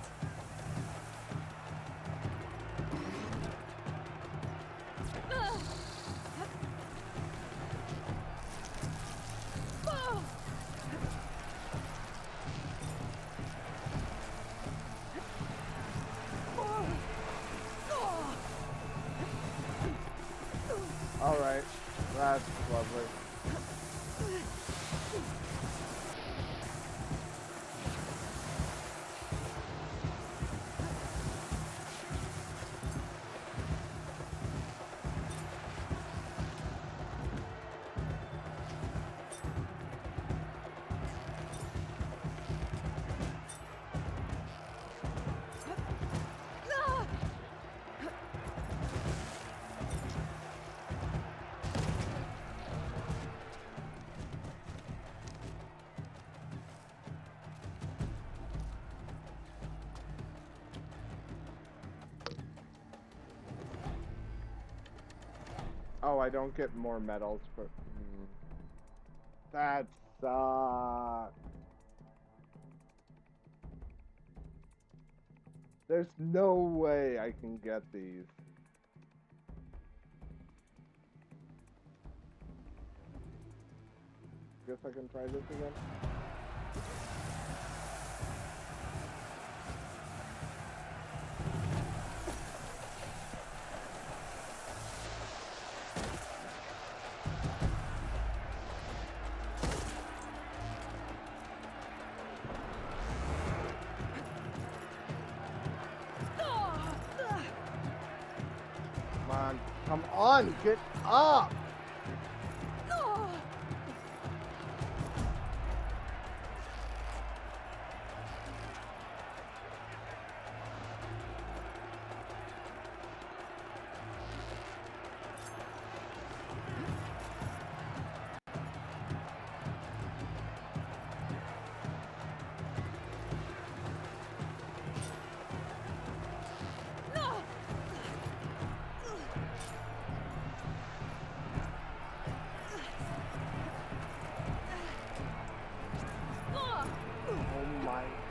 All right, that's lovely. Oh, I don't get more medals for... That sucks. There's no way I can get these. Guess I can try this again. Come on, get up!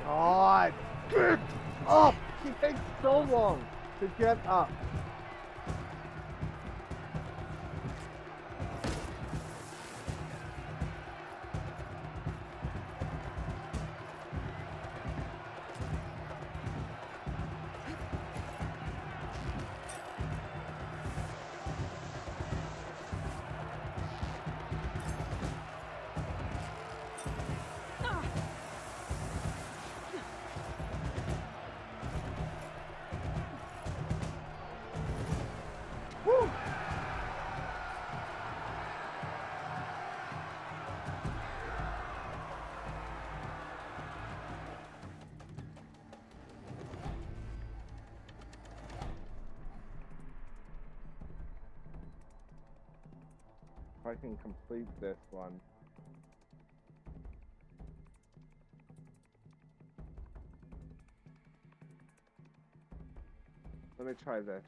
God! Get up! He takes so long to get up. Woo! If I can complete this one. Let me try this.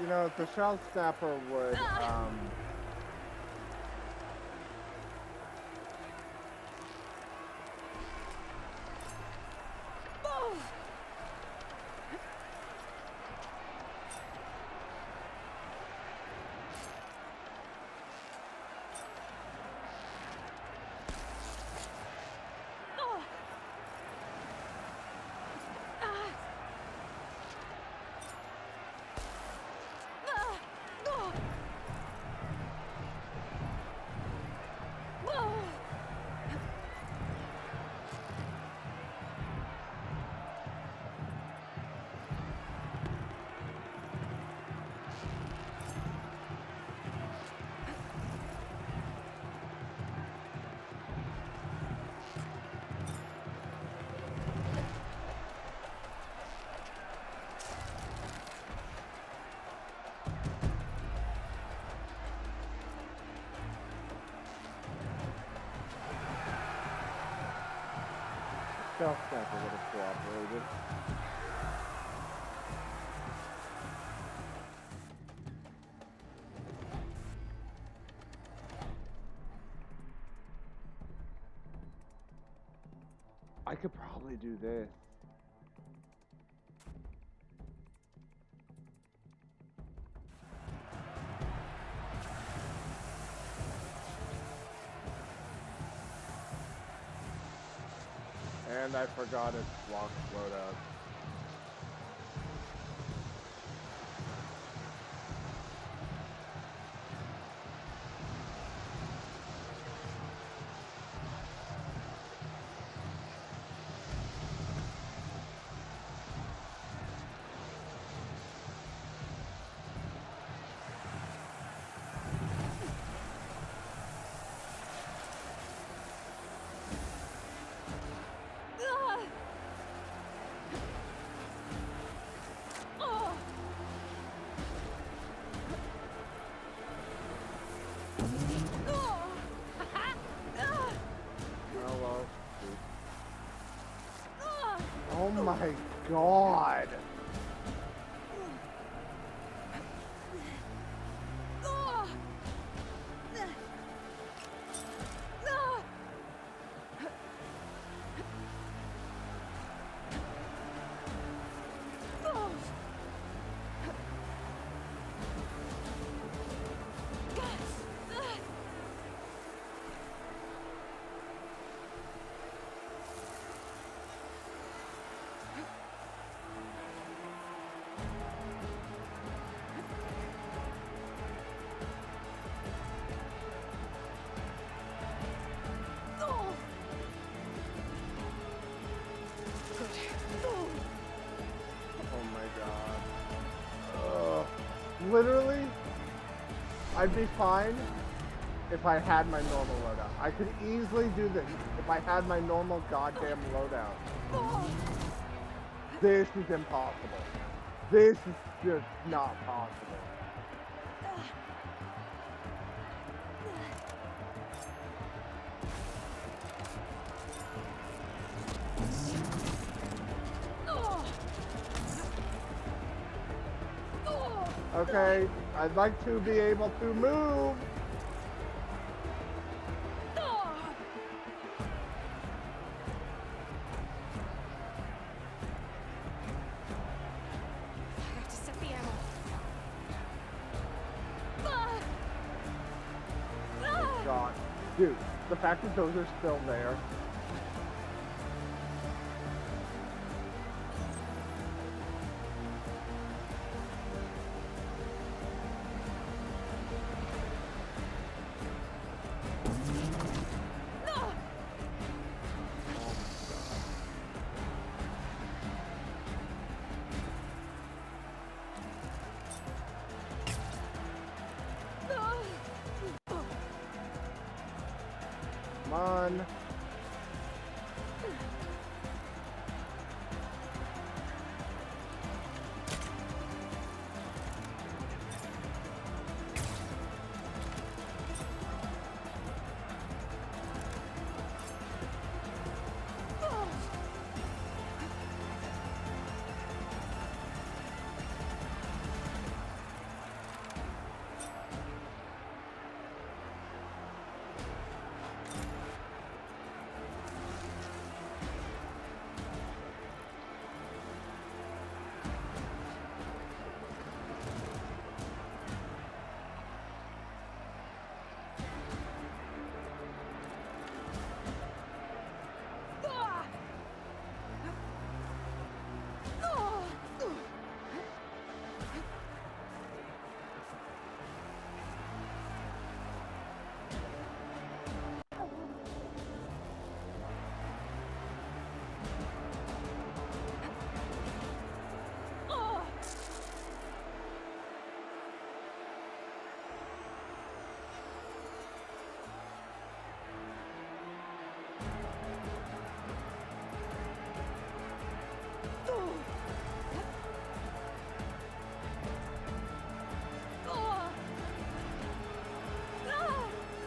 You know, if the shell snapper would, Shell Sniper would have cooperated. I could probably do this. And I forgot it's locked loadout. Oh my god! Literally, I'd be fine if I had my normal loadout. I could easily do this if I had my normal goddamn loadout. This is impossible. This is just not possible. Okay, I'd like to be able to move. I have to set the ammo. Oh god. Dude, the fact that those are still there. Come on.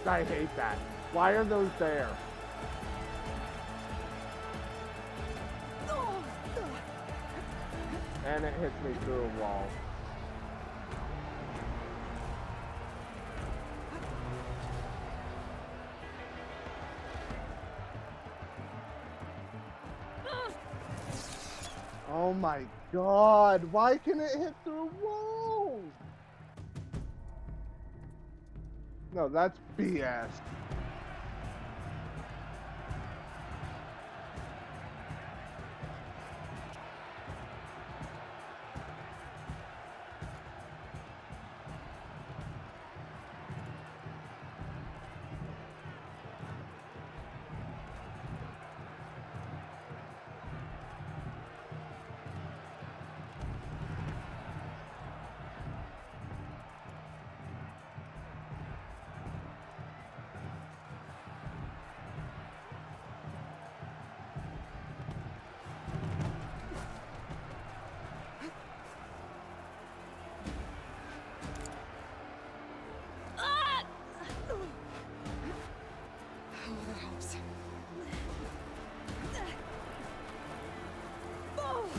I hate that. Why are those there? and it hits me through a wall. Oh my god, why can it hit through walls? No, that's BS.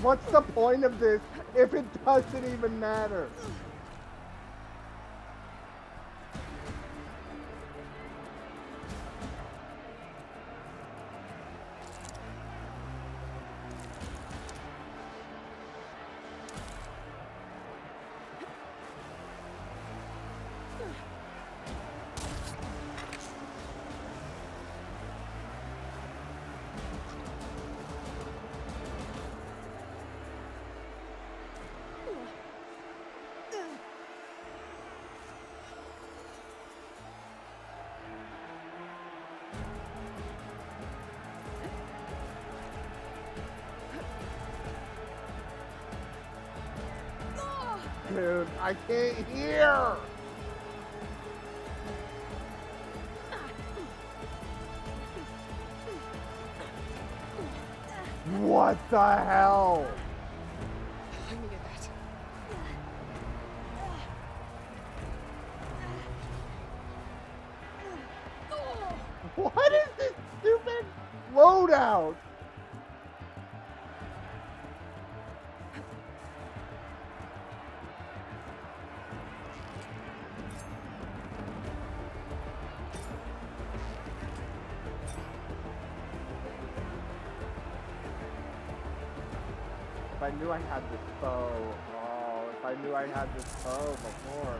What's the point of this if it doesn't even matter? Dude, I can't hear! What the hell? I needed that. What is this stupid loadout? If I knew I had this bow, oh, if I knew I had this bow before.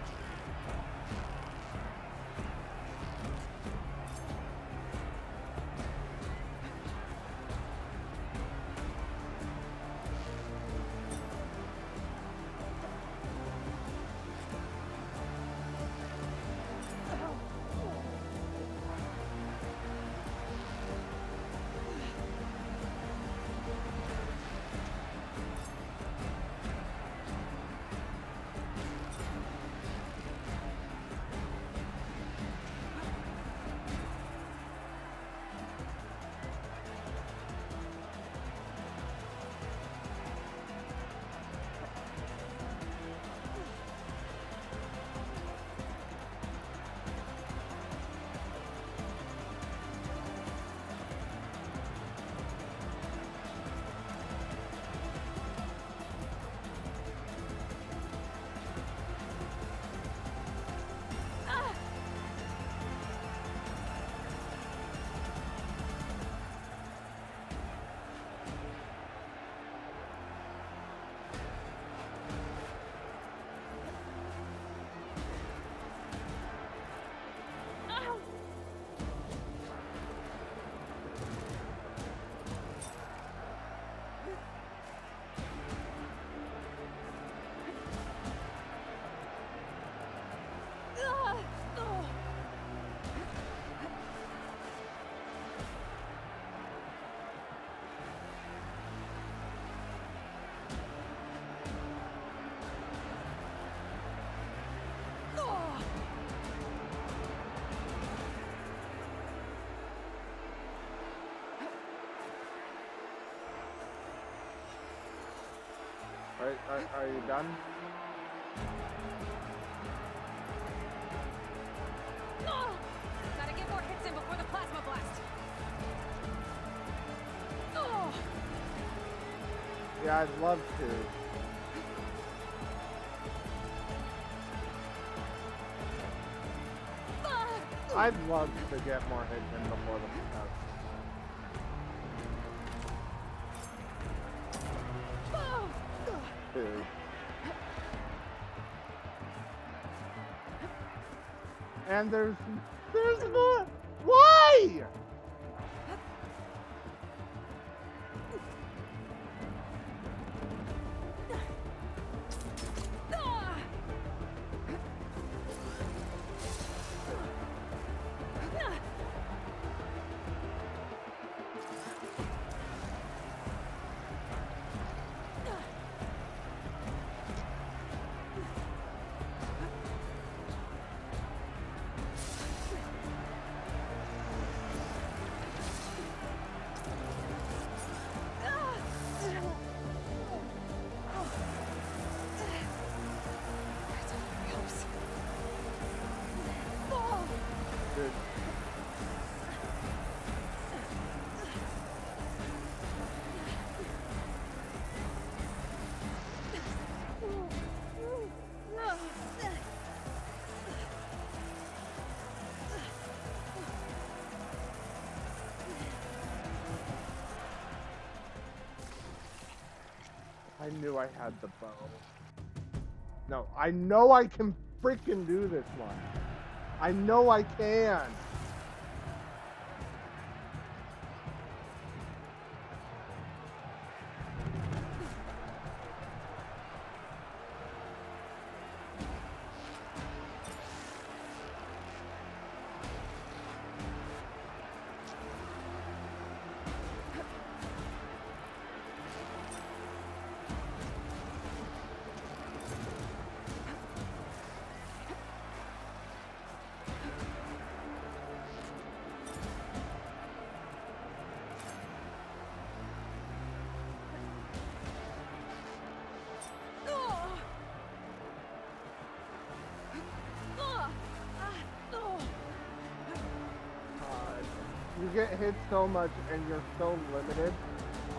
Are you done? Gotta get more hits in before the plasma blast. Yeah, I'd love to. I'd love to get more hitmen before the Dude. And there's more. Why? Dude. I knew I had the bow. No, I know I can freaking do this one. I know I can. You get hit so much and you're so limited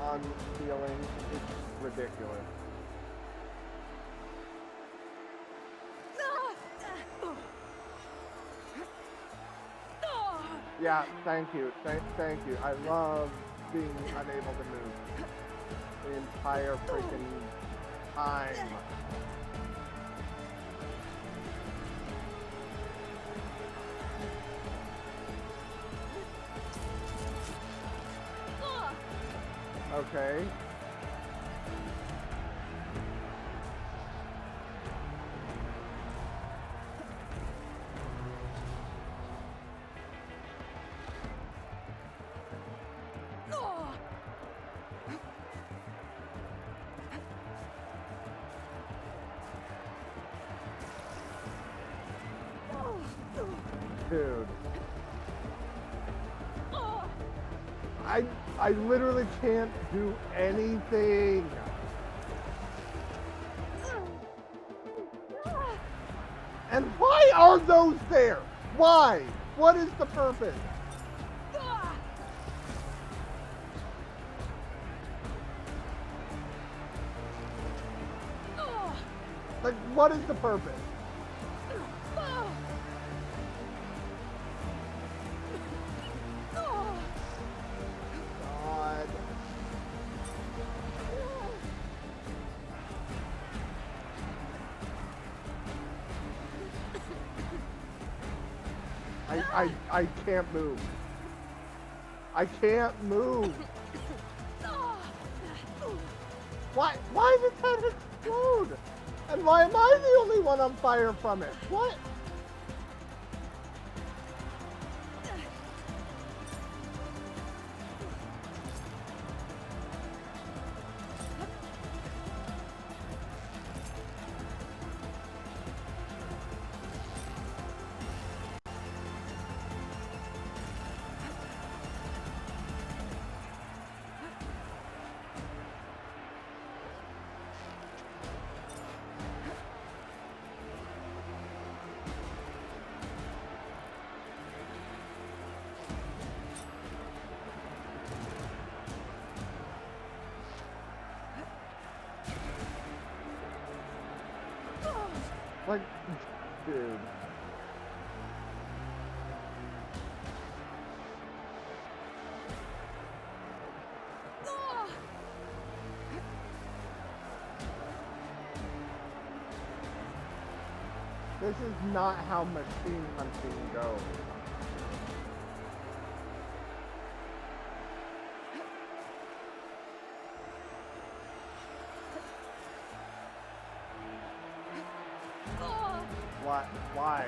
on healing, it's ridiculous. Yeah, thank you. Thank you. I love being unable to move the entire freaking time. Okay. Dude. I literally can't do anything. And why are those there? Why? What is the purpose? Like, what is the purpose? I can't move. I can't move. Why did that explode? And why am I the only one on fire from it? What? Like, dude. This is not how machine hunting goes. Why?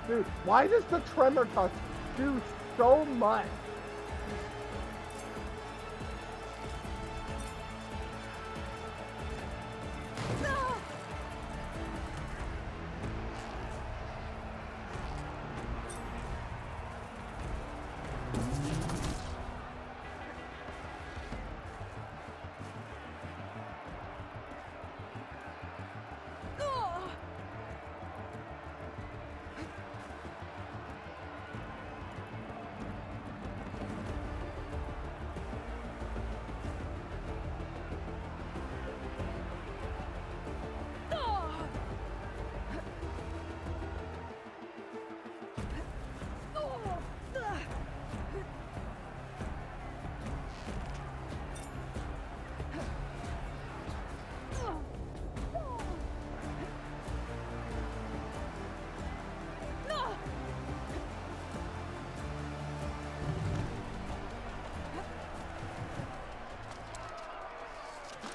Dude, why does the tremor tusk do so much?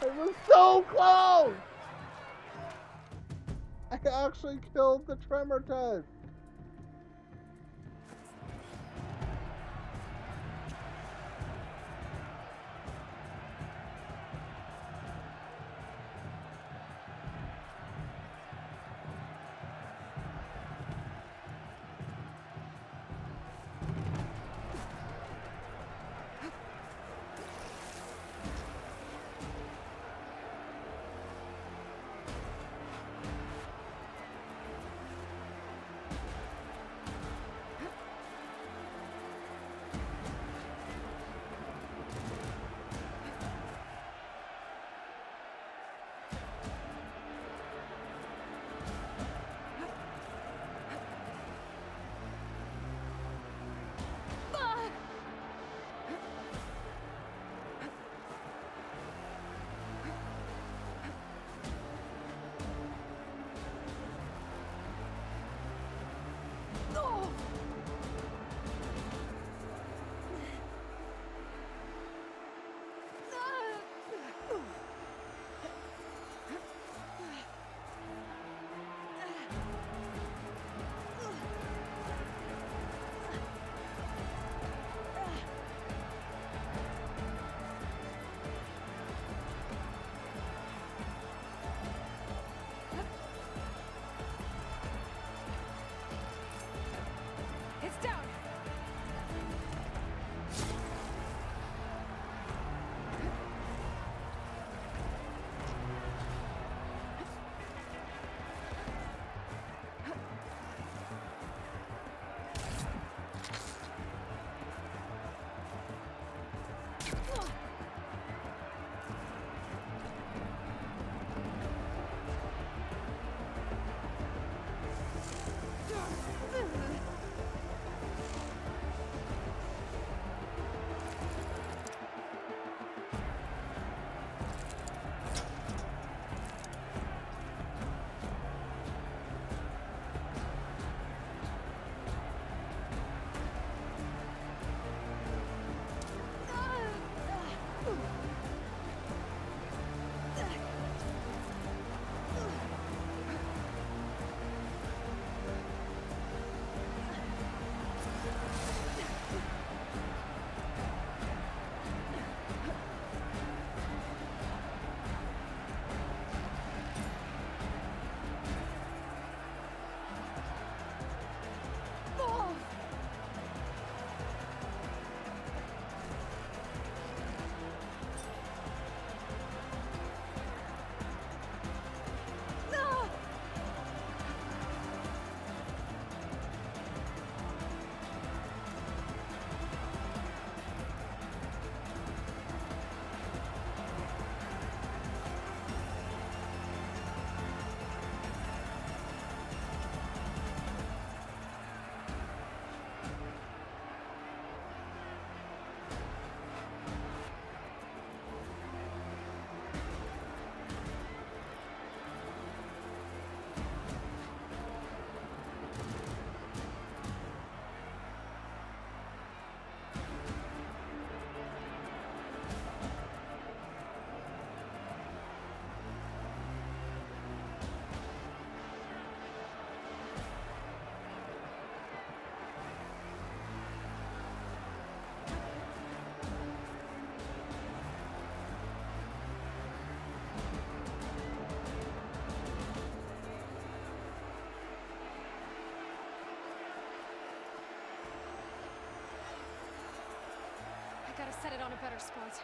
It was so close! I actually killed the tremor tusk. set it on a better spot.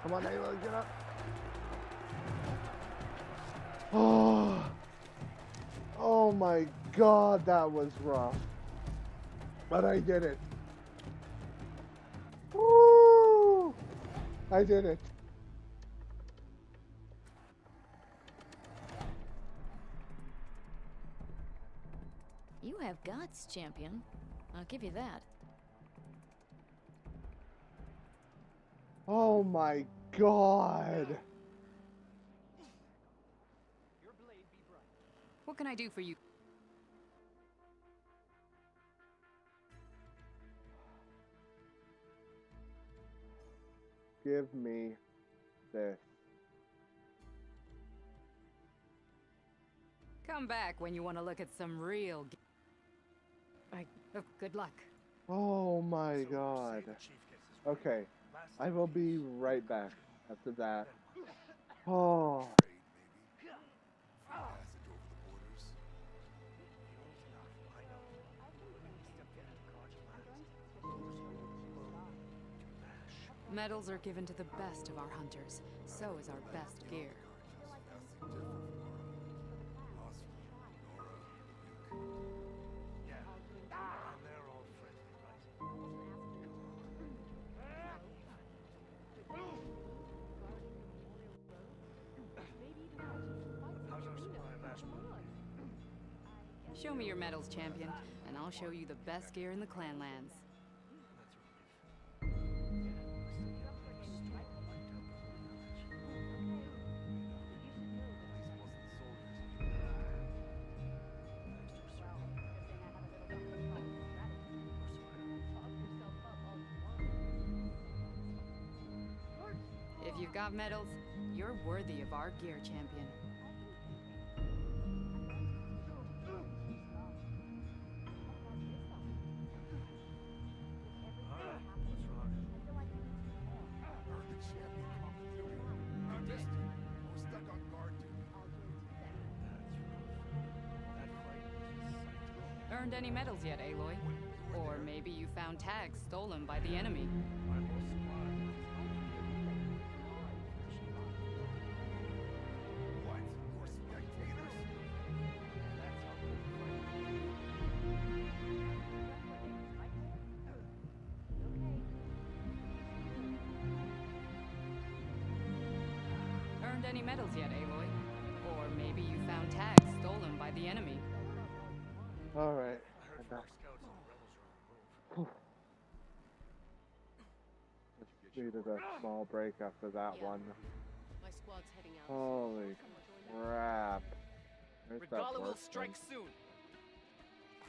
Come on, Ayla, get up. Oh. Oh my god, that was rough. But I did it. Woo! I did it. You have guts, champion. I'll give you that. Oh my god. What can I do for you? Give me this. Come back when you want to look at some real. Good luck. Oh my god. Okay, I will be right back after that. Oh. Medals are given to the best of our hunters. So is our best gear. Show me your medals, champion, and I'll show you the best gear in the Clanlands. If you've got medals, you're worthy of our gear, champion. Earned any medals yet, Aloy? Or maybe you found tags stolen by the enemy. Earned any medals yet, Aloy? Or maybe you found tags stolen by the enemy. Alright. Needed a small break after that one. My squad's heading out. Holy crap. Where's that Regala will worst strike one? soon.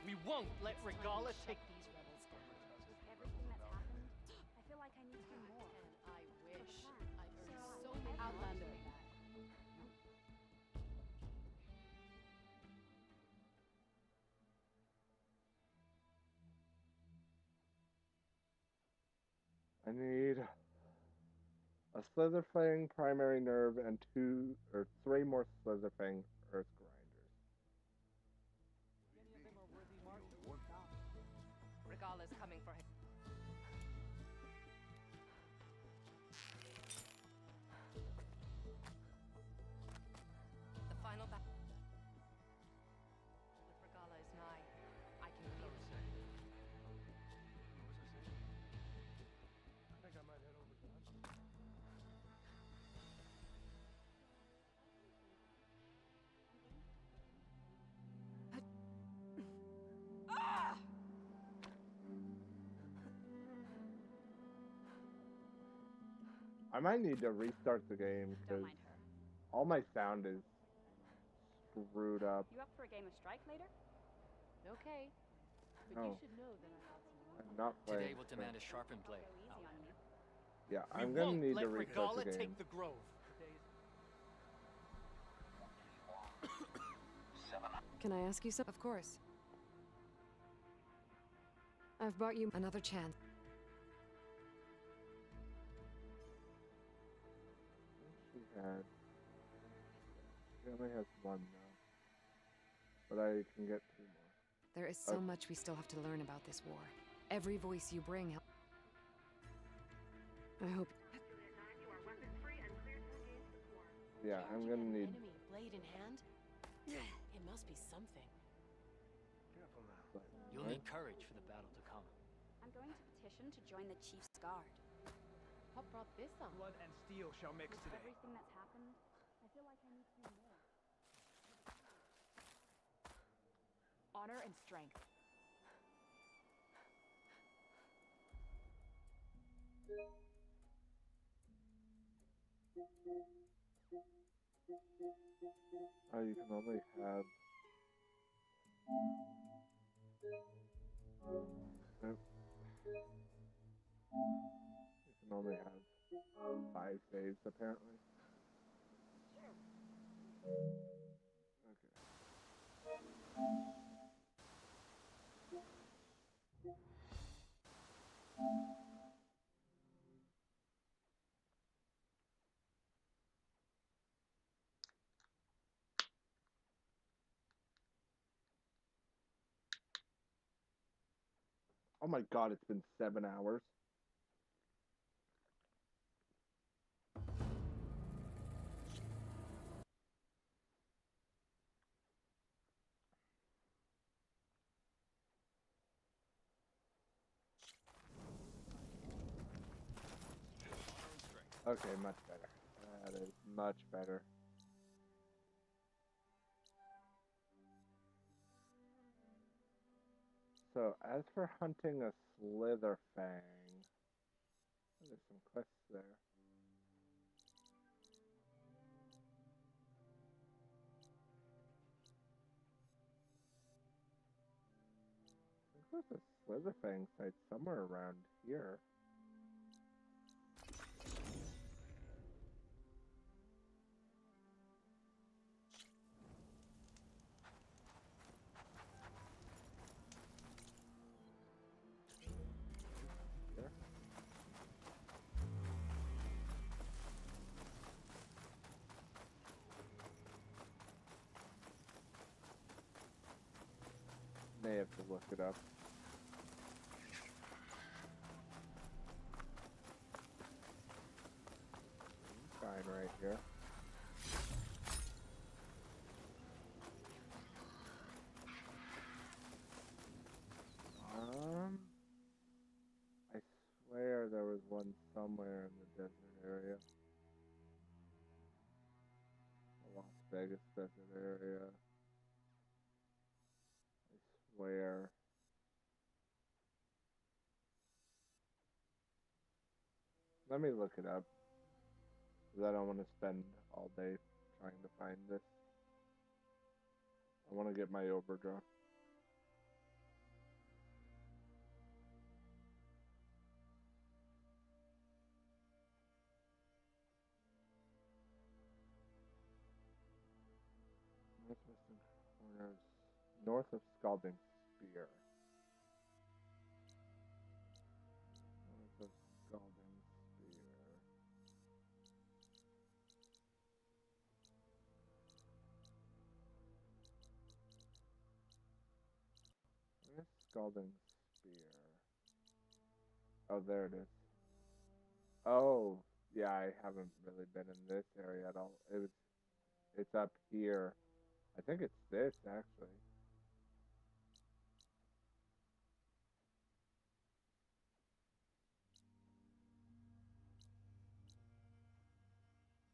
We won't let Regala take these rebels down. Everything that's happened, I feel like I need to do more. And I wish I earned so many Outlander. I need a Slitherfang primary nerve and 2 or 3 more Slitherfang earth grinders. Regala's coming for him. The final battle. With Regala is nigh. I can feel it. I think I might head over to Hudson. I might need to restart the game because all my sound is screwed up. You up for a game of strike later? Okay. But Oh. you should know that I got some. I'm not playing. Today will demand a sharpened blade. Yeah, I'm gonna need to restart the game. Take the grove. Can I ask you something? Of course. I've brought you another chance. She only has 1 now. But I can get 2 more. There is so much we still have to learn about this war. Every voice you bring helps. I hope. Yeah, I'm gonna need. Enemy blade in hand? It must be something. Careful now. You'll need courage for the battle to come. I'm going to petition to join the Chief's Guard. What brought this on? Blood and steel shall mix With today. everything that's happened, I feel like I need to do more. Honor and strength. Oh, you can only have. Nope. You can only have 5 saves apparently. Oh my god, it's been 7 hours. Okay, much better. That is much better. So, as for hunting a Slitherfang, there's some quests there. I think there's a Slitherfang site somewhere around here. May have to look it up. Fine right here. I swear there was one somewhere in the desert area. The Las Vegas desert area. I swear. Let me look it up. Because I don't want to spend all day trying to find this. I want to get my overdraft. Northwestern corners, north of Scalding Spear. North of Scalding Scalding Spear. Oh, there it is. Oh, yeah, I haven't really been in this area at all. It's up here. I think it's this, actually.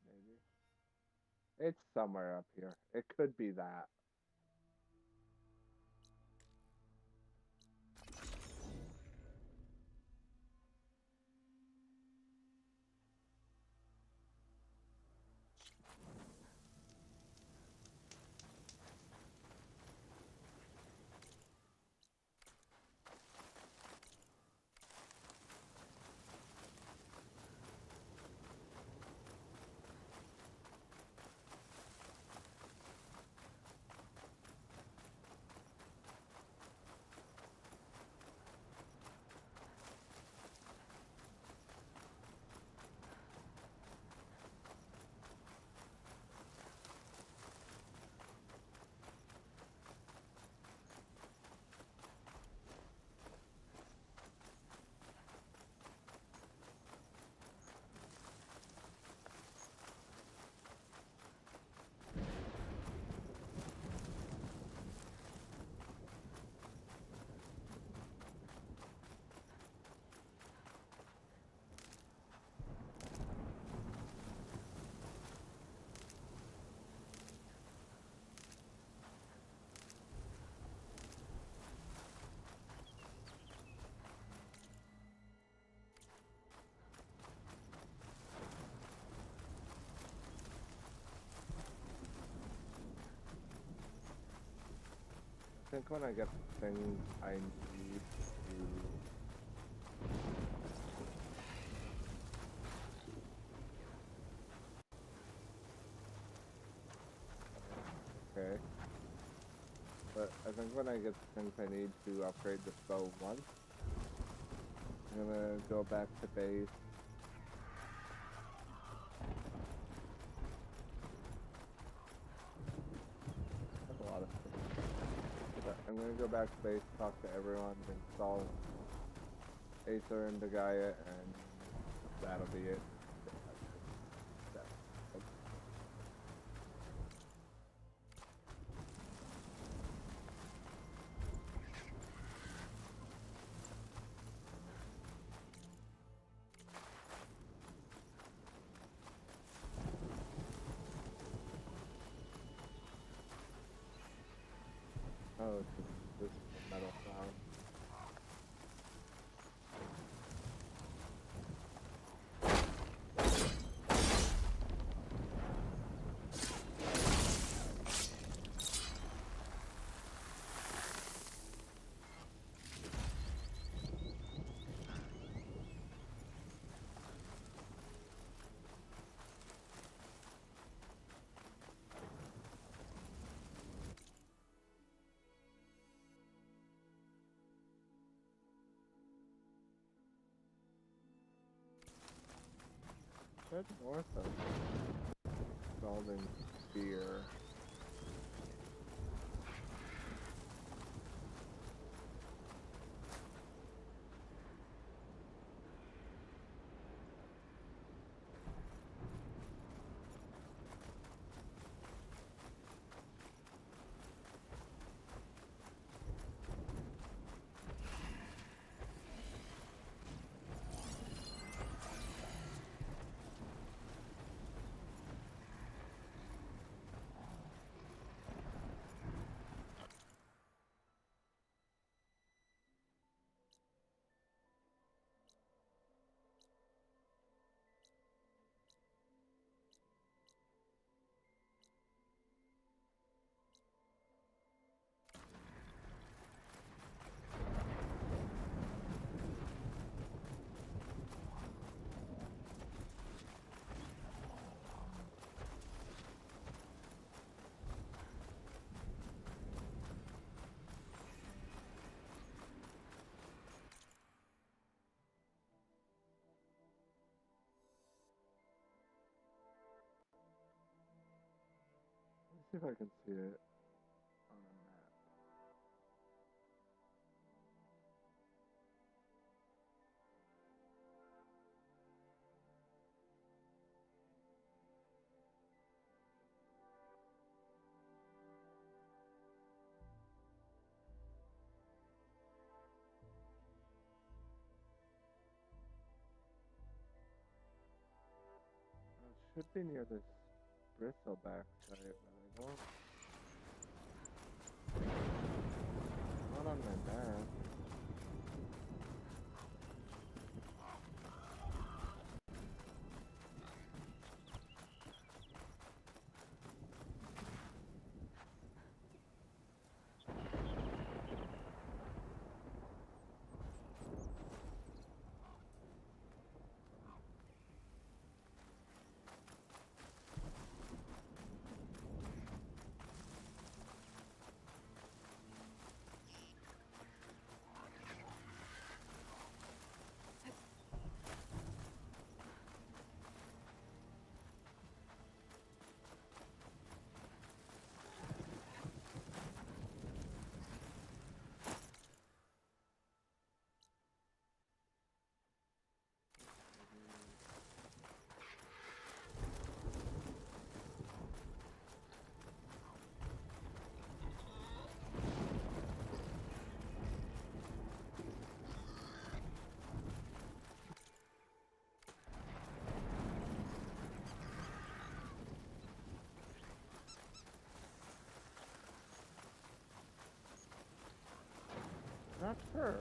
Maybe. It's somewhere up here. It could be that. I think when I get the things I need to... Okay. But I think when I get the things I need to upgrade this bow once, I'm gonna go back to base. That's a lot of stuff. But I'm gonna go back to base, talk to everyone, install Aether into Gaia, and that'll be it. Oh, this is the metal sound. Head north of Scalding Spear. Let's see if I can see it on a map. should be near this bristleback site, but I don't. Not on my map. Not sure.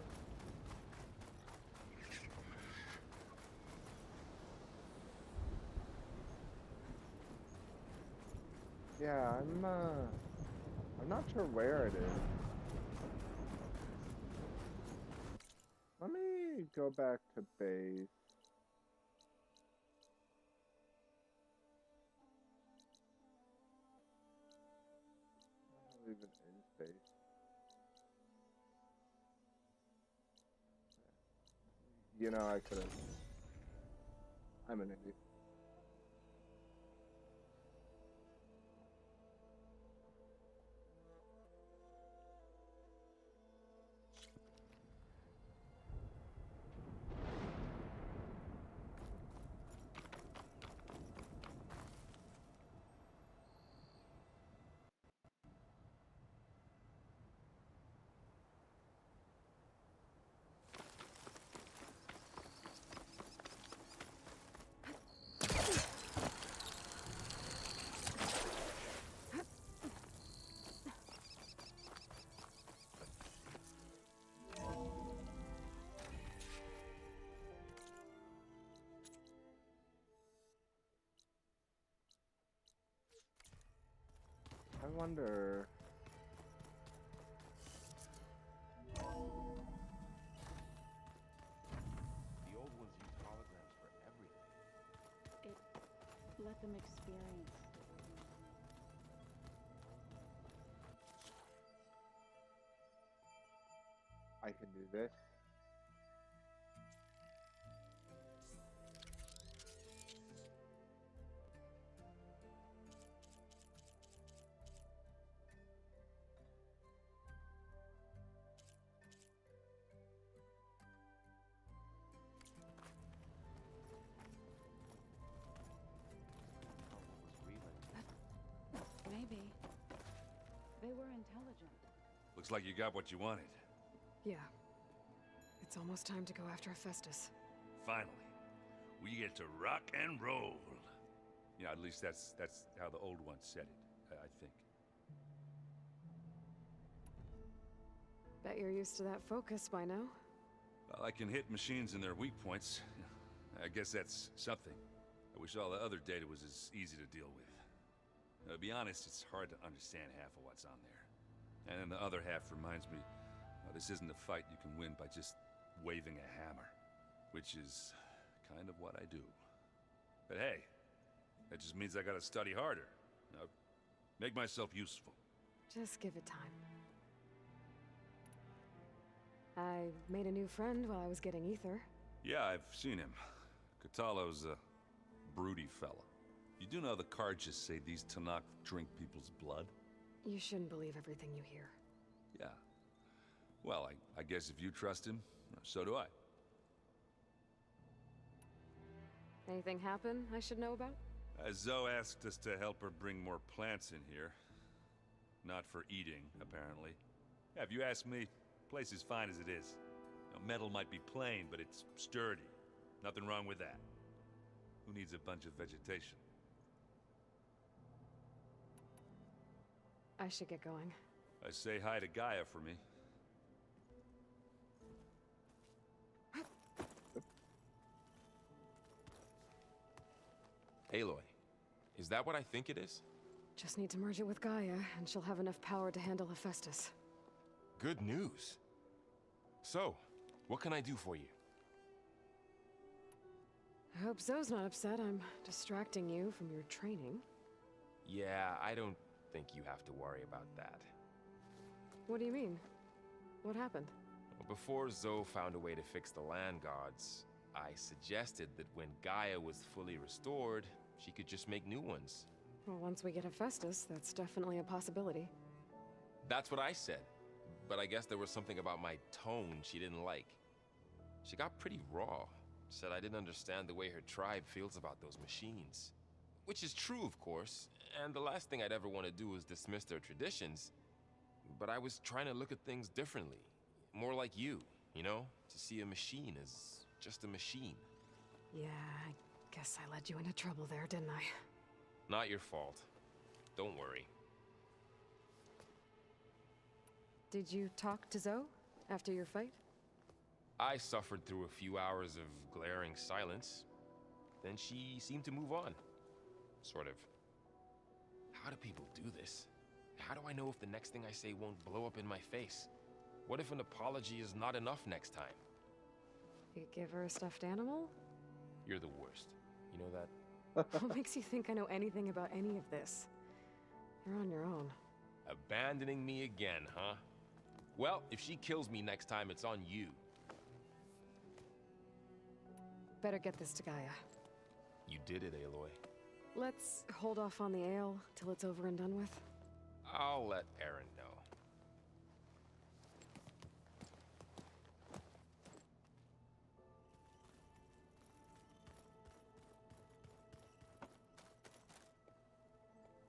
Yeah, I'm not sure where it is. Let me go back to base. Not even in space. You know, I could've. I'm an idiot. I wonder. The old ones use holograms for everything. It let them experience the original. I can do this. Maybe. They were intelligent. Looks like you got what you wanted. Yeah. It's almost time to go after Hephaestus. Finally. We get to rock and roll. Yeah, at least that's how the old ones said it, I think. Bet you're used to that focus by now. Well, I can hit machines in their weak points. I guess that's something. I wish all the other data was as easy to deal with. To be honest, it's hard to understand half of what's on there. And then the other half reminds me, this isn't a fight you can win by just waving a hammer. Which is kind of what I do. But hey, that just means I gotta study harder. Make myself useful. Just give it time. I made a new friend while I was getting ether. Yeah, I've seen him. Katalo's a broody fella. You do know the cards just say these Tanakh drink people's blood? You shouldn't believe everything you hear. Yeah. Well, I guess if you trust him, so do I. Anything happen I should know about? Zoe asked us to help her bring more plants in here. Not for eating, apparently. Yeah, if you ask me, the place is fine as it is. Metal might be plain, but it's sturdy. Nothing wrong with that. Who needs a bunch of vegetation? I should get going. Say hi to Gaia for me. Aloy, is that what I think it is? Just need to merge it with Gaia, and she'll have enough power to handle Hephaestus. Good news. So, what can I do for you? I hope Zoe's not upset I'm distracting you from your training. Yeah, I don't think you have to worry about that. What do you mean? What happened? Before Zoe found a way to fix the land gods, I suggested that when Gaia was fully restored, she could just make new ones. Well, once we get Hephaestus, that's definitely a possibility. That's what I said, but I guess there was something about my tone she didn't like. She got pretty raw, said I didn't understand the way her tribe feels about those machines. Which is true, of course, and the last thing I'd ever want to do is dismiss their traditions. But I was trying to look at things differently. More like you know? To see a machine as just a machine. Yeah, I guess I led you into trouble there, didn't I? Not your fault. Don't worry. Did you talk to Zoe after your fight? I suffered through a few hours of glaring silence. Then she seemed to move on. Sort of. How do people do this? How do I know if the next thing I say won't blow up in my face? What if an apology is not enough next time? You give her a stuffed animal? You're the worst. You know that? What makes you think I know anything about any of this? You're on your own. Abandoning me again, huh? Well, if she kills me next time, it's on you. Better get this to Gaia. You did it, Aloy. Let's hold off on the ale till it's over and done with. I'll let Aaron know.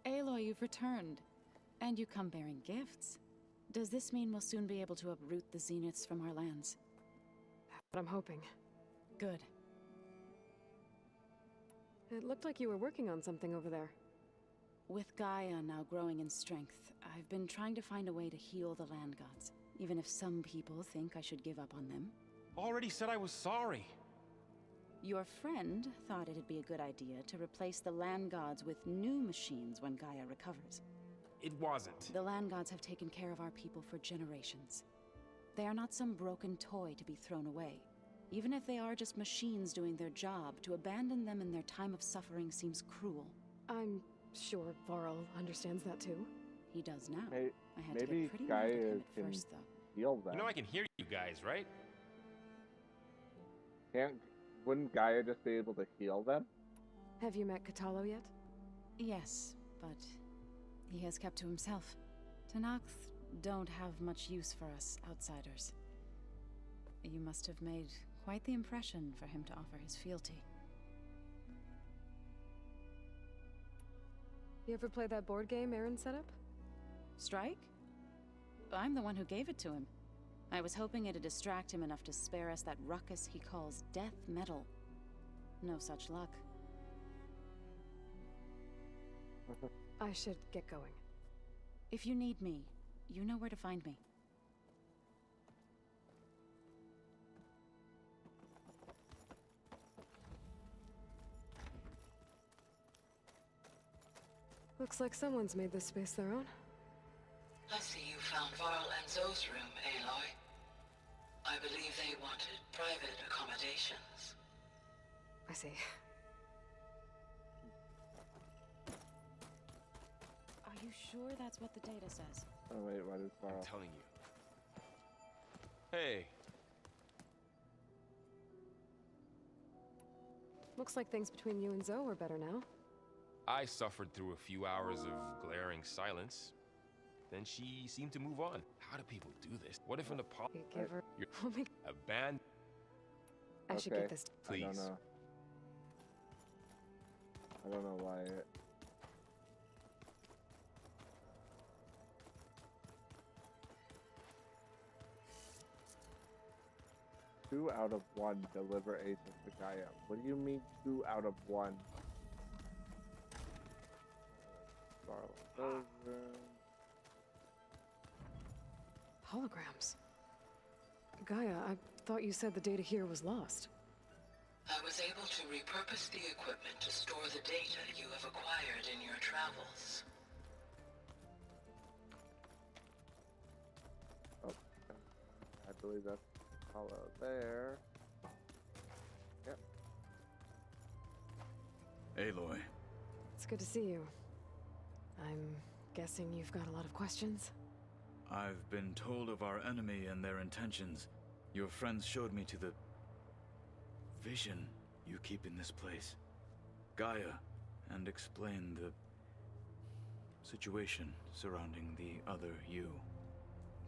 Aloy, you've returned. And you come bearing gifts. Does this mean we'll soon be able to uproot the Zeniths from our lands? That's what I'm hoping. Good. It looked like you were working on something over there. With Gaia now growing in strength, I've been trying to find a way to heal the land gods, even if some people think I should give up on them. Already said I was sorry. Your friend thought it'd be a good idea to replace the land gods with new machines when Gaia recovers. It wasn't. The land gods have taken care of our people for generations. They are not some broken toy to be thrown away. Even if they are just machines doing their job, to abandon them in their time of suffering seems cruel. I'm sure Varl understands that too. He does now. Hey, I had maybe to get pretty mad Gaia at him can at first, though. heal them. You know I can hear you guys, right? Wouldn't Gaia just be able to heal them? Have you met Katalo yet? Yes, but he has kept to himself. Tenakth don't have much use for us outsiders. You must have made quite the impression for him to offer his fealty. You ever play that board game Aaron set up? Strike? I'm the one who gave it to him. I was hoping it'd distract him enough to spare us that ruckus he calls death metal. No such luck. I should get going. If you need me, you know where to find me. Looks like someone's made this space their own. I see you found Varl and Zoe's room, Aloy. I believe they wanted private accommodations. I see. Are you sure that's what the data says? Oh wait, what is Varl? I'm telling you. Hey. Looks like things between you and Zoe are better now. I suffered through a few hours of glaring silence. Then she seemed to move on. How do people do this? What if an apology? Give her. Abandon. I should get this. Please. I don't know why. Two out of 1 deliver AETHER to Gaia. What do you mean 2 out of 1? Over. holograms. Gaia, I thought you said the data here was lost. I was able to repurpose the equipment to store the data you have acquired in your travels. Oh, I believe that's hollow there. Yep. Aloy. It's good to see you. I'm guessing you've got a lot of questions? I've been told of our enemy and their intentions. Your friends showed me to the vision you keep in this place, Gaia, and explained the situation surrounding the other you.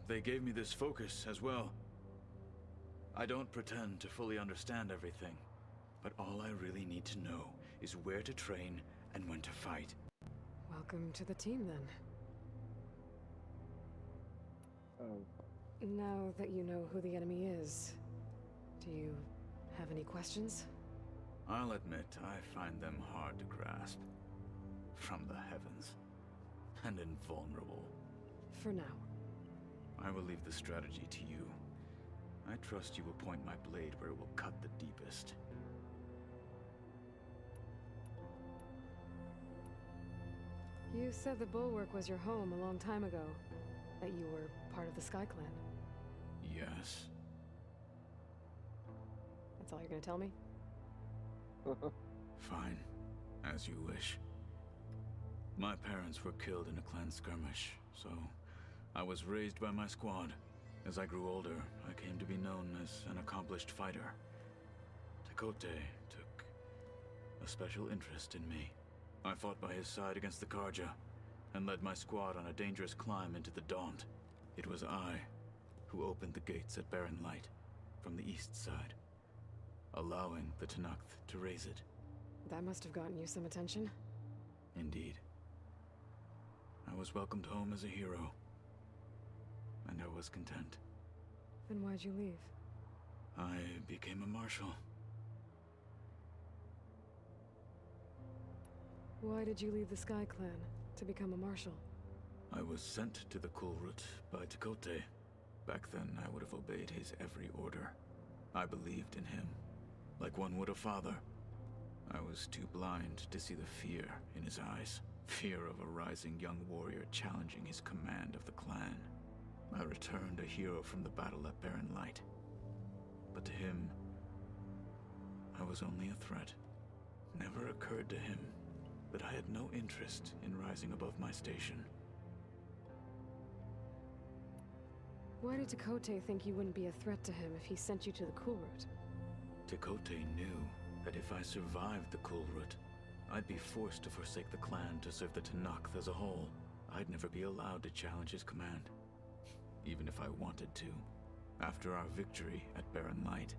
They gave me this focus as well. I don't pretend to fully understand everything, but all I really need to know is where to train and when to fight. Welcome to the team, then. Oh. Now that you know who the enemy is, do you have any questions? I'll admit, I find them hard to grasp. From the heavens. And invulnerable. For now. I will leave the strategy to you. I trust you will point my blade where it will cut the deepest. You said the Bulwark was your home a long time ago. That you were part of the Sky Clan. Yes. That's all you're gonna tell me? Fine. As you wish. My parents were killed in a clan skirmish, so I was raised by my squad. As I grew older, I came to be known as an accomplished fighter. Tekote took a special interest in me. I fought by his side against the Karja, and led my squad on a dangerous climb into the Daunt. It was I who opened the gates at Barren Light from the east side, allowing the Tenakth to raise it. That must have gotten you some attention. Indeed. I was welcomed home as a hero, and I was content. Then why'd you leave? I became a marshal. Why did you leave the Sky Clan to become a marshal? I was sent to the Kulrut by Tekote. Back then, I would have obeyed his every order. I believed in him, like one would a father. I was too blind to see the fear in his eyes. Fear of a rising young warrior challenging his command of the clan. I returned a hero from the battle at Barren Light. But to him, I was only a threat. Never occurred to him that I had no interest in rising above my station. Why did Tekote think you wouldn't be a threat to him if he sent you to the Kulrut? Tekote knew that if I survived the Kulrut, I'd be forced to forsake the clan to serve the Tenakth as a whole. I'd never be allowed to challenge his command, even if I wanted to. After our victory at Barren Light,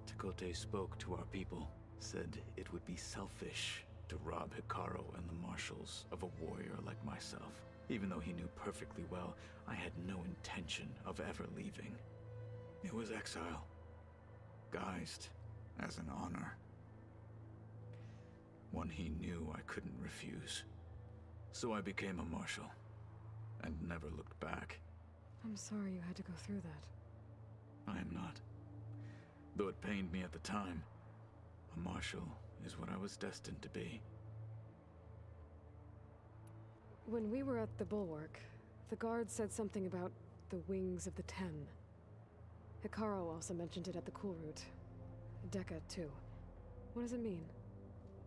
Tekote spoke to our people, said it would be selfish to rob Hikaru and the marshals of a warrior like myself, even though he knew perfectly well I had no intention of ever leaving. It was exile, guised as an honor. One he knew I couldn't refuse. So I became a marshal, and never looked back. I'm sorry you had to go through that. I am not. Though it pained me at the time, a marshal is what I was destined to be. When we were at the Bulwark, the guard said something about the Wings of the Ten. Hikaru also mentioned it at the Kulrut. Dekka, too. What does it mean?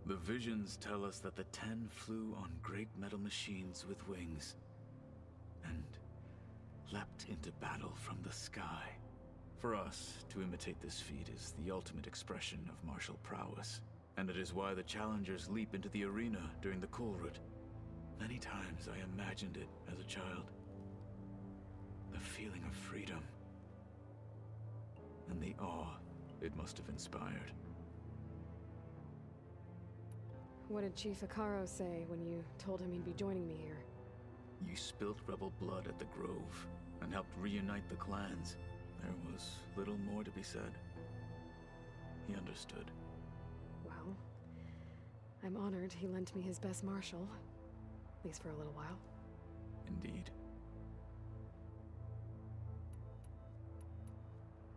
The visions tell us that the Ten flew on great metal machines with wings, and leapt into battle from the sky. For us, to imitate this feat is the ultimate expression of martial prowess, and it is why the challengers leap into the arena during the Kulrut. Many times I imagined it as a child. The feeling of freedom, and the awe it must have inspired. What did Chief Hikaru say when you told him he'd be joining me here? You spilt rebel blood at the Grove, and helped reunite the clans. There was little more to be said. He understood. Well, I'm honored he lent me his best marshal. At least for a little while. Indeed.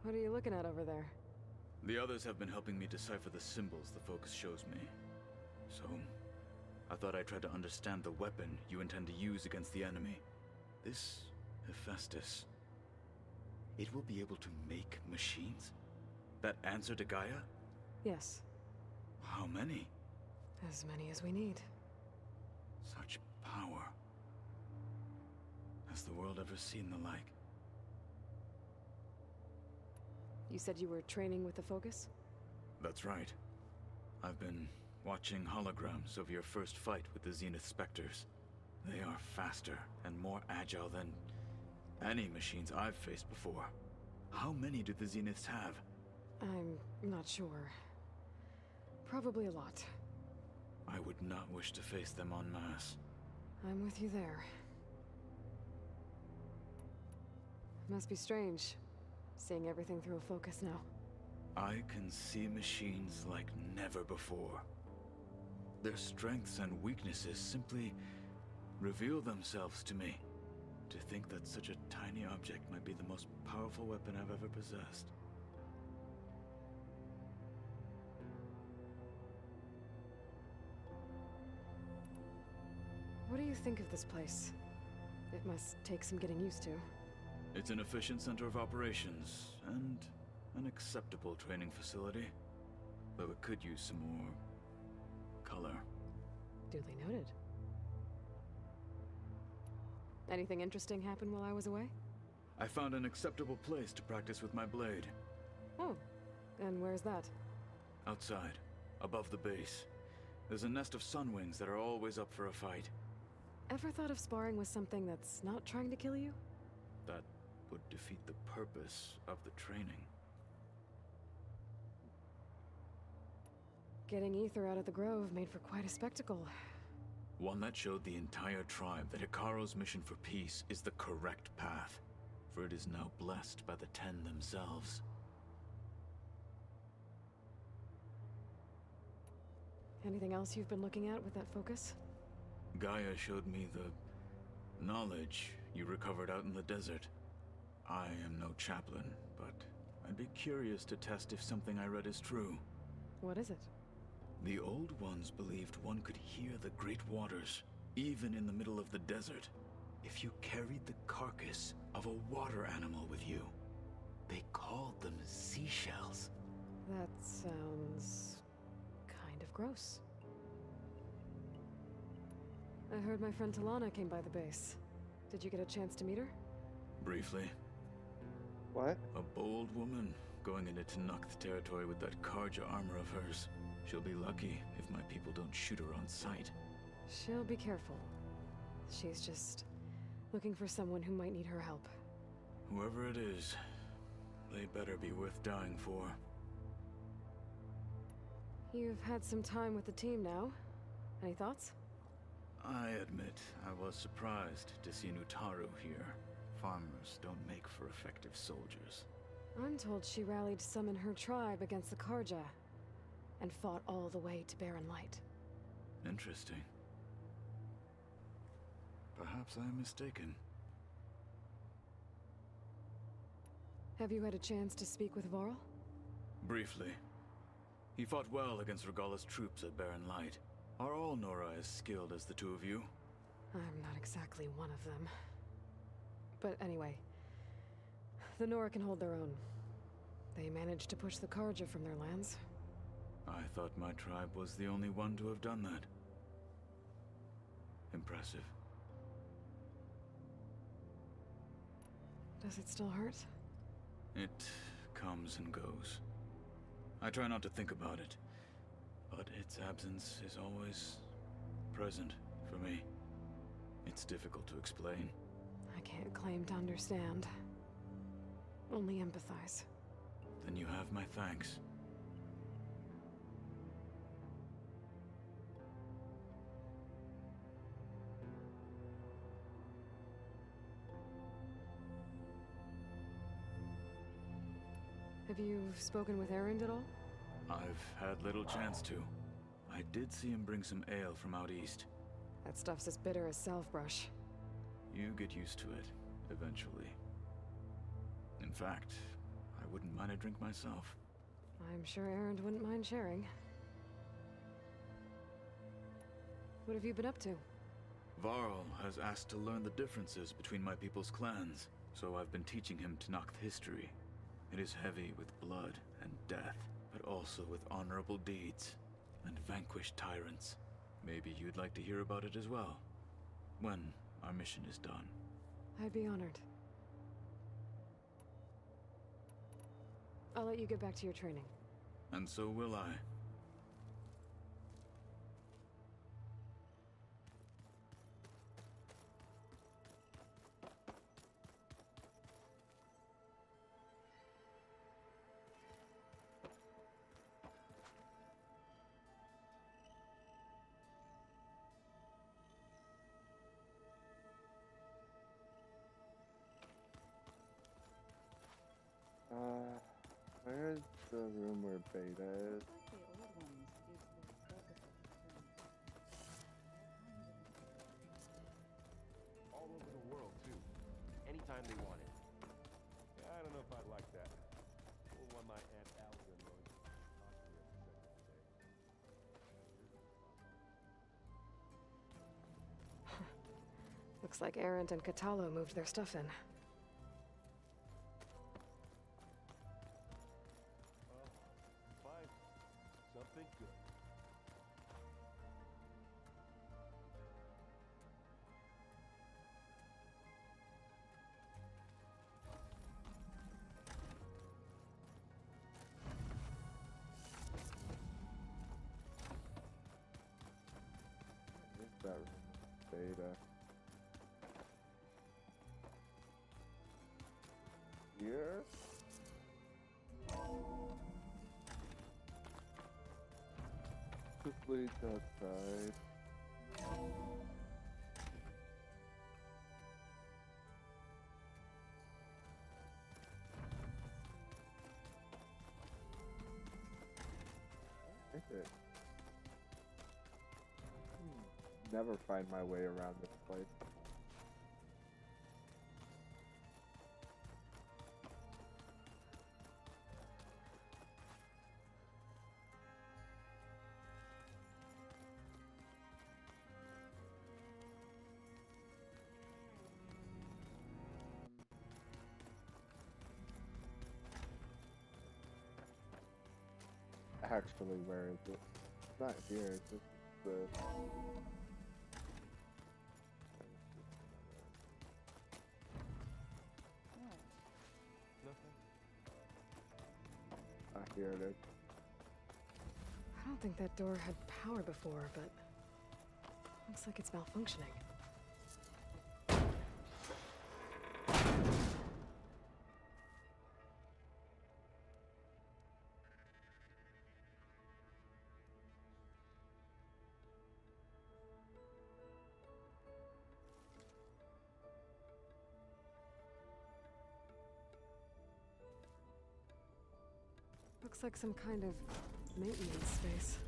What are you looking at over there? The others have been helping me decipher the symbols the focus shows me. So, I thought I'd try to understand the weapon you intend to use against the enemy. This Hephaestus, it will be able to make machines? That answer to Gaia? Yes. How many? As many as we need. Such power. Has the world ever seen the like? You said you were training with the Focus? That's right. I've been watching holograms of your first fight with the Zenith Spectres. They are faster and more agile than any machines I've faced before. How many do the Zeniths have? I'm not sure. Probably a lot. I would not wish to face them en masse. I'm with you there. Must be strange, seeing everything through a Focus now. I can see machines like never before. Their strengths and weaknesses simply reveal themselves to me. To think that such a tiny object might be the most powerful weapon I've ever possessed. What do you think of this place? It must take some getting used to. It's an efficient center of operations, and an acceptable training facility. Though it could use some more color. Duly noted. Anything interesting happen while I was away? I found an acceptable place to practice with my blade. Oh, and where's that? Outside, above the base. There's a nest of sunwings that are always up for a fight. Ever thought of sparring with something that's not trying to kill you? That would defeat the purpose of the training. Getting Aether out of the grove made for quite a spectacle. One that showed the entire tribe that Hikaro's mission for peace is the correct path, for it is now blessed by the Ten themselves. Anything else you've been looking at with that Focus? Gaia showed me the knowledge you recovered out in the desert. I am no chaplain, but I'd be curious to test if something I read is true. What is it? The Old Ones believed one could hear the great waters, even in the middle of the desert, if you carried the carcass of a water animal with you. They called them seashells. That sounds kind of gross. I heard my friend Talana came by the base. Did you get a chance to meet her? Briefly. What? A bold woman going into Tenakth territory with that Karja armor of hers. She'll be lucky if my people don't shoot her on sight. She'll be careful. She's just looking for someone who might need her help. Whoever it is, they better be worth dying for. You've had some time with the team now. Any thoughts? I admit I was surprised to see Nutaru here. Farmers don't make for effective soldiers. I'm told she rallied some in her tribe against the Karja, and fought all the way to Barren Light. Interesting. Perhaps I'm mistaken. Have you had a chance to speak with Varl? Briefly. He fought well against Regala's troops at Barren Light. Are all Nora as skilled as the two of you? I'm not exactly one of them. But anyway, the Nora can hold their own. They managed to push the Karja from their lands. I thought my tribe was the only one to have done that. Impressive. Does it still hurt? It comes and goes. I try not to think about it, but its absence is always present for me. It's difficult to explain. I can't claim to understand. Only empathize. Then you have my thanks. Have you spoken with Erend at all? I've had little chance to. I did see him bring some ale from out east. That stuff's as bitter as self-brush. You get used to it, eventually. In fact, I wouldn't mind a drink myself. I'm sure Erend wouldn't mind sharing. What have you been up to? Varl has asked to learn the differences between my people's clans, so I've been teaching him Tenakth history. It is heavy with blood and death, but also with honorable deeds and vanquished tyrants. Maybe you'd like to hear about it as well, when our mission is done. I'd be honored. I'll let you get back to your training. And so will I. Where's the room where Beta is? All over the world, too. Anytime they want it. Yeah, I don't know if I'd like that. Or one my Aunt Alga knows. Looks like Erend and Katalo moved their stuff in. Fine. Something good. Where's that room? Beta. Here? This leads outside. Okay. Never find my way around this place. Actually, where is it? It's not here, it's just the... Ah, here it is. I don't think that door had power before, but looks like it's malfunctioning. Looks like some kind of maintenance space.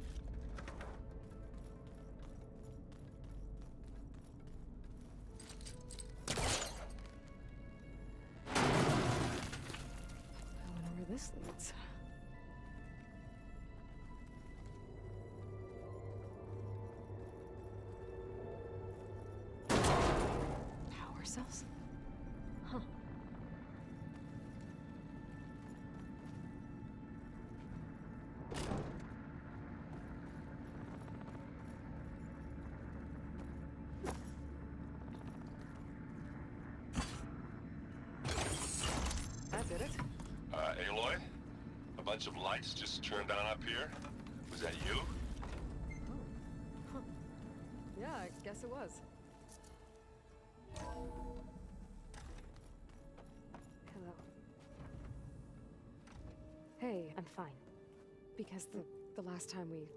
I wonder where this leads. Power cells? Huh. Did it? Aloy? A bunch of lights just turned on up here? Was that you? Oh. Huh. Yeah, I guess it was. Hello. Hey, I'm fine. Because the last time we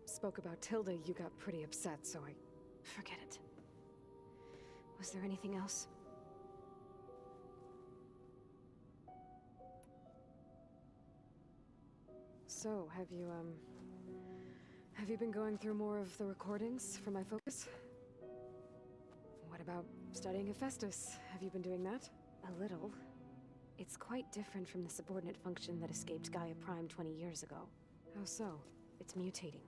spoke about Tilda, you got pretty upset, so I... Forget it. Was there anything else? So, have you been going through more of the recordings for my focus? What about studying Hephaestus? Have you been doing that? A little. It's quite different from the subordinate function that escaped Gaia Prime 20 years ago. How so? It's mutating.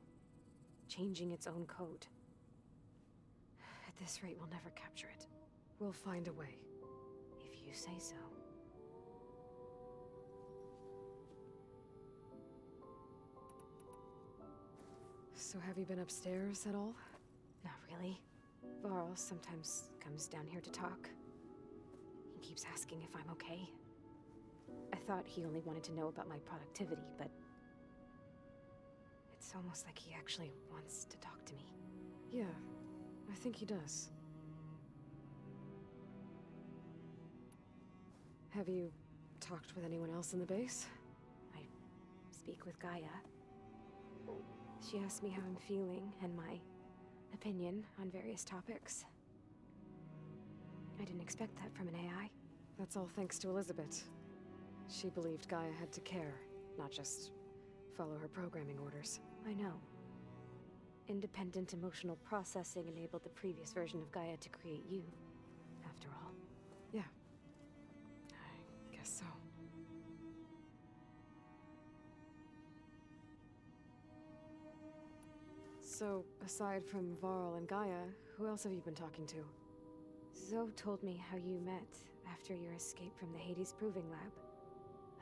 Changing its own code. At this rate, we'll never capture it. We'll find a way. If you say so. So have you been upstairs at all? Not really. Varl sometimes comes down here to talk. He keeps asking if I'm okay. I thought he only wanted to know about my productivity, but... it's almost like he actually wants to talk to me. Yeah, I think he does. Have you talked with anyone else in the base? I speak with Gaia. She asked me how I'm feeling and my opinion on various topics. I didn't expect that from an AI. That's all thanks to Elizabeth. She believed Gaia had to care, not just follow her programming orders. I know. Independent emotional processing enabled the previous version of Gaia to create you, after all. Yeah. I guess so. So, aside from Varl and Gaia, who else have you been talking to? Zoe told me how you met after your escape from the Hades Proving Lab.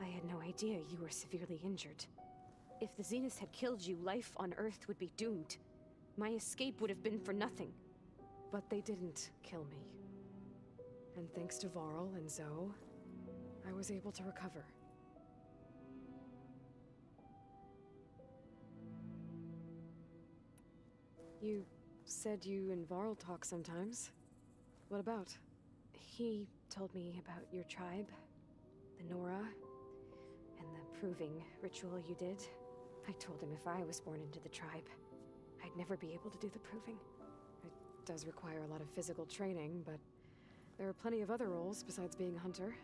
I had no idea you were severely injured. If the Zeniths had killed you, life on Earth would be doomed. My escape would have been for nothing. But they didn't kill me. And thanks to Varl and Zoe, I was able to recover. You said you and Varl talk sometimes. What about? He told me about your tribe, the Nora, and the proving ritual you did. I told him if I was born into the tribe, I'd never be able to do the proving. It does require a lot of physical training, but there are plenty of other roles besides being a hunter.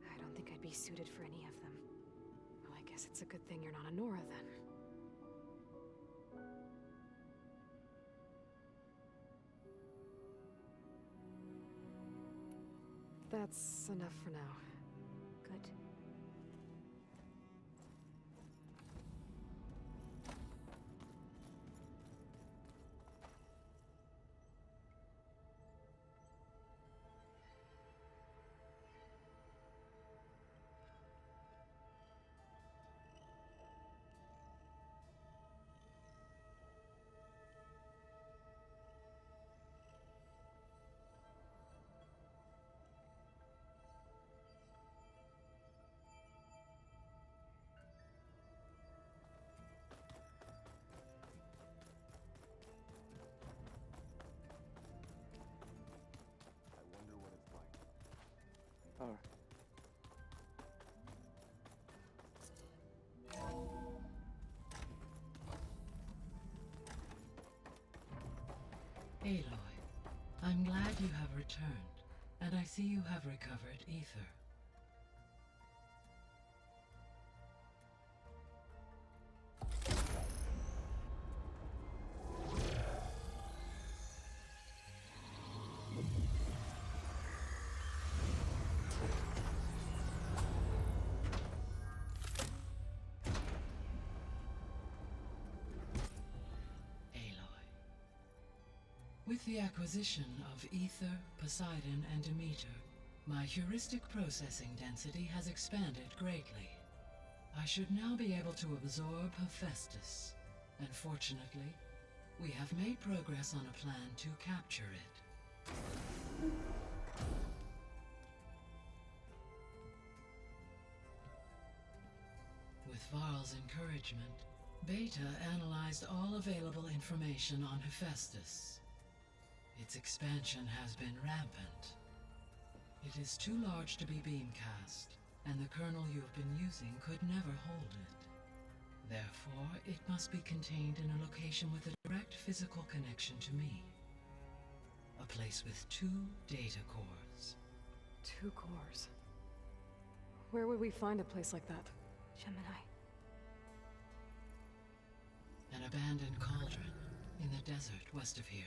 I don't think I'd be suited for any of them. Well, I guess it's a good thing you're not a Nora then. That's enough for now. Good. Alright. Aloy, I'm glad you have returned, and I see you have recovered Ether. With the acquisition of Ether, Poseidon, and Demeter, my heuristic processing density has expanded greatly. I should now be able to absorb Hephaestus, and fortunately, we have made progress on a plan to capture it. With Varl's encouragement, Beta analyzed all available information on Hephaestus. Its expansion has been rampant. It is too large to be beamcast, and the kernel you have been using could never hold it. Therefore, it must be contained in a location with a direct physical connection to me. A place with 2 data cores. 2 cores? Where would we find a place like that? Gemini. An abandoned cauldron in the desert west of here.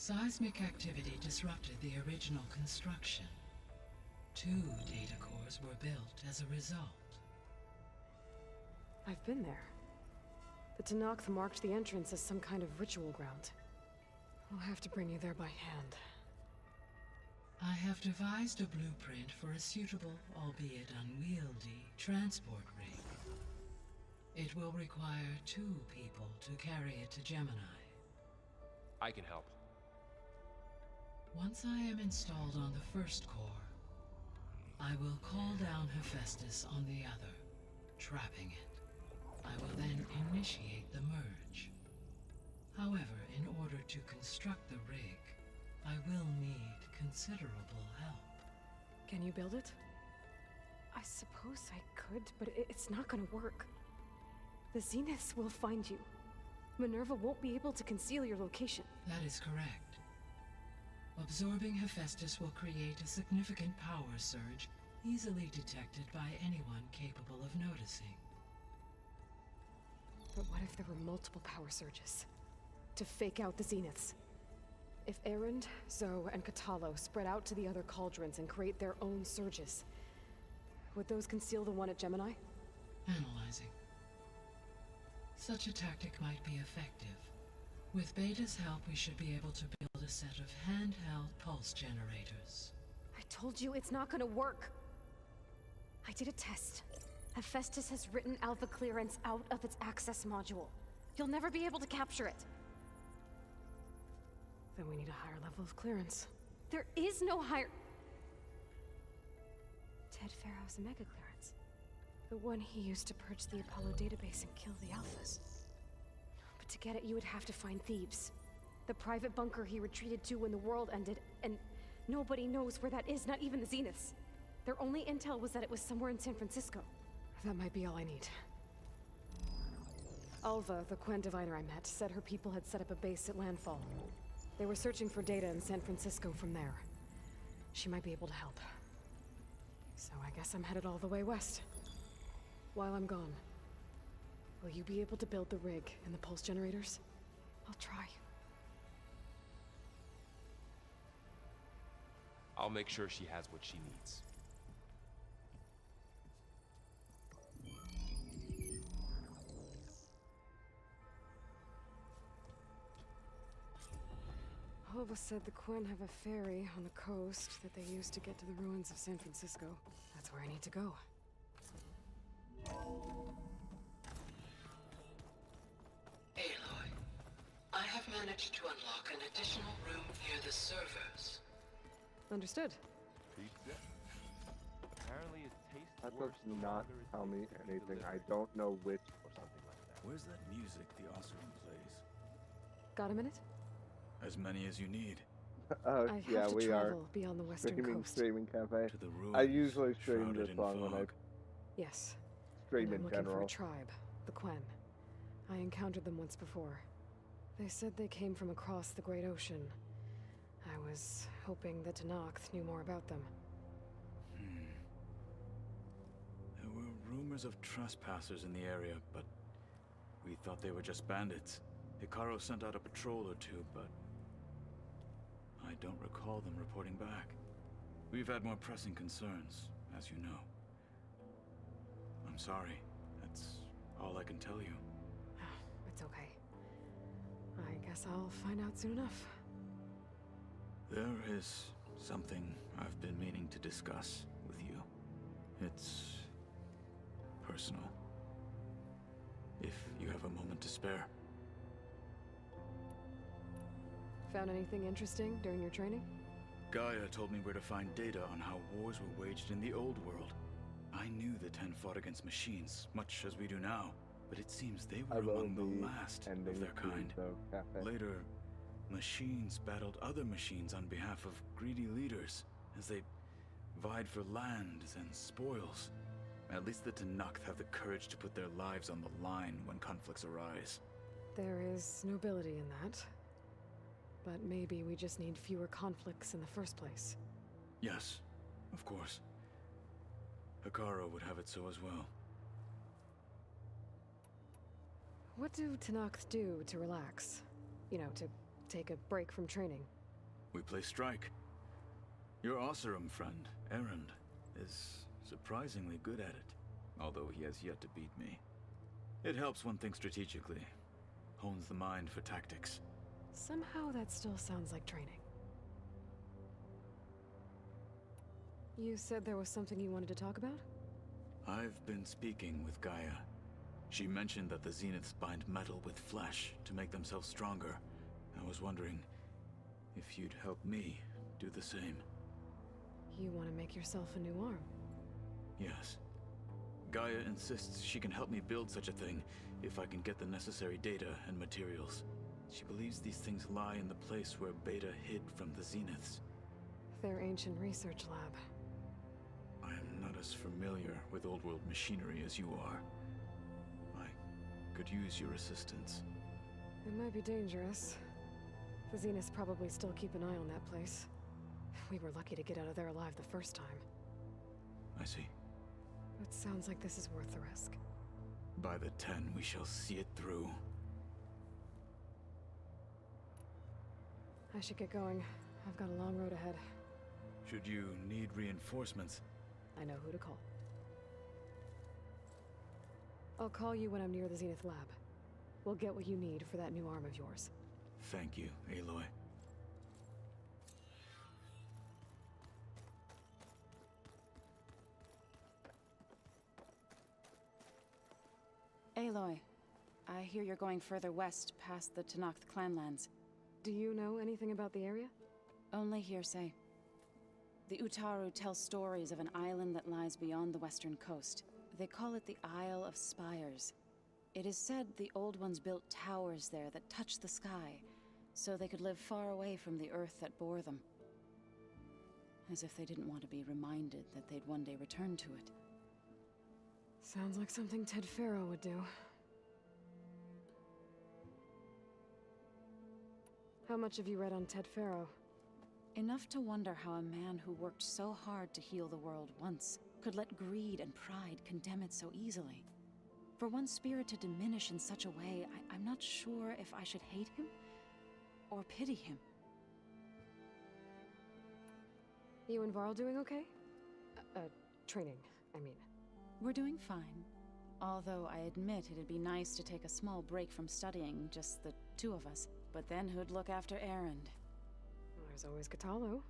Seismic activity disrupted the original construction. 2 data cores towers were built as a result. I've been there. The Tenakth marked the entrance as some kind of ritual ground. I'll have to bring you there by hand. I have devised a blueprint for a suitable, albeit unwieldy, transport rig. It will require 2 people to carry it to Gemini. I can help. Once I am installed on the first core, I will call down Hephaestus on the other, trapping it. I will then initiate the merge. However, in order to construct the rig, I will need considerable help. Can you build it? I suppose I could, but it's not gonna work. The Zeniths will find you. Minerva won't be able to conceal your location. That is correct. Absorbing Hephaestus will create a significant power surge, easily detected by anyone capable of noticing. But what if there were multiple power surges? To fake out the Zeniths? If Erend, Zoe, and Katalo spread out to the other cauldrons and create their own surges, would those conceal the one at Gemini? Analyzing. Such a tactic might be effective. With Beta's help, we should be able to build a set of handheld pulse generators. I told you it's not gonna work. I did a test. Hephaestus has written Alpha clearance out of its access module. You'll never be able to capture it. Then we need a higher level of clearance. There is no higher... Ted Pharaoh's mega clearance. The one he used to purge the Apollo database and kill the Alphas. But to get it, you would have to find Thebes. The private bunker he retreated to when the world ended, and nobody knows where that is, not even the Zeniths. Their only intel was that it was somewhere in San Francisco. That might be all I need. Alva, the Quen diviner I met, said her people had set up a base at landfall. They were searching for data in San Francisco from there. She might be able to help. So I guess I'm headed all the way west. While I'm gone, will you be able to build the rig and the pulse generators? I'll try. I'll make sure she has what she needs. Alva said the Quen have a ferry on the coast that they use to get to the ruins of San Francisco. That's where I need to go. Aloy, I have managed to unlock an additional room near the servers. Understood. Pizza? Apparently it tastes That worse does the not longer it tell me takes to be anything. I delivered. don't know which. Or something like that. Where's that music the Osram plays? Got a minute? As many as you need. Oh, I yeah, have to we are travel beyond the western coast. streaming cafe. To the I ruins, usually stream shrouded this in one when I fog. Yes. stream And in I'm looking for general. a tribe, the Quen. I encountered them once before. They said they came from across the Great Ocean. I was hoping that Tenakth knew more about them. There were rumors of trespassers in the area, but we thought they were just bandits. Hikaru sent out a patrol or two, but I don't recall them reporting back. We've had more pressing concerns, as you know. I'm sorry. That's all I can tell you. It's okay. I guess I'll find out soon enough. There is something I've been meaning to discuss with you. It's personal. If you have a moment to spare. Found anything interesting during your training? Gaia told me where to find data on how wars were waged in the old world. I knew the Ten fought against machines, much as we do now, but it seems they were among the last of their kind. Later, machines battled other machines on behalf of greedy leaders, as they vied for lands and spoils. At least the Tenakth have the courage to put their lives on the line when conflicts arise. There is nobility in that. But maybe we just need fewer conflicts in the first place. Yes, of course. Hikaru would have it so as well. What do Tenakth do to relax? You know, to take a break from training? We play strike. Your Osram friend, Erend, is surprisingly good at it, although he has yet to beat me. It helps one think strategically, hones the mind for tactics. Somehow that still sounds like training. You said there was something you wanted to talk about? I've been speaking with Gaia. She mentioned that the Zeniths bind metal with flesh to make themselves stronger. I was wondering if you'd help me do the same. You want to make yourself a new arm? Yes. Gaia insists she can help me build such a thing if I can get the necessary data and materials. She believes these things lie in the place where Beta hid from the Zeniths. Their ancient research lab. I am not as familiar with old-world machinery as you are. I could use your assistance. It might be dangerous. The Zeniths probably still keep an eye on that place. We were lucky to get out of there alive the first time. I see. It sounds like this is worth the risk. By the 10, we shall see it through. I should get going. I've got a long road ahead. Should you need reinforcements? I know who to call. I'll call you when I'm near the Zenith lab. We'll get what you need for that new arm of yours. Thank you, Aloy. Aloy, I hear you're going further west past the Tenakth clanlands. Do you know anything about the area? Only hearsay. The Utaru tell stories of an island that lies beyond the western coast. They call it the Isle of Spires. It is said the Old Ones built towers there that touch the sky, so they could live far away from the earth that bore them. As if they didn't want to be reminded that they'd one day return to it. Sounds like something Ted Faro would do. How much have you read on Ted Faro? Enough to wonder how a man who worked so hard to heal the world once could let greed and pride condemn it so easily. For one's spirit to diminish in such a way, I'm not sure if I should hate him or pity him. You and Varl doing okay? Training, I mean. We're doing fine. Although I admit it'd be nice to take a small break from studying, just the two of us. But then who'd look after Erend? There's always Katalo.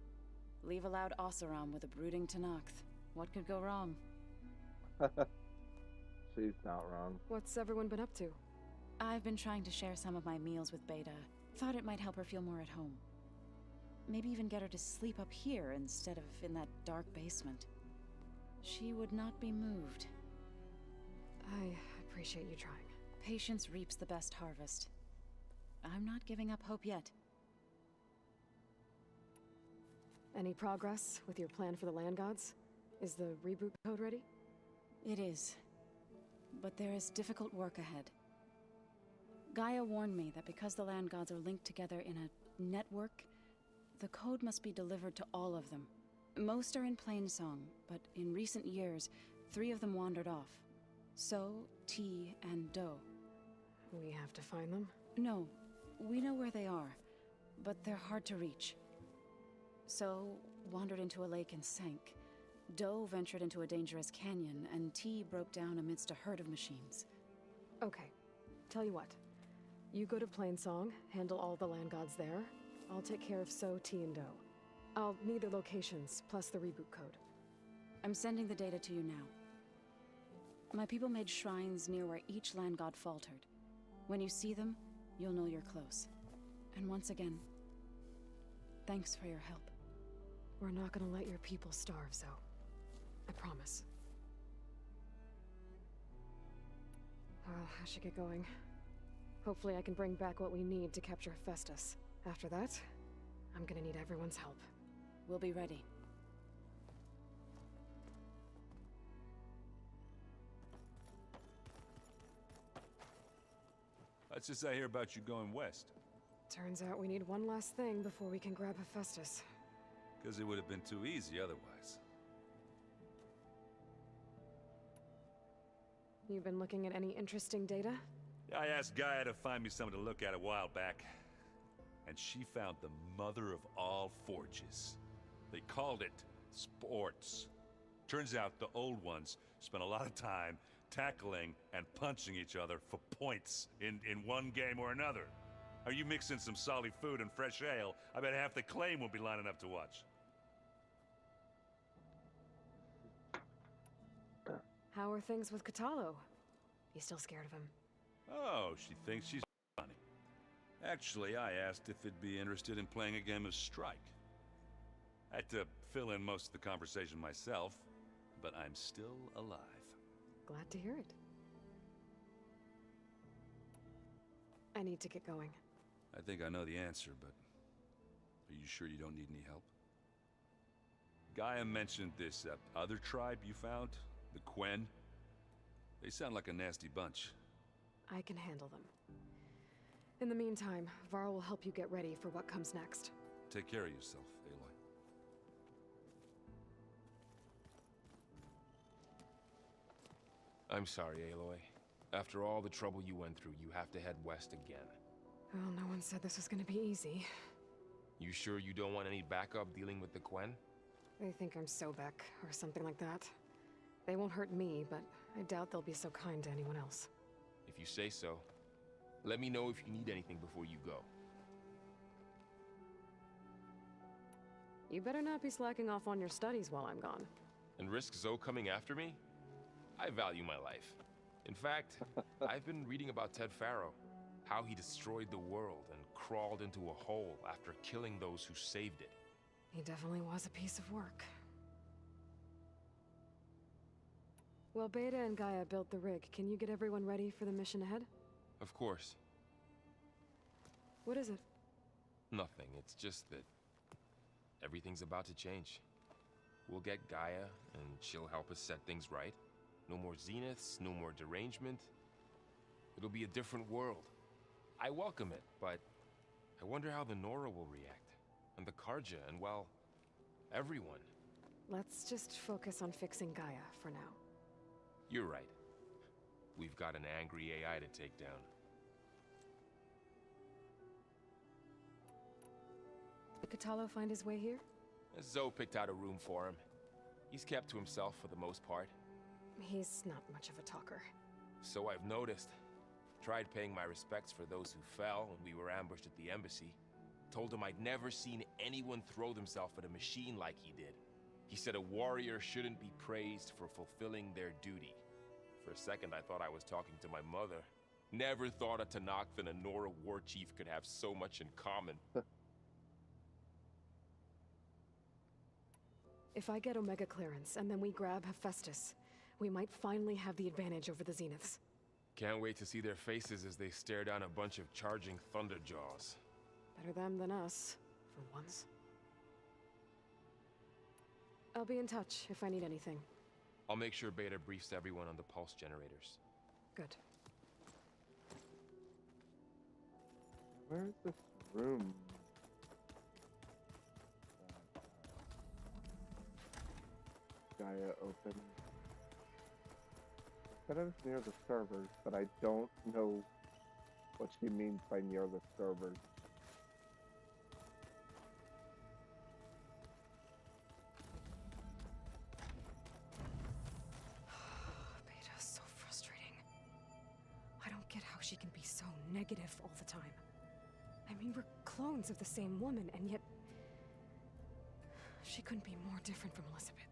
Leave a loud Oseram with a brooding Tenakth. What could go wrong? She's not wrong. What's everyone been up to? I've been trying to share some of my meals with Beta. Thought it might help her feel more at home. Maybe even get her to sleep up here instead of in that dark basement. She would not be moved. I appreciate you trying. Patience reaps the best harvest. I'm not giving up hope yet. Any progress with your plan for the land gods? Is the reboot code ready? It is. But there is difficult work ahead. Gaia warned me that because the land gods are linked together in a network, the code must be delivered to all of them. Most are in Plainsong, but in recent years, 3 of them wandered off. So, T, and Do. We have to find them? No. We know where they are, but they're hard to reach. So, wandered into a lake and sank. Do ventured into a dangerous canyon, and T broke down amidst a herd of machines. Okay. Tell you what. You go to Plainsong, handle all the land gods there. I'll take care of So, T, and Do. I'll need their locations, plus the reboot code. I'm sending the data to you now. My people made shrines near where each land god faltered. When you see them, you'll know you're close. And once again, thanks for your help. We're not gonna let your people starve, Zo. I promise. Well, I should get going. Hopefully I can bring back what we need to capture Hephaestus. After that, I'm gonna need everyone's help. We'll be ready. What's this I hear about you going west? Turns out we need one last thing before we can grab Hephaestus. Because it would have been too easy otherwise. You've been looking at any interesting data? I asked Gaia to find me something to look at a while back. And she found the mother of all forges. They called it sports. Turns out the old ones spent a lot of time tackling and punching each other for points in one game or another. Are you mixing some solid food and fresh ale? I bet half the claim will be lining up to watch. How are things with Katalo? You still scared of him? Oh, she thinks she's funny. Actually, I asked if it'd be interested in playing a game of Strike. I had to fill in most of the conversation myself, but I'm still alive. Glad to hear it. I need to get going. I think I know the answer, but are you sure you don't need any help? Gaia mentioned this other tribe you found, the Quen. They sound like a nasty bunch. I can handle them. In the meantime, Varl will help you get ready for what comes next. Take care of yourself, Aloy. I'm sorry, Aloy. After all the trouble you went through, you have to head west again. Well, no one said this was gonna be easy. You sure you don't want any backup dealing with the Quen? They think I'm Sobek, or something like that. They won't hurt me, but I doubt they'll be so kind to anyone else. If you say so. Let me know if you need anything before you go. You better not be slacking off on your studies while I'm gone. And risk Zoe coming after me? I value my life. In fact, I've been reading about Ted Faro. How he destroyed the world and crawled into a hole after killing those who saved it. He definitely was a piece of work. Well, Beta and Gaia built the rig. Can you get everyone ready for the mission ahead? Of course. What is it? Nothing. It's just that everything's about to change. We'll get Gaia, and she'll help us set things right. No more zeniths, no more derangement. It'll be a different world. I welcome it, but I wonder how the Nora will react. And the Karja, and well, everyone. Let's just focus on fixing Gaia for now. You're right. We've got an angry AI to take down. Did Katalo find his way here? Zoe picked out a room for him. He's kept to himself for the most part. He's not much of a talker. So I've noticed. Tried paying my respects for those who fell when we were ambushed at the embassy. Told him I'd never seen anyone throw themselves at a machine like he did. He said a warrior shouldn't be praised for fulfilling their duty. For a second, I thought I was talking to my mother. Never thought a Tenakth and a Nora war chief could have so much in common. If I get Omega clearance, and then we grab Hephaestus, we might finally have the advantage over the Zeniths. Can't wait to see their faces as they stare down a bunch of charging Thunderjaws. Better them than us, for once. I'll be in touch if I need anything. I'll make sure Beta briefs everyone on the pulse generators. Good. Where's this room? Gaia open. Said I was near the servers, but I don't know what she means by near the servers. Beta's so frustrating. I don't get how she can be so negative all the time. I mean, we're clones of the same woman, and yet she couldn't be more different from Elizabeth.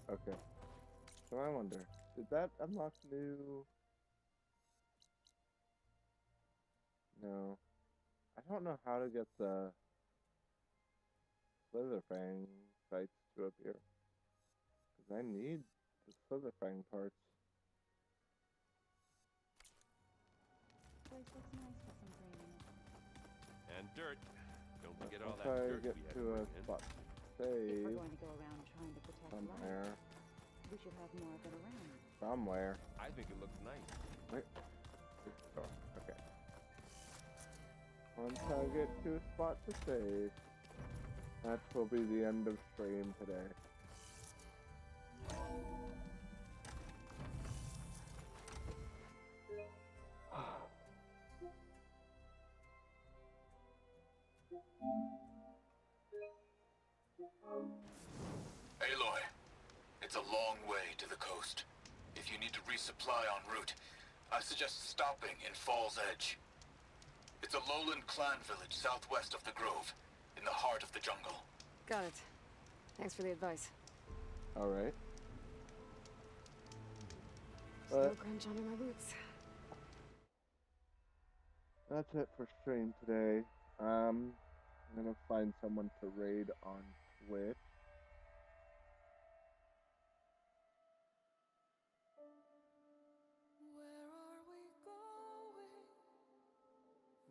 Okay. So I wonder, did that unlock new? No. I don't know how to get the Slitherfang sites to appear. Because I need the Slitherfang parts. Place looks nice with some green in it. And dirt. Don't forget all Once that I dirt get we had to to a bring in. spot to If we're save going to go around trying to protect somewhere. life, we should have more of it around. Somewhere. I think it looks nice. Wait. Oh, okay. Once I get to a spot to save, that will be the end of stream today. Aloy, it's a long way to the coast. If you need to resupply en route, I suggest stopping in Fall's Edge. It's a lowland clan village southwest of the Grove, in the heart of the jungle. Got it. Thanks for the advice. Alright. Snow crunch under my boots. That's it for stream today. I'm gonna find someone to raid on Twitch.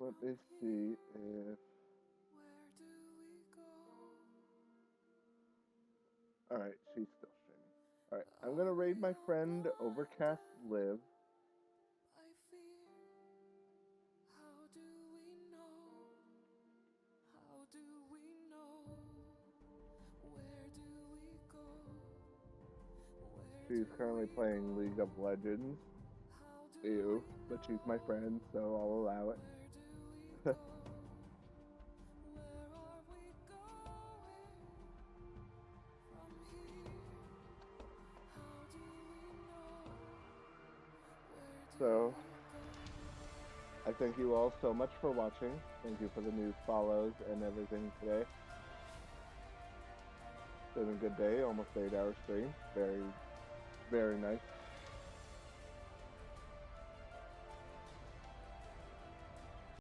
Let me see if... Alright, she's still streaming. Alright, I'm gonna raid my friend Overcast Live. She's currently playing League of Legends. Ew, but she's my friend, so I'll allow it. So, I thank you all so much for watching. Thank you for the new follows and everything today. It's been a good day, almost 8-hour stream. Very, very nice.